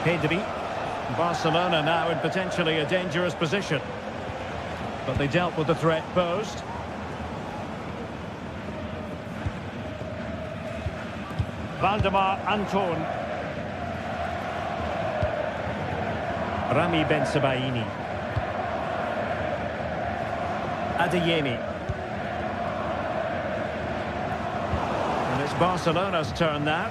Pedri. Barcelona now in potentially a dangerous position. But they dealt with the threat posed. Valdemar Anton. Rami Bensebaini. Adeyemi. And it's Barcelona's turn now.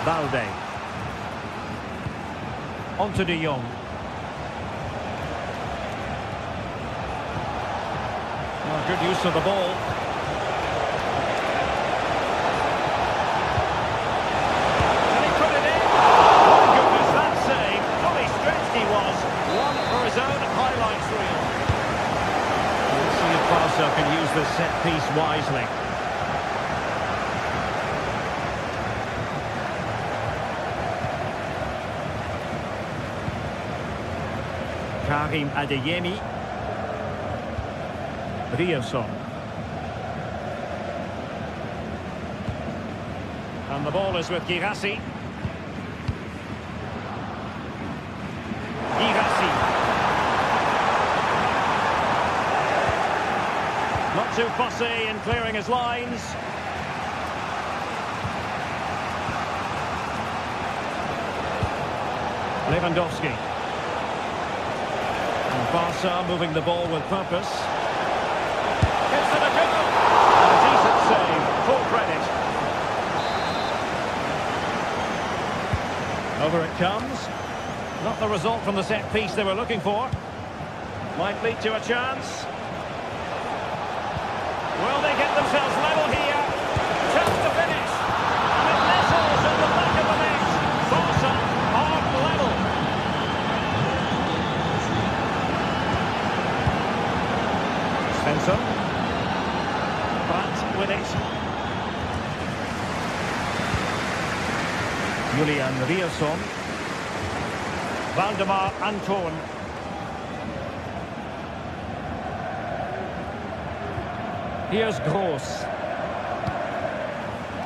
Balde. On to de Jong. Oh, good use of the ball. Barca can use the set piece wisely. Karim Adeyemi. Rierson. And the ball is with Girassi. Not too fussy in clearing his lines. Lewandowski. And Barca moving the ball with purpose. Gives it a go! And a decent save, full credit. Over it comes. Not the result from the set piece they were looking for. Might lead to a chance. Will they get themselves level here? Chance to finish. And it nestles in the back of the net. Barca are level. Svensson. But with it. Julian Riasson. Valdemar Anton. Here's Gross.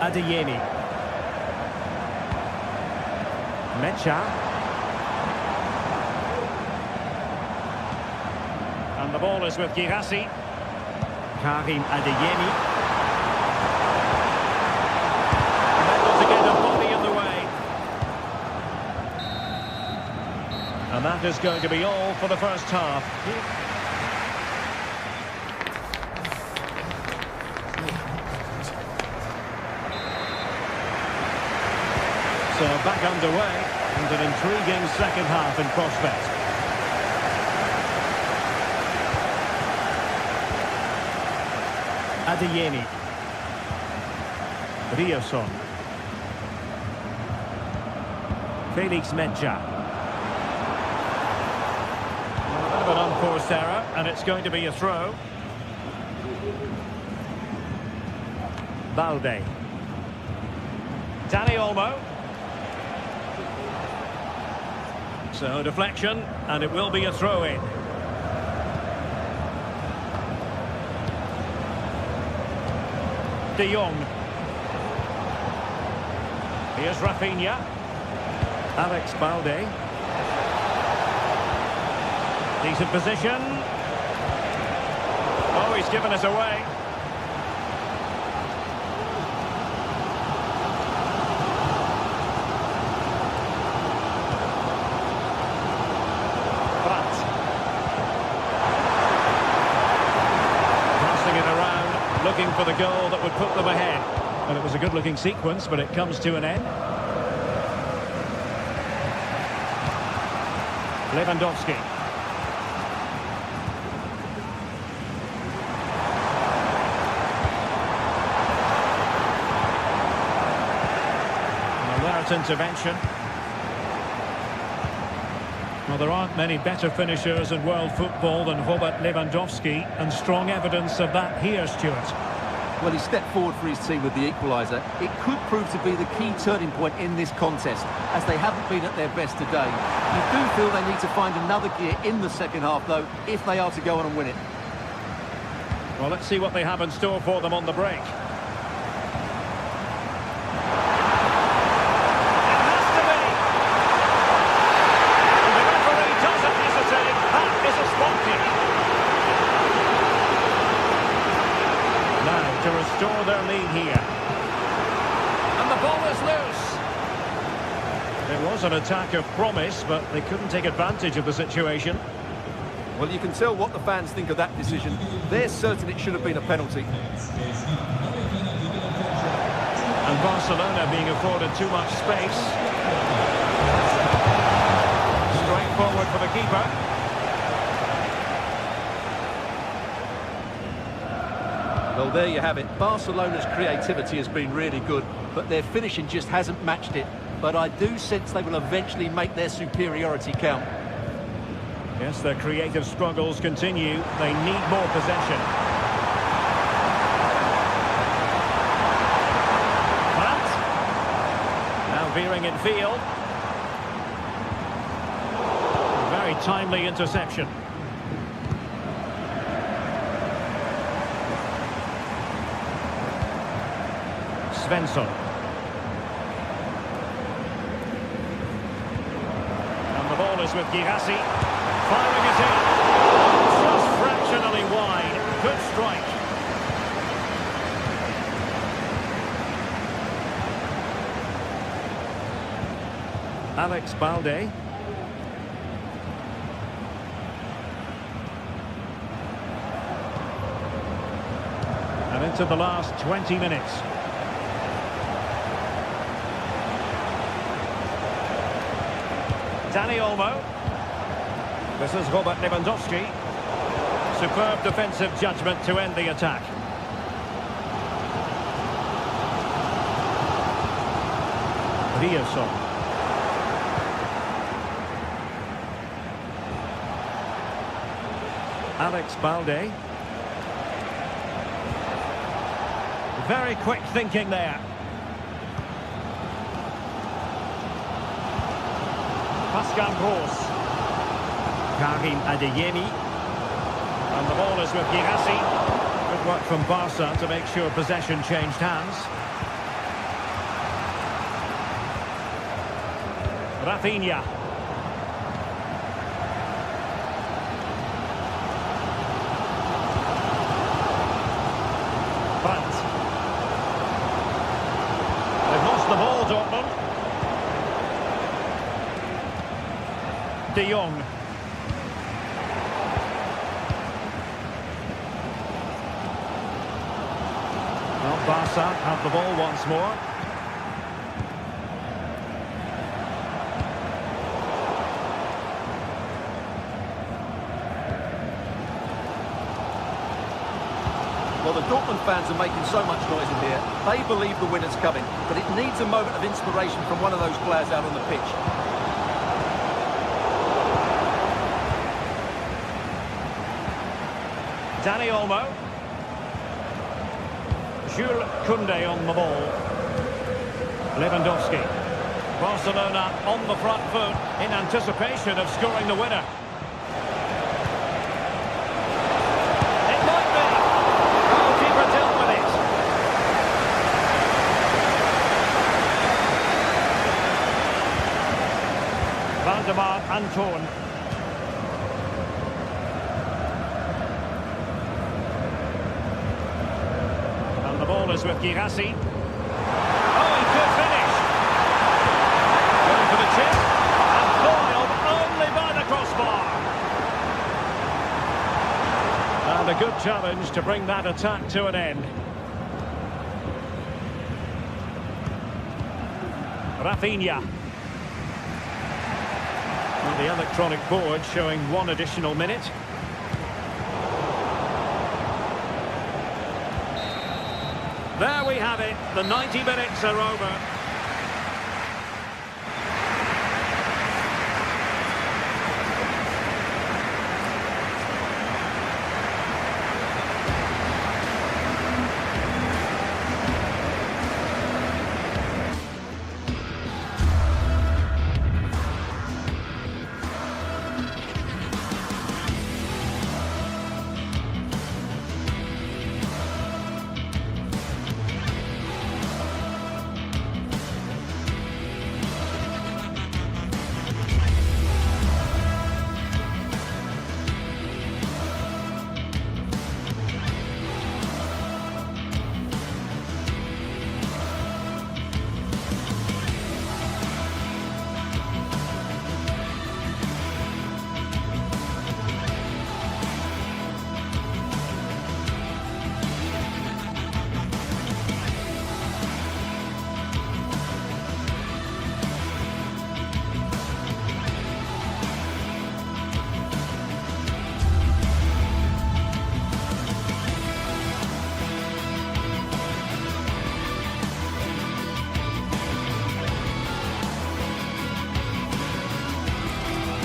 Adeyemi. Mecha. And the ball is with Girassi. Karim Adeyemi. Mendel to get a body in the way. And that is going to be all for the first half. So back underway, and an intriguing second half in prospect. Adeyemi. Riasson. Felix Mecha. A bit of an unforced error, and it's going to be a throw. Balde. Dani Olmo. So deflection, and it will be a throw-in. De Jong. Here's Rafinha. Alex Balde. Decent position. Oh, he's given us away. Looking for the goal that would put them ahead. And it was a good-looking sequence, but it comes to an end. Lewandowski. An alert intervention. Well, there aren't many better finishers in world football than Robert Lewandowski, and strong evidence of that here, Stuart. Well, he stepped forward for his team with the equaliser. It could prove to be the key turning point in this contest, as they haven't been at their best today. You do feel they need to find another gear in the second half, though, if they are to go on and win it. Well, let's see what they have in store for them on the break. To restore their lead here. And the ball is loose. There was an attack of promise, but they couldn't take advantage of the situation. Well, you can tell what the fans think of that decision. They're certain it should have been a penalty. And Barcelona being afforded too much space. Straight forward for the keeper. Well, there you have it. Barcelona's creativity has been really good, but their finishing just hasn't matched it. But I do sense they will eventually make their superiority count. Yes, their creative struggles continue. They need more possession. But now veering in field. Very timely interception. Svensson. And the ball is with Girassi. Firing it in. Just fractionally wide. Good strike. Alex Balde. And into the last 20 minutes. Dani Olmo. This is Robert Lewandowski. Superb defensive judgment to end the attack. Riasson. Alex Balde. Very quick thinking there. Pascal Gross. Karim Adeyemi. And the ball is with Girassi. Good work from Barca to make sure possession changed hands. Rafinha. Brandt. They've lost the ball, Dortmund. De Jong. Well, Barca have the ball once more. Well, the Dortmund fans are making so much noise in here. They believe the winner's coming, but it needs a moment of inspiration from one of those players out on the pitch. Dani Olmo. Jules Koundé on the ball. Lewandowski. Barcelona on the front foot in anticipation of scoring the winner. It might be. Goalkeeper dealt with it. Valdemar Anton. Is with Girassi. Oh, he could finish. Going for the chip. And foiled only by the crossbar. And a good challenge to bring that attack to an end. Rafinha. Well, the electronic board showing 1 additional minute. There we have it. The 90 minutes are over.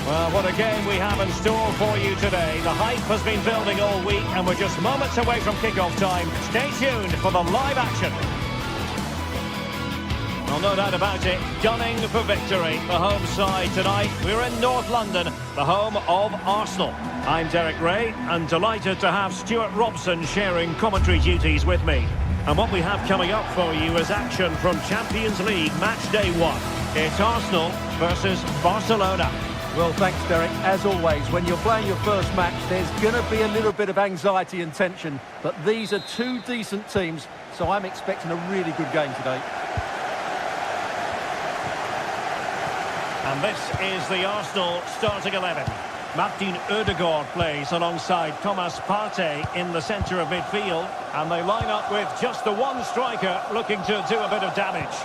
Well, what a game we have in store for you today. The hype has been building all week and we're just moments away from kick-off time. Stay tuned for the live action. Well, no doubt about it, gunning for victory. The home side tonight. We're in North London, the home of Arsenal. I'm Derek Ray and delighted to have Stuart Robson sharing commentary duties with me. And what we have coming up for you is action from Champions League match day 1. It's Arsenal versus Barcelona. Well, thanks, Derek. As always, when you're playing your first match, there's going to be a little bit of anxiety and tension. But these are two decent teams, so I'm expecting a really good game today. And this is the Arsenal starting 11. Martin Ødegaard plays alongside Thomas Partey in the centre of midfield. And they line up with just the one striker looking to do a bit of damage.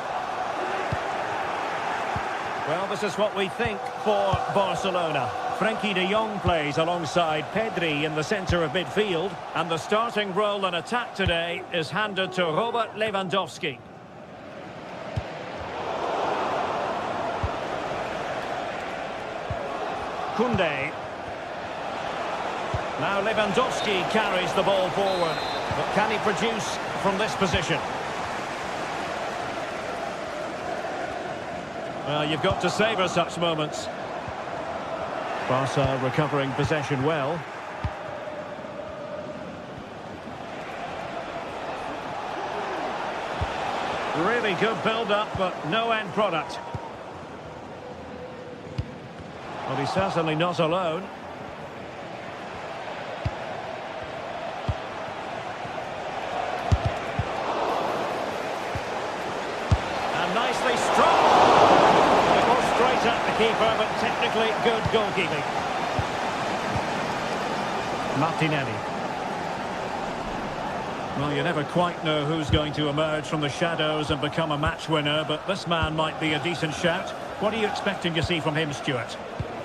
Well, this is what we think for Barcelona. Frenkie de Jong plays alongside Pedri in the centre of midfield. And the starting role in attack today is handed to Robert Lewandowski. Koundé. Now Lewandowski carries the ball forward. But can he produce from this position? Well, you've got to savour such moments. Barca recovering possession well. Really good build-up, but no end product. Well, he's certainly not alone. And nicely struck. It was straight at the keeper, but technically good goalkeeping. Martinelli. Well, you never quite know who's going to emerge from the shadows and become a match winner, but this man might be a decent shout. What are you expecting to see from him, Stuart?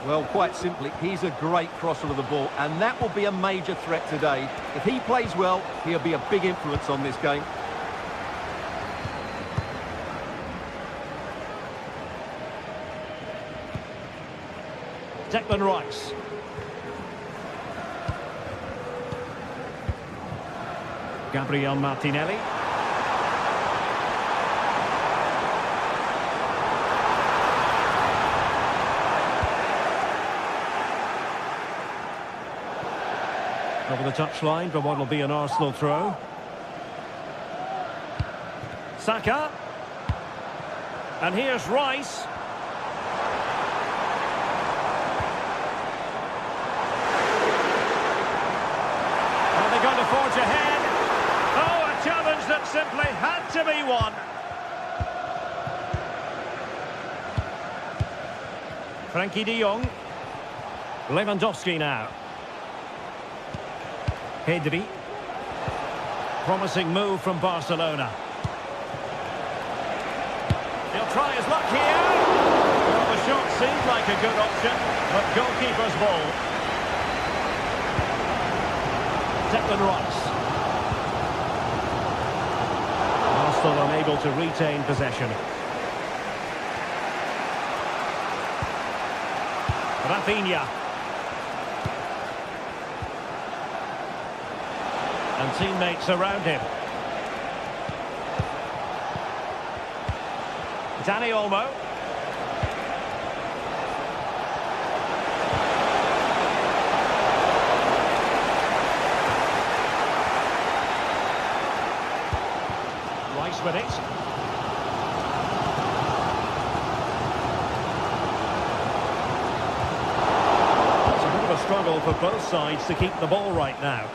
Well, quite simply, he's a great crosser of the ball, and that will be a major threat today. If he plays well, he'll be a big influence on this game. Declan Rice. Gabriel Martinelli. Over the touchline for what will be an Arsenal throw. Saka. And here's Rice. Are they going to forge ahead? Oh, a challenge that simply had to be won. Frenkie de Jong. Lewandowski now. Pedri. Promising move from Barcelona. He'll try his luck here. Well, the shot seemed like a good option, but goalkeeper's ball. Declan Rice. Arsenal unable to retain possession. Rafinha. And teammates around him. Dani Olmo. Rice with it. It's a bit of a struggle for both sides to keep the ball right now.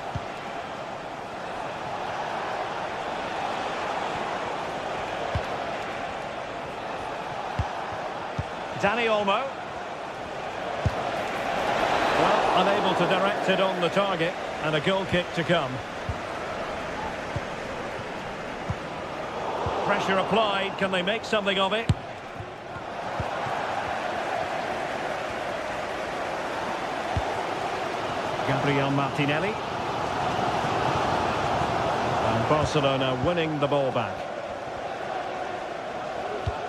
Dani Olmo. Well, unable to direct it on the target, and a goal kick to come. Pressure applied, can they make something of it? Gabriel Martinelli. And Barcelona winning the ball back.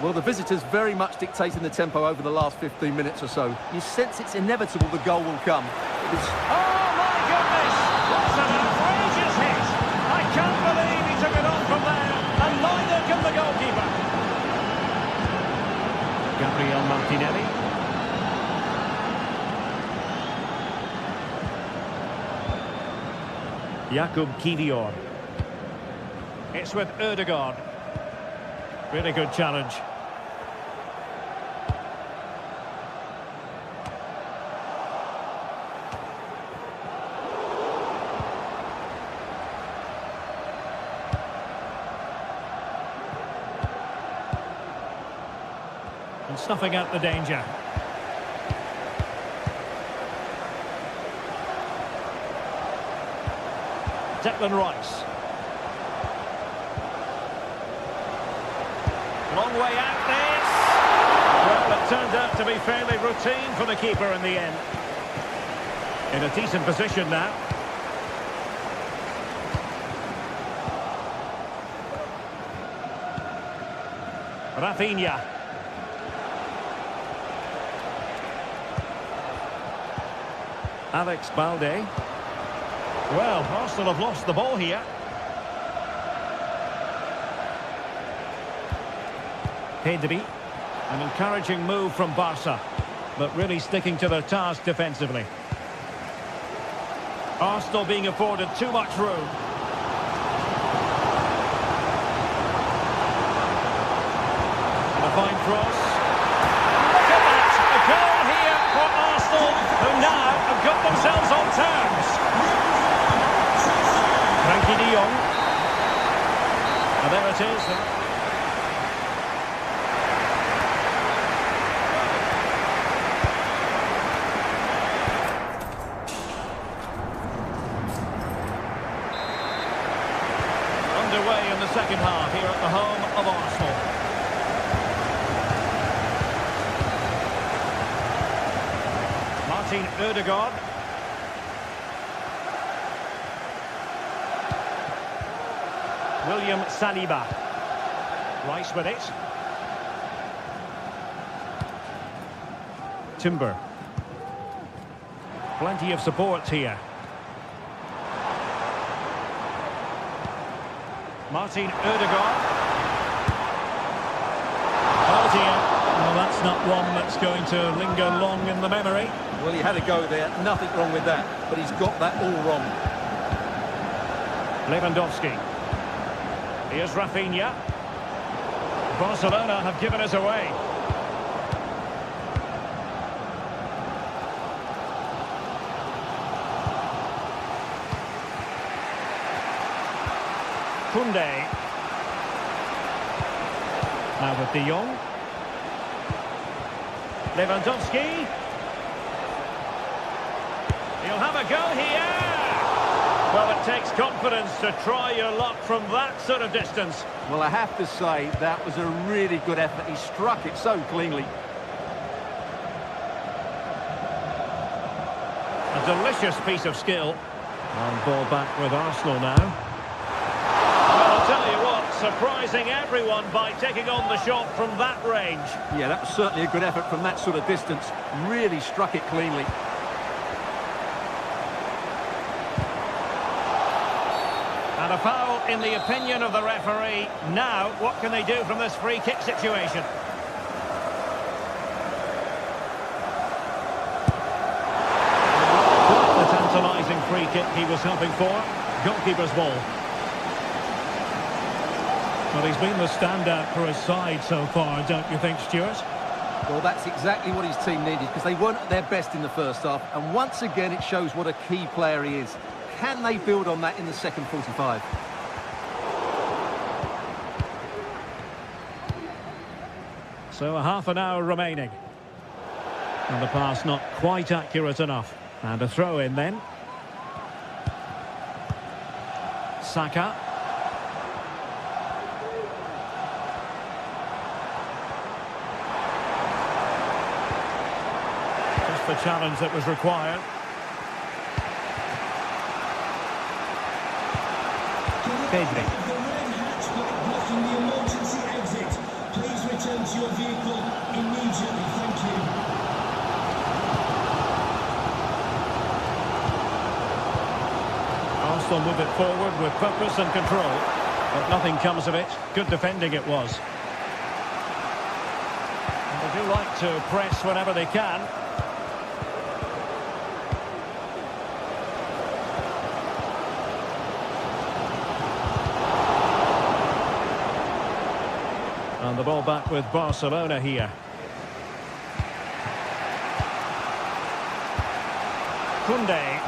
Well, the visitors very much dictating the tempo over the last 15 minutes or so. You sense it's inevitable the goal will come. Oh, my goodness! What an outrageous hit! I can't believe he took it on from there, and neither can the goalkeeper. Gabriel Martinelli. Jakub Kivior. It's with Ødegaard. Really good challenge. And snuffing out the danger. Declan Rice. Long way out this. Well, it turned out to be fairly routine for the keeper in the end. In a decent position now. Rafinha. Alex Balde. Well, Arsenal have lost the ball here. Pedri. An encouraging move from Barca, but really sticking to their task defensively. Arsenal being afforded too much room. A fine cross. Look at that! A goal here for Arsenal, who now have got themselves on terms. Frankie de Jong. And there it is. Underway in the second half here at the home of Arsenal. Martin Ødegaard. William Saliba. Rice with it. Timber. Plenty of support here. Martin Ødegaard. Oh dear. Well, that's not one that's going to linger long in the memory. Well, he had a go there. Nothing wrong with that. But he's got that all wrong. Lewandowski. Here's Rafinha. Barcelona have given us away. Koundé. Now with de Jong. Lewandowski. He'll have a go here. Well, it takes confidence to try your luck from that sort of distance. Well, I have to say, that was a really good effort. He struck it so cleanly. A delicious piece of skill. And ball back with Arsenal now. Well, I'll tell you what, surprising everyone by taking on the shot from that range. Yeah, that was certainly a good effort from that sort of distance. Really struck it cleanly. And a foul in the opinion of the referee. Now, what can they do from this free kick situation? The tantalising free kick he was hoping for. Goalkeeper's ball. Well, he's been the standout for his side so far, don't you think, Stuart? Well, that's exactly what his team needed, because they weren't at their best in the first half. And once again, it shows what a key player he is. Can they build on that in the second 45? So a half an hour remaining. And the pass not quite accurate enough. And a throw in then. Saka. Just the challenge that was required. Pedri. The red hatchback blocking the emergency exit. Please return to your vehicle immediately. Thank you. Arsenal move it forward with purpose and control. But nothing comes of it. Good defending it was. And they do like to press whenever they can. And the ball back with Barcelona here. Koundé.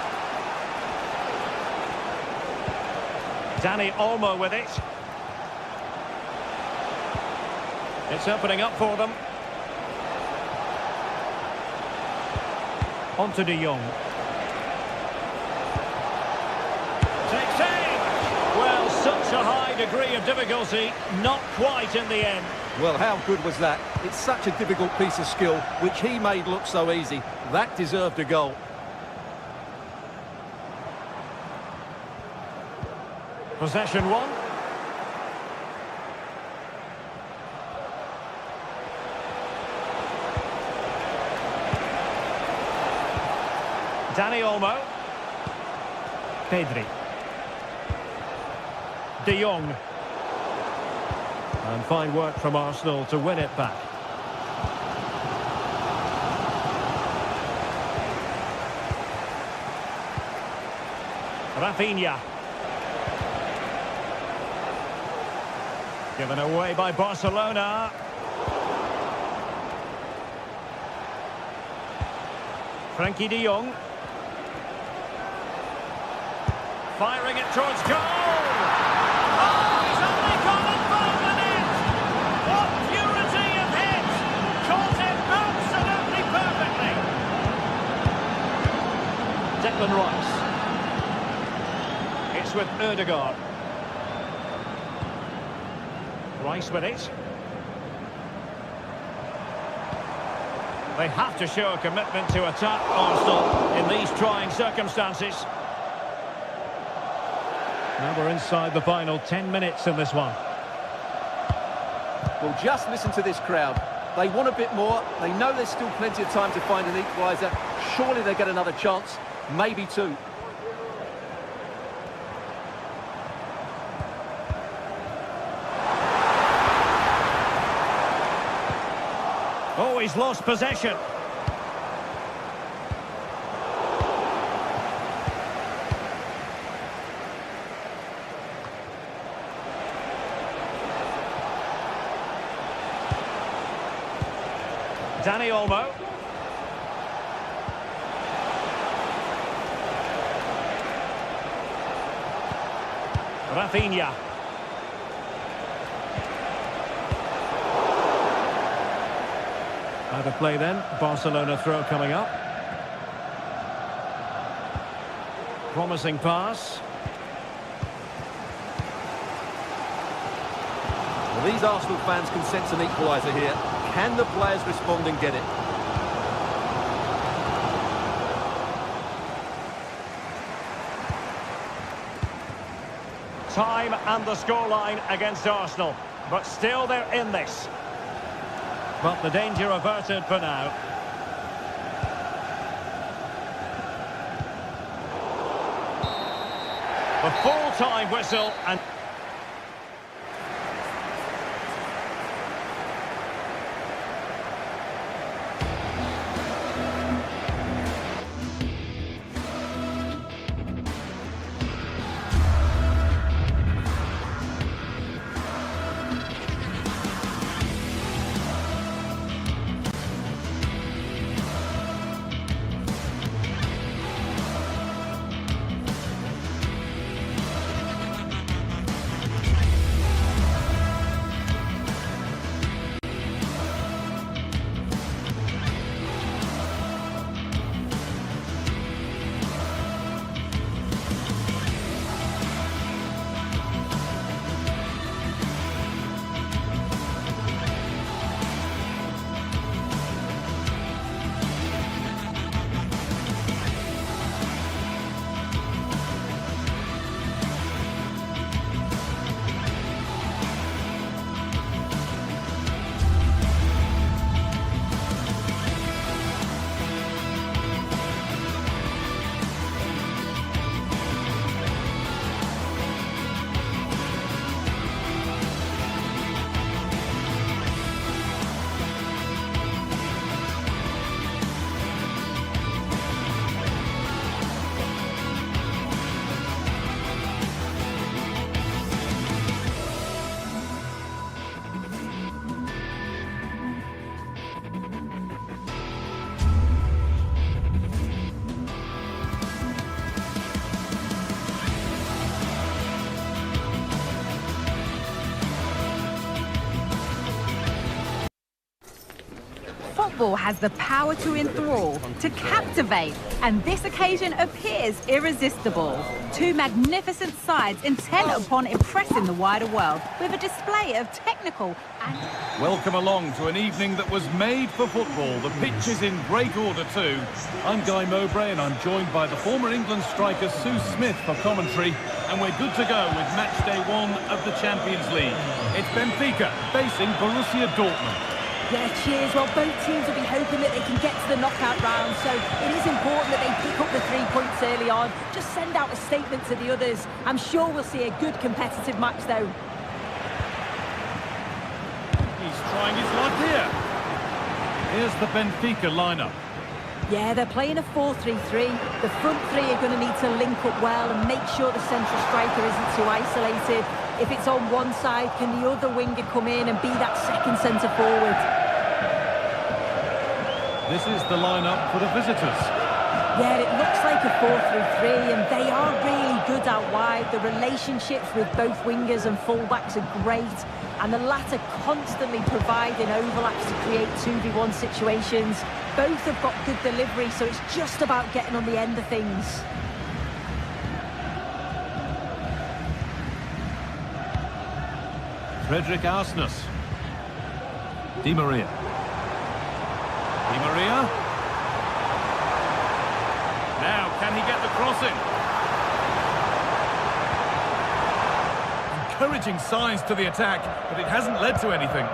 Dani Olmo with it. It's opening up for them. On to de Jong. Takes aim. a high degree of difficulty, not quite in the end. Well, how good was that? It's such a difficult piece of skill, which he made look so easy. That deserved a goal. Possession one. Dani Olmo. Pedri. De Jong. And fine work from Arsenal to win it back. Rafinha. Given away by Barcelona. Frankie de Jong. Firing it towards goal. Oh, he's only gone above the net. What purity of hit. Caught it absolutely perfectly. Declan Rice. It's with Ødegaard. Rice with it. They have to show a commitment to attack Arsenal in these trying circumstances. Now we're inside the final 10 minutes in this one. Well, just listen to this crowd. They want a bit more. They know there's still plenty of time to find an equaliser. Surely they'll get another chance, maybe two. Oh, he's lost possession. Dani Olmo. Rafinha. Out of play then. Barcelona throw coming up. Promising pass. Well, these Arsenal fans can sense an equaliser here. Can the players respond and get it? Time and the scoreline against Arsenal. But still they're in this. But the danger averted for now. The full-time whistle and... Football has the power to enthrall, to captivate, and this occasion appears irresistible. Two magnificent sides intent upon impressing the wider world with a display of technical and... Welcome along to an evening that was made for football. The pitch is in great order too. I'm Guy Mowbray and I'm joined by the former England striker Sue Smith for commentary, and we're good to go with match day 1 of the Champions League. It's Benfica facing Borussia Dortmund. Yeah, cheers. Well, both teams will be hoping that they can get to the knockout round, so it is important that they pick up the 3 points early on. Just send out a statement to the others. I'm sure we'll see a good competitive match, though. He's trying his luck here. Here's the Benfica lineup. Yeah, they're playing a 4-3-3. The front three are going to need to link up well and make sure the central striker isn't too isolated. If it's on one side, can the other winger come in and be that second centre-forward? This is the lineup for the visitors. Yeah, it looks like a 4-3-3, and they are really good out wide. The relationships with both wingers and fullbacks are great, and the latter constantly providing overlaps to create 2v1 situations. Both have got good delivery, so it's just about getting on the end of things. Frederick Arsness. Di Maria. Di Maria. Now, can he get the cross in? Encouraging signs to the attack, but it hasn't led to anything.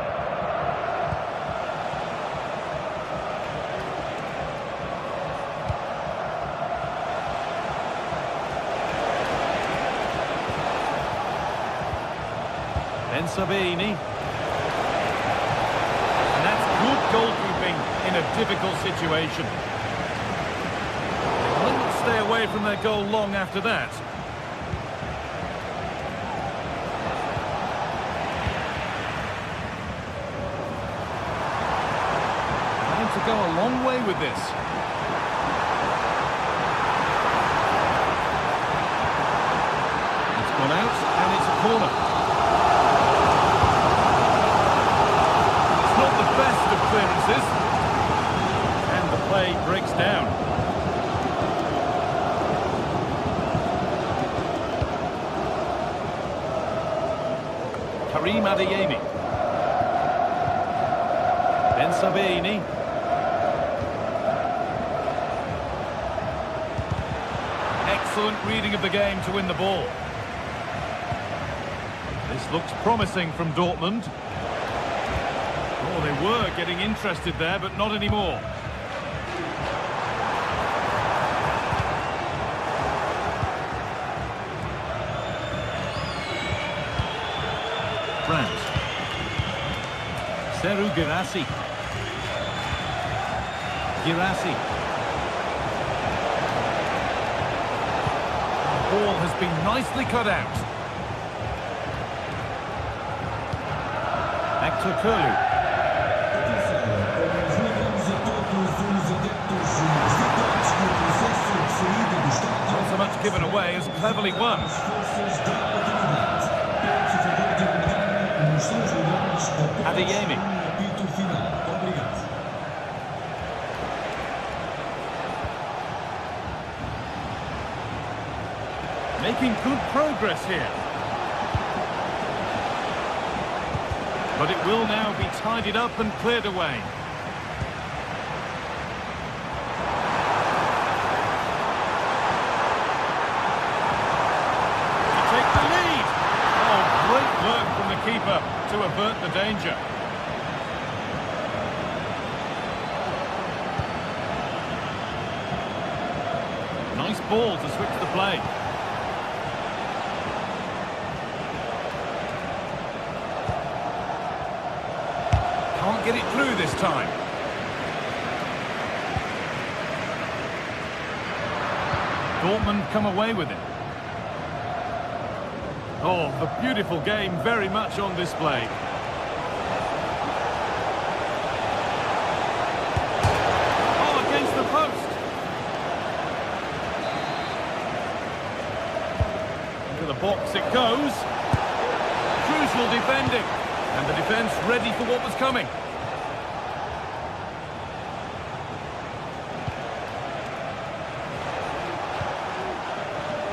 Sabini. And that's good goalkeeping in a difficult situation. They wouldn't stay away from their goal long after that. Trying to go a long way with this. It's gone out and it's a corner. Best of clearances, and the play breaks down. Karim Adeyemi. Ben Sabini. Excellent reading of the game to win the ball. This looks promising from Dortmund. Oh, they were getting interested there, but not anymore. Brandt. Serhou Guirassy. Guirassy. The ball has been nicely cut out. Hector Curlew. Not so much given away as cleverly won. Adeyemi. Making good progress here. But it will now be tidied up and cleared away. Keeper to avert the danger. Nice ball to switch the play. Can't get it through this time. Dortmund come away with it. Oh, the beautiful game very much on display. Oh, against the post. Into the box it goes. Crucial defending. And the defence ready for what was coming.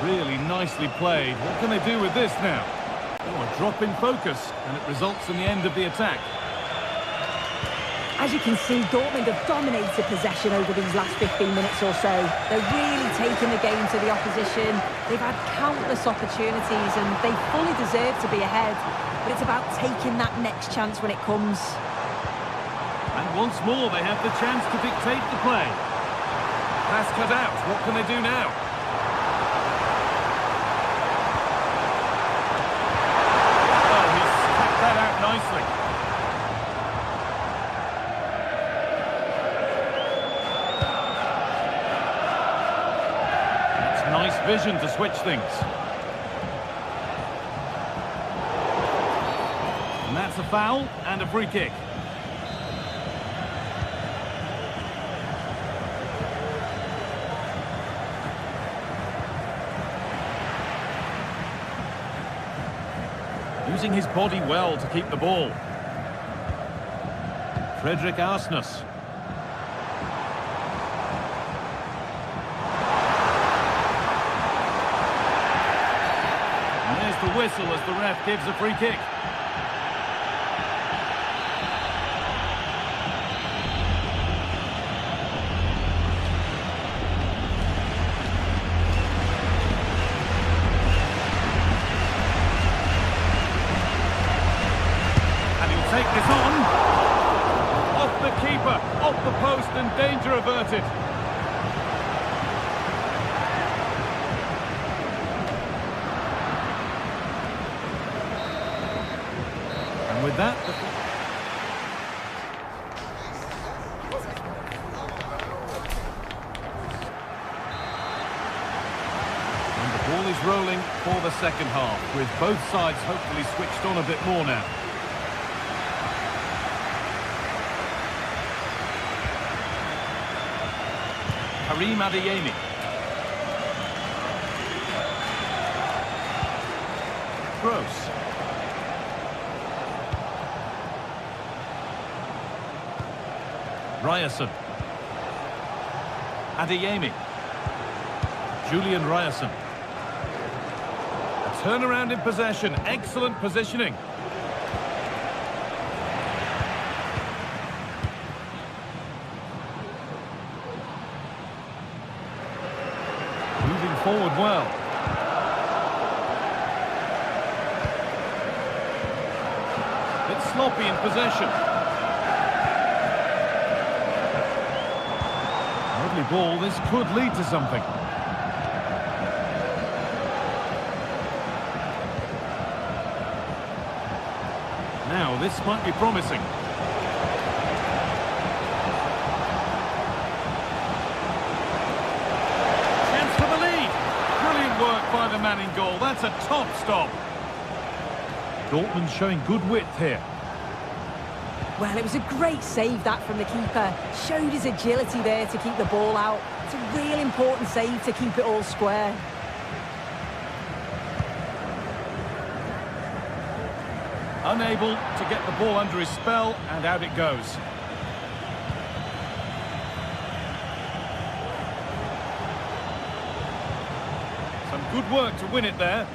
Really nicely played. What can they do with this now? Oh, a drop in focus, and it results in the end of the attack. As you can see, Dortmund have dominated possession over these last 15 minutes or so. They're really taking the game to the opposition. They've had countless opportunities and they fully deserve to be ahead. But it's about taking that next chance when it comes. And once more, they have the chance to dictate the play. Pass cut out. What can they do now? Oh, he's kept that out nicely. Nice vision to switch things. And that's a foul and a free kick. Using his body well to keep the ball. Frederick Arsness. The whistle as the ref gives a free kick. And he'll take this on. Off the keeper, off the post, and danger averted. With that, and the ball is rolling for the second half, with both sides hopefully switched on a bit more now. Karim Adeyemi. Gross. Ryerson. Adeyemi. Julian Ryerson. A turnaround in possession. Excellent positioning. Moving forward well. Bit sloppy in possession. Ball, this could lead to something. Now, this might be promising. Chance for the lead. Brilliant work by the man in goal. That's a top stop. Dortmund showing good width here. Well, it was a great save, that, from the keeper. Showed his agility there to keep the ball out. It's a real important save to keep it all square. Unable to get the ball under his spell, and out it goes. Some good work to win it there.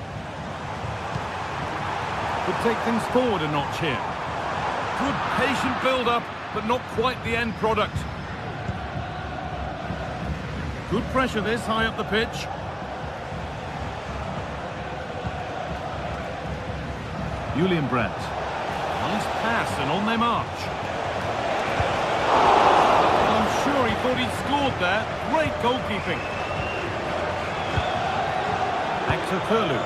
Could take things forward a notch here. Good patient build-up, but not quite the end product. Good pressure this, high up the pitch. Julian Brandt. Nice pass, and on they march. I'm sure he thought he'd scored there. Great goalkeeping. Actor Kurlu.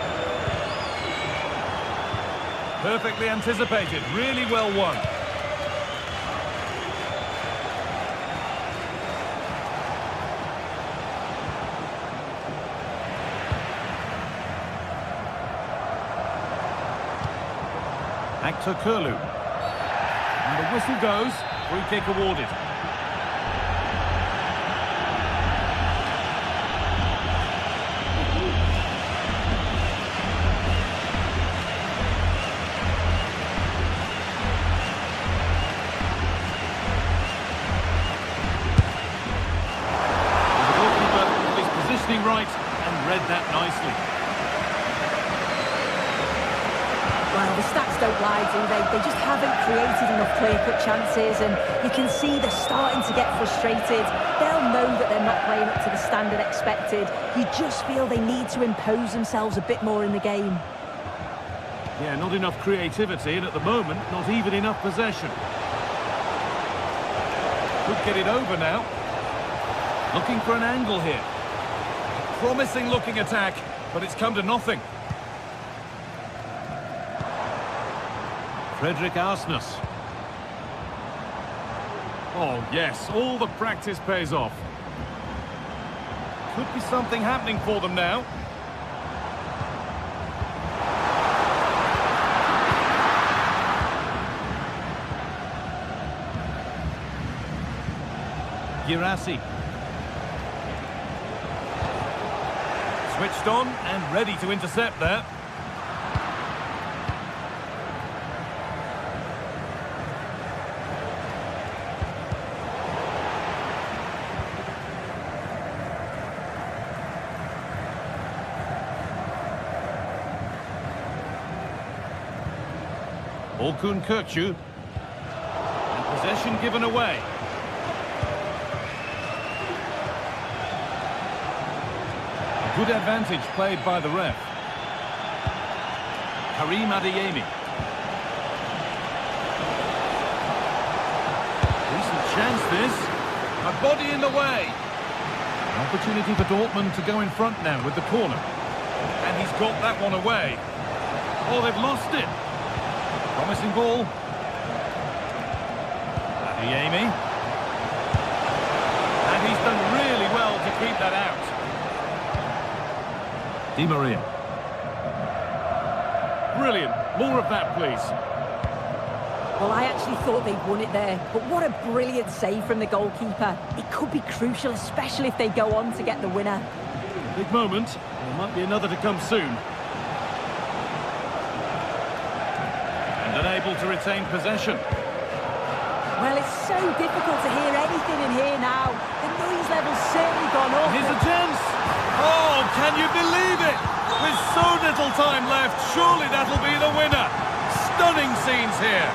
Perfectly anticipated, really well won. Actor Kurlu. And the whistle goes, free kick awarded. Right, and read that nicely. don't lie, do they? They just haven't created enough clear-cut chances, and you can see they're starting to get frustrated. They'll know that they're not playing up to the standard expected. You just feel they need to impose themselves a bit more in the game. Yeah, not enough creativity, and at the moment, not even enough possession. Could get it over now. Looking for an angle here. Promising looking attack, but it's come to nothing. Frederick Arsness. Oh, yes, all the practice pays off. Could be something happening for them now. Girassi. Switched on and ready to intercept there. Orkun Kökçü. And possession given away. Good advantage played by the ref. Karim Adeyemi. Decent chance this. A body in the way. An opportunity for Dortmund to go in front now with the corner. And he's got that one away. Oh, they've lost it. Promising ball. Adeyemi. And he's done really well to keep that out. Di Maria. Brilliant. More of that, please. Well, I actually thought they'd won it there, but what a brilliant save from the goalkeeper. It could be crucial, especially if they go on to get the winner. Big moment. There might be another to come soon. And unable to retain possession. Well, it's so difficult to hear anything in here now. The noise level's certainly gone up. Here's a chance. Oh, can you believe it? With so little time left, surely that'll be the winner. Stunning scenes here.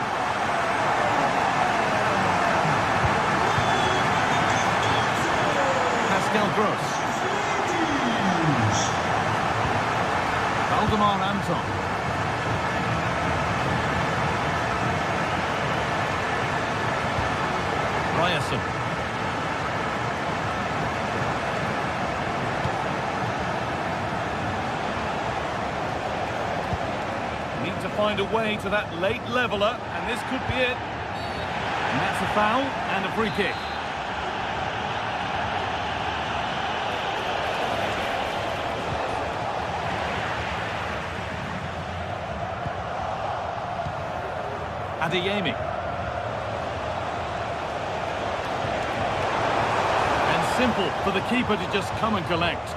Pascal Gross. Valdemar Anton. Ryerson. Need to find a way to that late leveller, and this could be it. And that's a foul and a free kick. Adeyemi. And simple for the keeper to just come and collect.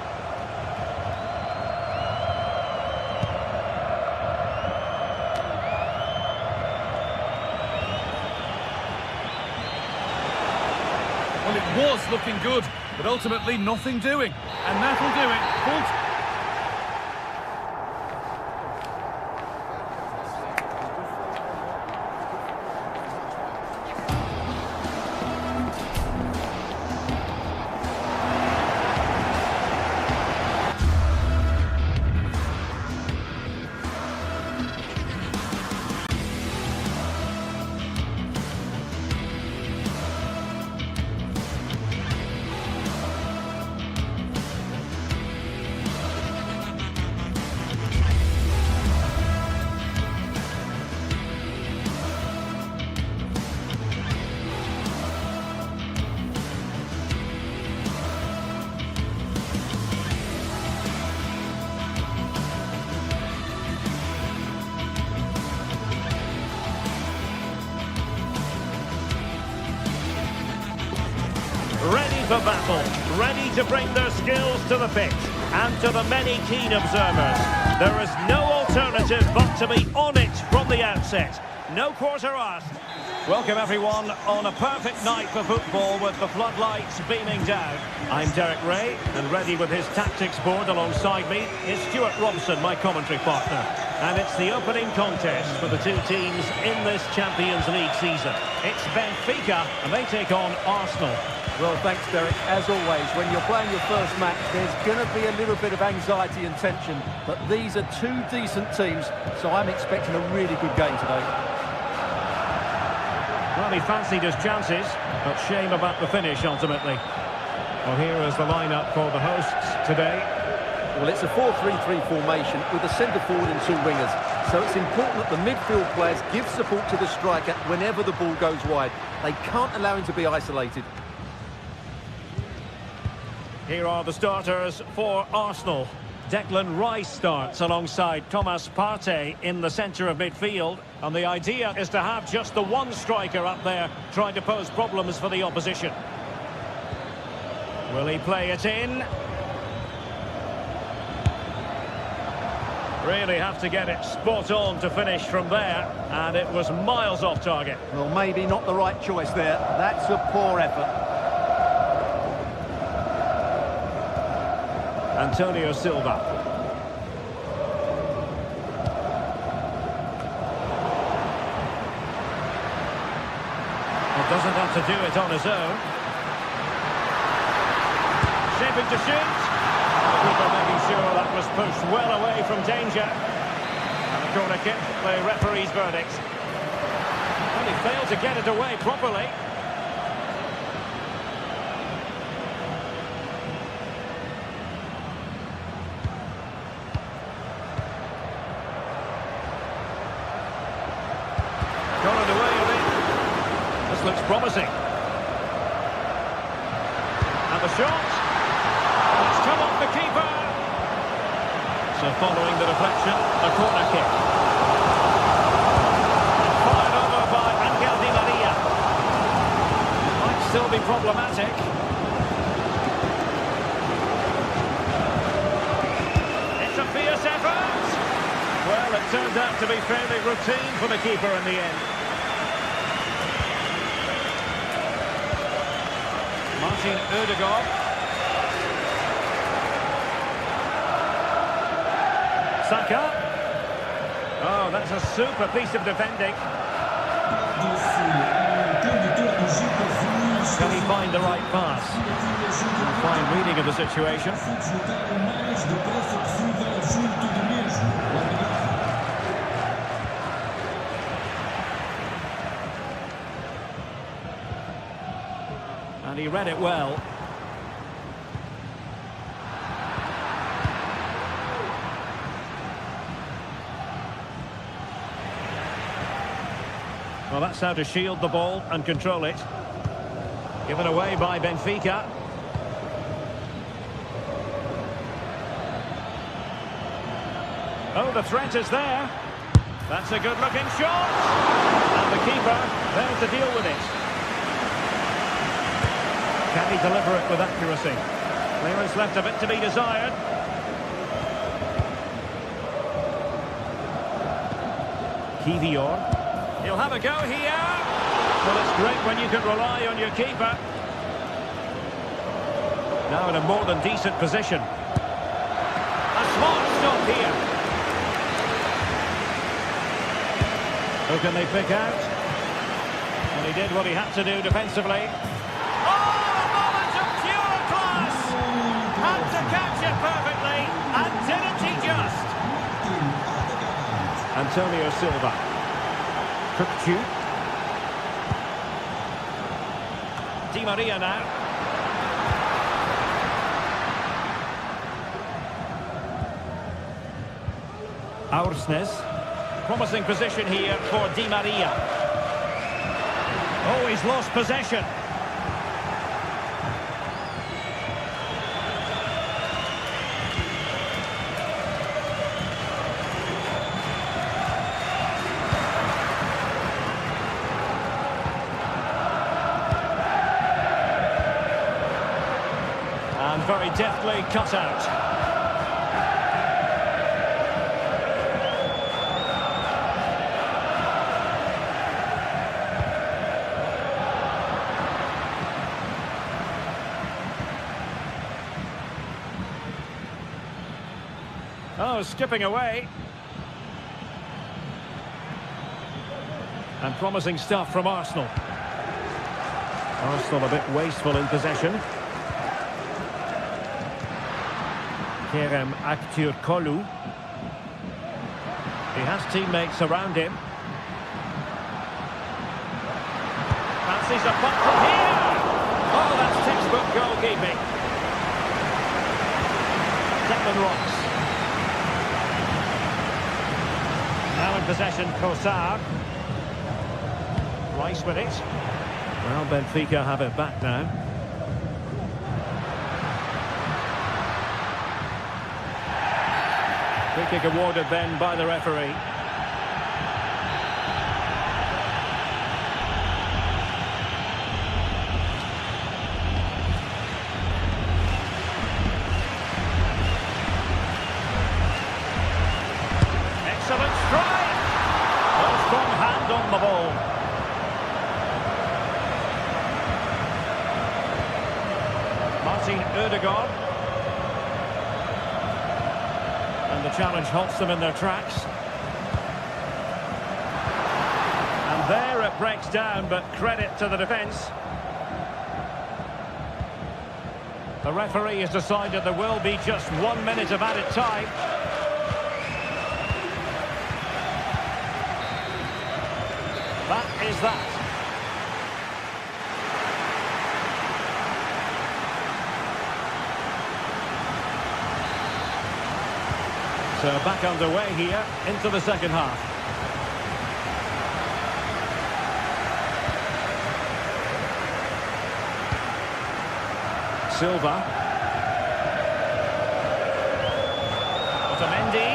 Well, it was looking good, but ultimately nothing doing. And that'll do it. Full Ready for battle, ready to bring their skills to the pitch. And to the many keen observers, there is no alternative but to be on it from the outset. No quarter asked. Welcome everyone on a perfect night for football with the floodlights beaming down. I'm Derek Ray, and ready with his tactics board alongside me is Stuart Robson, my commentary partner. And it's the opening contest for the two teams in this Champions League season. It's Benfica, and they take on Arsenal. Well, thanks, Derek. As always, when you're playing your first match, there's going to be a little bit of anxiety and tension. But these are two decent teams, so I'm expecting a really good game today. Well, he fancied his chances, but shame about the finish, ultimately. Well, here is the lineup for the hosts today. Well, it's a 4-3-3 formation with a centre forward and two wingers. So it's important that the midfield players give support to the striker whenever the ball goes wide. They can't allow him to be isolated. Here are the starters for Arsenal. Declan Rice starts alongside Thomas Partey in the centre of midfield. And the idea is to have just the one striker up there trying to pose problems for the opposition. Will he play it in? Really have to get it spot on to finish from there. And it was miles off target. Well, maybe not the right choice there. That's a poor effort. Antonio Silva. Well, doesn't have to do it on his own. Shaping to shoot. Keeper making sure that was pushed well away from danger. And a corner kick, the referee's verdict. And he failed to get it away properly. Got it away with it. This looks promising. And the shot. And it's come off the keeper. So following the deflection, a corner kick. And fired over by Angel Di Maria. Might still be problematic. It's a fierce effort. Well, it turned out to be fairly routine for the keeper in the end. Martin Ødegaard. Saka. Oh, that's a super piece of defending. Can he find the right pass? Fine reading of the situation. And he read it well. Well, that's how to shield the ball and control it. Given away by Benfica. Oh, the threat is there. That's a good-looking shot. And the keeper there to deal with it. Can he deliver it with accuracy? Clearance left a bit to be desired. Kivior. He'll have a go here. Well, it's great when you can rely on your keeper. Now in a more than decent position. A smart stop here. Who can they pick out? And he did what he had to do defensively. Oh, a moment of pure class! Had to catch it perfectly, and didn't he just? Antonio Silva. Kirkju. Di Maria now. Aursnes. Promising position here for Di Maria. Oh, he's lost possession. And very deftly cut out. Oh, skipping away. And promising stuff from Arsenal. Arsenal a bit wasteful in possession. Kerem Aktürkoğlu. He has teammates around him. Fancies a punt from here! Oh, that's textbook goalkeeping. Declan Rice. Now in possession, Kosar. Rice with it. Well, Benfica have it back now. Free kick awarded then by the referee. Excellent strike! A strong hand on the ball. Martin Ødegaard. And the challenge halts them in their tracks. And there it breaks down, but credit to the defence. The referee has decided there will be just 1 minute of added time. That is that. So back underway here into the second half. Silva. Otamendi.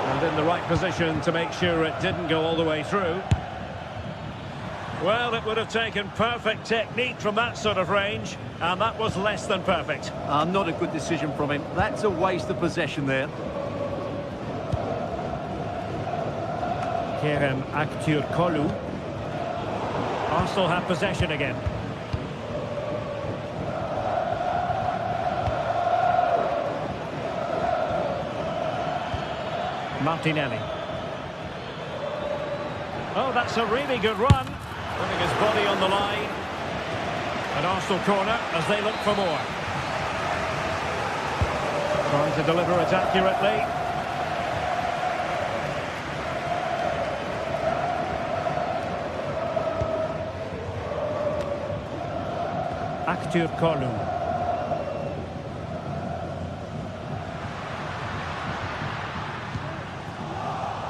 And in the right position to make sure it didn't go all the way through. Well, it would have taken perfect technique from that sort of range, and that was less than perfect. Not a good decision from him. That's a waste of possession there. Kerem Aktürkoğlu. Arsenal have possession again. Martinelli. Oh, that's a really good run. Putting his body on the line. An Arsenal corner as they look for more. Trying to deliver it accurately. Aktürkoğlu.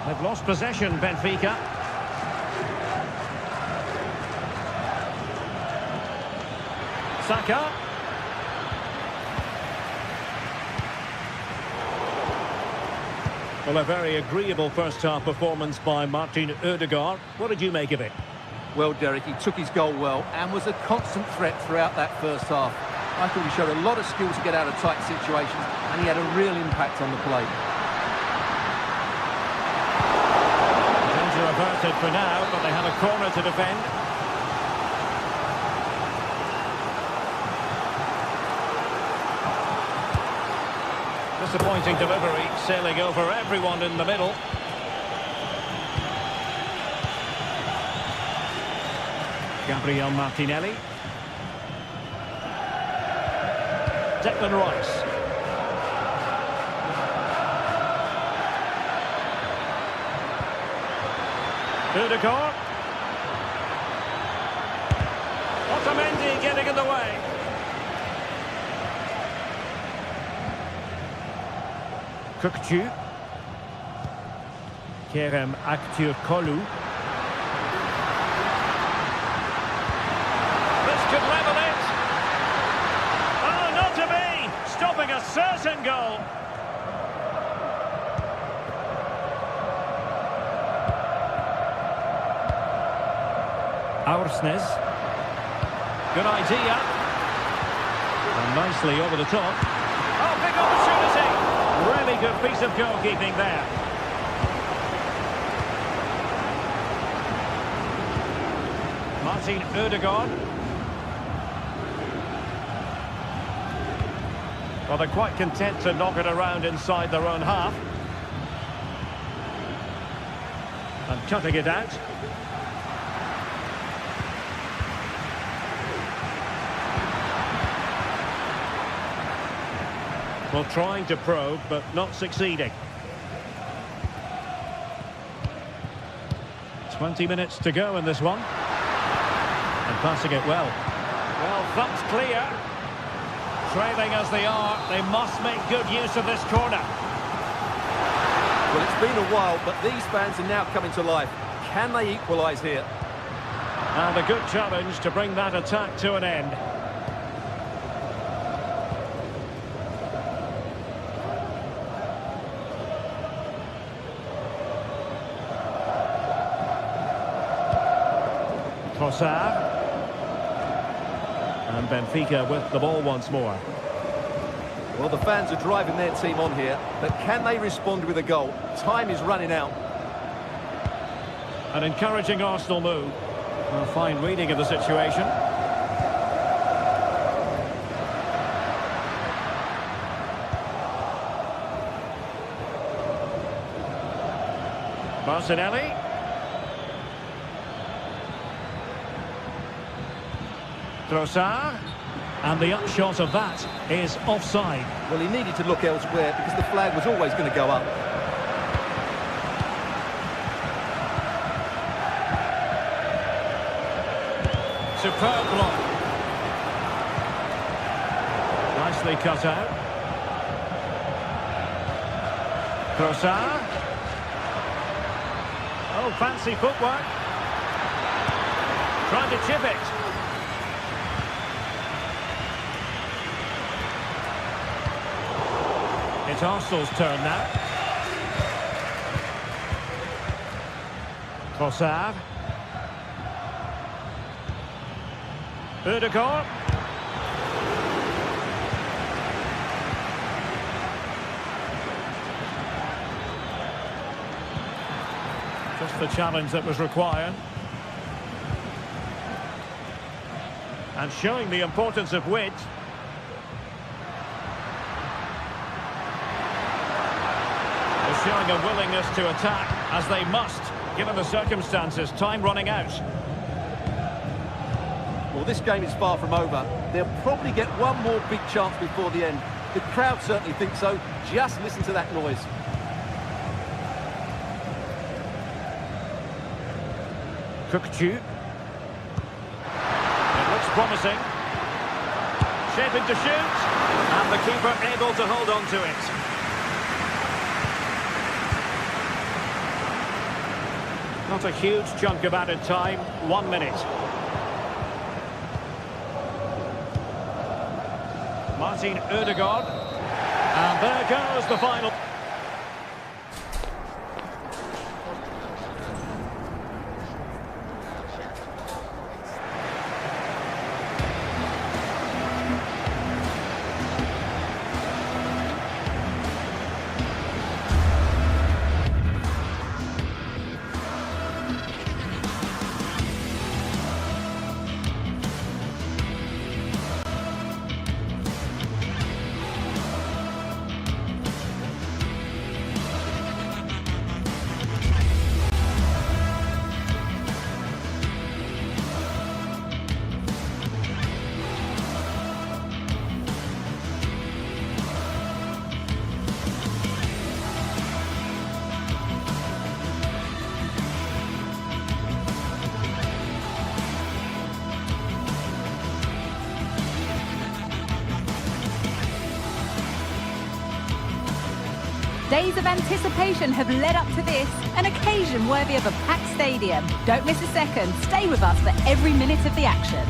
They've lost possession, Benfica. Saka. Well, a very agreeable first-half performance by Martin Ødegaard. What did you make of it? Well, Derek, he took his goal well and was a constant threat throughout that first half. I thought he showed a lot of skill to get out of tight situations, and he had a real impact on the play. Danger averted for now, but they have a corner to defend. Disappointing delivery, sailing over everyone in the middle. Gabriel Martinelli. Declan Rice. Ødegaard. Otamendi getting in the way. Kökçü. Kerem Aktürkoğlu. This could level it. Oh, not to be. Stopping a certain goal. Aursnes. Good idea. And nicely over the top. Oh, big opportunity. Really good piece of goalkeeping there. Martin Ødegaard. Well, they're quite content to knock it around inside their own half. Cutting it out. Well, trying to probe, but not succeeding. 20 minutes to go in this one. And passing it well. Well, that's clear. Trailing as they are, they must make good use of this corner. Well, it's been a while, but these fans are now coming to life. Can they equalise here? And a good challenge to bring that attack to an end. Trossard. And Benfica with the ball once more. Well, the fans are driving their team on here, but can they respond with a goal? Time is running out. An encouraging Arsenal move. A fine reading of the situation. Martinelli. Trossard. And the upshot of that is offside. Well, he needed to look elsewhere because the flag was always going to go up. Superb block. Nicely cut out. Trossard. Oh, fancy footwork. Trying to chip it. It's Arsenal's turn now. Trossard. Ødegaard. Just the challenge that was required. And showing the importance of width. Showing a willingness to attack, as they must, given the circumstances. Time running out. Well, this game is far from over. They'll probably get one more big chance before the end. The crowd certainly think so. Just listen to that noise. Cookchu. It looks promising. Shaping to shoot. And the keeper able to hold on to it. Not a huge chunk of added time. 1 minute. Martin Ødegaard. And there goes the final. Days of anticipation have led up to this, an occasion worthy of a packed stadium. Don't miss a second. Stay with us for every minute of the action.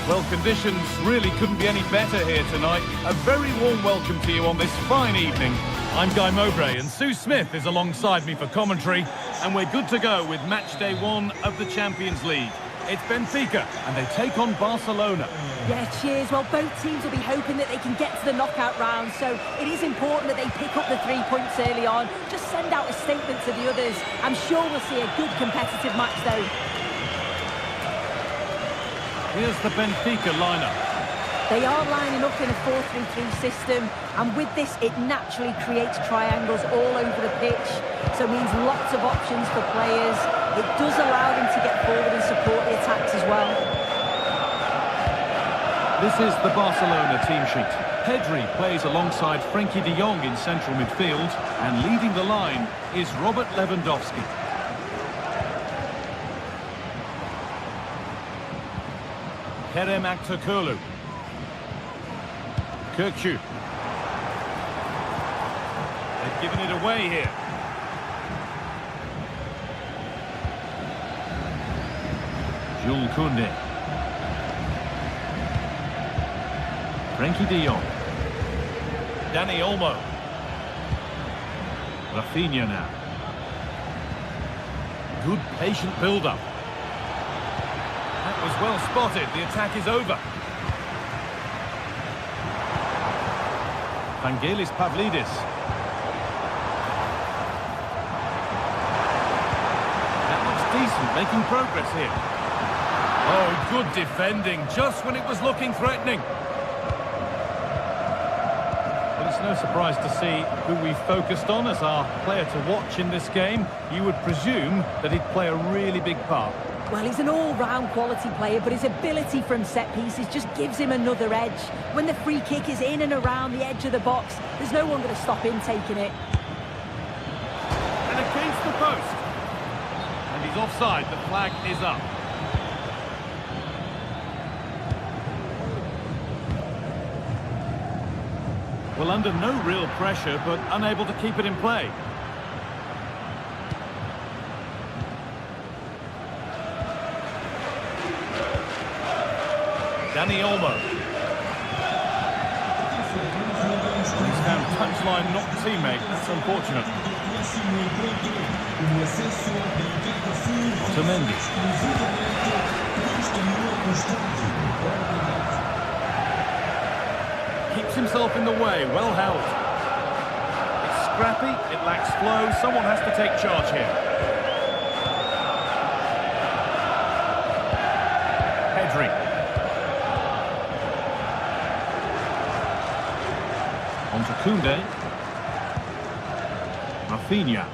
Well, conditions really couldn't be any better here tonight. A very warm welcome to you on this fine evening. I'm Guy Mowbray and Sue Smith is alongside me for commentary, and we're good to go with match day 1 of the Champions League. It's Benfica and they take on Barcelona. Yeah, cheers. Well, both teams will be hoping that they can get to the knockout round, so it is important that they pick up the 3 points early on. Just send out a statement to the others. I'm sure we'll see a good competitive match though. Here's the Benfica lineup. They are lining up in a 4-3-3 system, and with this, it naturally creates triangles all over the pitch, so it means lots of options for players. It does allow them to get forward and support the attacks as well. This is the Barcelona team sheet. Pedri plays alongside Frenkie de Jong in central midfield, and leading the line is Robert Lewandowski. Kerem Aktürkoğlu. Kökçü. They've given it away here. Jules Koundé. Frenkie de Jong. Dani Olmo. Rafinha now. Good patient build-up. That was well spotted. The attack is over. Vangelis Pavlidis. That looks decent, making progress here. Oh, good defending, just when it was looking threatening. But it's no surprise to see who we focused on as our player to watch in this game. You would presume that he'd play a really big part. Well, he's an all-round quality player, but his ability from set pieces just gives him another edge. When the free kick is in and around the edge of the box, there's no one going to stop him taking it. And against the post. And he's offside, the flag is up. Well, under no real pressure, but unable to keep it in play. Dani Olmo. He's found touchline, not teammate. That's unfortunate. Otamendi. Keeps himself in the way, well held. It's scrappy, it lacks flow. Someone has to take charge here. Pedri. On to Koundé. Rafinha.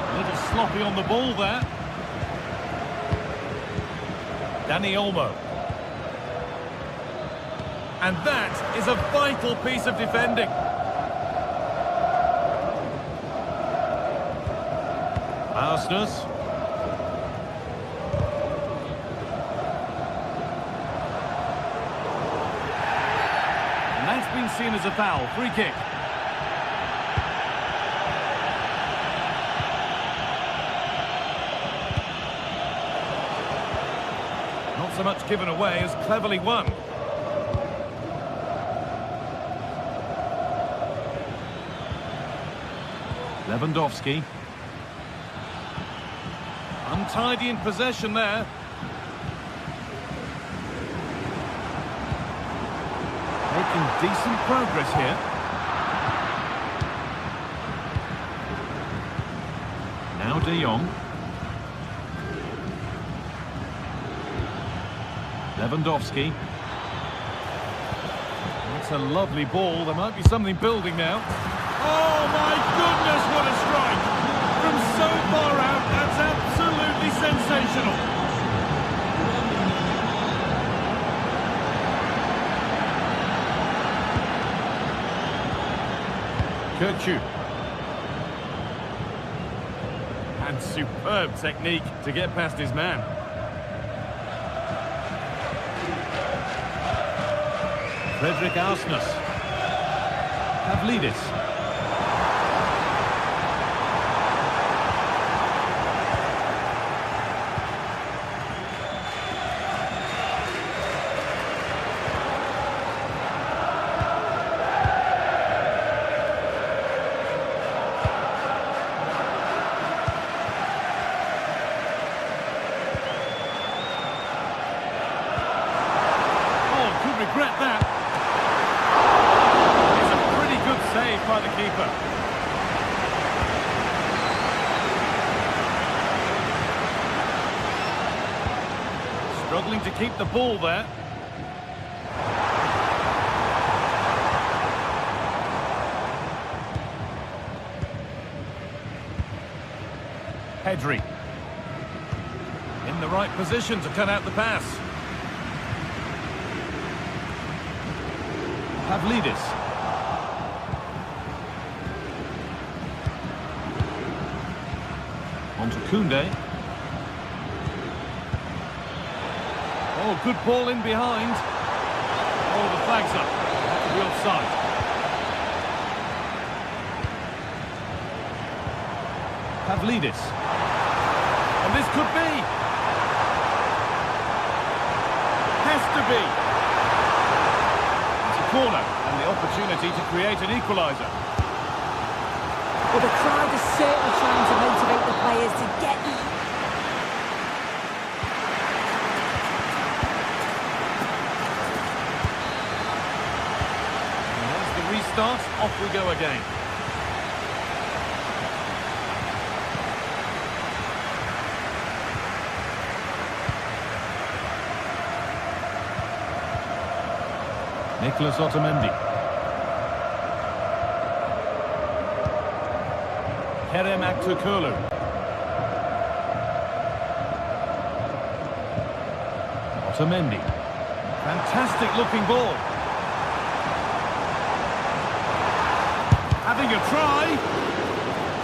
A little sloppy on the ball there. Dani Olmo. And that is a vital piece of defending. Arsenal. And that's been seen as a foul. Free kick. Not so much given away as cleverly won. Lewandowski. Untidy in possession there. Making decent progress here. Now De Jong. Lewandowski. That's a lovely ball. There might be something building now. Oh my goodness, what a strike! From so far out, that's absolutely sensational. Kökçü. And superb technique to get past his man. Frederick Arsenal. Pavlidis. Regret that. It's a pretty good save by Struggling to keep the ball there. Pedri. In the right position to cut out the pass. Pavlidis. On to Koundé. Oh, good ball in behind. Oh, the flag's up. That could be offside. Pavlidis. And this could be. Has to be. It's a corner and the opportunity to create an equaliser. Well, the crowd is certainly trying to motivate the players to get... And there's the restart. Off we go again. Nicolas Otamendi. Kerem Aktürkoğlu. Otamendi. Fantastic looking ball. Having a try.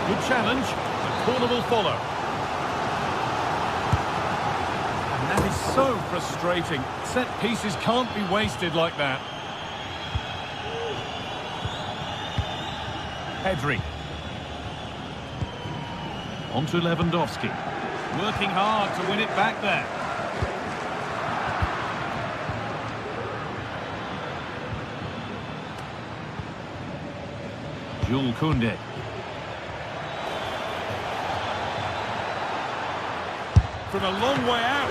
Good challenge. The corner will follow. And that is so frustrating. Set pieces can't be wasted like that. Pedri. On to Lewandowski. Working hard to win it back there. Jules Koundé. From a long way out.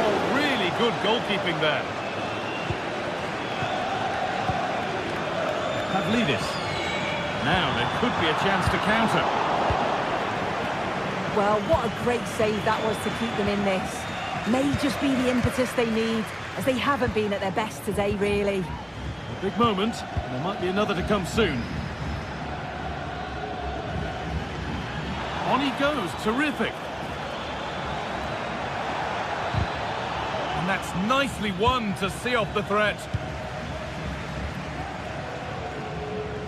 Oh, really good goalkeeping there. Pavlidis. Now there could be a chance to counter. Well, what a great save that was to keep them in this. May just be the impetus they need, as they haven't been at their best today, really. A big moment, and there might be another to come soon. On he goes, terrific. And that's nicely won to see off the threat.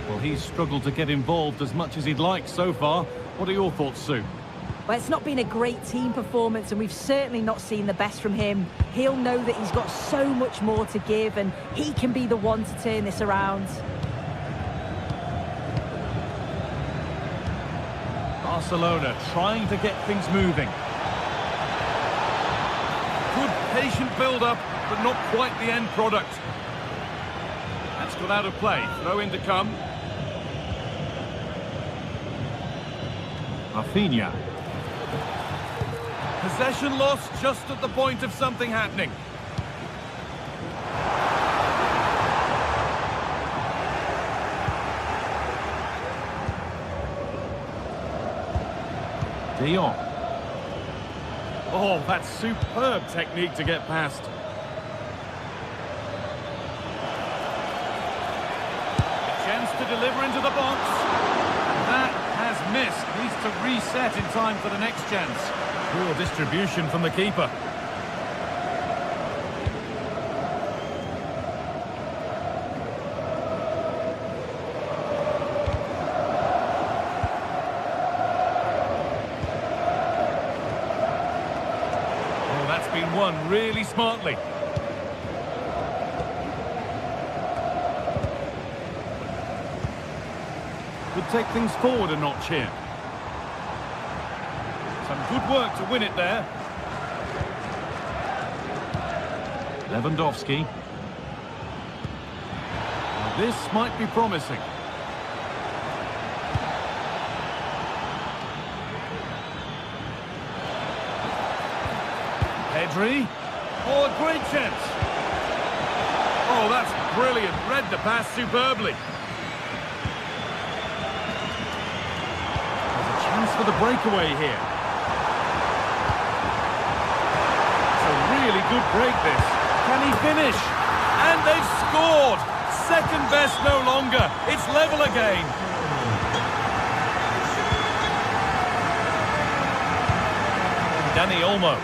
Well, he's struggled to get involved as much as he'd like so far. What are your thoughts, Sue? Well, it's not been a great team performance, and we've certainly not seen the best from him. He'll know that he's got so much more to give, and he can be the one to turn this around. Barcelona trying to get things moving. Good patient build-up, but not quite the end product. That's got out of play. Throw in to come. Rafinha. Possession lost just at the point of something happening. De Jong. Oh, that's superb technique to get past. A chance to deliver into the box. That has missed. Needs to reset in time for the next chance. Poor distribution from the keeper. Oh, that's been won really smartly. Could take things forward a notch here. Some good work to win it there. Lewandowski. Now this might be promising. Pedri. Oh, a great chance. Oh, that's brilliant. Read the pass superbly. There's a chance for the breakaway here. Really good break, this. Can he finish? And they've scored! Second best no longer. It's level again. Dani Olmo.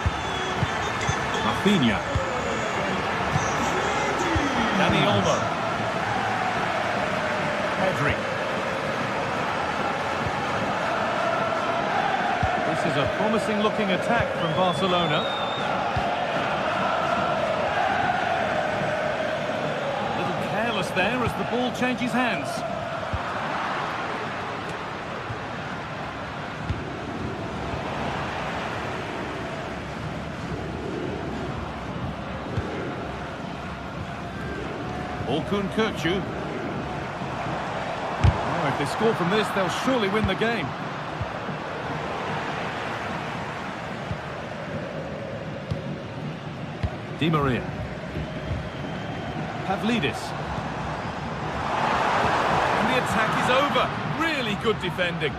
Rafinha. Dani Olmo. Pedri. This is a promising-looking attack from Barcelona. A little careless there as the ball changes hands. Orkun Kökçü. Oh, if they score from this, they'll surely win the game. Di Maria. Pavlidis. And the attack is over. Really good defending.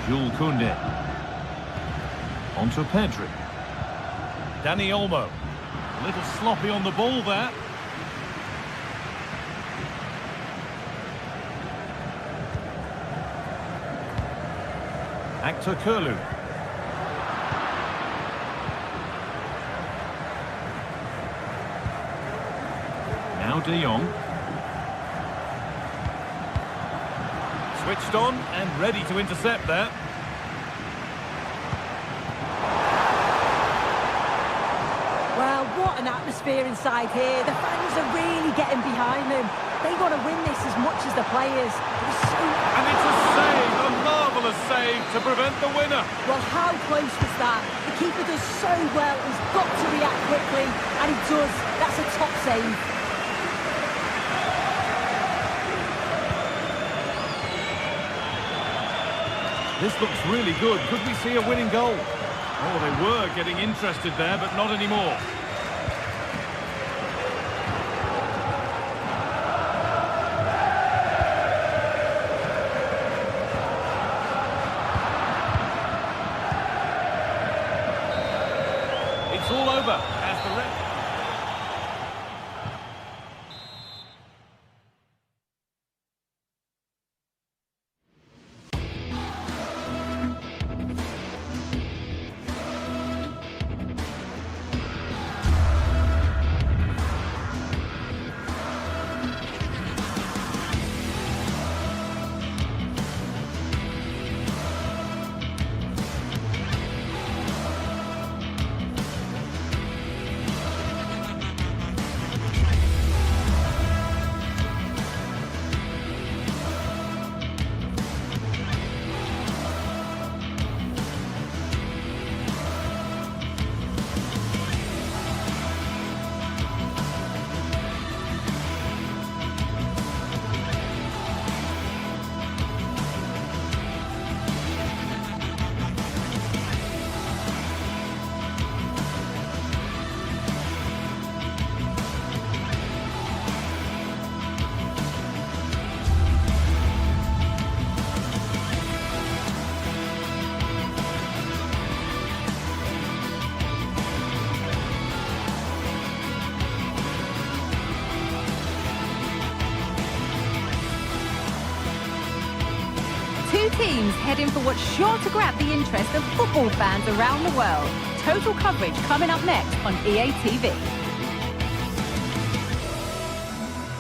Jules Koundé. On to Pedri. Dani Olmo. A little sloppy on the ball there. Actor Kurlu. Now De Jong. Switched on and ready to intercept there. Well, what an atmosphere inside here. The fans are really getting behind them. They want to win this as much as the players. And it's a save, a marvellous save to prevent the winner. Well, how close was that? The keeper does so well. He's got to react quickly, and he does. That's a top save. This looks really good. Could we see a winning goal? Oh, they were getting interested there, but not anymore. It's all over as the ref. Two teams heading for what's sure to grab the interest of football fans around the world. Total coverage coming up next on EA TV.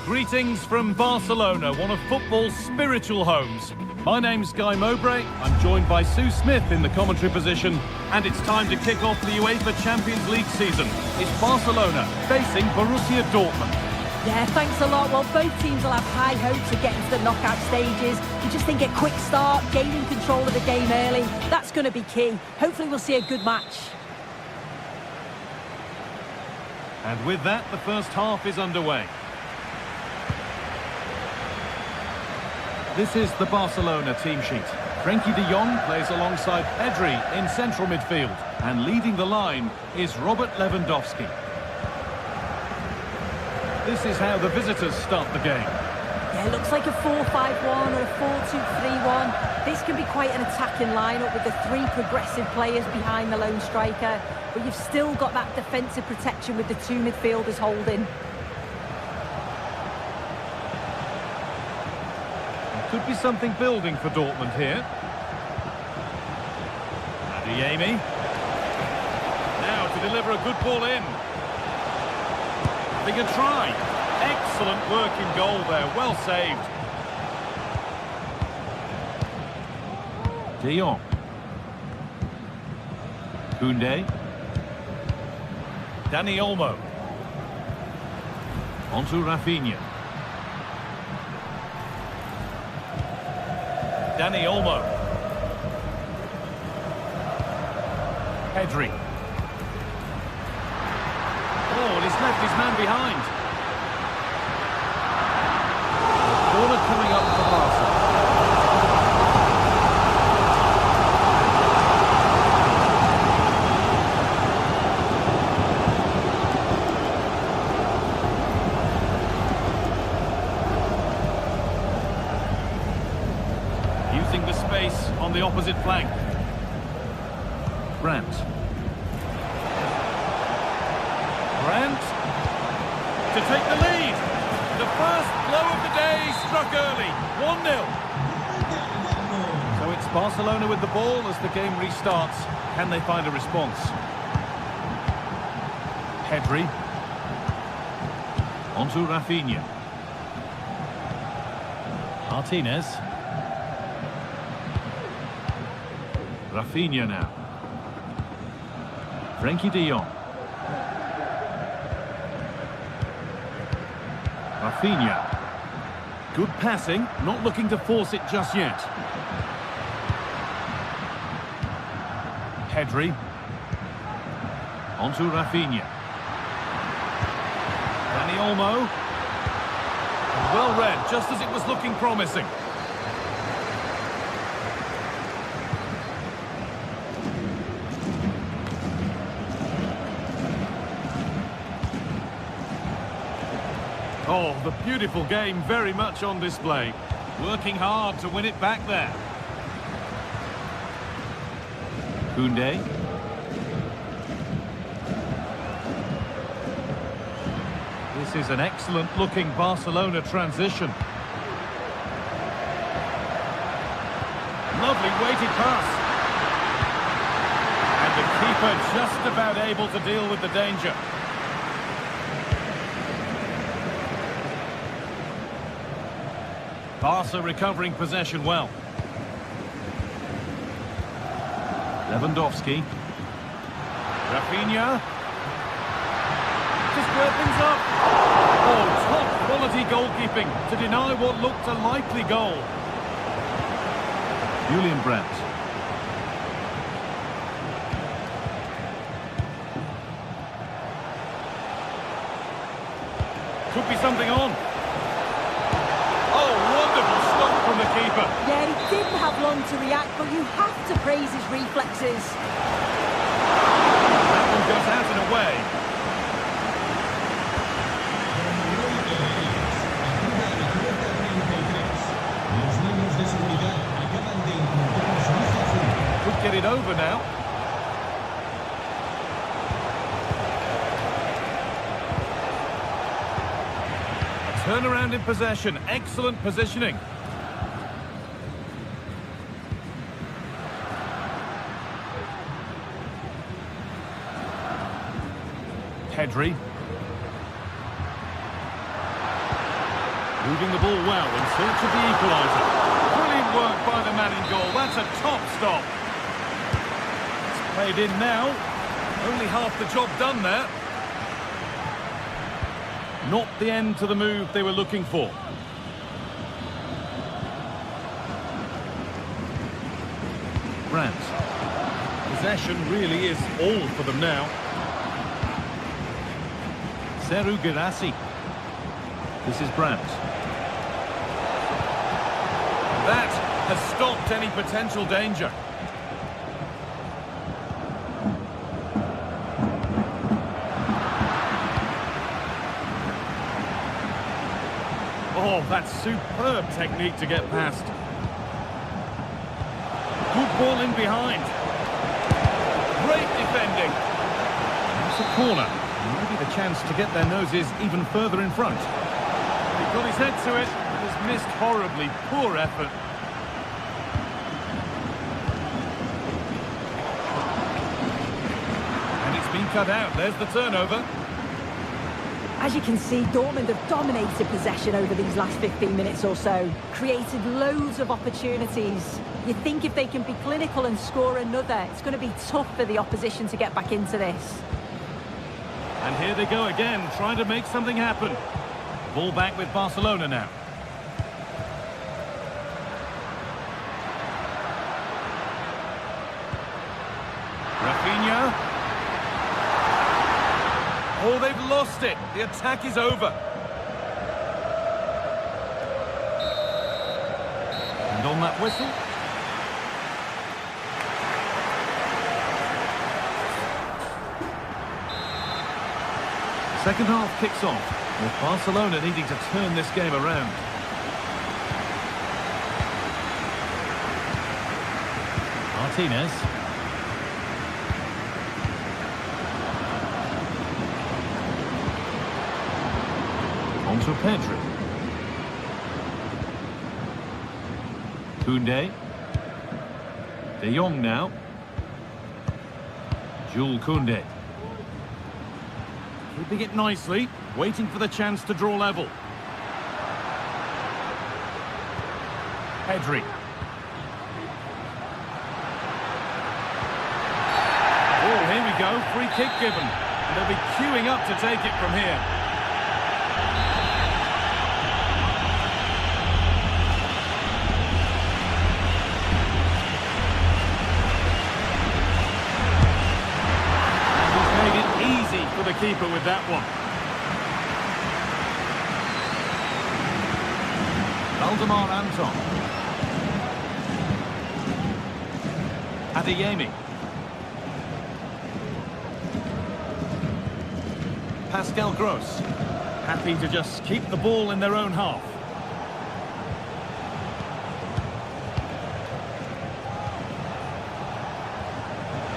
Greetings from Barcelona, one of football's spiritual homes. My name's Guy Mowbray. I'm joined by Sue Smith in the commentary position, and it's time to kick off the UEFA Champions League season. It's Barcelona facing Borussia Dortmund. Yeah, thanks a lot. Well, both teams will have high hopes of getting to the knockout stages. You just think a quick start, gaining control of the game early, that's going to be key. Hopefully we'll see a good match. And with that, the first half is underway. This is the Barcelona team sheet. Frenkie de Jong plays alongside Pedri in central midfield. And leading the line is Robert Lewandowski. This is how the visitors start the game. Yeah, Yeah, it looks like a 4-5-1 or a 4-2-3-1. This can be quite an attacking lineup with the three progressive players behind the lone striker, but you've still got that defensive protection with the two midfielders holding. Could be something building for Dortmund here. Adeyemi. Now to deliver a good ball in. Having a try. Excellent work in goal there. Well saved. De Jong. Koundé. Dani Olmo. Onto Rafinha. Dani Olmo. Pedri. Oh, and he's left his man behind. Corner coming up for Barca. Using the space on the opposite flank. Brandt. Brandt to take the lead. The first blow of the day struck early. 1-0. So it's Barcelona with the ball as the game restarts. Can they find a response? Pedri. Onto Rafinha. Martinez. Rafinha now. Frenkie de Jong. Rafinha. Good passing, not looking to force it just yet. Pedri. Onto Rafinha. Dani Olmo. Well read, just as it was looking promising. Oh, the beautiful game very much on display. Working hard to win it back there. Koundé. This is an excellent looking Barcelona transition. Lovely weighted pass. And the keeper just about able to deal with the danger. Barca recovering possession well. Lewandowski. Rafinha. Just square things up. Oh, top quality goalkeeping to deny what looked a likely goal. Julian Brandt. Could be something on. From the keeper. Yeah, he didn't have long to react, but you have to praise his reflexes. That one goes out and away. Could get it over now. A turnaround in possession. Excellent positioning. Pedri. Moving the ball well in search of the equaliser. Brilliant work by the man in goal. That's a top stop. It's played in now. Only half the job done there. Not the end to the move they were looking for. Brandt. Possession really is all for them now. Seru Girassi. This is Brandt. That has stopped any potential danger. Oh, Oh, that's superb technique to get past. Good ball in behind. Great defending. It's a corner. Maybe the chance to get their noses even further in front. He got his head to it, but has missed horribly. Poor effort. And it's been cut out. There's the turnover. As you can see, Dortmund have dominated possession over these last 15 minutes or so. Created loads of opportunities. You think if they can be clinical and score another, it's going to be tough for the opposition to get back into this. And here they go again, trying to make something happen. Ball back with Barcelona now. Rafinha. Oh, they've lost it. The attack is over. And on that whistle. The second half kicks off, with Barcelona needing to turn this game around. Martinez. Onto Pedri. Koundé. De Jong now. Jules Koundé. Keeping it nicely, waiting for the chance to draw level. Pedri. Oh, here we go, free kick given. And they'll be queuing up to take it from here. For the keeper with that one. Valdemar Anton. Adeyemi. Pascal Gross. Happy to just keep the ball in their own half.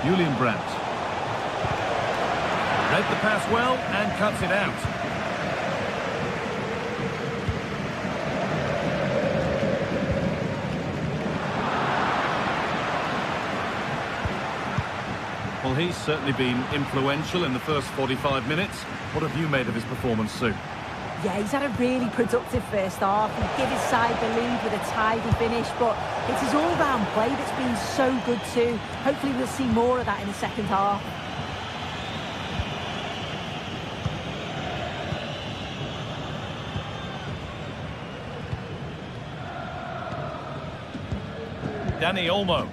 Julian Brandt. Read the pass well and cuts it out. Well, he's certainly been influential in the first 45 minutes. What have you made of his performance, Sue? Yeah, he's had a really productive first half. He gave his side the lead with a tidy finish, but it's his all-round play that's been so good too. Hopefully we'll see more of that in the second half. Dani Olmo.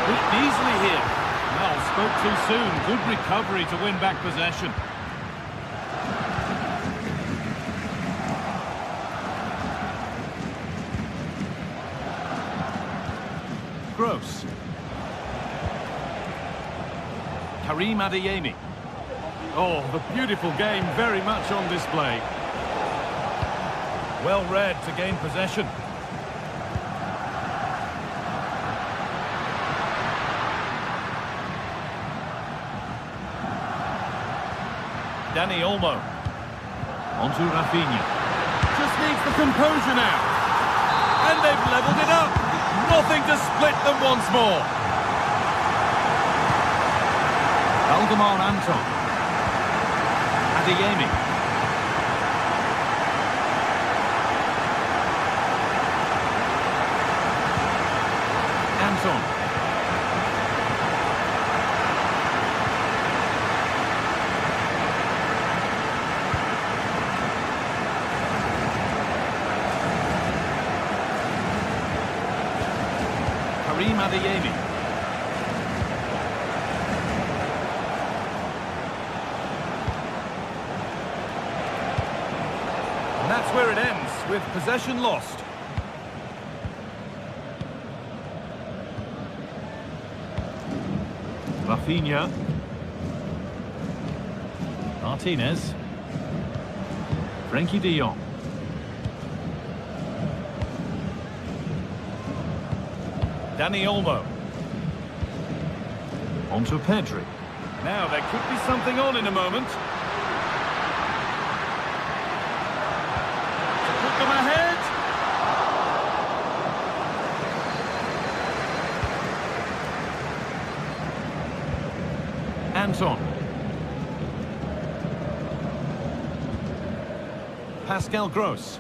Beaten easily here. Well, spoke too soon. Good recovery to win back possession. Gross. Karim Adeyemi. Oh, the beautiful game very much on display. Well read to gain possession. Dani Olmo. Onto Rafinha. Just needs the composure now. And they've levelled it up. Nothing to split them once more. Valdemar Anton. Adeyemi. Anton. Karim Adeyemi. And that's where it ends, with possession lost. Rafinha. Martinez. Frankie de Jong. Dani Olmo. On to Pedri. Now there could be something on in a moment. To put them ahead. Anton. Pascal Gross.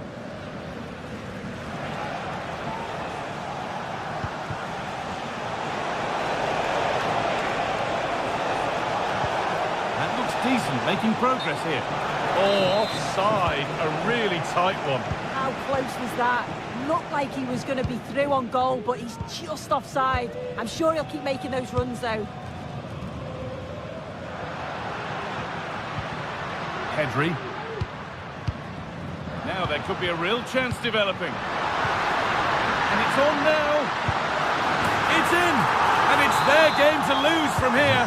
That looks decent, making progress here. Oh, offside, a really tight one. How close was that? Looked like he was going to be through on goal, but he's just offside. I'm sure he'll keep making those runs, though. Pedri. Now there could be a real chance developing. And it's on now. It's in. And it's their game to lose from here.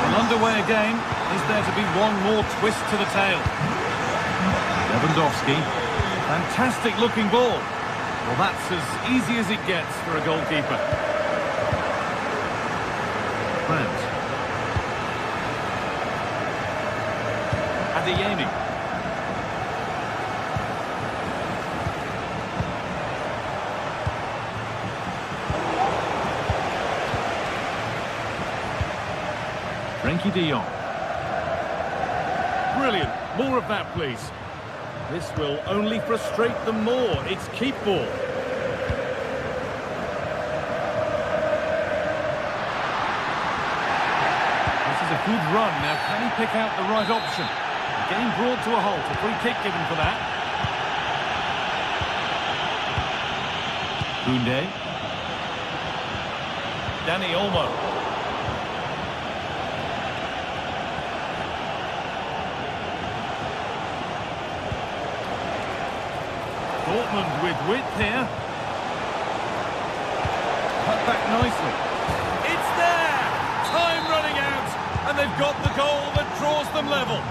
Well, underway again. Is there to be one more twist to the tail? Lewandowski. Fantastic looking ball. Well, that's as easy as it gets for a goalkeeper. Brandt. Adeyemi. Frankie de Jong. Brilliant. More of that, please. This will only frustrate them more. It's keep ball. This is a good run. Now, can he pick out the right option? Game brought to a halt. A free kick given for that. Koundé. Dani Olmo. Dortmund with width here. Cut back nicely. It's there! Time running out, and they've got the goal that draws them level.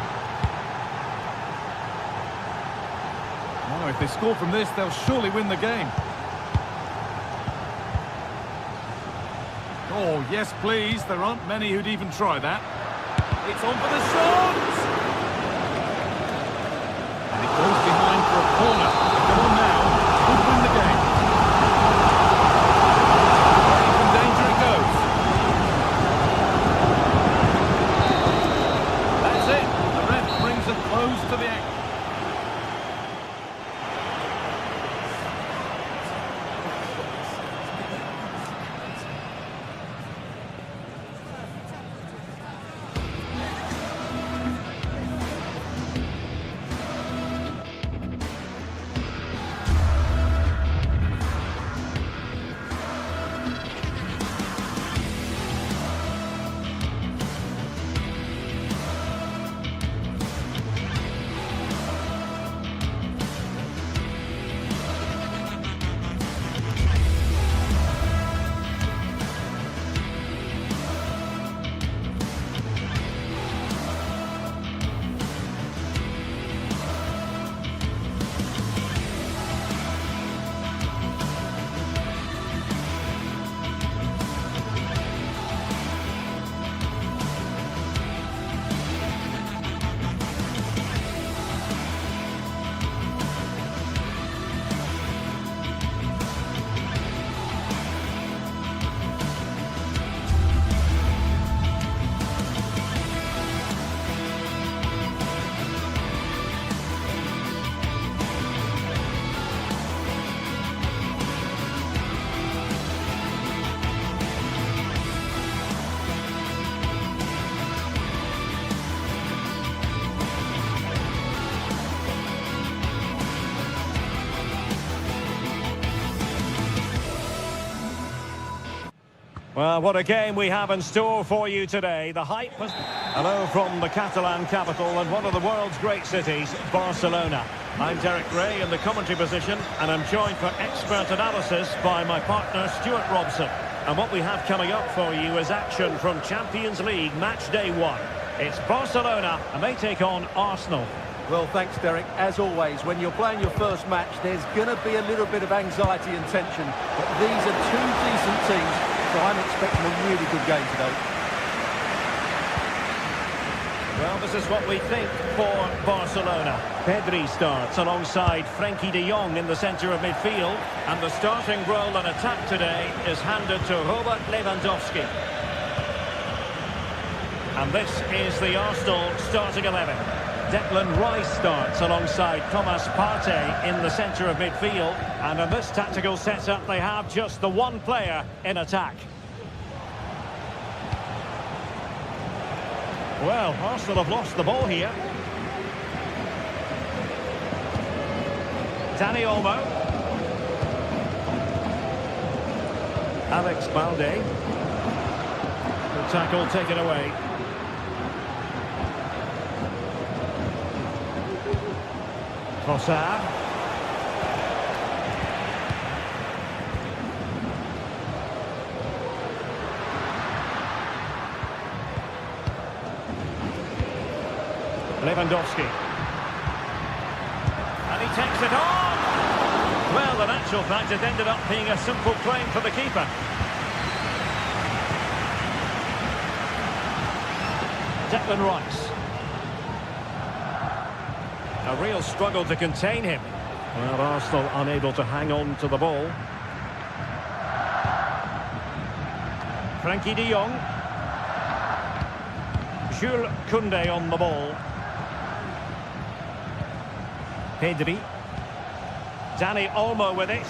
Oh, if they score from this, they'll surely win the game. Oh, yes, please. There aren't many who'd even try that. It's on for the shot! And it goes behind for a corner. The goal now could win the game. In danger it goes. That's it. The ref brings a close to the action. Well, what a game we have in store for you today. The hype has... Hello from the Catalan capital and one of the world's great cities, Barcelona. I'm Derek Ray in the commentary position, and I'm joined for expert analysis by my partner, Stuart Robson. And what we have coming up for you is action from Champions League match day 1. It's Barcelona, and they take on Arsenal. Well, thanks, Derek. As always, when you're playing your first match, there's going to be a little bit of anxiety and tension. But these are two decent teams, so I'm expecting a really good game today. Well, this is what we think for Barcelona. Pedri starts alongside Frenkie de Jong in the centre of midfield. And the starting role in attack today is handed to Robert Lewandowski. And this is the Arsenal starting 11. Declan Rice starts alongside Thomas Partey in the centre of midfield. And in this tactical setup, they have just the one player in attack. Well, Arsenal have lost the ball here. Dani Olmo. Alex Balde. The tackle taken away. Trossard. Lewandowski. And he takes it on! Well, in actual fact, it ended up being a simple claim for the keeper. Declan Rice. A real struggle to contain him. Well, Arsenal unable to hang on to the ball. Frenkie de Jong. Jules Koundé on the ball. Pedri. Dani Olmo with it.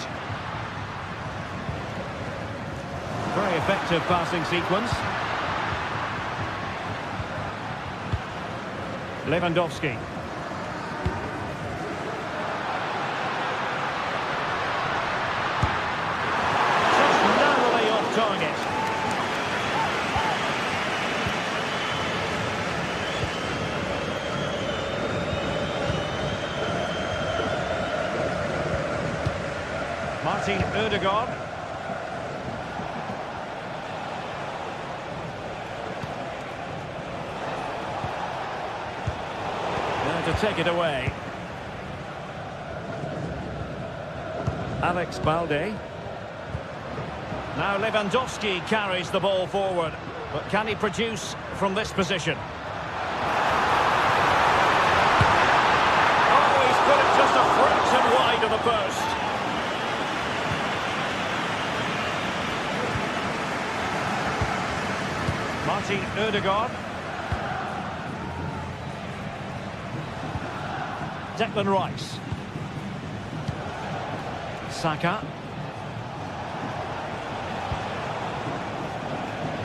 Very effective passing sequence. Lewandowski. Just narrowly off target. Martin Ødegaard. Now to take it away. Alex Balde. Now Lewandowski carries the ball forward. But can he produce from this position? Oh, he's put it just a fraction wide of the post. Martin Ødegaard. Declan Rice. Saka.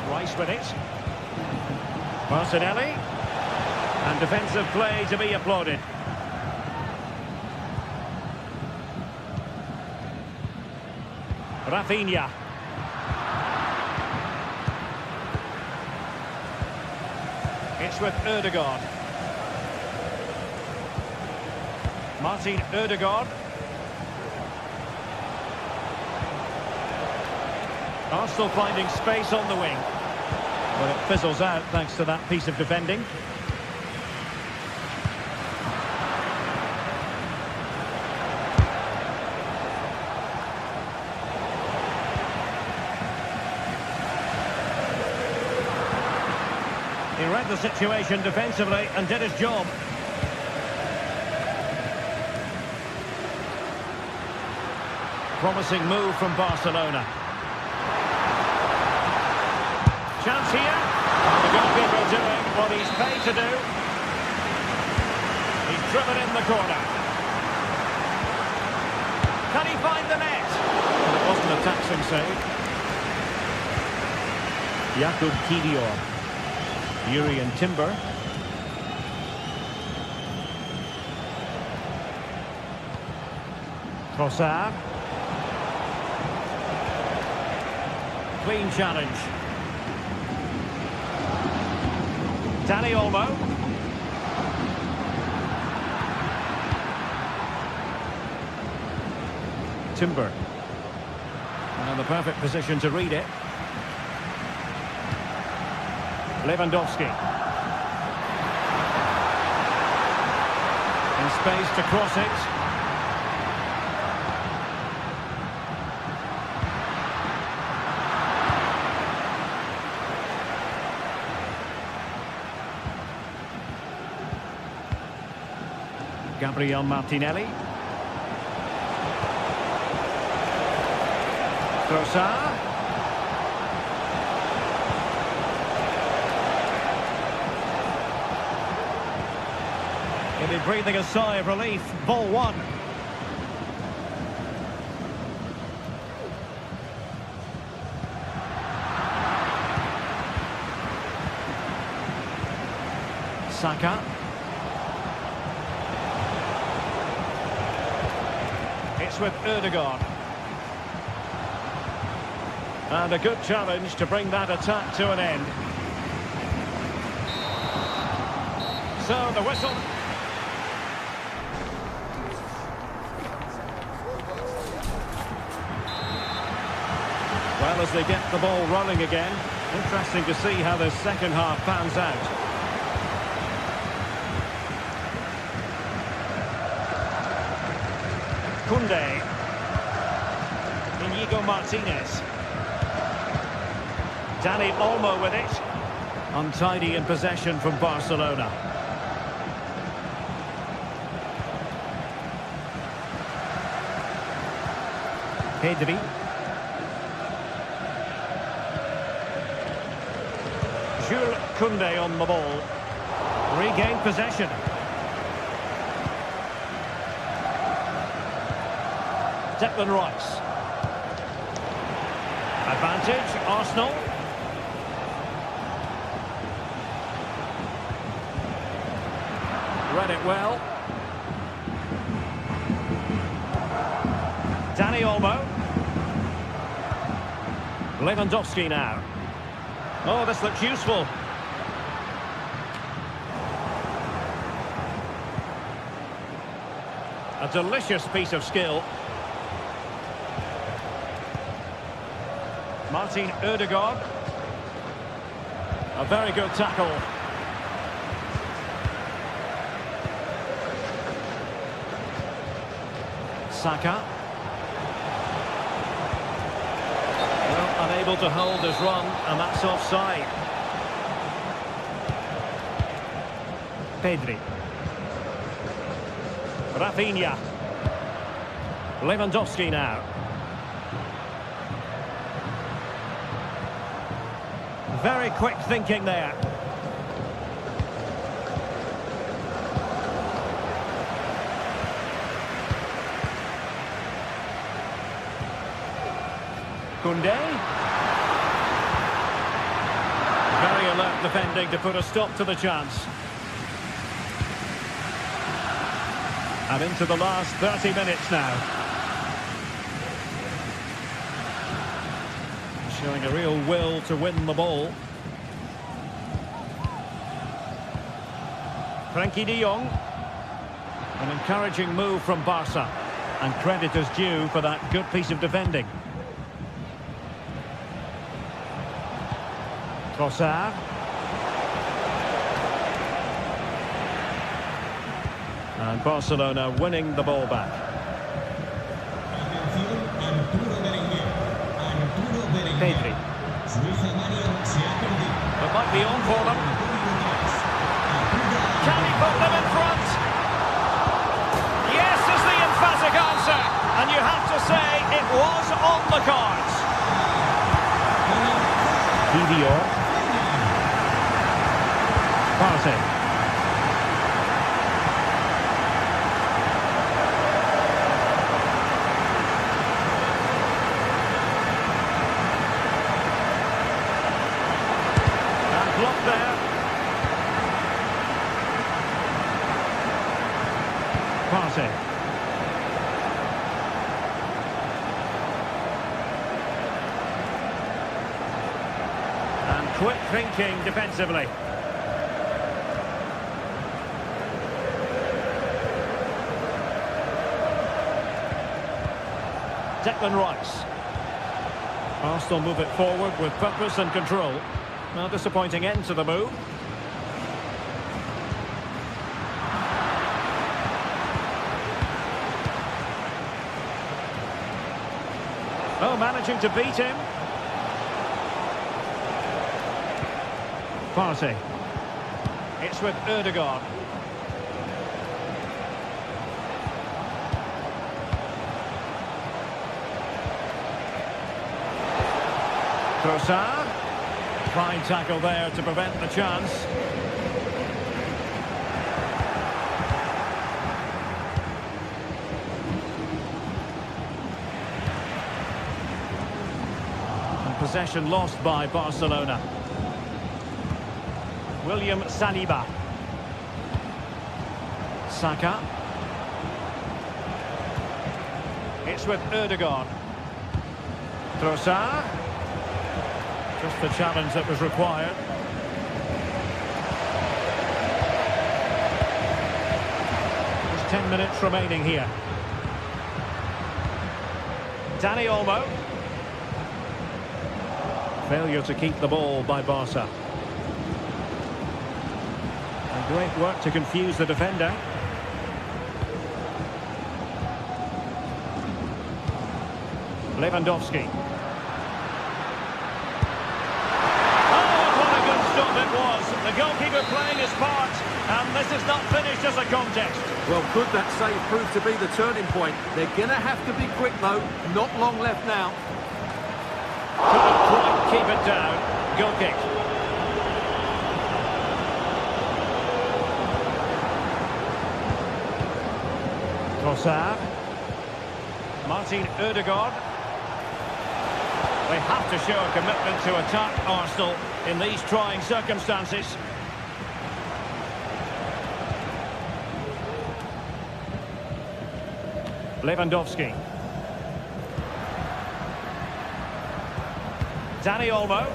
Rice with it. Martinelli. And defensive play to be applauded. Rafinha. It's with Ødegaard. Martin Ødegaard. Arsenal finding space on the wing. But it fizzles out thanks to that piece of defending. He read the situation defensively and did his job. Promising move from Barcelona. Chance here. The goalkeeper doing what he's paid to do. He's driven in the corner. Can he find the net? Well, it wasn't a taxing save. Jakub Kiwior. Jurriën Timber. Trossard. Clean challenge. Dani Olmo. Timber. And in the perfect position to read it. Lewandowski. space to cross it. Gabriel Martinelli. Trossard. He'll be breathing a sigh of relief. Ball one. Saka. It's with Ødegaard. And a good challenge to bring that attack to an end. So the whistle. Well, as they get the ball rolling again, interesting to see how the second half pans out. Koundé. Inigo Martinez. Dani Olmo with it. Untidy in possession from Barcelona. Pedri. Jules Koundé on the ball. Regained possession. Declan Rice. Advantage, Arsenal. Read it well. Dani Olmo. Lewandowski now. Oh, this looks useful. A delicious piece of skill. Martin Ødegaard. A very good tackle. Saka. Well, unable to hold his run, and that's offside. Pedri. Rafinha. Lewandowski now. Very quick thinking there. Koundé. Very alert defending to put a stop to the chance. And into the last 30 minutes now. Showing a real will to win the ball. Frenkie de Jong. An encouraging move from Barca. And credit is due for that good piece of defending. Trossard. And Barcelona winning the ball back. Pedri. It might be on for them. Can he put them in front? Yes is the emphatic answer. And you have to say it was on the cards. PVR. Partey. Blocked there. Partey. And quick thinking defensively. Declan Rice. Arsenal move it forward with purpose and control. Well, disappointing end to the move. managing to beat him. Partey. It's with Ødegaard. Trossard. Fine tackle there to prevent the chance. And possession lost by Barcelona. William Saliba. Saka. It's with Ødegaard. Trossard. Just the challenge that was required. There's 10 minutes remaining here. Dani Olmo. Failure to keep the ball by Barca. And great work to confuse the defender. Lewandowski. It was the goalkeeper playing his part, and this is not finished as a contest. Well, could that save prove to be the turning point? They're going to have to be quick, though. Not long left now. Couldn't quite keep it down. Goal kick. Trossard. Martin Ødegaard. They have to show a commitment to attack Arsenal in these trying circumstances. Lewandowski. Dani Olmo.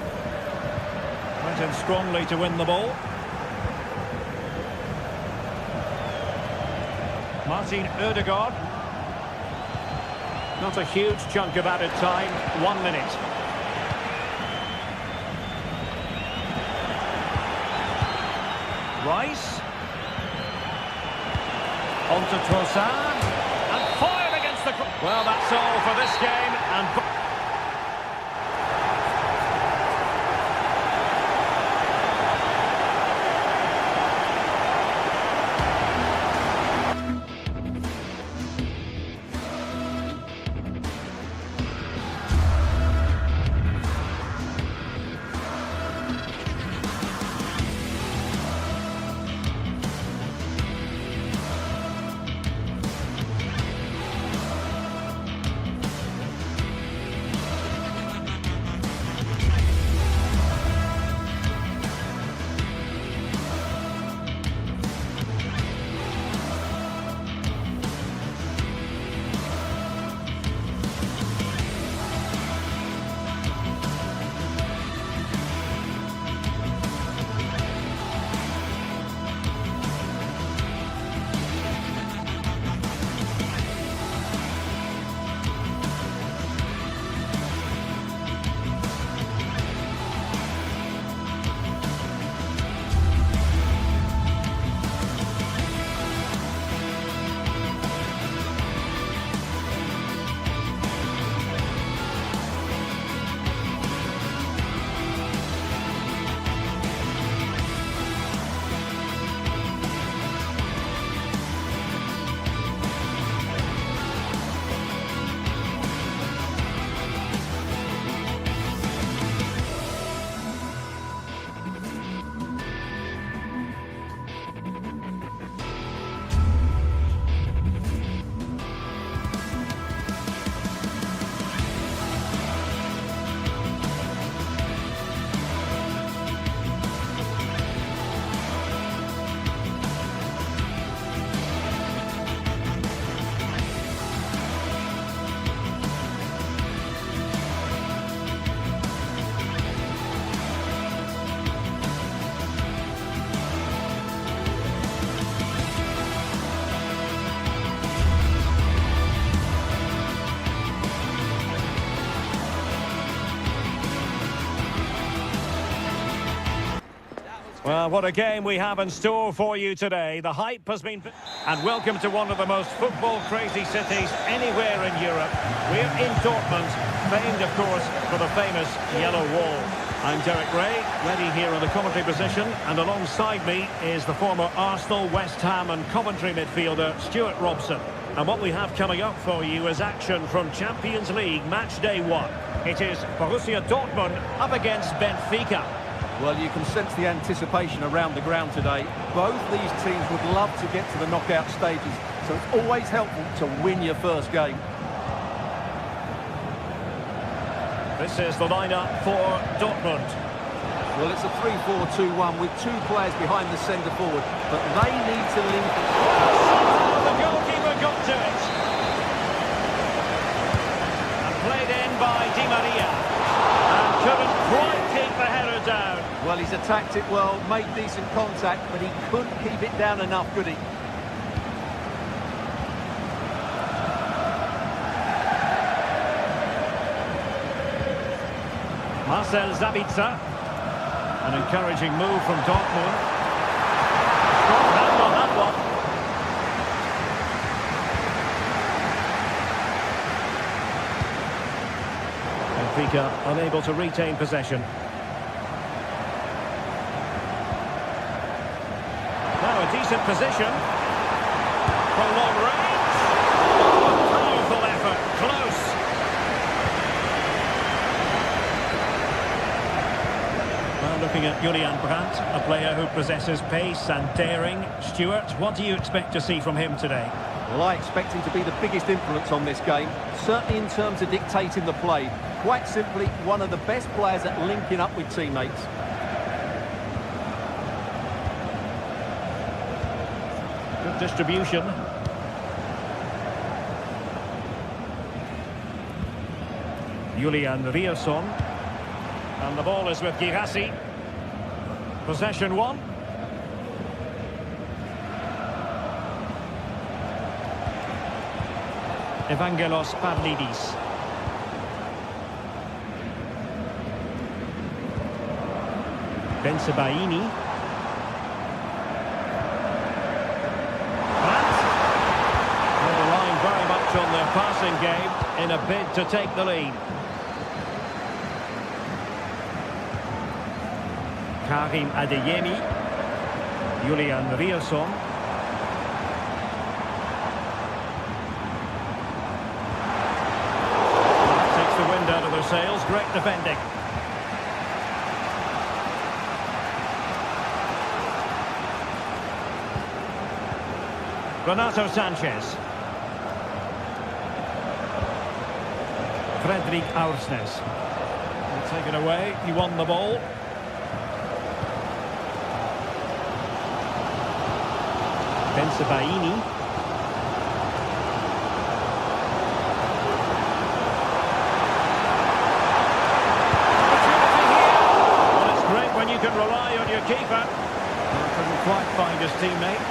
Went in strongly to win the ball. Martin Ødegaard. Not a huge chunk of added time, 1 minute. Rice. On to Trossard. And fired against the... Well, that's all for this game. And... Well, what a game we have in store for you today. The hype has been... And welcome to one of the most football-crazy cities anywhere in Europe. We're in Dortmund. famed, of course, for the famous yellow wall. I'm Derek Ray, ready here in the commentary position, and alongside me is the former Arsenal, West Ham and Coventry midfielder, Stuart Robson. And what we have coming up for you is action from Champions League match day 1. It is Borussia Dortmund up against Benfica. Well, you can sense the anticipation around the ground today. Both these teams would love to get to the knockout stages, so it's always helpful to win your first game. This is the lineup for Dortmund. Well, it's a 3-4-2-1 with two players behind the centre forward, but they need to link. Somehow the goalkeeper got to it. And played in by Di Maria. And couldn't quite keep the header down. Well, he's attacked it well, made decent contact, but he couldn't keep it down enough, could he? Marcel Sabitzer. An encouraging move from Dortmund. Strong hand on that one. Benfica unable to retain possession. Now a decent position. From long range. Powerful effort. Close. Looking at Julian Brandt, a player who possesses pace and daring. Stuart, what do you expect to see from him today? Well, I expect him to be the biggest influence on this game, certainly in terms of dictating the play. Quite simply, one of the best players at linking up with teammates. Good distribution. Julian Riosson. And the ball is with Girassi. Possession 1. Evangelos Pavlidis. Bensebaini. And relying very much on their passing game in a bid to take the lead. Karim Adeyemi, Julian Riosson. Takes the wind out of their sails, great defending. Renato Sanchez. Fredrik Aursnes. Taken away, he won the ball. Bensebaini. Opportunity here. Well, it's great when you can rely on your keeper. Couldn't quite find his teammate.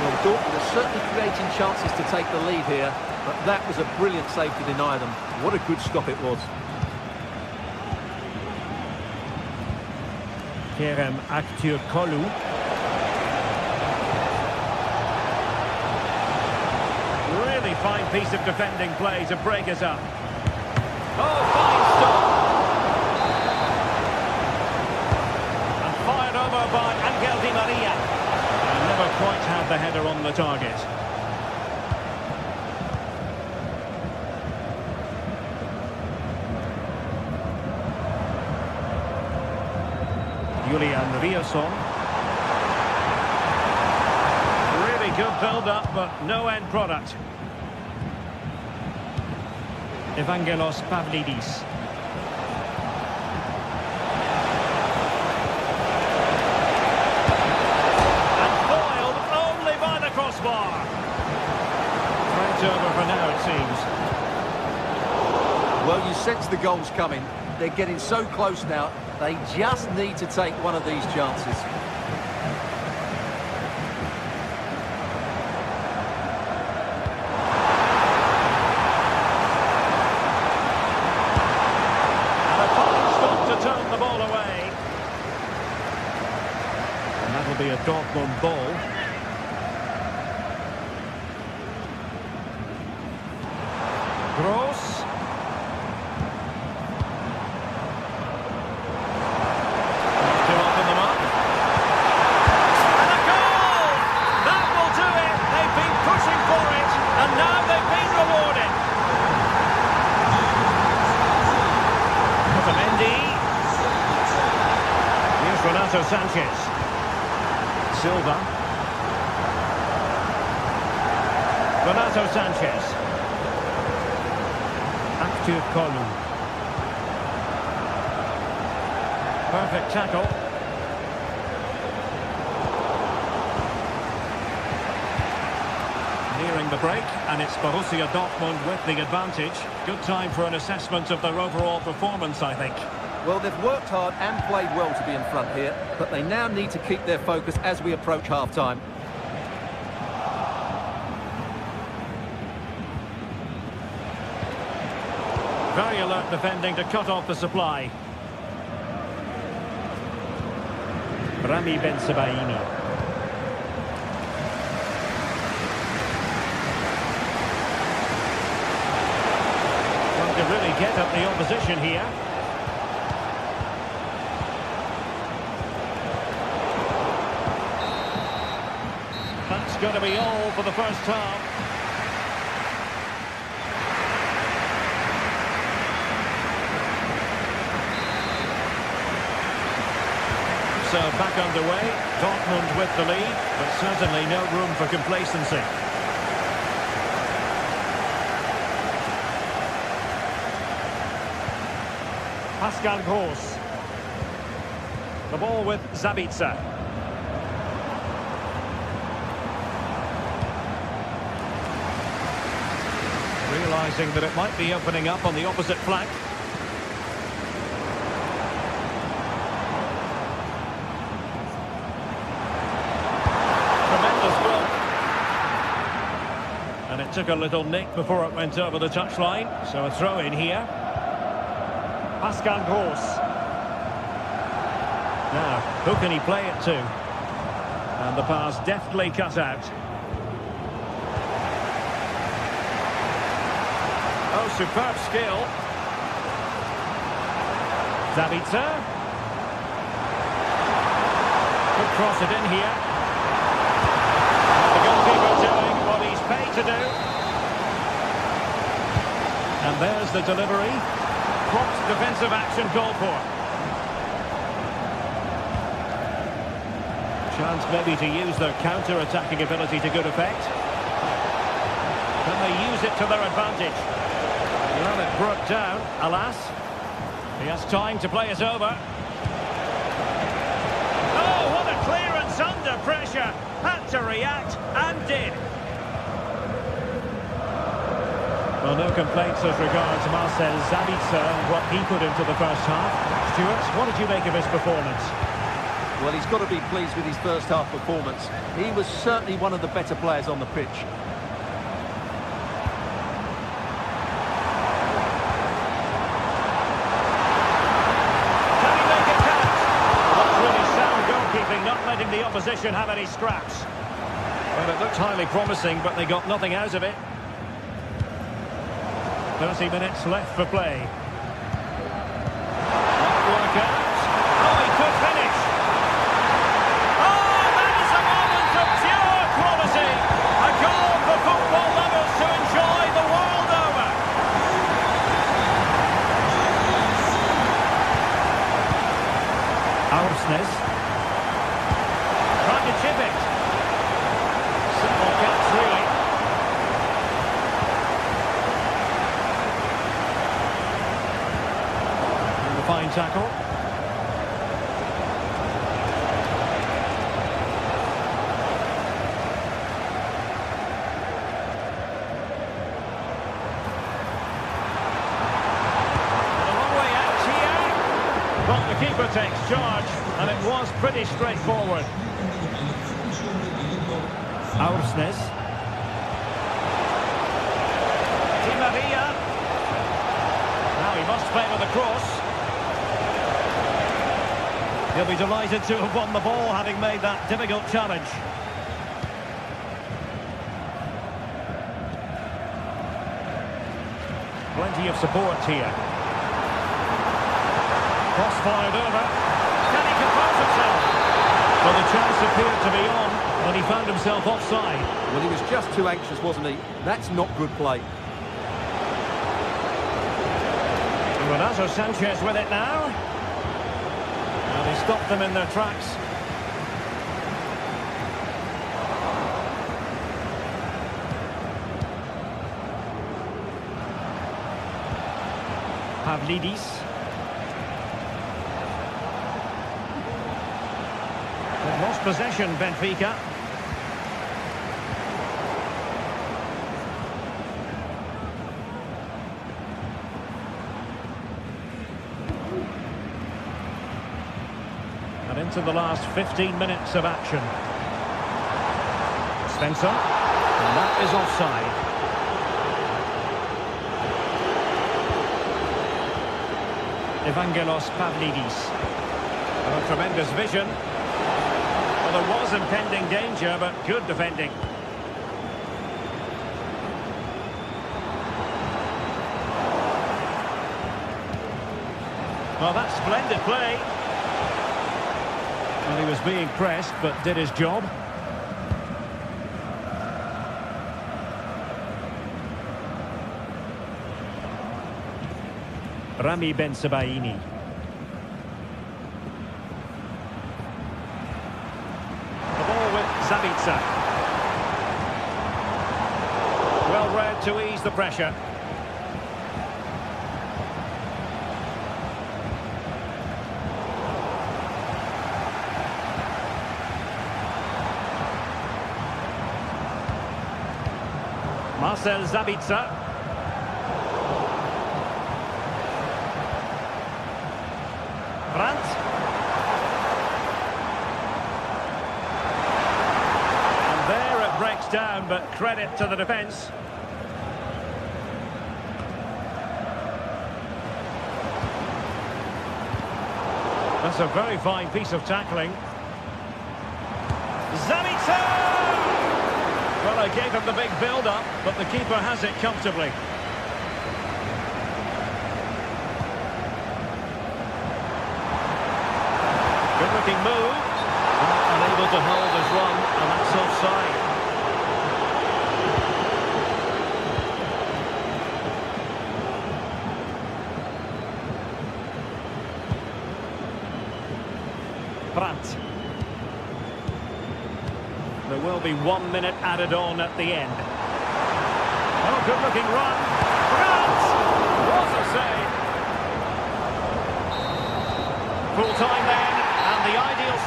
Well, Dortmund are certainly creating chances to take the lead here, but that was a brilliant save to deny them. What a good stop it was. Kerem Aktürkoğlu. Really fine piece of defending play to break us up. Oh, fine stop. And fired over by Angel Di Maria. And never quite had the header on the target. Julian Riosson. Really good build-up, but no end product. Evangelos Pavlidis. And foiled only by the crossbar. Right over for now, it seems. Well, you sense the goals coming. They're getting so close now. They just need to take one of these chances. And a fine stop to turn the ball away. And that'll be a Dortmund ball. Gross. Renato Sanchez. Silva. Renato Sanchez. Active Kolu. Perfect tackle. Nearing the break, and it's Borussia Dortmund with the advantage. Good time for an assessment of their overall performance, I think. Well, they've worked hard and played well to be in front here, but they now need to keep their focus as we approach half-time. Very alert defending to cut off the supply. Rami Ben-Sebaini. Well, to really get at the opposition here. That's going to be all for the first half. So back underway, Dortmund with the lead, but certainly no room for complacency. Pascal Gross. The ball with Zabitzer. Realising that it might be opening up on the opposite flank. And it took a little nick before it went over the touchline, so a throw in here. Pascal Gross. Now, who can he play it to? And the pass deftly cut out. Oh, superb skill. Zabitzer. Could cross it in here. The goalkeeper doing what he's paid to do. And there's the delivery. Prompt defensive action called for. Chance maybe to use their counter-attacking ability to good effect. Can they use it to their advantage? Well, it broke down, alas. He has time to play it over. Oh, what a clearance under pressure. Had to react, and did. Well, no complaints as regards Marcel Zabitzer and what he put into the first half. Stuart, what did you make of his performance? Well, he's got to be pleased with his first half performance. He was certainly one of the better players on the pitch. Can he make it count? Well, that's really sound goalkeeping, not letting the opposition have any scraps. Well, it looked highly promising, but they got nothing out of it. 30 minutes left for play. Not work out. Oh, he could finish. Oh, that is a moment of pure quality. A goal for football lovers to enjoy the world over. Aursnes. Trying to chip it. Simple catch, really. Fine tackle. And a long way out here. But the keeper takes charge, and it was pretty straightforward. Aursnes. Di Maria. Now he must favour the cross. He'll be delighted to have won the ball, having made that difficult challenge. Plenty of support here. Cross fired over. Can he compose himself? Well, the chance appeared to be on, but he found himself offside. Well, he was just too anxious, wasn't he? That's not good play. Renato Sanchez with it now. And he stopped them in their tracks. Pavlidis. They've lost possession, Benfica. And into the last 15 minutes of action. Svensson. And that is offside. Evangelos Pavlidis. And a tremendous vision. Well, there was impending danger, but good defending. Well, that's splendid play. Well, he was being pressed, but did his job. Rami Bensebaini. The ball with Zabitsa. Well read to ease the pressure. Marcel Zabitsa. Brandt. And there it breaks down, but credit to the defence. That's a very fine piece of tackling. Zabitsa! Well, I gave him the big build-up, but the keeper has it comfortably. Good-looking move. Unable to hold his run, and that's offside. Brandt. There will be 1 minute added on at the end. Oh, good-looking run. Brandt! What a save. Full time then, and the ideal...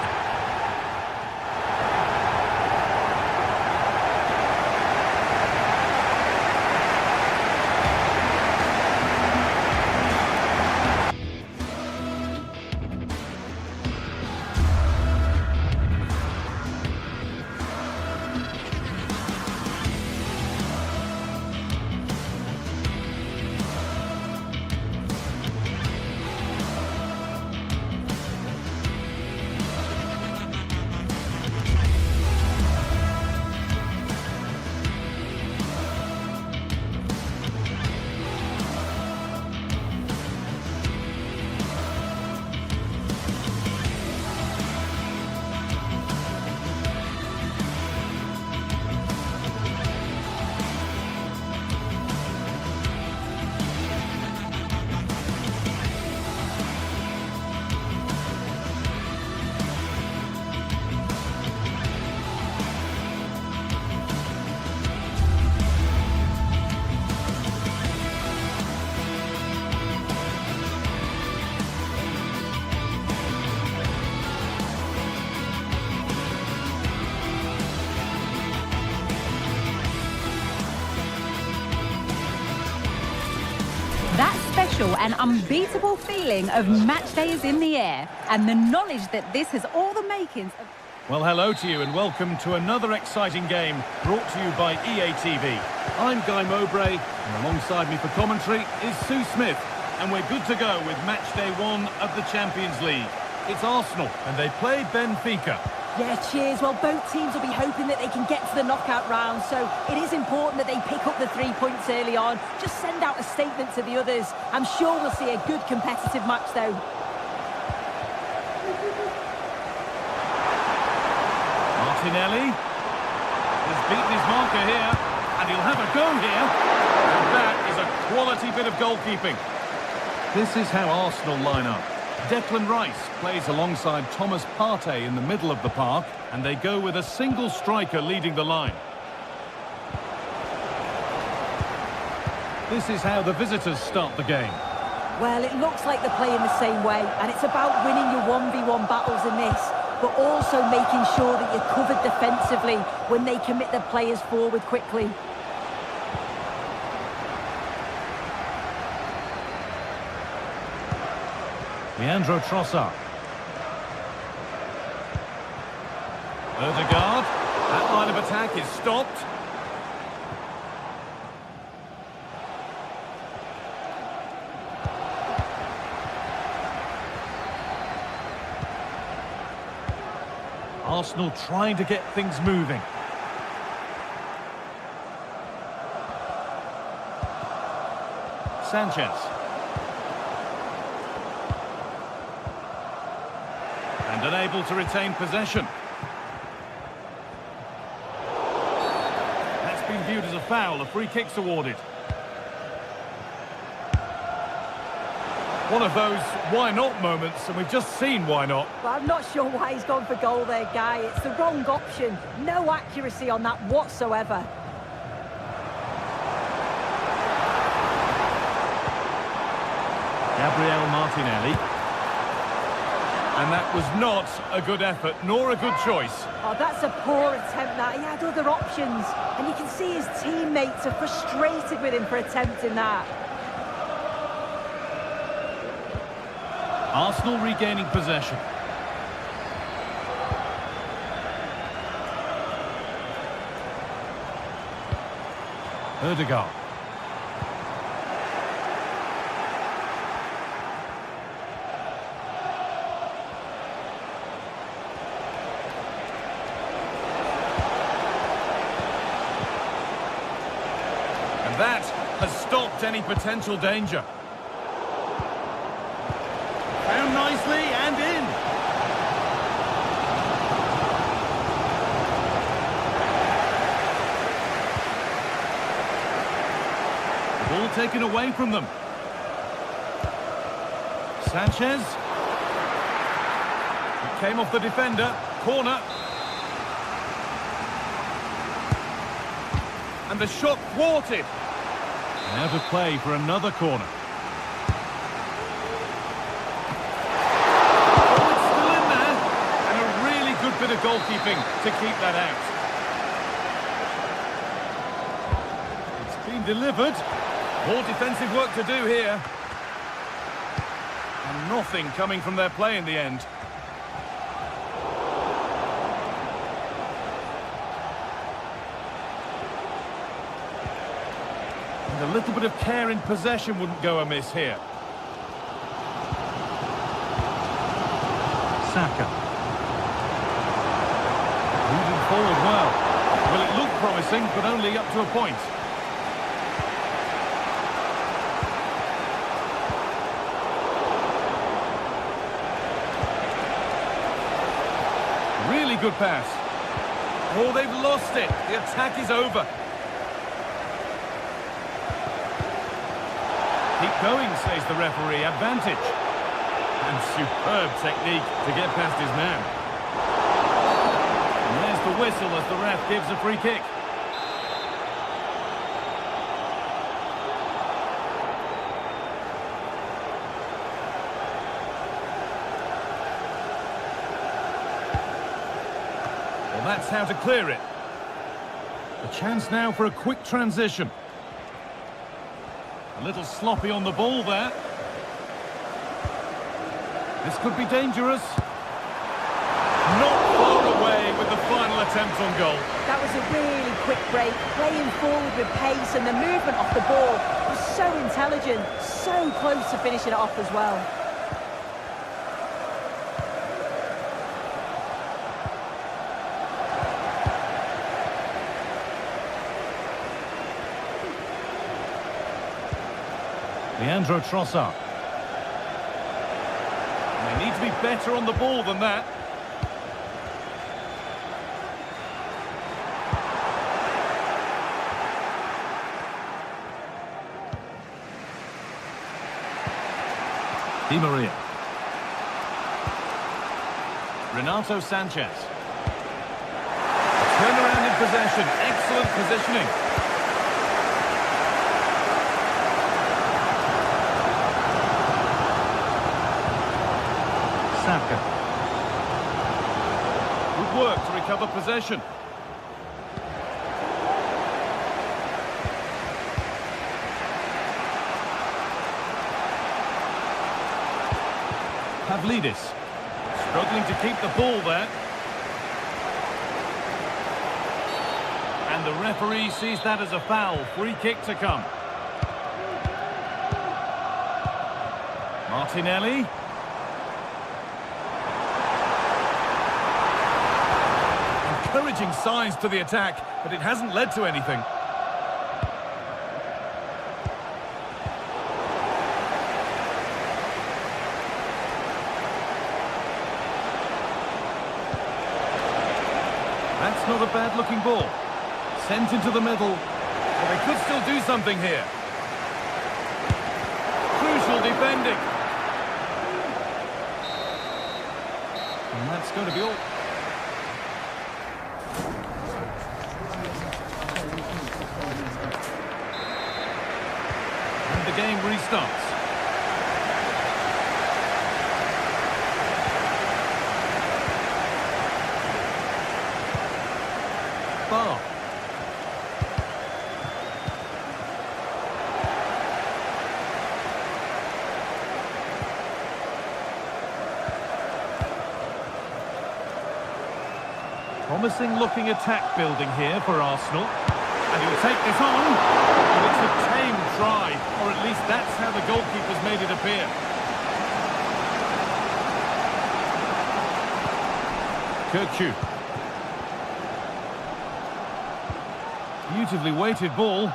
That special and unbeatable feeling of match day is in the air, and the knowledge that this has all the makings of... Well, hello to you and welcome to another exciting game brought to you by EA TV. I'm Guy Mowbray, and alongside me for commentary is Sue Smith, and we're good to go with match day 1 of the Champions League. It's Arsenal, and they play Benfica. Yeah, cheers. Well, both teams will be hoping that they can get to the knockout round, so it is important that they pick up the 3 points early on. Just send out a statement to the others. I'm sure we'll see a good competitive match, though. Martinelli has beaten his marker here, and he'll have a go here. And that is a quality bit of goalkeeping. This is how Arsenal line up. Declan Rice plays alongside Thomas Partey in the middle of the park, and they go with a single striker leading the line. This is how the visitors start the game. Well, it looks like they're playing the same way, and it's about winning your 1v1 battles in this, but also making sure that you're covered defensively when they commit their players forward quickly. Leandro Trossard. Odegaard. That line of attack is stopped. Arsenal trying to get things moving. Sanchez. And unable to retain possession. That's been viewed as a foul. A free kick's awarded. One of those why not moments, and we've just seen why not. Well, I'm not sure why he's gone for goal there, Guy. It's the wrong option. No accuracy on that whatsoever. Gabriel Martinelli. And that was not a good effort, nor a good choice. Oh, that's a poor attempt, that. He had other options. And you can see his teammates are frustrated with him for attempting that. Arsenal regaining possession. Odegaard. And that has stopped any potential danger. Found nicely and in. The ball taken away from them. Sanchez. It came off the defender. Corner. And the shot thwarted. Out of play for another corner. Bit of goalkeeping to keep that out. It's been delivered. More defensive work to do here. And nothing coming from their play in the end. And a little bit of care in possession wouldn't go amiss here. Saka. Moving forward well. Well, it looked promising, but only up to a point. Really good pass. Oh, they've lost it. The attack is over. Keep going, says the referee. Advantage. And superb technique to get past his man. The whistle as the ref gives a free kick. Well, that's how to clear it. A chance now for a quick transition. A little sloppy on the ball there. This could be dangerous. Not far away with the final attempt on goal. That was a really quick break, playing forward with pace, and the movement off the ball was so intelligent, so close to finishing it off as well. Leandro Trossard. They need to be better on the ball than that. Di Maria. Renato Sanchez. Turnaround in possession. Excellent positioning. Saka. Good work to recover possession. Pavlidis. Struggling to keep the ball there. And the referee sees that as a foul. Free kick to come. Martinelli. Encouraging signs to the attack, but it hasn't led to anything. That's not a bad-looking ball. Sent into the middle. Well, they could still do something here. Crucial defending. And that's going to be all. And the game restarts. Bar. Promising looking attack building here for Arsenal. And he'll take this on. But it's a tame try, or at least that's how the goalkeeper's made it appear. Kirchu. Beautifully weighted ball.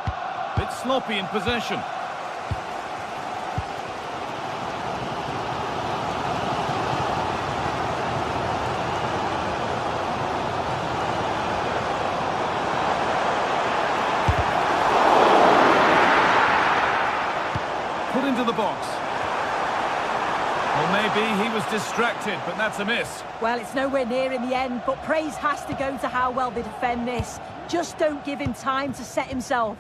Bit sloppy in possession. Put into the box. Well, maybe he was distracted, but that's a miss. Well, it's nowhere near in the end, but praise has to go to how well they defend this. Just don't give him time to set himself.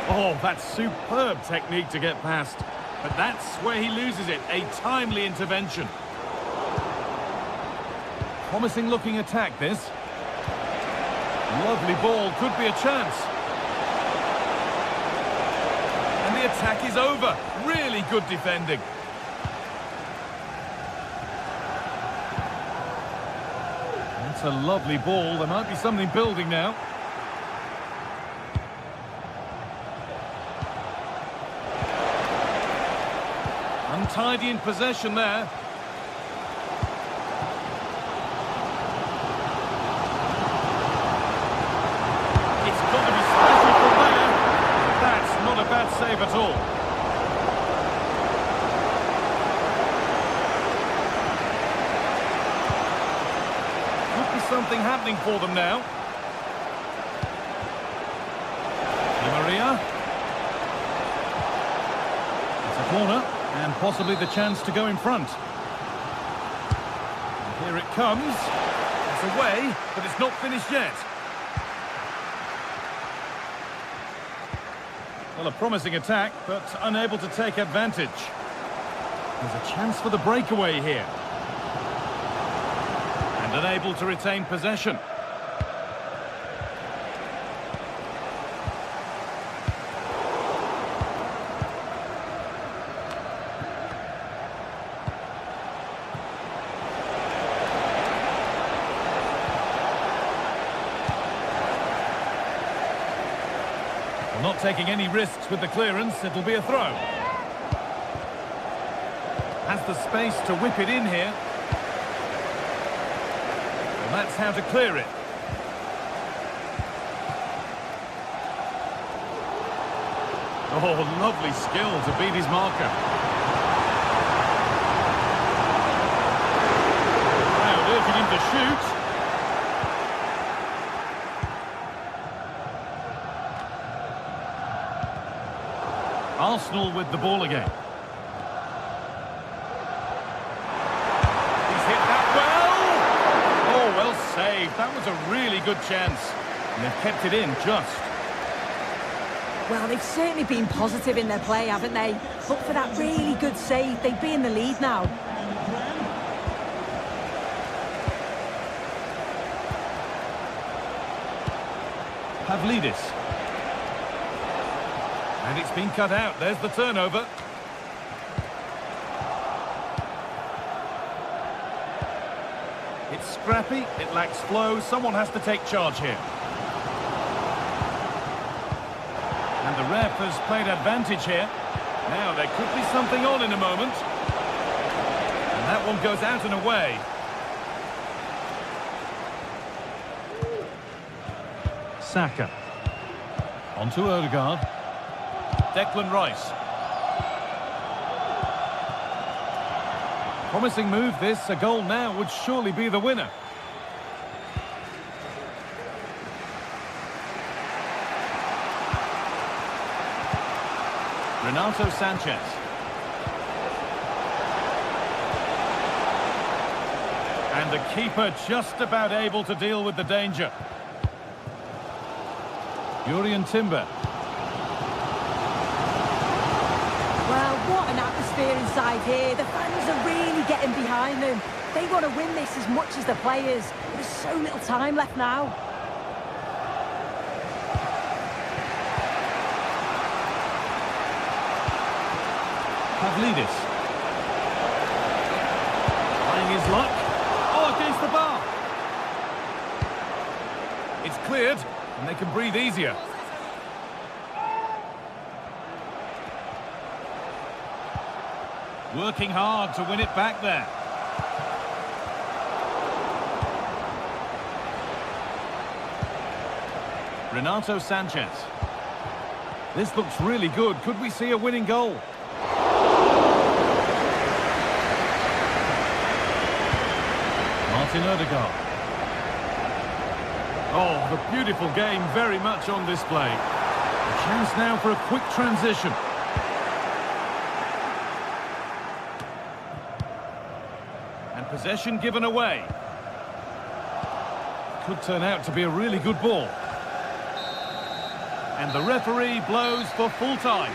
Oh, that's superb technique to get past. But that's where he loses it, a timely intervention. Promising looking attack, this. Lovely ball, could be a chance. And the attack is over. Really good defending. That's a lovely ball. There might be something building now. Untidy in possession there. It's got to be special from there. That's not a bad save at all. Could be something happening for them now. Di Maria. It's a corner. And possibly the chance to go in front. And here it comes. It's away, but it's not finished yet. Well, a promising attack, but unable to take advantage. There's a chance for the breakaway here. And unable to retain possession. Not taking any risks with the clearance, it'll be a throw. Has the space to whip it in here. And that's how to clear it. Oh, lovely skill to beat his marker. Crowd urging him to shoot. Arsenal with the ball again. He's hit that well! Oh, well saved. That was a really good chance. And they've kept it in just. Well, they've certainly been positive in their play, haven't they? But for that really good save, they'd be in the lead now. Pavlidis. And it's been cut out. There's the turnover. It's scrappy. It lacks flow. Someone has to take charge here. And the ref has played advantage here. Now there could be something on in a moment. And that one goes out and away. Saka. On to Odegaard. Declan Rice. Promising move this. A goal now would surely be the winner. Renato Sanchez. And the keeper just about able to deal with the danger. Jurrien Timber. Well, what an atmosphere inside here. The fans are really getting behind them. They want to win this as much as the players. There's so little time left now. Pavlidis. Trying his luck. Oh, against the bar. It's cleared, and they can breathe easier. Working hard to win it back there. Renato Sanchez. This looks really good. Could we see a winning goal? Martin Odegaard. Oh, the beautiful game very much on display. A chance now for a quick transition. And possession given away. Could turn out to be a really good ball. And the referee blows for full time.